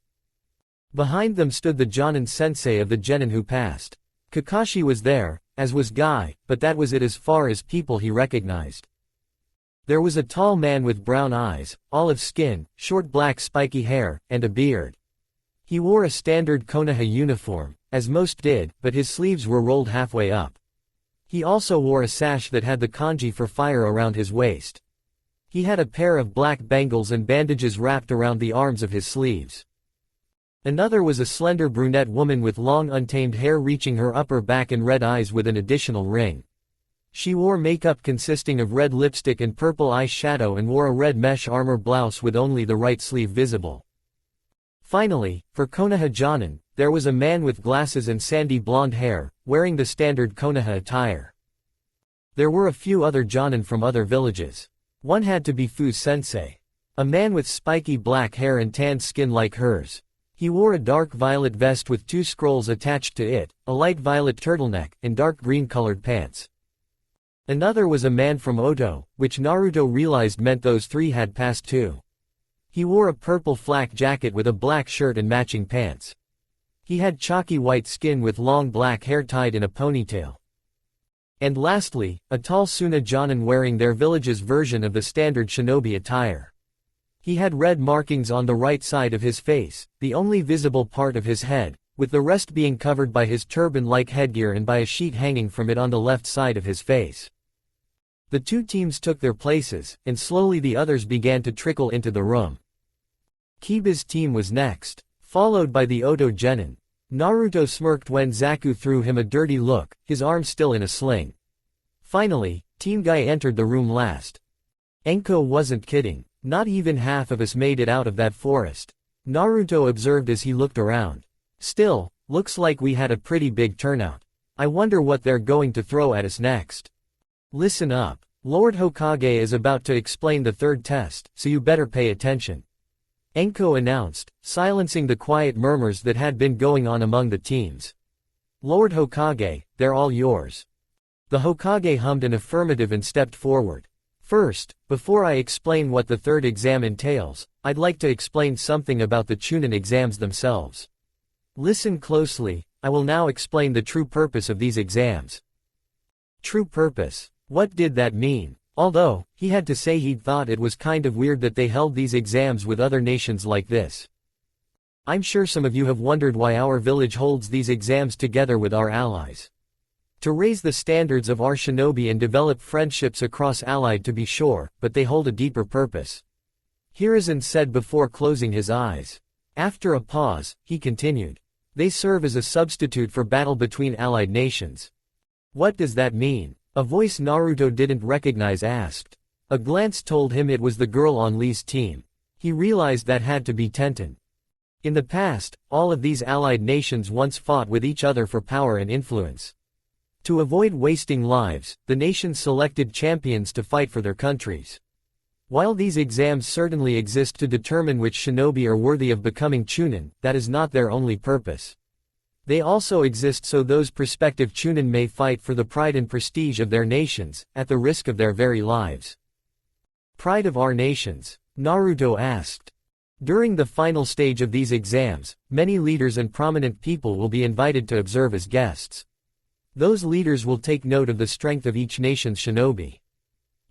A: Behind them stood the Jonin sensei of the genin who passed. Kakashi was there, as was Guy, but that was it as far as people he recognized. There was a tall man with brown eyes, olive skin, short black spiky hair, and a beard. He wore a standard Konoha uniform, as most did, but his sleeves were rolled halfway up. He also wore a sash that had the kanji for fire around his waist. He had a pair of black bangles and bandages wrapped around the arms of his sleeves. Another was a slender brunette woman with long untamed hair reaching her upper back and red eyes with an additional ring. She wore makeup consisting of red lipstick and purple eyeshadow and wore a red mesh armor blouse with only the right sleeve visible. Finally, for Konoha Jonin, there was a man with glasses and sandy blonde hair, wearing the standard Konoha attire. There were a few other Jonin from other villages. One had to be Fu's sensei. A man with spiky black hair and tanned skin like hers. He wore a dark violet vest with two scrolls attached to it, a light violet turtleneck, and dark green-colored pants. Another was a man from Oto, which Naruto realized meant those three had passed too. He wore a purple flak jacket with a black shirt and matching pants. He had chalky white skin with long black hair tied in a ponytail. And lastly, a tall Suna Jonin wearing their village's version of the standard shinobi attire. He had red markings on the right side of his face, the only visible part of his head, with the rest being covered by his turban-like headgear and by a sheet hanging from it on the left side of his face. The two teams took their places, and slowly the others began to trickle into the room. Kiba's team was next, followed by the Oto genin. Naruto smirked when Zaku threw him a dirty look, his arm still in a sling. Finally, Team Guy entered the room last. Enko wasn't kidding. Not even half of us made it out of that forest. Naruto observed as he looked around. Still, looks like we had a pretty big turnout. I wonder what they're going to throw at us next. Listen up. Lord Hokage is about to explain the third test, so you better pay attention. Enko announced, silencing the quiet murmurs that had been going on among the teams. Lord Hokage, they're all yours. The Hokage hummed an affirmative and stepped forward. First, before I explain what the third exam entails, I'd like to explain something about the Chunin exams themselves. Listen closely, I will now explain the true purpose of these exams. True purpose. What did that mean? Although, he had to say he'd thought it was kind of weird that they held these exams with other nations like this. I'm sure some of you have wondered why our village holds these exams together with our allies. To raise the standards of our shinobi and develop friendships across allied to be sure, but they hold a deeper purpose. Hiruzen said before closing his eyes. After a pause, he continued. They serve as a substitute for battle between allied nations. What does that mean? A voice Naruto didn't recognize asked. A glance told him it was the girl on Lee's team. He realized that had to be Tenten. In the past, all of these allied nations once fought with each other for power and influence. To avoid wasting lives, the nations selected champions to fight for their countries. While these exams certainly exist to determine which shinobi are worthy of becoming chunin, that is not their only purpose. They also exist so those prospective chunin may fight for the pride and prestige of their nations, at the risk of their very lives. Pride of our nations? Naruto asked. During the final stage of these exams, many leaders and prominent people will be invited to observe as guests. Those leaders will take note of the strength of each nation's shinobi.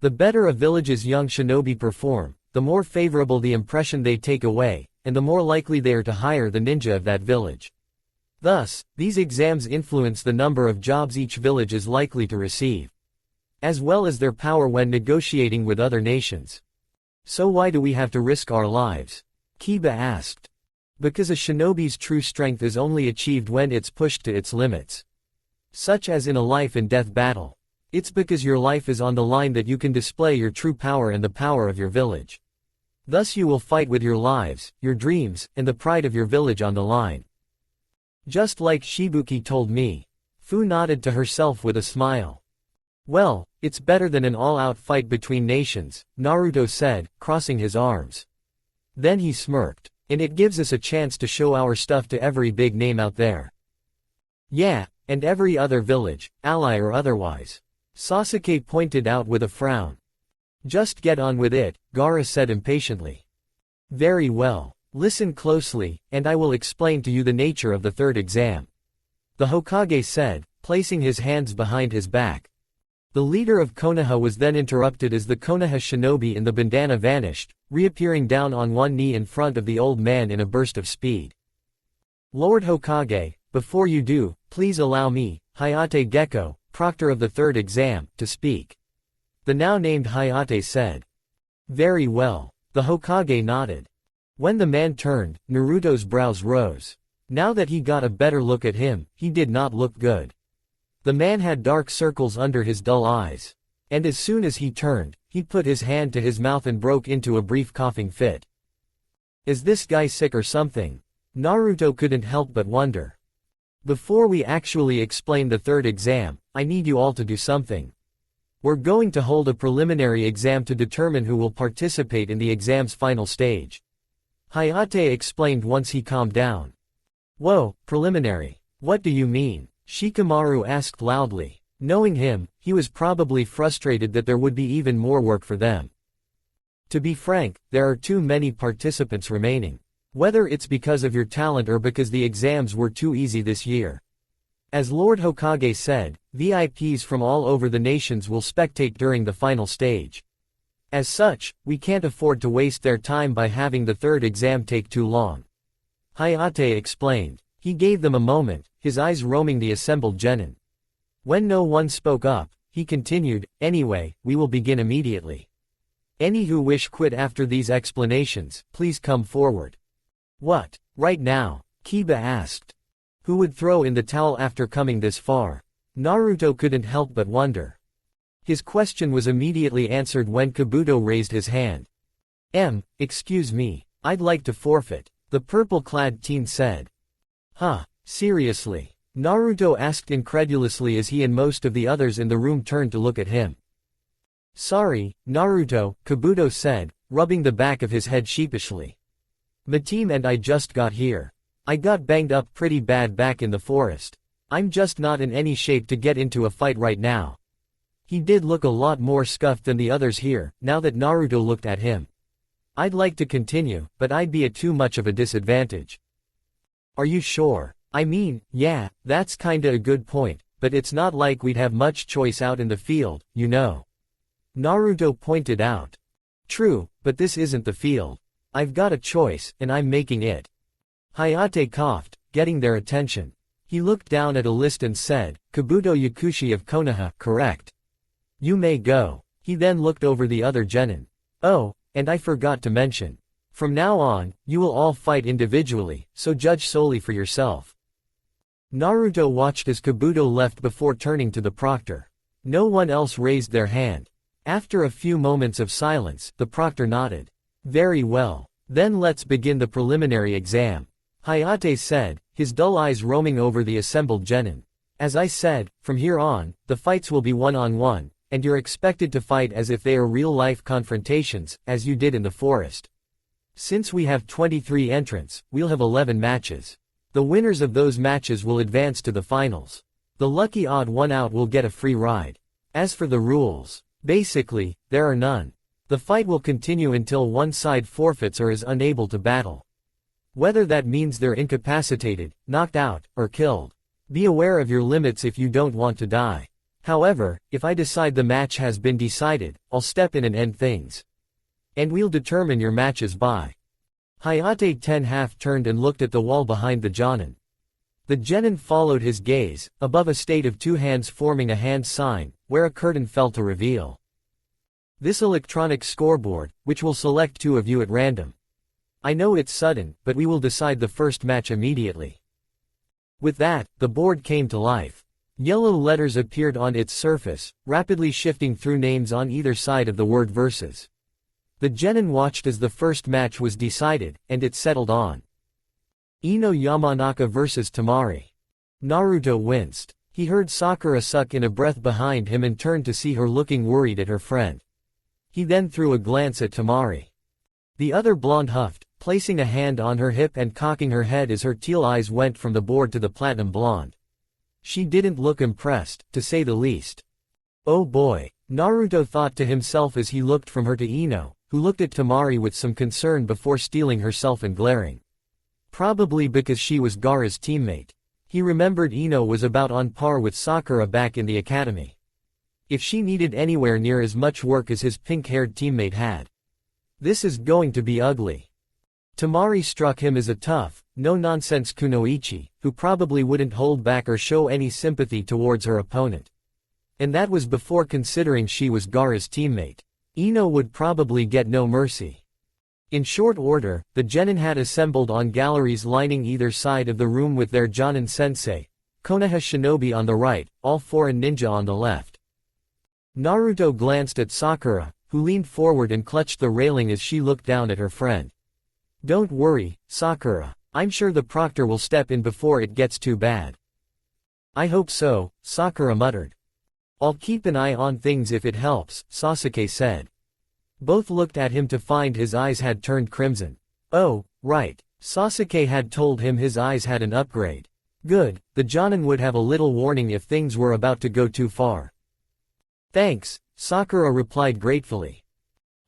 A: The better a village's young shinobi perform, the more favorable the impression they take away, and the more likely they are to hire the ninja of that village. Thus, these exams influence the number of jobs each village is likely to receive, as well as their power when negotiating with other nations. So why do we have to risk our lives? Kiba asked. Because a shinobi's true strength is only achieved when it's pushed to its limits. Such as in a life-and-death battle. It's because your life is on the line that you can display your true power and the power of your village. Thus you will fight with your lives, your dreams, and the pride of your village on the line. Just like Shibuki told me. Fu nodded to herself with a smile. Well, it's better than an all-out fight between nations, Naruto said, crossing his arms. Then he smirked. And it gives us a chance to show our stuff to every big name out there. Yeah, and every other village, ally or otherwise. Sasuke pointed out with a frown. Just get on with it, Gaara said impatiently. Very well. Listen closely, and I will explain to you the nature of the third exam. The Hokage said, placing his hands behind his back. The leader of Konoha was then interrupted as the Konoha shinobi in the bandana vanished, reappearing down on one knee in front of the old man in a burst of speed. Lord Hokage, before you do, please allow me, Hayate Gecko, proctor of the third exam, to speak. The now named Hayate said. Very well. The Hokage nodded. When the man turned, Naruto's brows rose. Now that he got a better look at him, he did not look good. The man had dark circles under his dull eyes. And as soon as he turned, he put his hand to his mouth and broke into a brief coughing fit. Is this guy sick or something? Naruto couldn't help but wonder. Before we actually explain the third exam, I need you all to do something. We're going to hold a preliminary exam to determine who will participate in the exam's final stage. Hayate explained once he calmed down. Whoa, preliminary. What do you mean? Shikamaru asked loudly. Knowing him, he was probably frustrated that there would be even more work for them. To be frank, there are too many participants remaining. Whether it's because of your talent or because the exams were too easy this year. As Lord Hokage said, VIPs from all over the nations will spectate during the final stage. As such, we can't afford to waste their time by having the third exam take too long. Hayate explained. He gave them a moment, his eyes roaming the assembled genin. When no one spoke up, he continued, anyway, we will begin immediately. Any who wish quit after these explanations, please come forward. What? Right now? Kiba asked. Who would throw in the towel after coming this far? Naruto couldn't help but wonder. His question was immediately answered when Kabuto raised his hand. Excuse me, I'd like to forfeit, the purple-clad teen said. Huh, seriously? Naruto asked incredulously as he and most of the others in the room turned to look at him. Sorry, Naruto, Kabuto said, rubbing the back of his head sheepishly. My team and I just got here. I got banged up pretty bad back in the forest. I'm just not in any shape to get into a fight right now. He did look a lot more scuffed than the others here, now that Naruto looked at him. I'd like to continue, but I'd be at too much of a disadvantage. Are you sure? I mean, yeah, that's kinda a good point, but it's not like we'd have much choice out in the field, you know. Naruto pointed out. True, but this isn't the field. I've got a choice, and I'm making it. Hayate coughed, getting their attention. He looked down at a list and said, Kabuto Yakushi of Konoha, correct. You may go. He then looked over the other genin. Oh, and I forgot to mention. From now on, you will all fight individually, so judge solely for yourself. Naruto watched as Kabuto left before turning to the proctor. No one else raised their hand. After a few moments of silence, the proctor nodded. Very well. Then let's begin the preliminary exam. Hayate said, his dull eyes roaming over the assembled genin. As I said, from here on, the fights will be one-on-one, and you're expected to fight as if they are real-life confrontations, as you did in the forest. Since we have 23 entrants, we'll have 11 matches. The winners of those matches will advance to the finals. The lucky odd one out will get a free ride. As for the rules, basically, there are none. The fight will continue until one side forfeits or is unable to battle. Whether that means they're incapacitated, knocked out, or killed. Be aware of your limits if you don't want to die. However, if I decide the match has been decided, I'll step in and end things. And we'll determine your matches by. Hayate Ten half turned and looked at the wall behind the Jonin. The genin followed his gaze, above a state of two hands forming a hand sign, where a curtain fell to reveal this electronic scoreboard, which will select two of you at random. I know it's sudden, but we will decide the first match immediately. With that, the board came to life. Yellow letters appeared on its surface, rapidly shifting through names on either side of the word versus. The genin watched as the first match was decided, and it settled on Ino Yamanaka vs Tamari. Naruto winced. He heard Sakura suck in a breath behind him and turned to see her looking worried at her friend. He then threw a glance at Tamari. The other blonde huffed, placing a hand on her hip and cocking her head as her teal eyes went from the board to the platinum blonde. She didn't look impressed, to say the least. Oh boy, Naruto thought to himself as he looked from her to Ino, who looked at Tamari with some concern before steeling herself and glaring. Probably because she was Gaara's teammate. He remembered Ino was about on par with Sakura back in the academy. If she needed anywhere near as much work as his pink-haired teammate had. This is going to be ugly. Tamari struck him as a tough, no-nonsense kunoichi, who probably wouldn't hold back or show any sympathy towards her opponent. And that was before considering she was Gaara's teammate. Ino would probably get no mercy. In short order, the genin had assembled on galleries lining either side of the room with their Jonin sensei, Konoha shinobi on the right, all foreign ninja on the left. Naruto glanced at Sakura, who leaned forward and clutched the railing as she looked down at her friend. Don't worry, Sakura. I'm sure the proctor will step in before it gets too bad. I hope so, Sakura muttered. I'll keep an eye on things if it helps, Sasuke said. Both looked at him to find his eyes had turned crimson. Oh, right. Sasuke had told him his eyes had an upgrade. Good, the Jonin would have a little warning if things were about to go too far. Thanks, Sakura replied gratefully.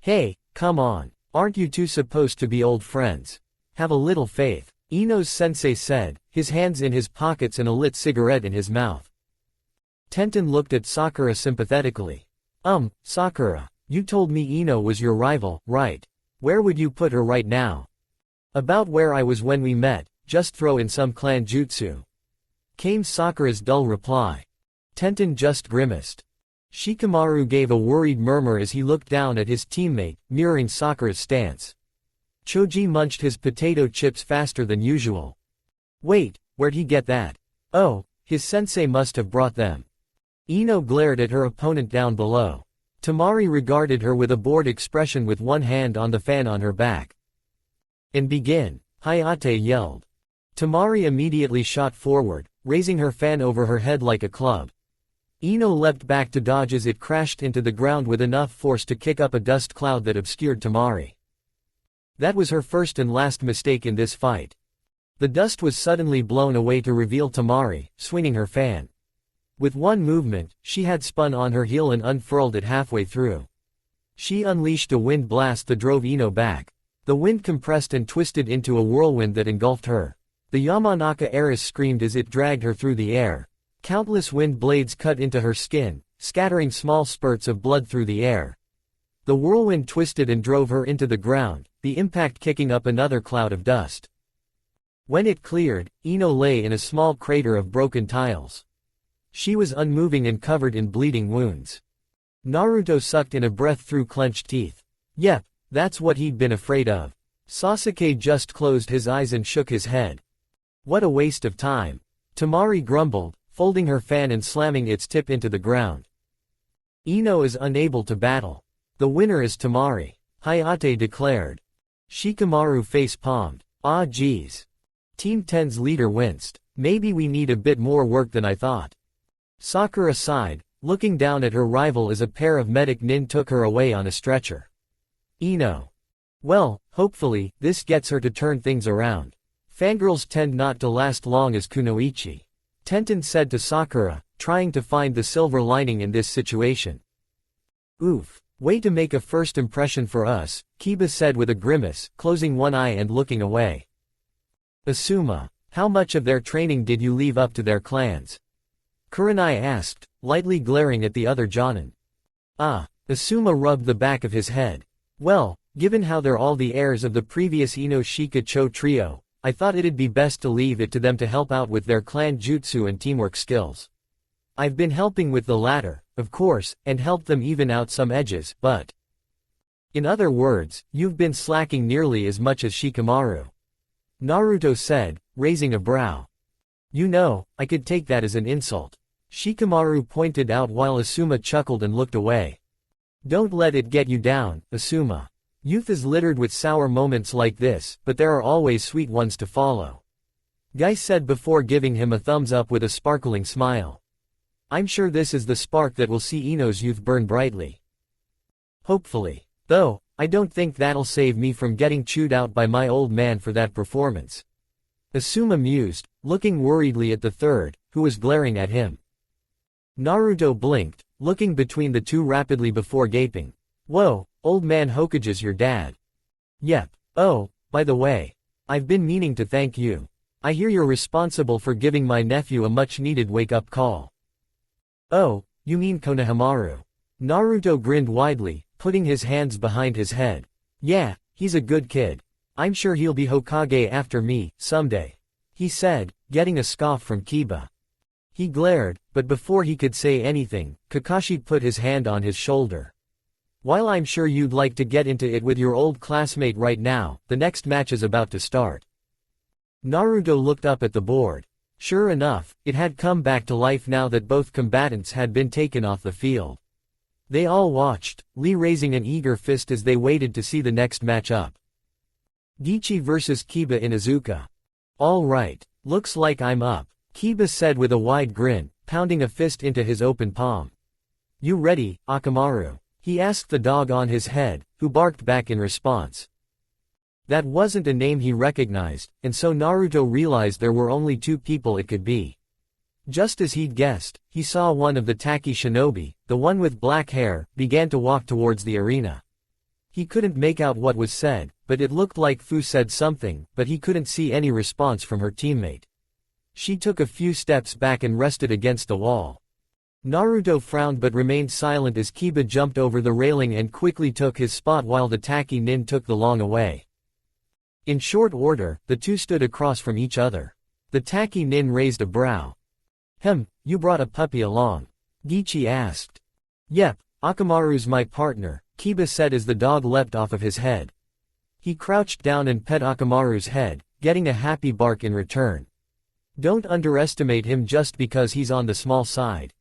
A: Hey, come on. Aren't you two supposed to be old friends? Have a little faith, Ino's sensei said, his hands in his pockets and a lit cigarette in his mouth. Tenten looked at Sakura sympathetically. Sakura, you told me Ino was your rival, right? Where would you put her right now? About where I was when we met, just throw in some clan jutsu. Came Sakura's dull reply. Tenten just grimaced. Shikamaru gave a worried murmur as he looked down at his teammate, mirroring Sakura's stance. Choji munched his potato chips faster than usual. Wait, where'd he get that? Oh, his sensei must have brought them. Ino glared at her opponent down below. Tamari regarded her with a bored expression with one hand on the fan on her back. And begin, Hayate yelled. Tamari immediately shot forward, raising her fan over her head like a club. Ino leapt back to dodge as it crashed into the ground with enough force to kick up a dust cloud that obscured Tamari. That was her first and last mistake in this fight. The dust was suddenly blown away to reveal Tamari, swinging her fan. With one movement, she had spun on her heel and unfurled it halfway through. She unleashed a wind blast that drove Ino back. The wind compressed and twisted into a whirlwind that engulfed her. The Yamanaka heiress screamed as it dragged her through the air. Countless wind blades cut into her skin, scattering small spurts of blood through the air. The whirlwind twisted and drove her into the ground, the impact kicking up another cloud of dust. When it cleared, Ino lay in a small crater of broken tiles. She was unmoving and covered in bleeding wounds. Naruto sucked in a breath through clenched teeth. Yep, that's what he'd been afraid of. Sasuke just closed his eyes and shook his head. What a waste of time. Tamari grumbled, folding her fan and slamming its tip into the ground. Ino is unable to battle. The winner is Tamari, Hayate declared. Shikamaru face-palmed. Ah geez. Team 10's leader winced. Maybe we need a bit more work than I thought. Sakura sighed, looking down at her rival as a pair of medic nin took her away on a stretcher. Ino. Well, hopefully, this gets her to turn things around. Fangirls tend not to last long as kunoichi. Tenten said to Sakura, trying to find the silver lining in this situation. Oof. Way to make a first impression for us, Kiba said with a grimace, closing one eye and looking away. Asuma, how much of their training did you leave up to their clans? Kurenai asked, lightly glaring at the other Jonin. Asuma rubbed the back of his head. Well, given how they're all the heirs of the previous Ino Shika Cho trio, I thought it'd be best to leave it to them to help out with their clan jutsu and teamwork skills. I've been helping with the latter, of course, and helped them even out some edges, but… In other words, you've been slacking nearly as much as Shikamaru. Naruto said, raising a brow. You know, I could take that as an insult. Shikamaru pointed out while Asuma chuckled and looked away. Don't let it get you down, Asuma. Youth is littered with sour moments like this, but there are always sweet ones to follow. Guy said before giving him a thumbs up with a sparkling smile. I'm sure this is the spark that will see Ino's youth burn brightly. Hopefully. Though, I don't think that'll save me from getting chewed out by my old man for that performance. Asuma mused, looking worriedly at the third, who was glaring at him. Naruto blinked, looking between the two rapidly before gaping. Whoa, old man Hokage's your dad. Yep. Oh, by the way. I've been meaning to thank you. I hear you're responsible for giving my nephew a much-needed wake-up call. Oh, you mean Konohamaru. Naruto grinned widely, putting his hands behind his head. Yeah, he's a good kid. I'm sure he'll be Hokage after me, someday. He said, getting a scoff from Kiba. He glared, but before he could say anything, Kakashi put his hand on his shoulder. While I'm sure you'd like to get into it with your old classmate right now, the next match is about to start. Naruto looked up at the board. Sure enough, it had come back to life now that both combatants had been taken off the field. They all watched, Lee raising an eager fist as they waited to see the next match-up. Gichchi vs Kiba in Izuka. All right, looks like I'm up, Kiba said with a wide grin, pounding a fist into his open palm. You ready, Akamaru? He asked the dog on his head, who barked back in response. That wasn't a name he recognized, and so Naruto realized there were only two people it could be. Just as he'd guessed, he saw one of the Taki shinobi, the one with black hair, began to walk towards the arena. He couldn't make out what was said, but it looked like Fu said something, but he couldn't see any response from her teammate. She took a few steps back and rested against the wall. Naruto frowned but remained silent as Kiba jumped over the railing and quickly took his spot while the Taki nin took the long away. In short order, the two stood across from each other. The Taki nin raised a brow. You brought a puppy along? Gichchi asked. Yep, Akamaru's my partner, Kiba said as the dog leapt off of his head. He crouched down and pet Akamaru's head, getting a happy bark in return. Don't underestimate him just because he's on the small side.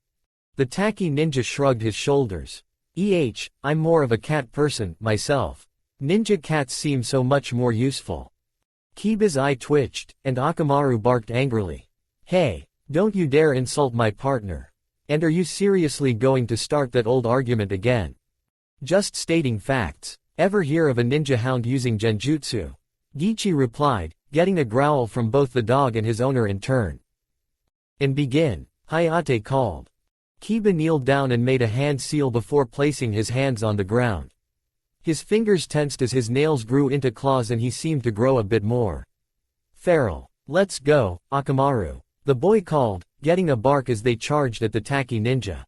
A: The Taki ninja shrugged his shoulders. I'm more of a cat person, myself. Ninja cats seem so much more useful. Kiba's eye twitched, and Akamaru barked angrily. Hey, don't you dare insult my partner. And are you seriously going to start that old argument again? Just stating facts. Ever hear of a ninja hound using genjutsu? Gichchi replied, getting a growl from both the dog and his owner in turn. And begin, Hayate called. Kiba kneeled down and made a hand seal before placing his hands on the ground. His fingers tensed as his nails grew into claws and he seemed to grow a bit more. Feral. Let's go, Akamaru. The boy called, getting a bark as they charged at the Taki ninja.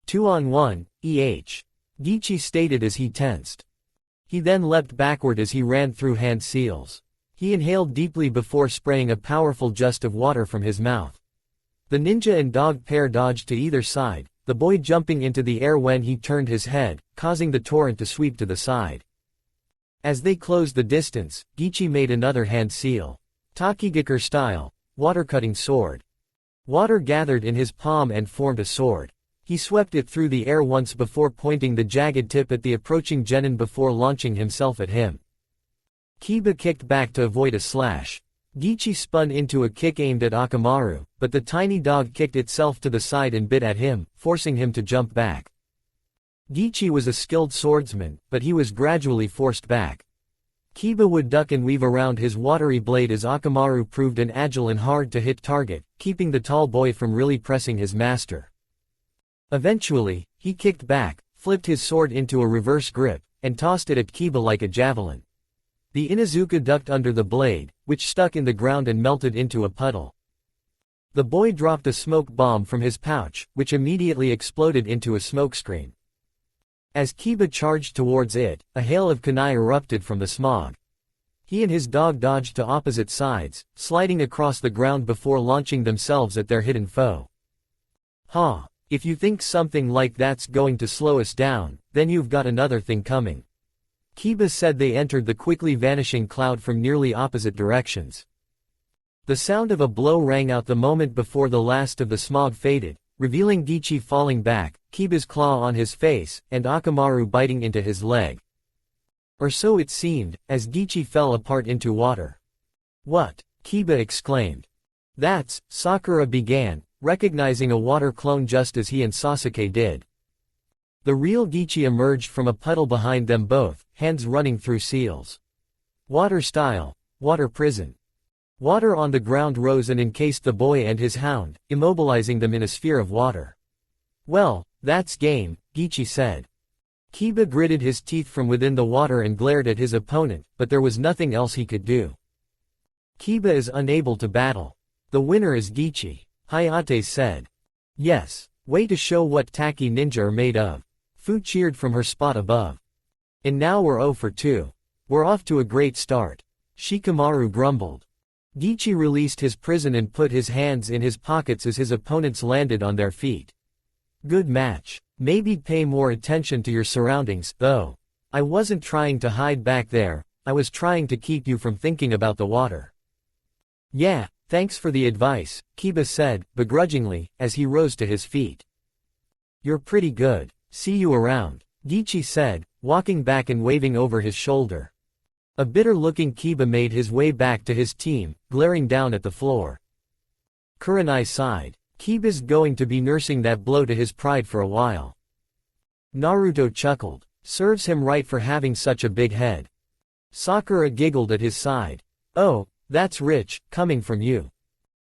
A: 2-on-1, Gichchi stated as he tensed. He then leapt backward as he ran through hand seals. He inhaled deeply before spraying a powerful gust of water from his mouth. The ninja and dog pair dodged to either side, the boy jumping into the air when he turned his head, causing the torrent to sweep to the side. As they closed the distance, Gichchi made another hand seal. Takigaker style, water-cutting sword. Water gathered in his palm and formed a sword. He swept it through the air once before pointing the jagged tip at the approaching genin before launching himself at him. Kiba kicked back to avoid a slash. Gichchi spun into a kick aimed at Orochimaru, but the tiny dog kicked itself to the side and bit at him, forcing him to jump back. Gichchi was a skilled swordsman, but he was gradually forced back. Kiba would duck and weave around his watery blade as Orochimaru proved an agile and hard-to-hit target, keeping the tall boy from really pressing his master. Eventually, he kicked back, flipped his sword into a reverse grip, and tossed it at Kiba like a javelin. The Inuzuka ducked under the blade, which stuck in the ground and melted into a puddle. The boy dropped a smoke bomb from his pouch, which immediately exploded into a smokescreen. As Kiba charged towards it, a hail of kunai erupted from the smog. He and his dog dodged to opposite sides, sliding across the ground before launching themselves at their hidden foe. "Ha! If you think something like that's going to slow us down, then you've got another thing coming," Kiba said. They entered the quickly vanishing cloud from nearly opposite directions. The sound of a blow rang out the moment before the last of the smog faded, revealing Gichchi falling back, Kiba's claw on his face, and Orochimaru biting into his leg. Or so it seemed, as Gichchi fell apart into water. "What?" Kiba exclaimed. "That's," Sakura began, recognizing a water clone just as he and Sasuke did. The real Gichchi emerged from a puddle behind them both, hands running through seals. Water style, water prison. Water on the ground rose and encased the boy and his hound, immobilizing them in a sphere of water. "Well, that's game," Gichchi said. Kiba gritted his teeth from within the water and glared at his opponent, but there was nothing else he could do. "Kiba is unable to battle. The winner is Gichchi," Hayate said. "Yes, way to show what Taki ninja are made of," Fu cheered from her spot above. "And now we're 0 for 2. We're off to a great start," Shikamaru grumbled. Gichchi released his prison and put his hands in his pockets as his opponents landed on their feet. "Good match. Maybe pay more attention to your surroundings, though. I wasn't trying to hide back there, I was trying to keep you from thinking about the water." "Yeah, thanks for the advice," Kiba said, begrudgingly, as he rose to his feet. "You're pretty good. See you around," Gichchi said, walking back and waving over his shoulder. A bitter-looking Kiba made his way back to his team, glaring down at the floor. Kurenai sighed. Kiba's going to be nursing that blow to his pride for a while. Naruto chuckled. Serves him right for having such a big head. Sakura giggled at his side. "Oh, that's rich, coming from you.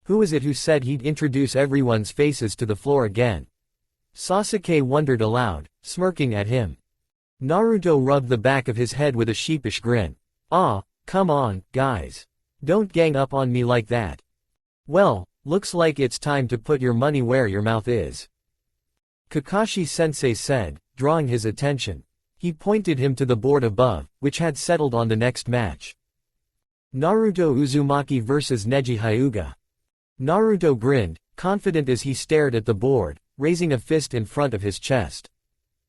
A: Who is it who said he'd introduce everyone's faces to the floor again?" Sasuke wondered aloud, smirking at him. Naruto rubbed the back of his head with a sheepish grin. "Ah, come on, guys. Don't gang up on me like that. Well, looks like it's time to put your money where your mouth is," Kakashi-sensei said, drawing his attention. He pointed him to the board above, which had settled on the next match. Naruto Uzumaki vs Neji Hyuga. Naruto grinned, confident as he stared at the board, raising a fist in front of his chest.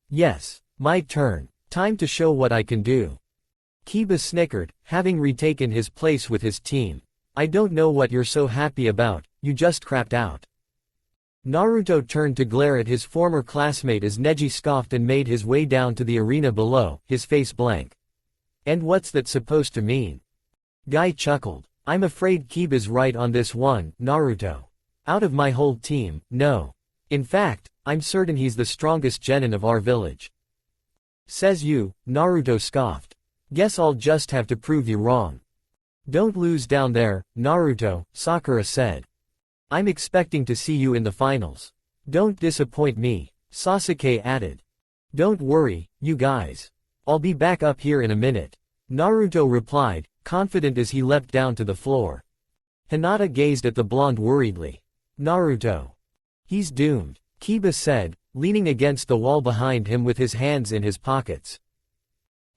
A: "Yes, my turn. Time to show what I can do." Kiba snickered, having retaken his place with his team. "I don't know what you're so happy about, you just crapped out." Naruto turned to glare at his former classmate as Neji scoffed and made his way down to the arena below, his face blank. "And what's that supposed to mean?" Guy chuckled. "I'm afraid Kiba's right on this one, Naruto. Out of my whole team, no. In fact, I'm certain he's the strongest genin of our village." "Says you," Naruto scoffed. "Guess I'll just have to prove you wrong." "Don't lose down there, Naruto," Sakura said. "I'm expecting to see you in the finals. Don't disappoint me," Sasuke added. "Don't worry, you guys. I'll be back up here in a minute," Naruto replied, confident as he leapt down to the floor. Hinata gazed at the blonde worriedly. "Naruto. He's doomed," Kiba said, leaning against the wall behind him with his hands in his pockets.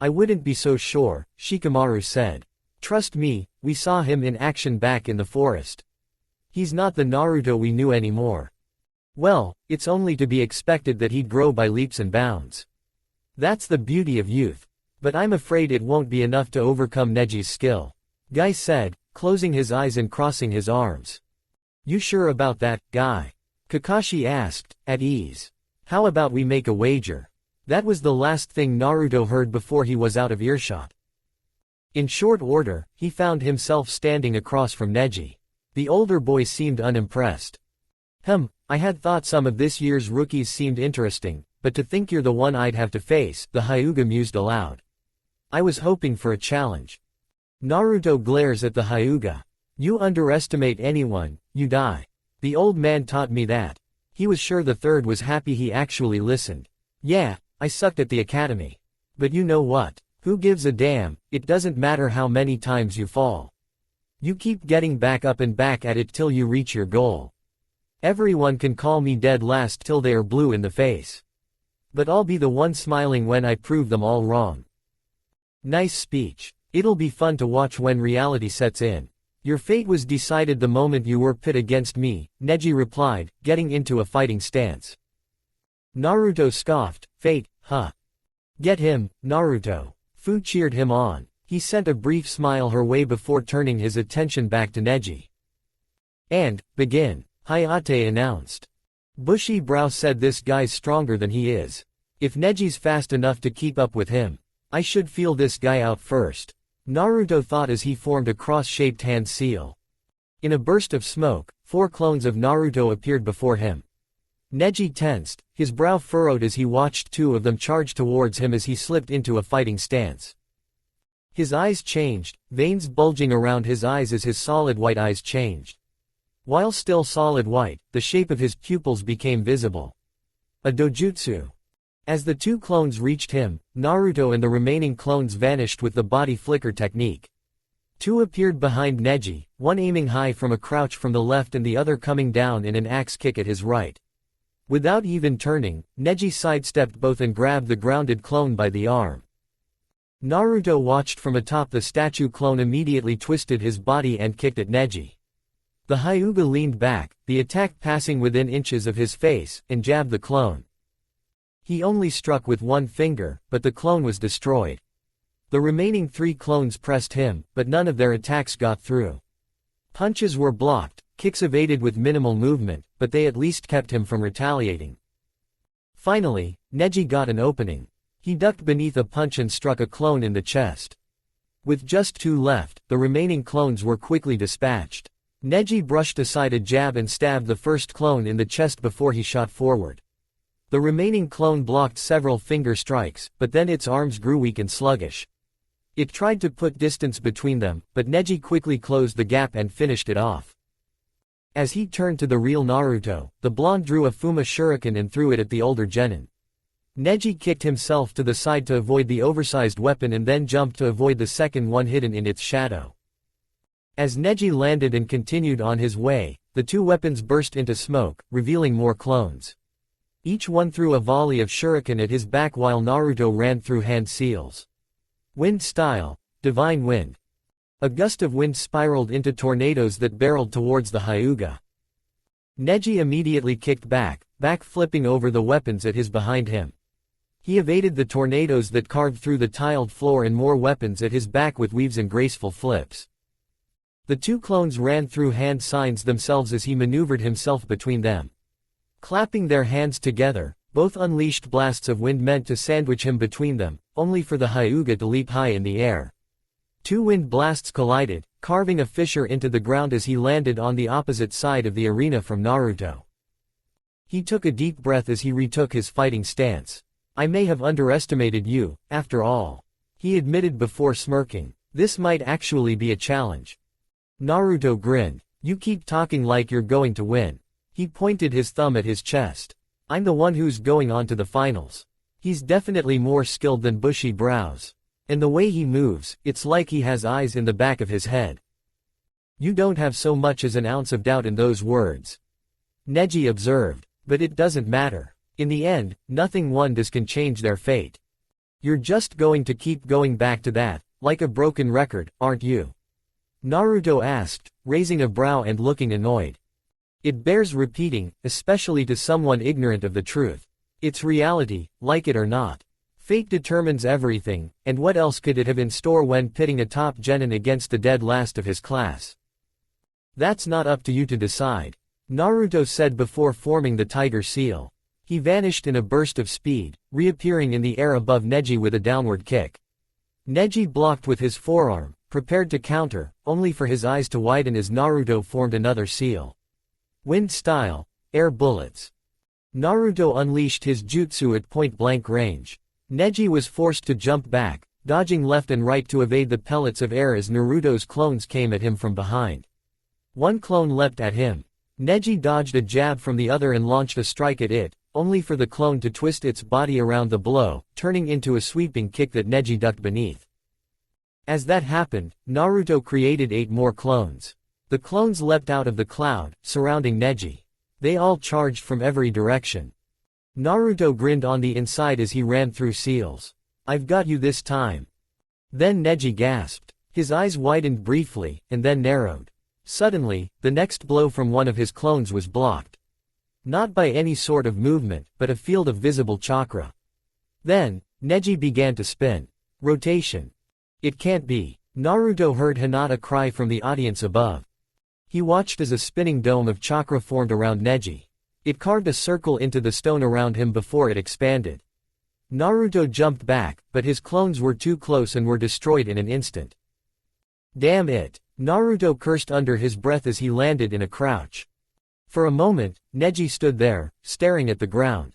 A: "I wouldn't be so sure," Shikamaru said. "Trust me, we saw him in action back in the forest. He's not the Naruto we knew anymore. Well, it's only to be expected that he'd grow by leaps and bounds. That's the beauty of youth. But I'm afraid it won't be enough to overcome Neji's skill," Guy said, closing his eyes and crossing his arms. "You sure about that, Guy?" Kakashi asked, at ease. "How about we make a wager?" That was the last thing Naruto heard before he was out of earshot. In short order, he found himself standing across from Neji. The older boy seemed unimpressed. I had thought some of this year's rookies seemed interesting, but to think you're the one I'd have to face, the Hyuga mused aloud. I was hoping for a challenge. Naruto glares at the Hyuga. You underestimate anyone, you die. The old man taught me that. He was sure the third was happy he actually listened. Yeah, I sucked at the academy. But you know what? Who gives a damn, it doesn't matter how many times you fall. You keep getting back up and back at it till you reach your goal. Everyone can call me dead last till they are blue in the face. But I'll be the one smiling when I prove them all wrong. Nice speech. It'll be fun to watch when reality sets in. Your fate was decided the moment you were pit against me, Neji replied, getting into a fighting stance. Naruto scoffed, fate, huh? Get him, Naruto. Fu cheered him on. He sent a brief smile her way before turning his attention back to Neji. And, begin, Hayate announced. Bushy brow said this guy's stronger than he is. If Neji's fast enough to keep up with him, I should feel this guy out first. Naruto thought as he formed a cross-shaped hand seal. In a burst of smoke, 4 clones of Naruto appeared before him. Neji tensed, his brow furrowed as he watched 2 of them charge towards him as he slipped into a fighting stance. His eyes changed, veins bulging around his eyes as his solid white eyes changed. While still solid white, the shape of his pupils became visible. A dojutsu. As the 2 clones reached him, Naruto and the remaining clones vanished with the body flicker technique. 2 appeared behind Neji, one aiming high from a crouch from the left and the other coming down in an axe kick at his right. Without even turning, Neji sidestepped both and grabbed the grounded clone by the arm. Naruto watched from atop the statue. Clone immediately twisted his body and kicked at Neji. The Hyuga leaned back, the attack passing within inches of his face, and jabbed the clone. He only struck with 1 finger, but the clone was destroyed. The remaining 3 clones pressed him, but none of their attacks got through. Punches were blocked, kicks evaded with minimal movement, but they at least kept him from retaliating. Finally, Neji got an opening. He ducked beneath a punch and struck a clone in the chest. With just 2 left, the remaining clones were quickly dispatched. Neji brushed aside a jab and stabbed the first clone in the chest before he shot forward. The remaining clone blocked several finger strikes, but then its arms grew weak and sluggish. It tried to put distance between them, but Neji quickly closed the gap and finished it off. As he turned to the real Naruto, the blonde drew a Fuma shuriken and threw it at the older genin. Neji kicked himself to the side to avoid the oversized weapon and then jumped to avoid the second one hidden in its shadow. As Neji landed and continued on his way, the 2 weapons burst into smoke, revealing more clones. Each one threw a volley of shuriken at his back while Naruto ran through hand seals. Wind style, divine wind. A gust of wind spiraled into tornadoes that barreled towards the Hyuga. Neji immediately kicked back, flipping over the weapons at his behind him. He evaded the tornadoes that carved through the tiled floor and more weapons at his back with weaves and graceful flips. The 2 clones ran through hand signs themselves as he maneuvered himself between them. Clapping their hands together, both unleashed blasts of wind meant to sandwich him between them, only for the Hyuga to leap high in the air. 2 wind blasts collided, carving a fissure into the ground as he landed on the opposite side of the arena from Naruto. He took a deep breath as he retook his fighting stance. I may have underestimated you, after all. He admitted before smirking. This might actually be a challenge. Naruto grinned. You keep talking like you're going to win. He pointed his thumb at his chest. I'm the one who's going on to the finals. He's definitely more skilled than bushy brows. And the way he moves, it's like he has eyes in the back of his head. You don't have so much as an ounce of doubt in those words. Neji observed. But it doesn't matter. In the end, nothing one does can change their fate. You're just going to keep going back to that, like a broken record, aren't you? Naruto asked, raising a brow and looking annoyed. It bears repeating, especially to someone ignorant of the truth. It's reality, like it or not. Fate determines everything, and what else could it have in store when pitting a top genin against the dead last of his class? That's not up to you to decide. Naruto said before forming the tiger seal. He vanished in a burst of speed, reappearing in the air above Neji with a downward kick. Neji blocked with his forearm, prepared to counter, only for his eyes to widen as Naruto formed another seal. Wind style, air bullets. Naruto unleashed his jutsu at point-blank range. Neji was forced to jump back, dodging left and right to evade the pellets of air as Naruto's clones came at him from behind. One clone leapt at him. Neji dodged a jab from the other and launched a strike at it, only for the clone to twist its body around the blow, turning into a sweeping kick that Neji ducked beneath. As that happened, Naruto created 8 more clones. The clones leapt out of the cloud, surrounding Neji. They all charged from every direction. Naruto grinned on the inside as he ran through seals. "I've got you this time." Then Neji gasped. His eyes widened briefly, and then narrowed. Suddenly, the next blow from one of his clones was blocked. Not by any sort of movement, but a field of visible chakra. Then, Neji began to spin. Rotation. "It can't be." Naruto heard Hinata cry from the audience above. He watched as a spinning dome of chakra formed around Neji. It carved a circle into the stone around him before it expanded. Naruto jumped back, but his clones were too close and were destroyed in an instant. "Damn it!" Naruto cursed under his breath as he landed in a crouch. For a moment, Neji stood there, staring at the ground.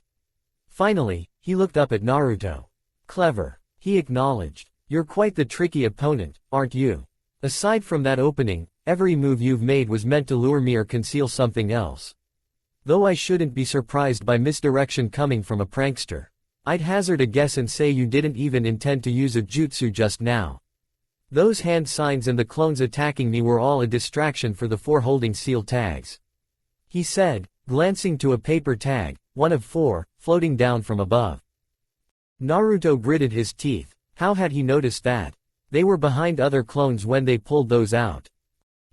A: Finally, he looked up at Naruto. "Clever," he acknowledged. "You're quite the tricky opponent, aren't you? Aside from that opening, every move you've made was meant to lure me or conceal something else. Though I shouldn't be surprised by misdirection coming from a prankster. I'd hazard a guess and say you didn't even intend to use a jutsu just now. Those hand signs and the clones attacking me were all a distraction for the 4 holding seal tags," he said, glancing to a paper tag, one of 4, floating down from above. Naruto gritted his teeth. How had he noticed that? They were behind other clones when they pulled those out.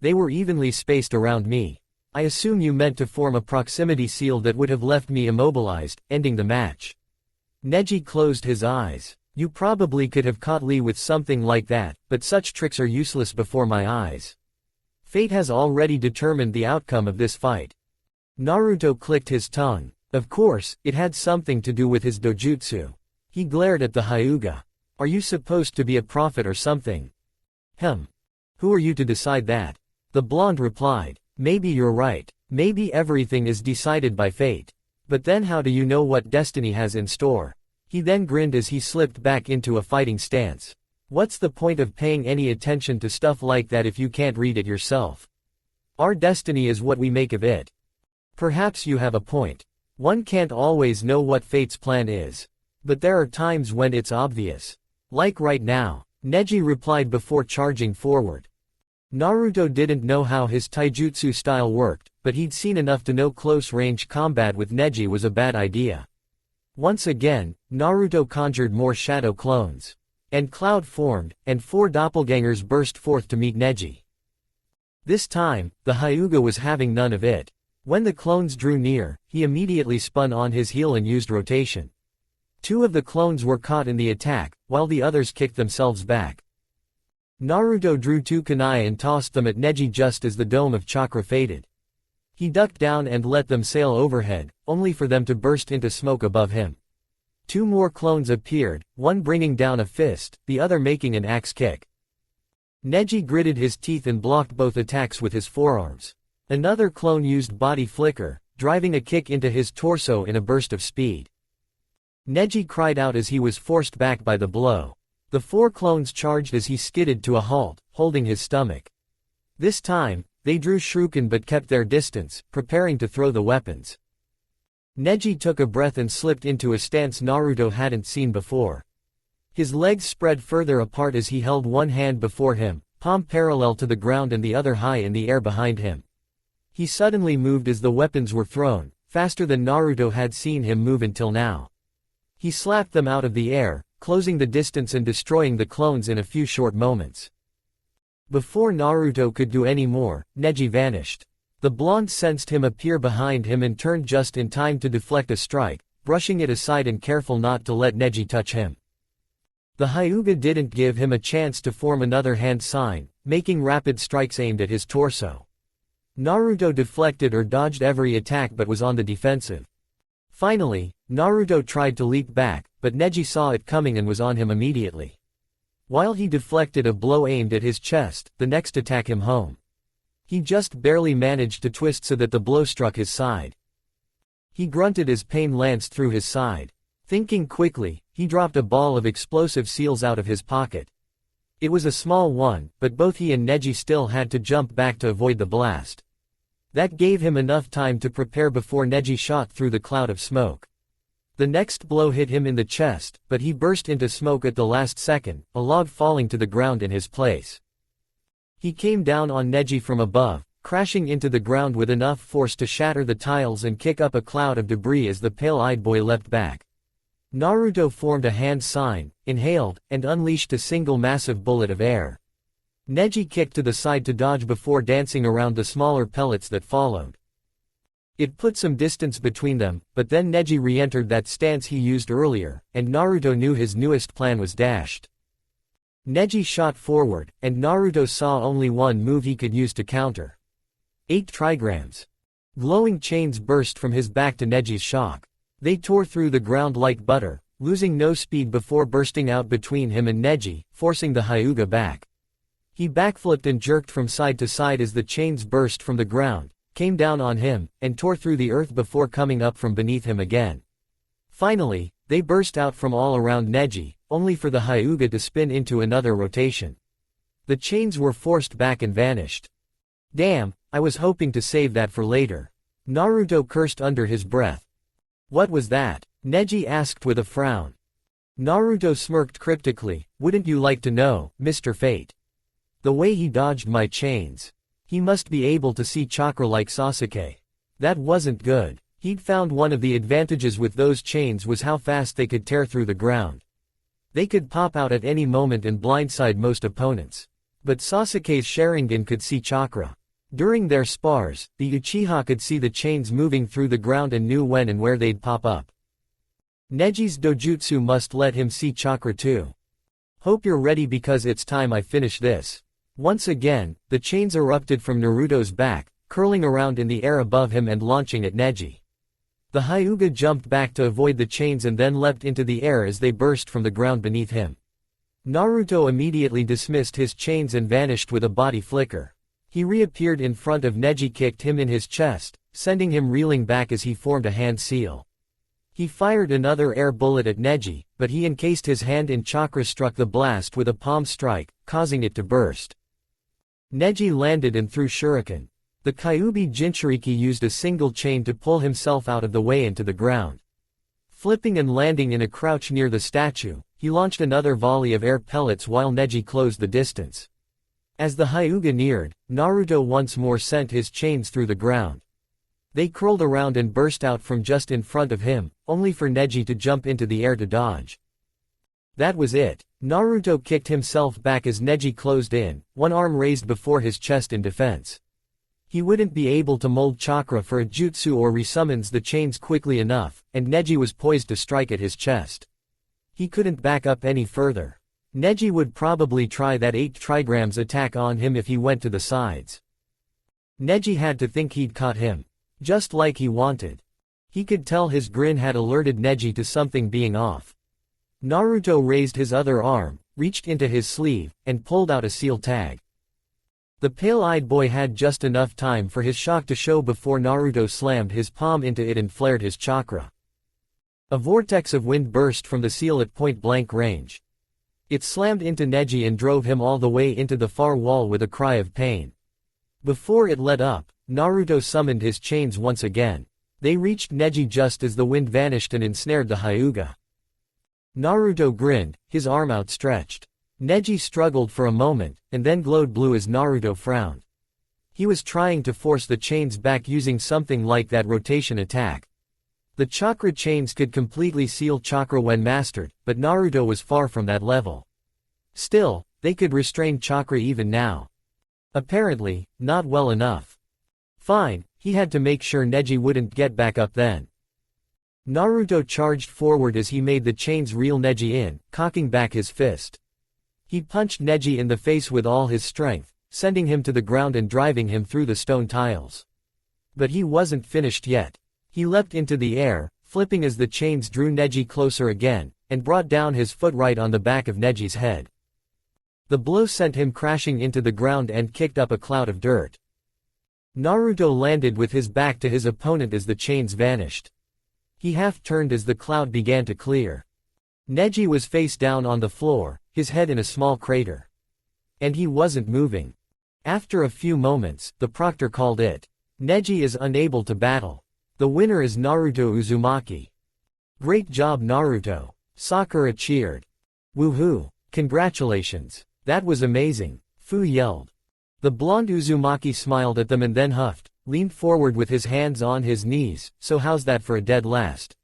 A: They were evenly spaced around me. I assume you meant to form a proximity seal that would have left me immobilized, ending the match. Neji closed his eyes. You probably could have caught Lee with something like that, but such tricks are useless before my eyes. Fate has already determined the outcome of this fight. Naruto clicked his tongue. Of course, it had something to do with his dojutsu. He glared at the Hyuga. Are you supposed to be a prophet or something? Who are you to decide that? The blonde replied. Maybe you're right. Maybe everything is decided by fate. But then how do you know what destiny has in store? He then grinned as he slipped back into a fighting stance. What's the point of paying any attention to stuff like that if you can't read it yourself? Our destiny is what we make of it. Perhaps you have a point. One can't always know what fate's plan is. But there are times when it's obvious. Like right now, Neji replied before charging forward. Naruto didn't know how his taijutsu style worked, but he'd seen enough to know close-range combat with Neji was a bad idea. Once again, Naruto conjured more shadow clones. And cloud formed, and 4 doppelgangers burst forth to meet Neji. This time, the Hyuga was having none of it. When the clones drew near, he immediately spun on his heel and used rotation. 2 of the clones were caught in the attack, while the others kicked themselves back. Naruto drew 2 kunai and tossed them at Neji just as the dome of chakra faded. He ducked down and let them sail overhead, only for them to burst into smoke above him. 2 more clones appeared, one bringing down a fist, the other making an axe kick. Neji gritted his teeth and blocked both attacks with his forearms. Another clone used body flicker, driving a kick into his torso in a burst of speed. Neji cried out as he was forced back by the blow. The 4 clones charged as he skidded to a halt, holding his stomach. This time, they drew shuriken but kept their distance, preparing to throw the weapons. Neji took a breath and slipped into a stance Naruto hadn't seen before. His legs spread further apart as he held one hand before him, palm parallel to the ground and the other high in the air behind him. He suddenly moved as the weapons were thrown, faster than Naruto had seen him move until now. He slapped them out of the air, closing the distance and destroying the clones in a few short moments. Before Naruto could do any more, Neji vanished. The blonde sensed him appear behind him and turned just in time to deflect a strike, brushing it aside and careful not to let Neji touch him. The Hyuga didn't give him a chance to form another hand sign, making rapid strikes aimed at his torso. Naruto deflected or dodged every attack but was on the defensive. Finally, Naruto tried to leap back, but Neji saw it coming and was on him immediately. While he deflected a blow aimed at his chest, the next attack him home. He just barely managed to twist so that the blow struck his side. He grunted as pain lanced through his side. Thinking quickly, he dropped a ball of explosive seals out of his pocket. It was a small one, but both he and Neji still had to jump back to avoid the blast. That gave him enough time to prepare before Neji shot through the cloud of smoke. The next blow hit him in the chest, but he burst into smoke at the last second, a log falling to the ground in his place. He came down on Neji from above, crashing into the ground with enough force to shatter the tiles and kick up a cloud of debris as the pale-eyed boy leapt back. Naruto formed a hand sign, inhaled, and unleashed a single massive bullet of air. Neji kicked to the side to dodge before dancing around the smaller pellets that followed. It put some distance between them, but then Neji re-entered that stance he used earlier, and Naruto knew his newest plan was dashed. Neji shot forward, and Naruto saw only one move he could use to counter. 8 trigrams. Glowing chains burst from his back to Neji's shock. They tore through the ground like butter, losing no speed before bursting out between him and Neji, forcing the Hyuga back. He backflipped and jerked from side to side as the chains burst from the ground, came down on him, and tore through the earth before coming up from beneath him again. Finally, they burst out from all around Neji, only for the Hyuga to spin into another rotation. The chains were forced back and vanished. Damn, I was hoping to save that for later. Naruto cursed under his breath. What was that? Neji asked with a frown. Naruto smirked cryptically, wouldn't you like to know, Mr. Fate? The way he dodged my chains. He must be able to see chakra like Sasuke. That wasn't good. He'd found one of the advantages with those chains was how fast they could tear through the ground. They could pop out at any moment and blindside most opponents. But Sasuke's Sharingan could see chakra. During their spars, the Uchiha could see the chains moving through the ground and knew when and where they'd pop up. Neji's dojutsu must let him see chakra too. Hope you're ready because it's time I finish this. Once again, the chains erupted from Naruto's back, curling around in the air above him and launching at Neji. The Hyuga jumped back to avoid the chains and then leapt into the air as they burst from the ground beneath him. Naruto immediately dismissed his chains and vanished with a body flicker. He reappeared in front of Neji, kicked him in his chest, sending him reeling back as he formed a hand seal. He fired another air bullet at Neji, but he encased his hand in chakra, struck the blast with a palm strike, causing it to burst. Neji landed and threw shuriken. The Kyuubi Jinchuriki used a single chain to pull himself out of the way into the ground. Flipping and landing in a crouch near the statue, he launched another volley of air pellets while Neji closed the distance. As the Hyuga neared, Naruto once more sent his chains through the ground. They curled around and burst out from just in front of him, only for Neji to jump into the air to dodge. That was it. Naruto kicked himself back as Neji closed in, one arm raised before his chest in defense. He wouldn't be able to mold chakra for a jutsu or resummons the chains quickly enough, and Neji was poised to strike at his chest. He couldn't back up any further. Neji would probably try that 8 trigrams attack on him if he went to the sides. Neji had to think he'd caught him. Just like he wanted. He could tell his grin had alerted Neji to something being off. Naruto raised his other arm, reached into his sleeve, and pulled out a seal tag. The pale-eyed boy had just enough time for his shock to show before Naruto slammed his palm into it and flared his chakra. A vortex of wind burst from the seal at point-blank range. It slammed into Neji and drove him all the way into the far wall with a cry of pain. Before it let up, Naruto summoned his chains once again. They reached Neji just as the wind vanished and ensnared the Hyuga. Naruto grinned, his arm outstretched. Neji struggled for a moment, and then glowed blue as Naruto frowned. He was trying to force the chains back using something like that rotation attack. The chakra chains could completely seal chakra when mastered, but Naruto was far from that level. Still, they could restrain chakra even now. Apparently, not well enough. Fine, he had to make sure Neji wouldn't get back up then. Naruto charged forward as he made the chains reel Neji in, cocking back his fist. He punched Neji in the face with all his strength, sending him to the ground and driving him through the stone tiles. But he wasn't finished yet. He leapt into the air, flipping as the chains drew Neji closer again, and brought down his foot right on the back of Neji's head. The blow sent him crashing into the ground and kicked up a cloud of dirt. Naruto landed with his back to his opponent as the chains vanished. He half-turned as the cloud began to clear. Neji was face down on the floor, his head in a small crater. And he wasn't moving. After a few moments, the proctor called it. Neji is unable to battle. The winner is Naruto Uzumaki. Great job Naruto. Sakura cheered. Woohoo! Congratulations. That was amazing, Fu yelled. The blonde Uzumaki smiled at them and then huffed, leaned forward with his hands on his knees, so how's that for a dead last?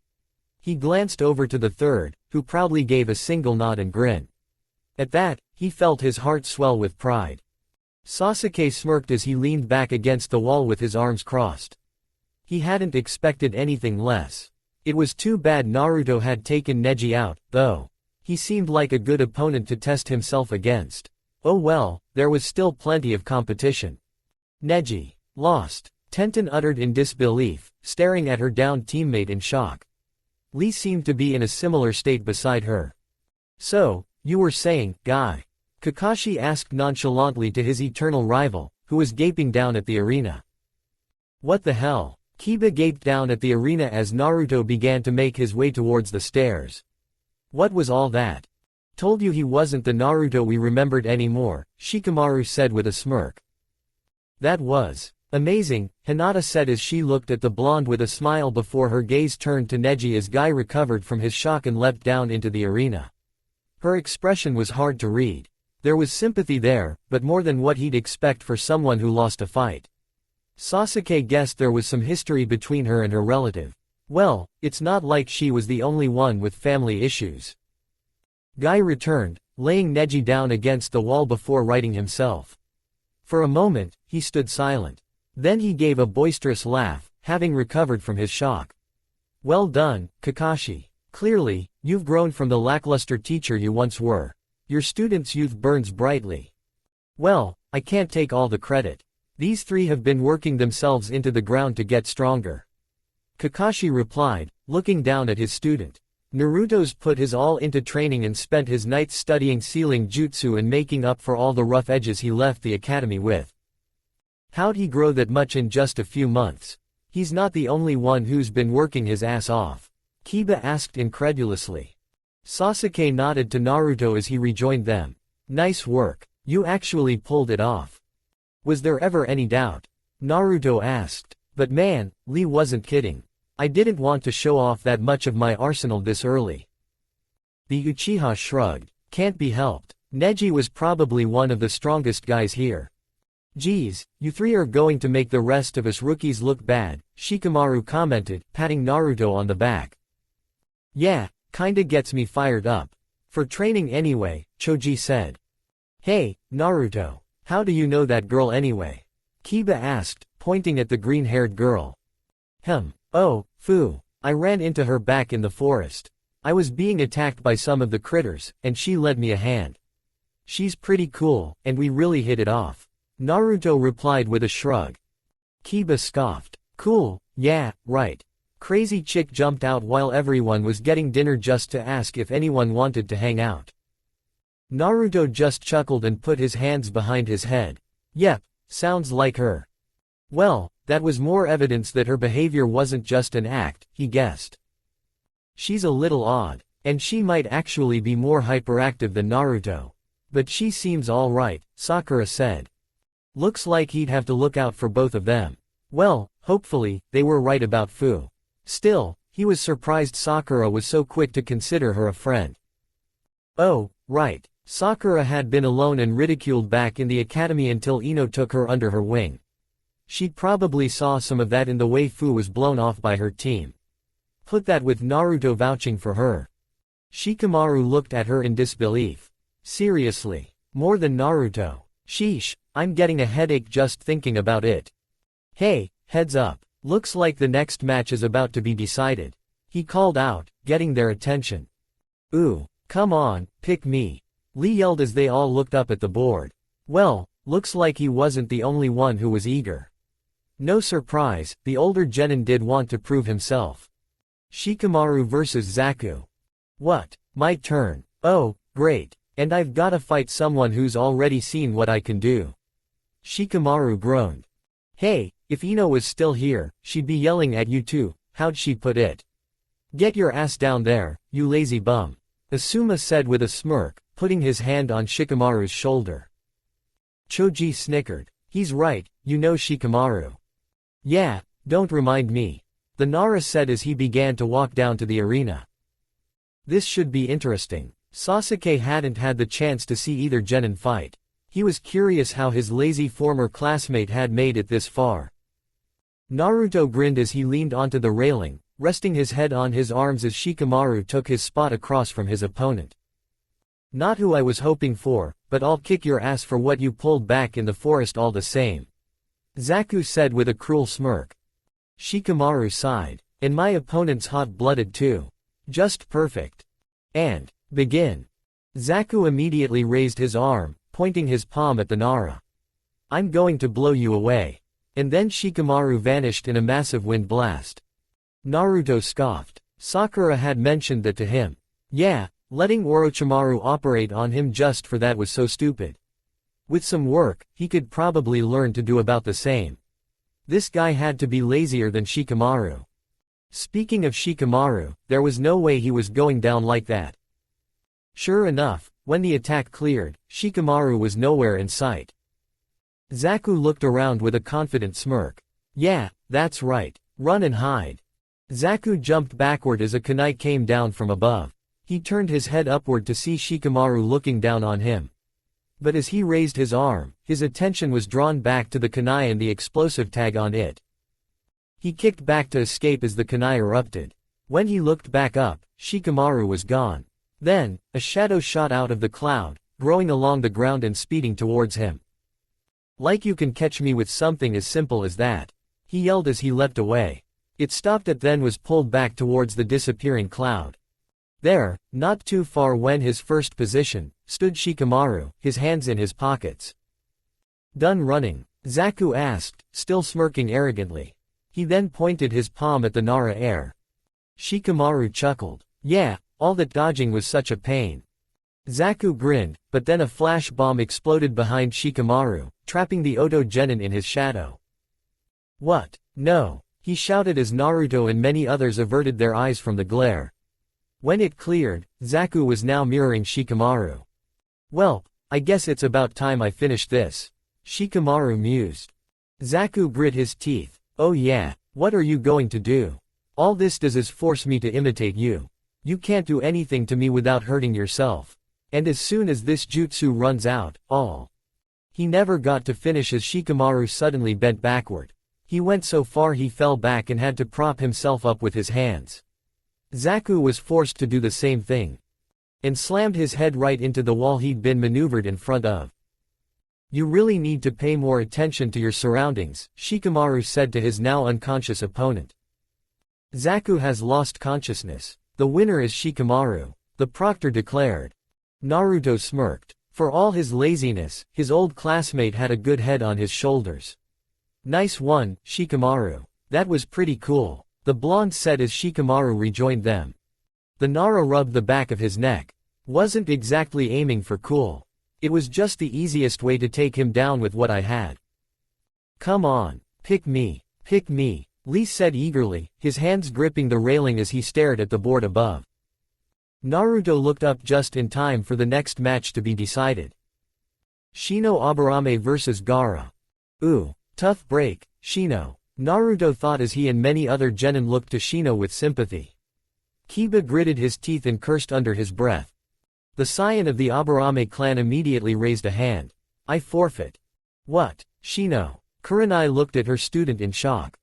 A: He glanced over to the third, who proudly gave a single nod and grin. At that, he felt his heart swell with pride. Sasuke smirked as he leaned back against the wall with his arms crossed. He hadn't expected anything less. It was too bad Naruto had taken Neji out, though. He seemed like a good opponent to test himself against. Oh well, there was still plenty of competition. Neji. Lost. Tenten uttered in disbelief, staring at her downed teammate in shock. Lee seemed to be in a similar state beside her. So, you were saying, guy? Kakashi asked nonchalantly to his eternal rival, who was gaping down at the arena. What the hell? Kiba gaped down at the arena as Naruto began to make his way towards the stairs. What was all that? Told you he wasn't the Naruto we remembered anymore, Shikamaru said with a smirk. That was amazing, Hinata said as she looked at the blonde with a smile before her gaze turned to Neji as Guy recovered from his shock and leapt down into the arena. Her expression was hard to read. There was sympathy there, but more than what he'd expect for someone who lost a fight. Sasuke guessed there was some history between her and her relative. Well, it's not like she was the only one with family issues. Guy returned, laying Neji down against the wall before righting himself. For a moment, he stood silent. Then he gave a boisterous laugh, having recovered from his shock. Well done, Kakashi. Clearly, you've grown from the lackluster teacher you once were. Your student's youth burns brightly. Well, I can't take all the credit. These three have been working themselves into the ground to get stronger. Kakashi replied, looking down at his student. Naruto's put his all into training and spent his nights studying sealing jutsu and making up for all the rough edges he left the academy with. How'd he grow that much in just a few months? He's not the only one who's been working his ass off. Kiba asked incredulously. Sasuke nodded to Naruto as he rejoined them. Nice work. You actually pulled it off. Was there ever any doubt? Naruto asked. But man, Lee wasn't kidding. I didn't want to show off that much of my arsenal this early. The Uchiha shrugged. Can't be helped. Neji was probably one of the strongest guys here. Geez, you three are going to make the rest of us rookies look bad, Shikamaru commented, patting Naruto on the back. Yeah, kinda gets me fired up. For training anyway, Choji said. Hey, Naruto, how do you know that girl anyway? Kiba asked, pointing at the green-haired girl. Oh, Fu. I ran into her back in the forest. I was being attacked by some of the critters, and she led me a hand. She's pretty cool, and we really hit it off. Naruto replied with a shrug. Kiba scoffed. Cool, yeah, right. Crazy chick jumped out while everyone was getting dinner just to ask if anyone wanted to hang out. Naruto just chuckled and put his hands behind his head. Yep, sounds like her. Well, that was more evidence that her behavior wasn't just an act, he guessed. She's a little odd, and she might actually be more hyperactive than Naruto. But she seems alright, Sakura said. Looks like he'd have to look out for both of them. Well, hopefully, they were right about Fu. Still, he was surprised Sakura was so quick to consider her a friend. Oh, right. Sakura had been alone and ridiculed back in the academy until Ino took her under her wing. She'd probably saw some of that in the way Fu was blown off by her team. Put that with Naruto vouching for her. Shikamaru looked at her in disbelief. Seriously, more than Naruto. Sheesh, I'm getting a headache just thinking about it. Hey, heads up. Looks like the next match is about to be decided. He called out, getting their attention. Ooh, come on, pick me. Lee yelled as they all looked up at the board. Well, looks like he wasn't the only one who was eager. No surprise, the older genin did want to prove himself. Shikamaru vs Zaku. What? My turn. Oh, great. And I've gotta fight someone who's already seen what I can do. Shikamaru groaned. Hey, if Ino was still here, she'd be yelling at you too, how'd she put it? Get your ass down there, you lazy bum. Asuma said with a smirk, putting his hand on Shikamaru's shoulder. Choji snickered. He's right, you know Shikamaru. Yeah, don't remind me. The Nara said as he began to walk down to the arena. This should be interesting. Sasuke hadn't had the chance to see either genin fight. He was curious how his lazy former classmate had made it this far. Naruto grinned as he leaned onto the railing, resting his head on his arms as Shikamaru took his spot across from his opponent. Not who I was hoping for, but I'll kick your ass for what you pulled back in the forest all the same. Zaku said with a cruel smirk. Shikamaru sighed. And my opponent's hot-blooded too. Just perfect. And, begin. Zaku immediately raised his arm, pointing his palm at the Nara. I'm going to blow you away. And then Shikamaru vanished in a massive wind blast. Naruto scoffed. Sakura had mentioned that to him. Yeah, letting Orochimaru operate on him just for that was so stupid. With some work, he could probably learn to do about the same. This guy had to be lazier than Shikamaru. Speaking of Shikamaru, there was no way he was going down like that. Sure enough, when the attack cleared, Shikamaru was nowhere in sight. Zaku looked around with a confident smirk. Yeah, that's right. Run and hide. Zaku jumped backward as a kunai came down from above. He turned his head upward to see Shikamaru looking down on him. But as he raised his arm, his attention was drawn back to the kunai and the explosive tag on it. He kicked back to escape as the kunai erupted. When he looked back up, Shikamaru was gone. Then, a shadow shot out of the cloud, growing along the ground and speeding towards him. Like you can catch me with something as simple as that. He yelled as he leapt away. It stopped and then was pulled back towards the disappearing cloud. There, not too far when his first position, stood Shikamaru, his hands in his pockets. Done running? Zaku asked, still smirking arrogantly. He then pointed his palm at the Nara air. Shikamaru chuckled. Yeah, all that dodging was such a pain. Zaku grinned, but then a flash bomb exploded behind Shikamaru, trapping the Oto genin in his shadow. What? No! He shouted as Naruto and many others averted their eyes from the glare. When it cleared, Zaku was now mirroring Shikamaru. Well, I guess it's about time I finished this. Shikamaru mused. Zaku grit his teeth. Oh yeah, what are you going to do? All this does is force me to imitate you. You can't do anything to me without hurting yourself. And as soon as this jutsu runs out, all. He never got to finish as Shikamaru suddenly bent backward. He went so far he fell back and had to prop himself up with his hands. Zaku was forced to do the same thing. And slammed his head right into the wall he'd been maneuvered in front of. You really need to pay more attention to your surroundings, Shikamaru said to his now unconscious opponent. Zaku has lost consciousness. The winner is Shikamaru, the proctor declared. Naruto smirked. For all his laziness, his old classmate had a good head on his shoulders. Nice one, Shikamaru. That was pretty cool, the blonde said as Shikamaru rejoined them. The Nara rubbed the back of his neck. Wasn't exactly aiming for cool. It was just the easiest way to take him down with what I had. Come on, pick me, Lee said eagerly, his hands gripping the railing as he stared at the board above. Naruto looked up just in time for the next match to be decided. Shino Aburame vs Gaara. Ooh, tough break, Shino. Naruto thought as he and many other genin looked to Shino with sympathy. Kiba gritted his teeth and cursed under his breath. The scion of the Aburame clan immediately raised a hand. I forfeit. What, Shino? Kurenai looked at her student in shock.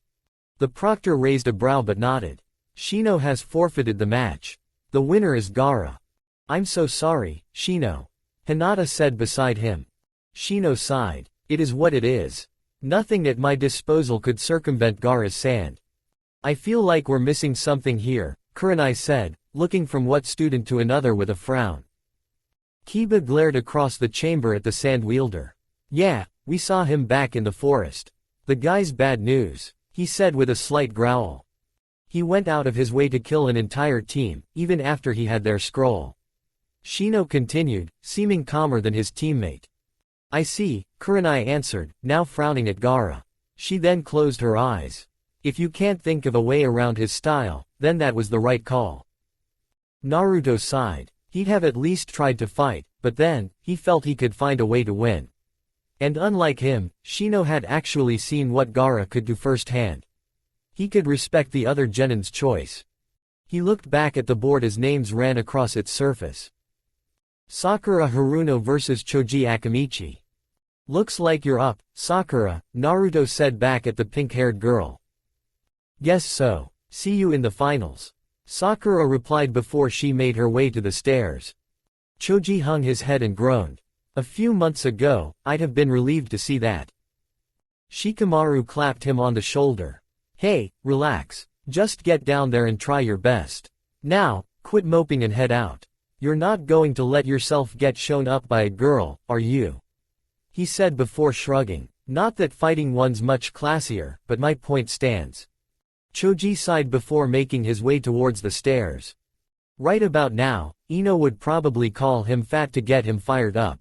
A: The proctor raised a brow but nodded. Shino has forfeited the match. The winner is Gaara. I'm so sorry, Shino. Hinata said beside him. Shino sighed. It is what it is. Nothing at my disposal could circumvent Gaara's sand. I feel like we're missing something here, Kurenai said, looking from one student to another with a frown. Kiba glared across the chamber at the sand wielder. Yeah, we saw him back in the forest. The guy's bad news, he said with a slight growl. He went out of his way to kill an entire team, even after he had their scroll. Shino continued, seeming calmer than his teammate. I see, Kurenai answered, now frowning at Gaara. She then closed her eyes. If you can't think of a way around his style, then that was the right call. Naruto sighed. He'd have at least tried to fight, but then, he felt he could find a way to win. And unlike him, Shino had actually seen what Gaara could do firsthand. He could respect the other genin's choice. He looked back at the board as names ran across its surface. Sakura Haruno vs Choji Akamichi. Looks like you're up, Sakura, Naruto said back at the pink-haired girl. Guess so. See you in the finals. Sakura replied before she made her way to the stairs. Choji hung his head and groaned. A few months ago, I'd have been relieved to see that. Shikamaru clapped him on the shoulder. Hey, relax. Just get down there and try your best. Now, quit moping and head out. You're not going to let yourself get shown up by a girl, are you? He said before shrugging. Not that fighting one's much classier, but my point stands. Choji sighed before making his way towards the stairs. Right about now, Ino would probably call him fat to get him fired up.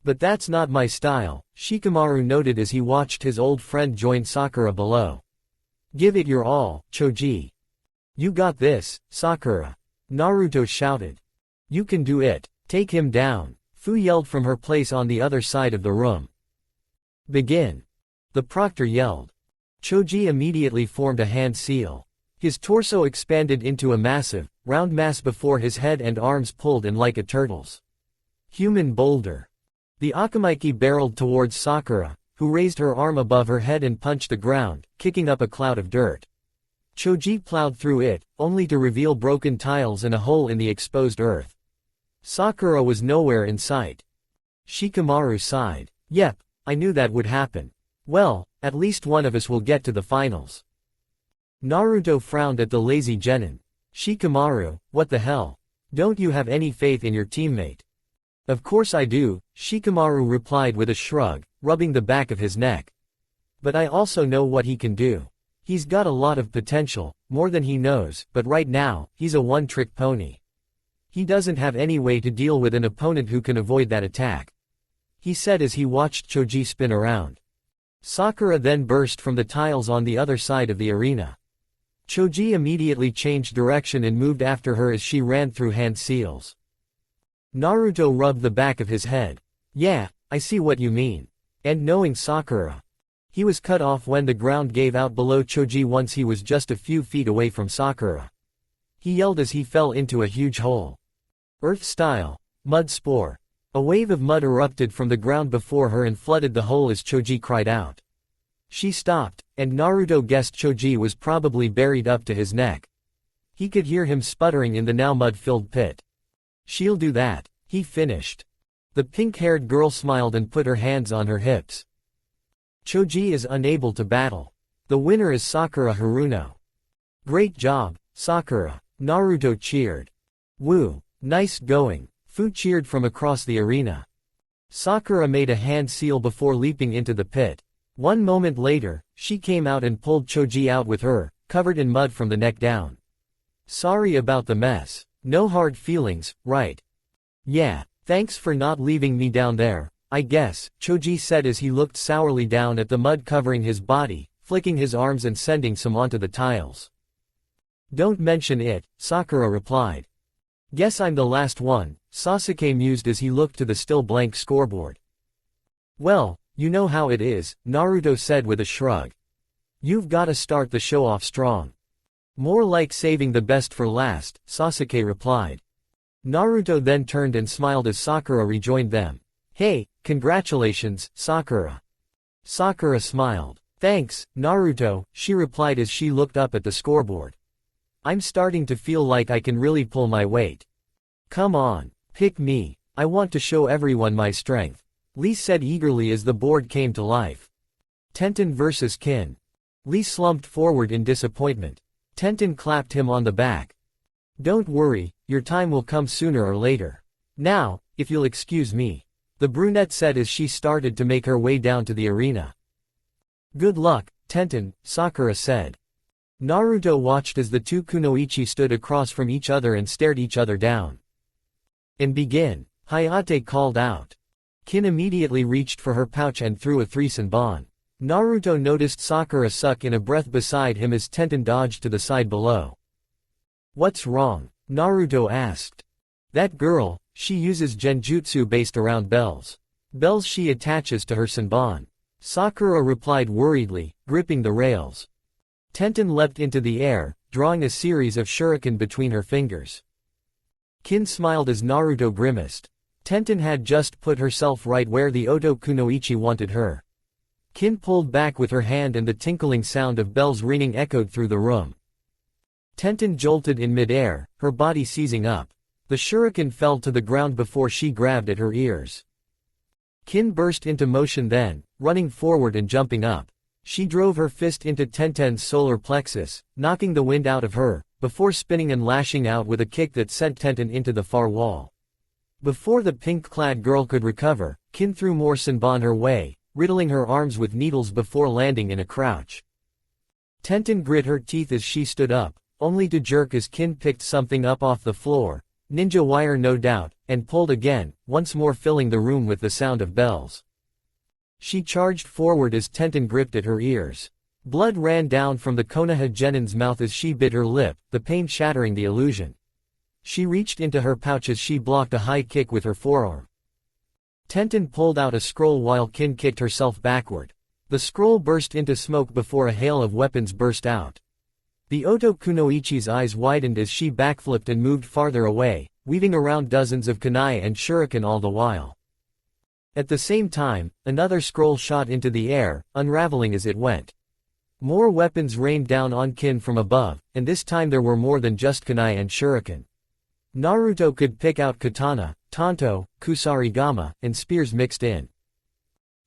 A: But that's not my style, Shikamaru noted as he watched his old friend join Sakura below. Give it your all, Choji. You got this, Sakura. Naruto shouted. You can do it. Take him down. Fu yelled from her place on the other side of the room. Begin. The proctor yelled. Choji immediately formed a hand seal. His torso expanded into a massive, round mass before his head and arms pulled in like a turtle's. Human boulder. The Akamaiki barreled towards Sakura, who raised her arm above her head and punched the ground, kicking up a cloud of dirt. Choji plowed through it, only to reveal broken tiles and a hole in the exposed earth. Sakura was nowhere in sight. Shikamaru sighed. Yep, I knew that would happen. Well, at least one of us will get to the finals. Naruto frowned at the lazy genin. Shikamaru, what the hell? Don't you have any faith in your teammate? Of course I do, Shikamaru replied with a shrug, rubbing the back of his neck. But I also know what he can do. He's got a lot of potential, more than he knows, but right now, he's a one-trick pony. He doesn't have any way to deal with an opponent who can avoid that attack. He said as he watched Choji spin around. Sakura then burst from the tiles on the other side of the arena. Choji immediately changed direction and moved after her as she ran through hand seals. Naruto rubbed the back of his head. Yeah, I see what you mean. And knowing Sakura. He was cut off when the ground gave out below Choji once he was just a few feet away from Sakura. He yelled as he fell into a huge hole. Earth style. Mud spore. A wave of mud erupted from the ground before her and flooded the hole as Choji cried out. She stopped, and Naruto guessed Choji was probably buried up to his neck. He could hear him sputtering in the now mud-filled pit. She'll do that, he finished. The pink-haired girl smiled and put her hands on her hips. Choji is unable to battle. The winner is Sakura Haruno. Great job, Sakura. Naruto cheered. Woo, nice going. Fu cheered from across the arena. Sakura made a hand seal before leaping into the pit. 1 moment later, she came out and pulled Choji out with her, covered in mud from the neck down. Sorry about the mess. No hard feelings, right? Yeah, thanks for not leaving me down there, I guess, Choji said as he looked sourly down at the mud covering his body, flicking his arms and sending some onto the tiles. Don't mention it, Sakura replied. Guess I'm the last one, Sasuke mused as he looked to the still blank scoreboard. Well, you know how it is, Naruto said with a shrug. You've gotta start the show off strong. More like saving the best for last, Sasuke replied. Naruto then turned and smiled as Sakura rejoined them. Hey, congratulations, Sakura. Sakura smiled. Thanks, Naruto, she replied as she looked up at the scoreboard. I'm starting to feel like I can really pull my weight. Come on, pick me. I want to show everyone my strength. Lee said eagerly as the board came to life. Tenten vs. Kin. Lee slumped forward in disappointment. Tenten clapped him on the back. Don't worry, your time will come sooner or later. Now, if you'll excuse me. The brunette said as she started to make her way down to the arena. Good luck, Tenten, Sakura said. Naruto watched as the two kunoichi stood across from each other and stared each other down. And begin, Hayate called out. Kin immediately reached for her pouch and threw a 3 Senbon. Naruto noticed Sakura suck in a breath beside him as Tenten dodged to the side below. What's wrong? Naruto asked. That girl, she uses genjutsu based around bells. Bells she attaches to her Senbon. Sakura replied worriedly, gripping the rails. Tenten leapt into the air, drawing a series of shuriken between her fingers. Kin smiled as Naruto grimaced. Tenten had just put herself right where the Oto Kunoichi wanted her. Kin pulled back with her hand and the tinkling sound of bells ringing echoed through the room. Tenten jolted in midair, her body seizing up. The shuriken fell to the ground before she grabbed at her ears. Kin burst into motion then, running forward and jumping up. She drove her fist into Tenten's solar plexus, knocking the wind out of her, before spinning and lashing out with a kick that sent Tenten into the far wall. Before the pink-clad girl could recover, Kin threw more Senbon her way, riddling her arms with needles before landing in a crouch. Tenten grit her teeth as she stood up, only to jerk as Kin picked something up off the floor, ninja wire no doubt, and pulled again, once more filling the room with the sound of bells. She charged forward as Tenten gripped at her ears. Blood ran down from the Konoha Genin's mouth as she bit her lip, the pain shattering the illusion. She reached into her pouch as she blocked a high kick with her forearm. Tenten pulled out a scroll while Kin kicked herself backward. The scroll burst into smoke before a hail of weapons burst out. The Oto Kunoichi's eyes widened as she backflipped and moved farther away, weaving around dozens of kunai and shuriken all the while. At the same time, another scroll shot into the air, unraveling as it went. More weapons rained down on Kin from above, and this time there were more than just kunai and shuriken. Naruto could pick out katana, tanto, kusarigama, and spears mixed in.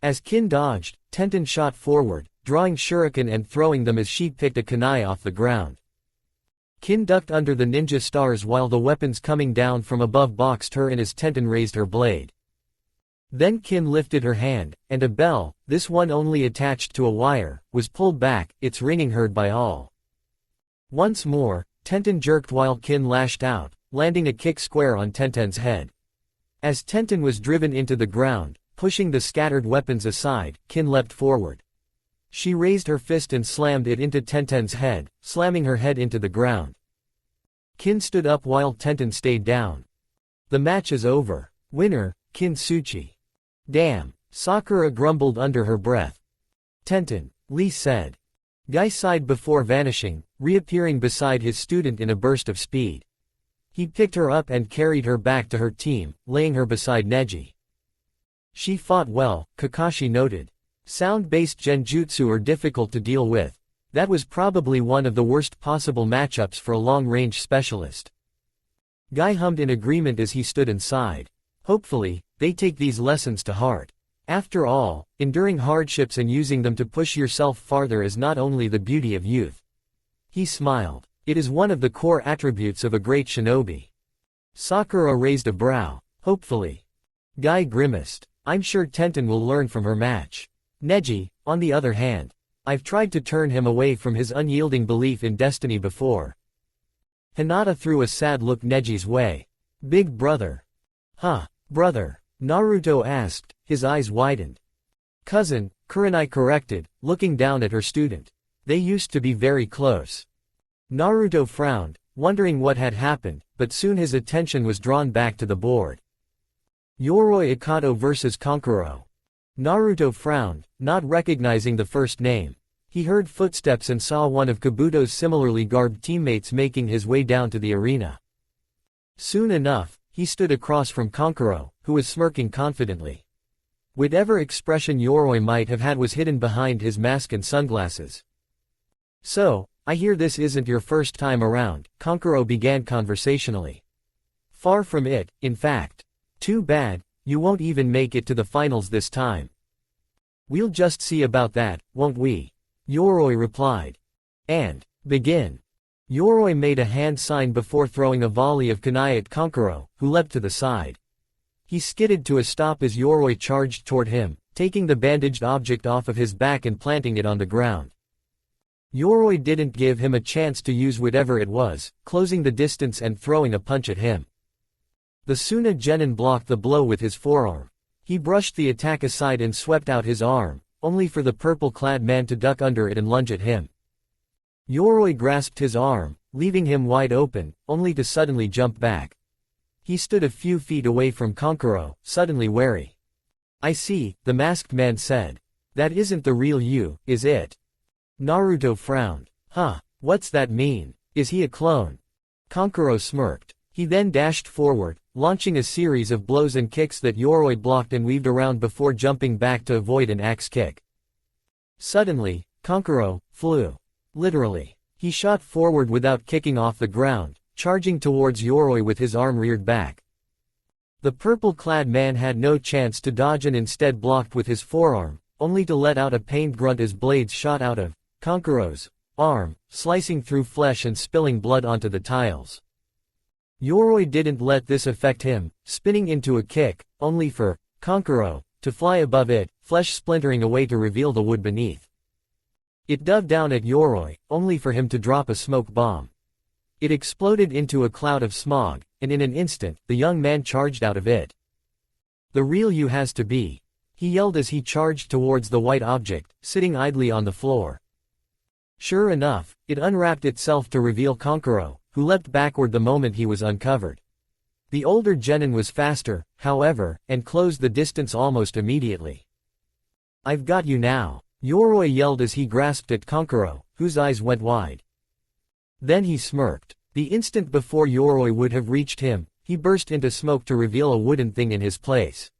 A: As Kin dodged, Tenten shot forward, drawing shuriken and throwing them as she picked a kunai off the ground. Kin ducked under the ninja stars while the weapons coming down from above boxed her in as Tenten raised her blade. Then Kin lifted her hand, and a bell, this one only attached to a wire, was pulled back, its ringing heard by all. Once more, Tenten jerked while Kin lashed out, landing a kick square on Tenten's head. As Tenten was driven into the ground, pushing the scattered weapons aside, Kin leapt forward. She raised her fist and slammed it into Tenten's head, slamming her head into the ground. Kin stood up while Tenten stayed down. The match is over. Winner, Kintsuchi. Damn, Sakura grumbled under her breath. Tenten, Lee said. Guy sighed before vanishing, reappearing beside his student in a burst of speed. He picked her up and carried her back to her team, laying her beside Neji. She fought well, Kakashi noted. Sound-based genjutsu are difficult to deal with. That was probably one of the worst possible matchups for a long-range specialist. Guy hummed in agreement as he stood and sighed. Hopefully, they take these lessons to heart. After all, enduring hardships and using them to push yourself farther is not only the beauty of youth. He smiled. It is one of the core attributes of a great shinobi. Sakura raised a brow. Hopefully. Guy grimaced. I'm sure Tenten will learn from her match. Neji, on the other hand. I've tried to turn him away from his unyielding belief in destiny before. Hinata threw a sad look Neji's way. Big brother. Huh, brother? Naruto asked, his eyes widened. Cousin, Kurenai corrected, looking down at her student. They used to be very close. Naruto frowned, wondering what had happened, but soon his attention was drawn back to the board. Yoroi Ikato vs Kankuro. Naruto frowned, not recognizing the first name. He heard footsteps and saw one of Kabuto's similarly garbed teammates making his way down to the arena. Soon enough, he stood across from Kankuro, who was smirking confidently. Whatever expression Yoroi might have had was hidden behind his mask and sunglasses. So, I hear this isn't your first time around, Kankuro began conversationally. Far from it, in fact. Too bad, you won't even make it to the finals this time. We'll just see about that, won't we? Yoroi replied. And, begin. Yoroi made a hand sign before throwing a volley of kunai at Kankuro, who leapt to the side. He skidded to a stop as Yoroi charged toward him, taking the bandaged object off of his back and planting it on the ground. Yoroi didn't give him a chance to use whatever it was, closing the distance and throwing a punch at him. The Suna Genin blocked the blow with his forearm. He brushed the attack aside and swept out his arm, only for the purple-clad man to duck under it and lunge at him. Yoroi grasped his arm, leaving him wide open, only to suddenly jump back. He stood a few feet away from Kankuro, suddenly wary. "I see," the masked man said. "That isn't the real you, is it?" Naruto frowned. "Huh, what's that mean? Is he a clone?" Kankuro smirked. He then dashed forward, launching a series of blows and kicks that Yoroi blocked and weaved around before jumping back to avoid an axe kick. Suddenly, Kankuro flew. Literally. He shot forward without kicking off the ground, charging towards Yoroi with his arm reared back. The purple-clad man had no chance to dodge and instead blocked with his forearm, only to let out a pained grunt as blades shot out of Kankuro's arm, slicing through flesh and spilling blood onto the tiles. Yoroi didn't let this affect him, spinning into a kick, only for Kankuro to fly above it, flesh splintering away to reveal the wood beneath. It dove down at Yoroi, only for him to drop a smoke bomb. It exploded into a cloud of smog, and in an instant, the young man charged out of it. "The real you has to be," he yelled as he charged towards the white object, sitting idly on the floor. Sure enough, it unwrapped itself to reveal Kankuro, who leapt backward the moment he was uncovered. The older genin was faster, however, and closed the distance almost immediately. "I've got you now," Yoroi yelled as he grasped at Kankuro, whose eyes went wide. Then he smirked. The instant before Yoroi would have reached him, he burst into smoke to reveal a wooden thing in his place.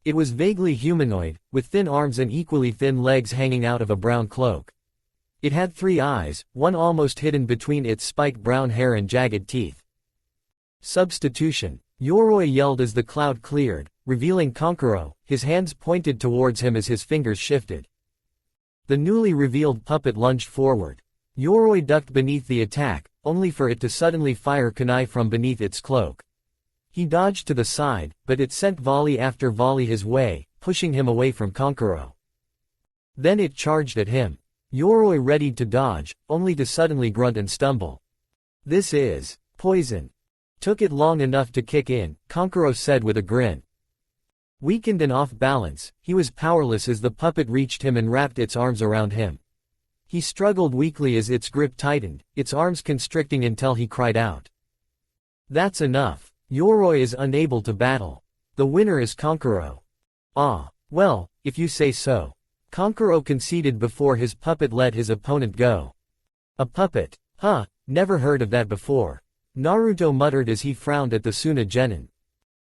A: It was vaguely humanoid, with thin arms and equally thin legs hanging out of a brown cloak. It had 3 eyes, one almost hidden between its spiked brown hair and jagged teeth. "Substitution," Yoroi yelled as the cloud cleared, revealing Kankuro, his hands pointed towards him as his fingers shifted. The newly revealed puppet lunged forward. Yoroi ducked beneath the attack, only for it to suddenly fire kunai from beneath its cloak. He dodged to the side, but it sent volley after volley his way, pushing him away from Kankuro. Then it charged at him. Yoroi readied to dodge, only to suddenly grunt and stumble. "This is poison." "Took it long enough to kick in," Kankuro said with a grin. Weakened and off balance, he was powerless as the puppet reached him and wrapped its arms around him. He struggled weakly as its grip tightened, its arms constricting until he cried out. "That's enough. Yoroi is unable to battle. The winner is Kankuro." "Ah, well, if you say so." Kankuro conceded before his puppet let his opponent go. "A puppet? Huh, never heard of that before," Naruto muttered as he frowned at the Suna Genin.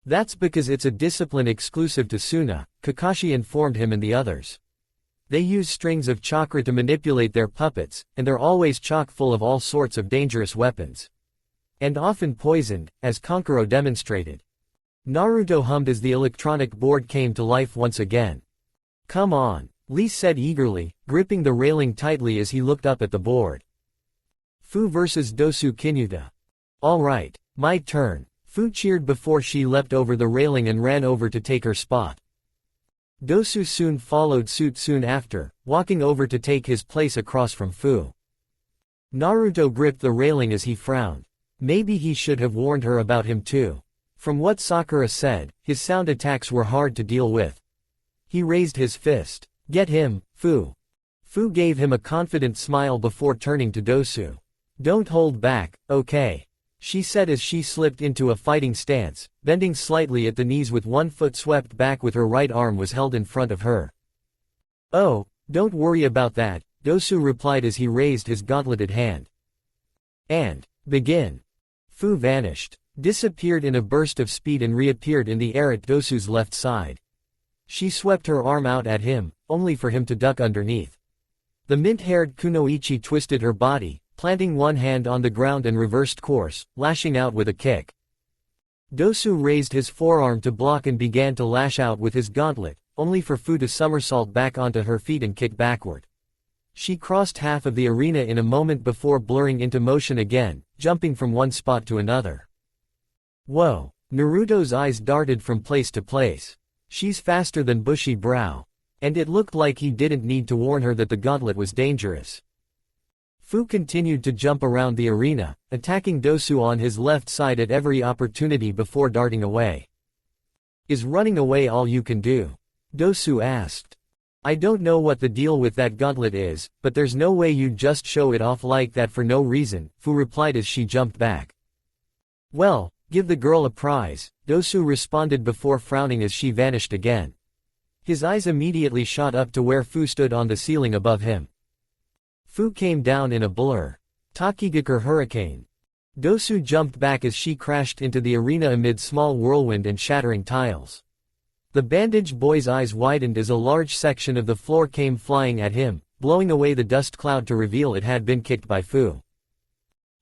A: "That's because it's a discipline exclusive to Suna," Kakashi informed him and the others. "They use strings of chakra to manipulate their puppets, and they're always chock full of all sorts of dangerous weapons. And often poisoned, as Kankuro demonstrated." Naruto hummed as the electronic board came to life once again. "Come on," Lee said eagerly, gripping the railing tightly as he looked up at the board. Fu vs. Dosu Kinyuta. "All right, my turn." Fu cheered before she leapt over the railing and ran over to take her spot. Dosu soon followed suit soon after, walking over to take his place across from Fu. Naruto gripped the railing as he frowned. Maybe he should have warned her about him too. From what Sakura said, his sound attacks were hard to deal with. He raised his fist. "Get him, Fu." Fu gave him a confident smile before turning to Dosu. "Don't hold back, okay?" she said as she slipped into a fighting stance, bending slightly at the knees with one foot swept back with her right arm was held in front of her. "Oh, don't worry about that," Dosu replied as he raised his gauntleted hand. "And begin." Fu vanished, disappeared in a burst of speed and reappeared in the air at Dosu's left side. She swept her arm out at him, only for him to duck underneath. The mint-haired kunoichi twisted her body, planting one hand on the ground and reversed course, lashing out with a kick. Dosu raised his forearm to block and began to lash out with his gauntlet, only for Fu to somersault back onto her feet and kick backward. She crossed half of the arena in a moment before blurring into motion again, jumping from one spot to another. Whoa! Naruto's eyes darted from place to place. She's faster than Bushy Brow. And it looked like he didn't need to warn her that the gauntlet was dangerous. Fu continued to jump around the arena, attacking Dosu on his left side at every opportunity before darting away. Is running away all you can do? Dosu asked. I don't know what the deal with that gauntlet is, but there's no way you'd just show it off like that for no reason, Fu replied as she jumped back. Well, give the girl a prize, Dosu responded before frowning as she vanished again. His eyes immediately shot up to where Fu stood on the ceiling above him. Fu came down in a blur. Takigaku hurricane. Dosu jumped back as she crashed into the arena amid small whirlwind and shattering tiles. The bandaged boy's eyes widened as a large section of the floor came flying at him, blowing away the dust cloud to reveal it had been kicked by Fu.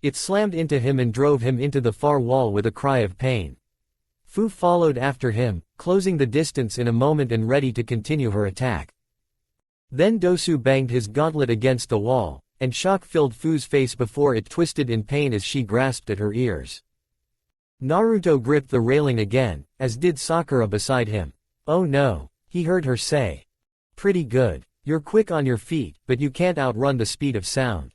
A: It slammed into him and drove him into the far wall with a cry of pain. Fu followed after him, closing the distance in a moment and ready to continue her attack. Then Dosu banged his gauntlet against the wall, and shock filled Fu's face before it twisted in pain as she grasped at her ears. Naruto gripped the railing again, as did Sakura beside him. Oh no, he heard her say. Pretty good. You're quick on your feet, but you can't outrun the speed of sound.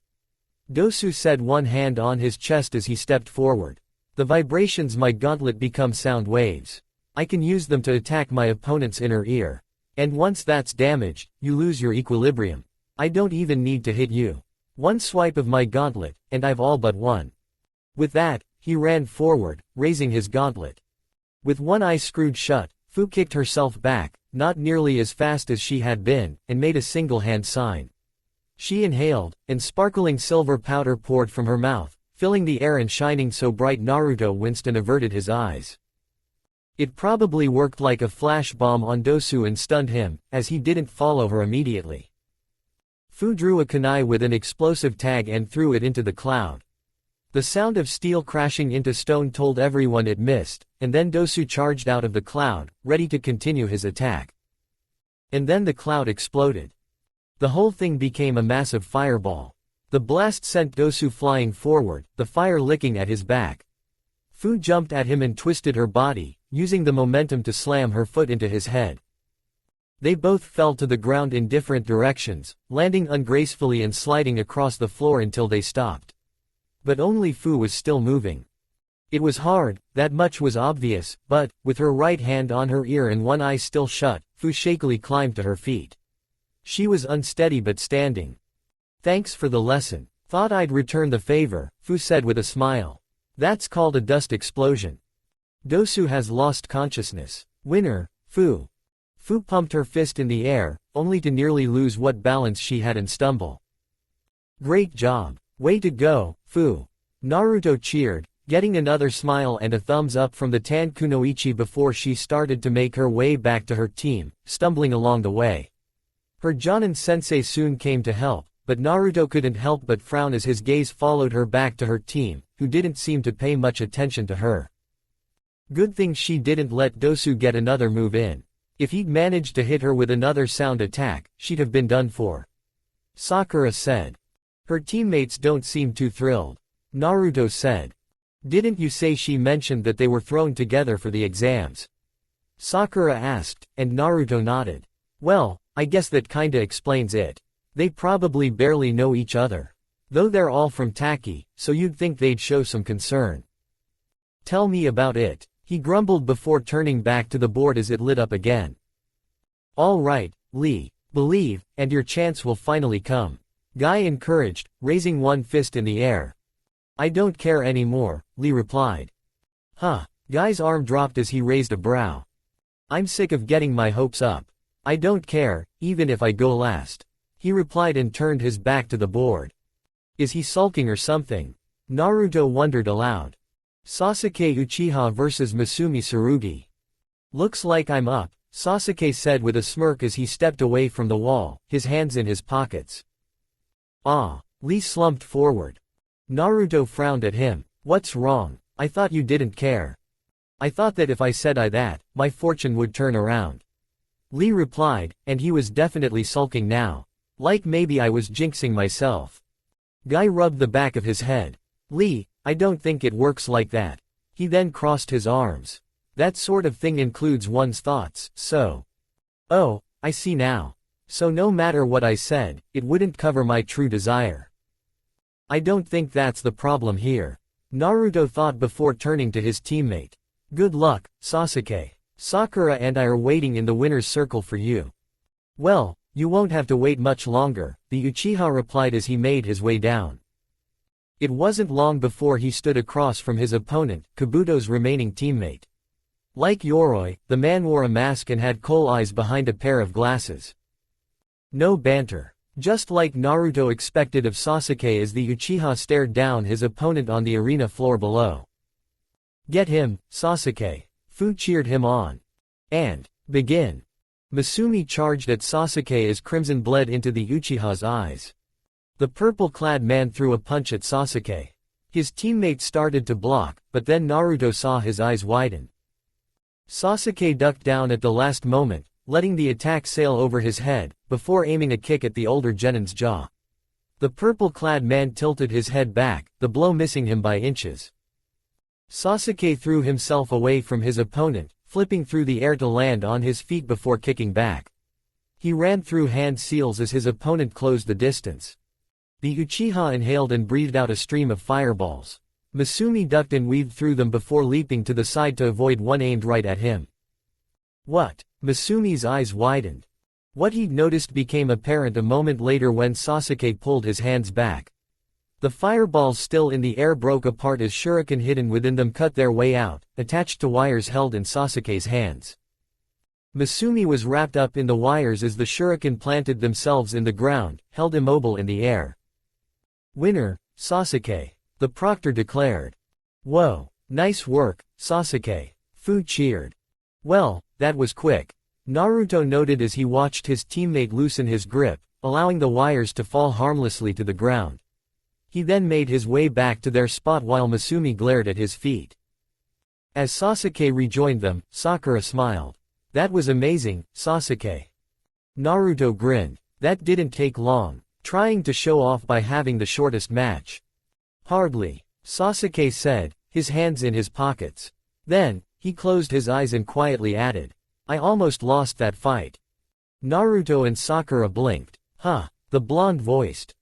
A: Dosu said, one hand on his chest as he stepped forward. The vibrations my gauntlet become sound waves. I can use them to attack my opponent's inner ear. And once that's damaged, you lose your equilibrium. I don't even need to hit you. One swipe of my gauntlet, and I've all but won. With that, he ran forward, raising his gauntlet. With one eye screwed shut, Fu kicked herself back, not nearly as fast as she had been, and made a single-hand sign. She inhaled, and sparkling silver powder poured from her mouth, filling the air and shining so bright Naruto winced and averted his eyes. It probably worked like a flash bomb on Dosu and stunned him, as he didn't follow her immediately. Fu drew a kunai with an explosive tag and threw it into the cloud. The sound of steel crashing into stone told everyone it missed, and then Dosu charged out of the cloud, ready to continue his attack. And then the cloud exploded. The whole thing became a massive fireball. The blast sent Dosu flying forward, the fire licking at his back. Fu jumped at him and twisted her body, using the momentum to slam her foot into his head. They both fell to the ground in different directions, landing ungracefully and sliding across the floor until they stopped. But only Fu was still moving. It was hard, that much was obvious, but, with her right hand on her ear and one eye still shut, Fu shakily climbed to her feet. She was unsteady but standing. Thanks for the lesson. Thought I'd return the favor, Fu said with a smile. That's called a dust explosion. Dosu has lost consciousness. Winner, Fu. Fu pumped her fist in the air, only to nearly lose what balance she had and stumble. Great job. Way to go, Fu. Naruto cheered, getting another smile and a thumbs up from the Tan Kunoichi before she started to make her way back to her team, stumbling along the way. Her Jonin-sensei soon came to help, but Naruto couldn't help but frown as his gaze followed her back to her team, who didn't seem to pay much attention to her. Good thing she didn't let Dosu get another move in. If he'd managed to hit her with another sound attack, she'd have been done for. Sakura said. Her teammates don't seem too thrilled. Naruto said. Didn't you say she mentioned that they were thrown together for the exams? Sakura asked, and Naruto nodded. Well, I guess that kinda explains it. They probably barely know each other. Though they're all from Taki, so you'd think they'd show some concern. Tell me about it, he grumbled before turning back to the board as it lit up again. All right, Lee, believe, and your chance will finally come. Guy encouraged, raising one fist in the air. I don't care anymore, Lee replied. Huh, Guy's arm dropped as he raised a brow. I'm sick of getting my hopes up. I don't care, even if I go last. He replied and turned his back to the board. Is he sulking or something? Naruto wondered aloud. Sasuke Uchiha vs Masumi Tsurugi. Looks like I'm up, Sasuke said with a smirk as he stepped away from the wall, his hands in his pockets. Ah, Lee slumped forward. Naruto frowned at him. What's wrong? I thought you didn't care. I thought that if I said that, my fortune would turn around. Lee replied, and he was definitely sulking now. Like maybe I was jinxing myself. Guy rubbed the back of his head. Lee, I don't think it works like that. He then crossed his arms. That sort of thing includes one's thoughts, so. Oh, I see now. So no matter what I said, it wouldn't cover my true desire. I don't think that's the problem here. Naruto thought before turning to his teammate. Good luck, Sasuke. Sakura and I are waiting in the winner's circle for you. Well, you won't have to wait much longer, the Uchiha replied as he made his way down. It wasn't long before he stood across from his opponent, Kabuto's remaining teammate. Like Yoroi, the man wore a mask and had coal eyes behind a pair of glasses. No banter. Just like Naruto expected of Sasuke as the Uchiha stared down his opponent on the arena floor below. Get him, Sasuke. Fu cheered him on. And, begin. Masumi charged at Sasuke as crimson bled into the Uchiha's eyes. The purple-clad man threw a punch at Sasuke. His teammate started to block, but then Naruto saw his eyes widen. Sasuke ducked down at the last moment, letting the attack sail over his head, before aiming a kick at the older Genin's jaw. The purple-clad man tilted his head back, the blow missing him by inches. Sasuke threw himself away from his opponent, flipping through the air to land on his feet before kicking back. He ran through hand seals as his opponent closed the distance. The Uchiha inhaled and breathed out a stream of fireballs. Masumi ducked and weaved through them before leaping to the side to avoid one aimed right at him. What? Masumi's eyes widened. What he'd noticed became apparent a moment later when Sasuke pulled his hands back. The fireballs still in the air broke apart as shuriken hidden within them cut their way out, attached to wires held in Sasuke's hands. Masumi was wrapped up in the wires as the shuriken planted themselves in the ground, held immobile in the air. Winner, Sasuke. The proctor declared. Whoa, nice work, Sasuke. Fu cheered. Well, that was quick. Naruto noted as he watched his teammate loosen his grip, allowing the wires to fall harmlessly to the ground. He then made his way back to their spot while Masumi glared at his feet. As Sasuke rejoined them, Sakura smiled. That was amazing, Sasuke. Naruto grinned. That didn't take long, trying to show off by having the shortest match. Hardly, Sasuke said, his hands in his pockets. Then, he closed his eyes and quietly added, I almost lost that fight. Naruto and Sakura blinked. Huh, the blonde voiced.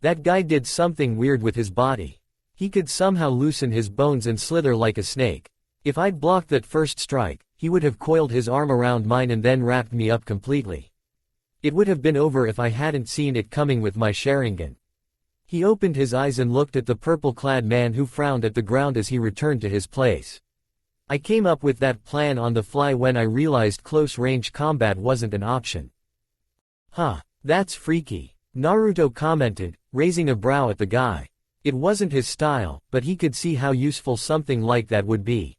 A: That guy did something weird with his body. He could somehow loosen his bones and slither like a snake. If I'd blocked that first strike, he would have coiled his arm around mine and then wrapped me up completely. It would have been over if I hadn't seen it coming with my Sharingan. He opened his eyes and looked at the purple-clad man who frowned at the ground as he returned to his place. I came up with that plan on the fly when I realized close-range combat wasn't an option. Huh, that's freaky, Naruto commented, raising a brow at the guy. It wasn't his style, but he could see how useful something like that would be.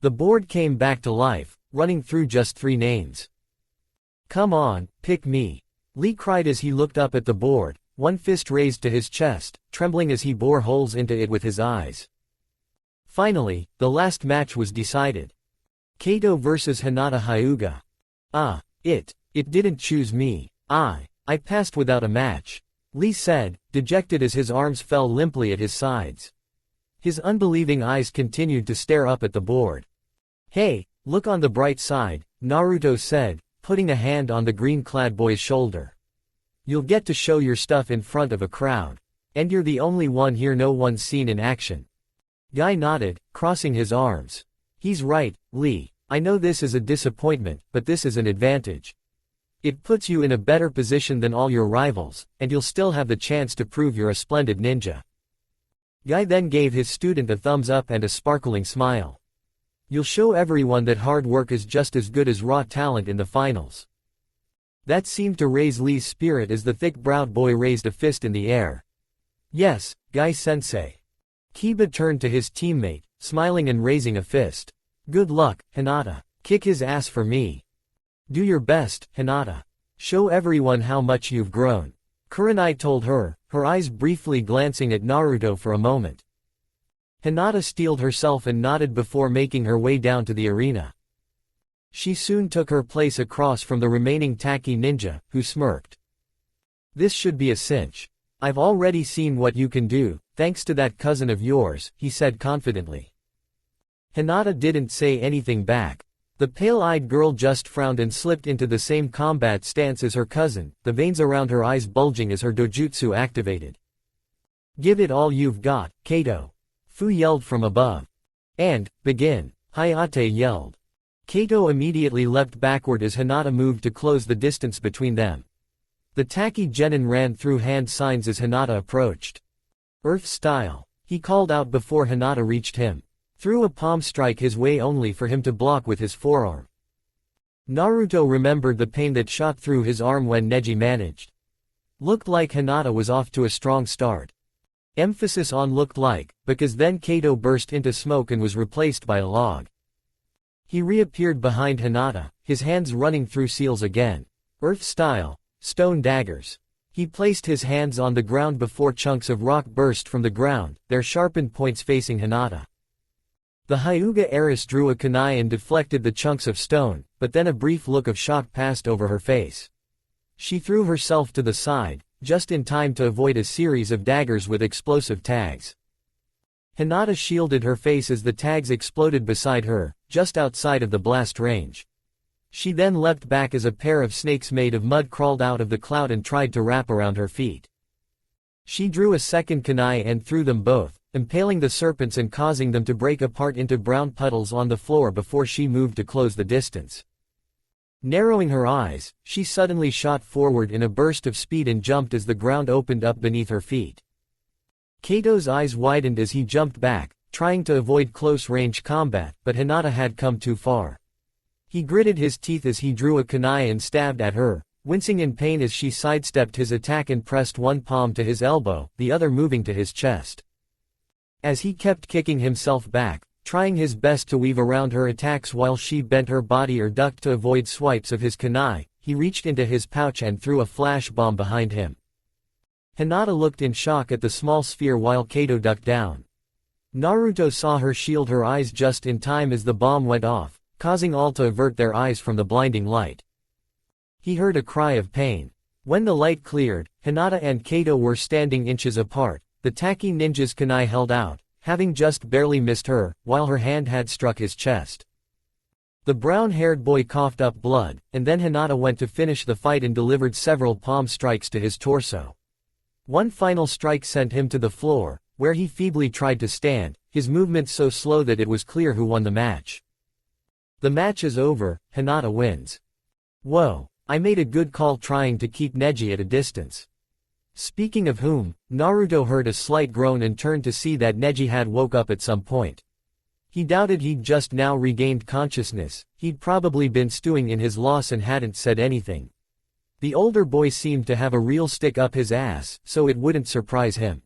A: The board came back to life, running through just 3 names. Come on, pick me. Lee cried as he looked up at the board, one fist raised to his chest, trembling as he bored holes into it with his eyes. Finally, the last match was decided. Kato vs Hinata Hyuga. It didn't choose me. I passed without a match. Lee said, dejected as his arms fell limply at his sides. His unbelieving eyes continued to stare up at the board. Hey, look on the bright side, Naruto said, putting a hand on the green-clad boy's shoulder. You'll get to show your stuff in front of a crowd. And you're the only one here no one's seen in action. Guy nodded, crossing his arms. He's right, Lee. I know this is a disappointment, but this is an advantage. It puts you in a better position than all your rivals, and you'll still have the chance to prove you're a splendid ninja. Guy then gave his student a thumbs up and a sparkling smile. You'll show everyone that hard work is just as good as raw talent in the finals. That seemed to raise Lee's spirit as the thick-browed boy raised a fist in the air. Yes, Guy-sensei. Kiba turned to his teammate, smiling and raising a fist. Good luck, Hinata. Kick his ass for me. Do your best, Hinata. Show everyone how much you've grown. Kurenai told her, her eyes briefly glancing at Naruto for a moment. Hinata steeled herself and nodded before making her way down to the arena. She soon took her place across from the remaining Taki ninja, who smirked. This should be a cinch. I've already seen what you can do, thanks to that cousin of yours, he said confidently. Hinata didn't say anything back. The pale-eyed girl just frowned and slipped into the same combat stance as her cousin, the veins around her eyes bulging as her dojutsu activated. Give it all you've got, Kato. Fu yelled from above. And, begin, Hayate yelled. Kato immediately leapt backward as Hinata moved to close the distance between them. The Taki Genin ran through hand signs as Hinata approached. Earth style, he called out before Hinata reached him. Threw a palm strike his way only for him to block with his forearm. Naruto remembered the pain that shot through his arm when Neji managed. Looked like Hinata was off to a strong start. Emphasis on looked like, because then Kato burst into smoke and was replaced by a log. He reappeared behind Hinata, his hands running through seals again. Earth style, stone daggers. He placed his hands on the ground before chunks of rock burst from the ground, their sharpened points facing Hinata. The Hyuga heiress drew a kunai and deflected the chunks of stone, but then a brief look of shock passed over her face. She threw herself to the side, just in time to avoid a series of daggers with explosive tags. Hinata shielded her face as the tags exploded beside her, just outside of the blast range. She then leapt back as a pair of snakes made of mud crawled out of the cloud and tried to wrap around her feet. She drew a second kunai and threw them both, impaling the serpents and causing them to break apart into brown puddles on the floor before she moved to close the distance. Narrowing her eyes, she suddenly shot forward in a burst of speed and jumped as the ground opened up beneath her feet. Kato's eyes widened as he jumped back, trying to avoid close-range combat, but Hinata had come too far. He gritted his teeth as he drew a kunai and stabbed at her, wincing in pain as she sidestepped his attack and pressed one palm to his elbow, the other moving to his chest. As he kept kicking himself back, trying his best to weave around her attacks while she bent her body or ducked to avoid swipes of his kunai, he reached into his pouch and threw a flash bomb behind him. Hinata looked in shock at the small sphere while Kato ducked down. Naruto saw her shield her eyes just in time as the bomb went off, causing all to avert their eyes from the blinding light. He heard a cry of pain. When the light cleared, Hinata and Kato were standing inches apart, the Taki ninja's kunai held out, having just barely missed her, while her hand had struck his chest. The brown-haired boy coughed up blood, and then Hinata went to finish the fight and delivered several palm strikes to his torso. One final strike sent him to the floor, where he feebly tried to stand, his movements so slow that it was clear who won the match. The match is over, Hinata wins. Whoa, I made a good call trying to keep Neji at a distance. Speaking of whom, Naruto heard a slight groan and turned to see that Neji had woke up at some point. He doubted he'd just now regained consciousness, he'd probably been stewing in his loss and hadn't said anything. The older boy seemed to have a real stick up his ass, so it wouldn't surprise him.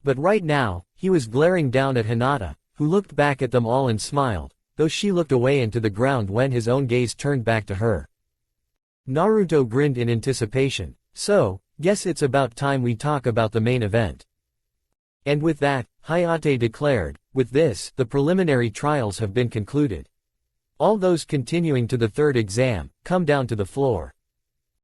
A: But right now, he was glaring down at Hinata, who looked back at them all and smiled, though she looked away into the ground when his own gaze turned back to her. Naruto grinned in anticipation. So, guess it's about time we talk about the main event. And with that, Hayate declared, with this, the preliminary trials have been concluded. All those continuing to the third exam, come down to the floor.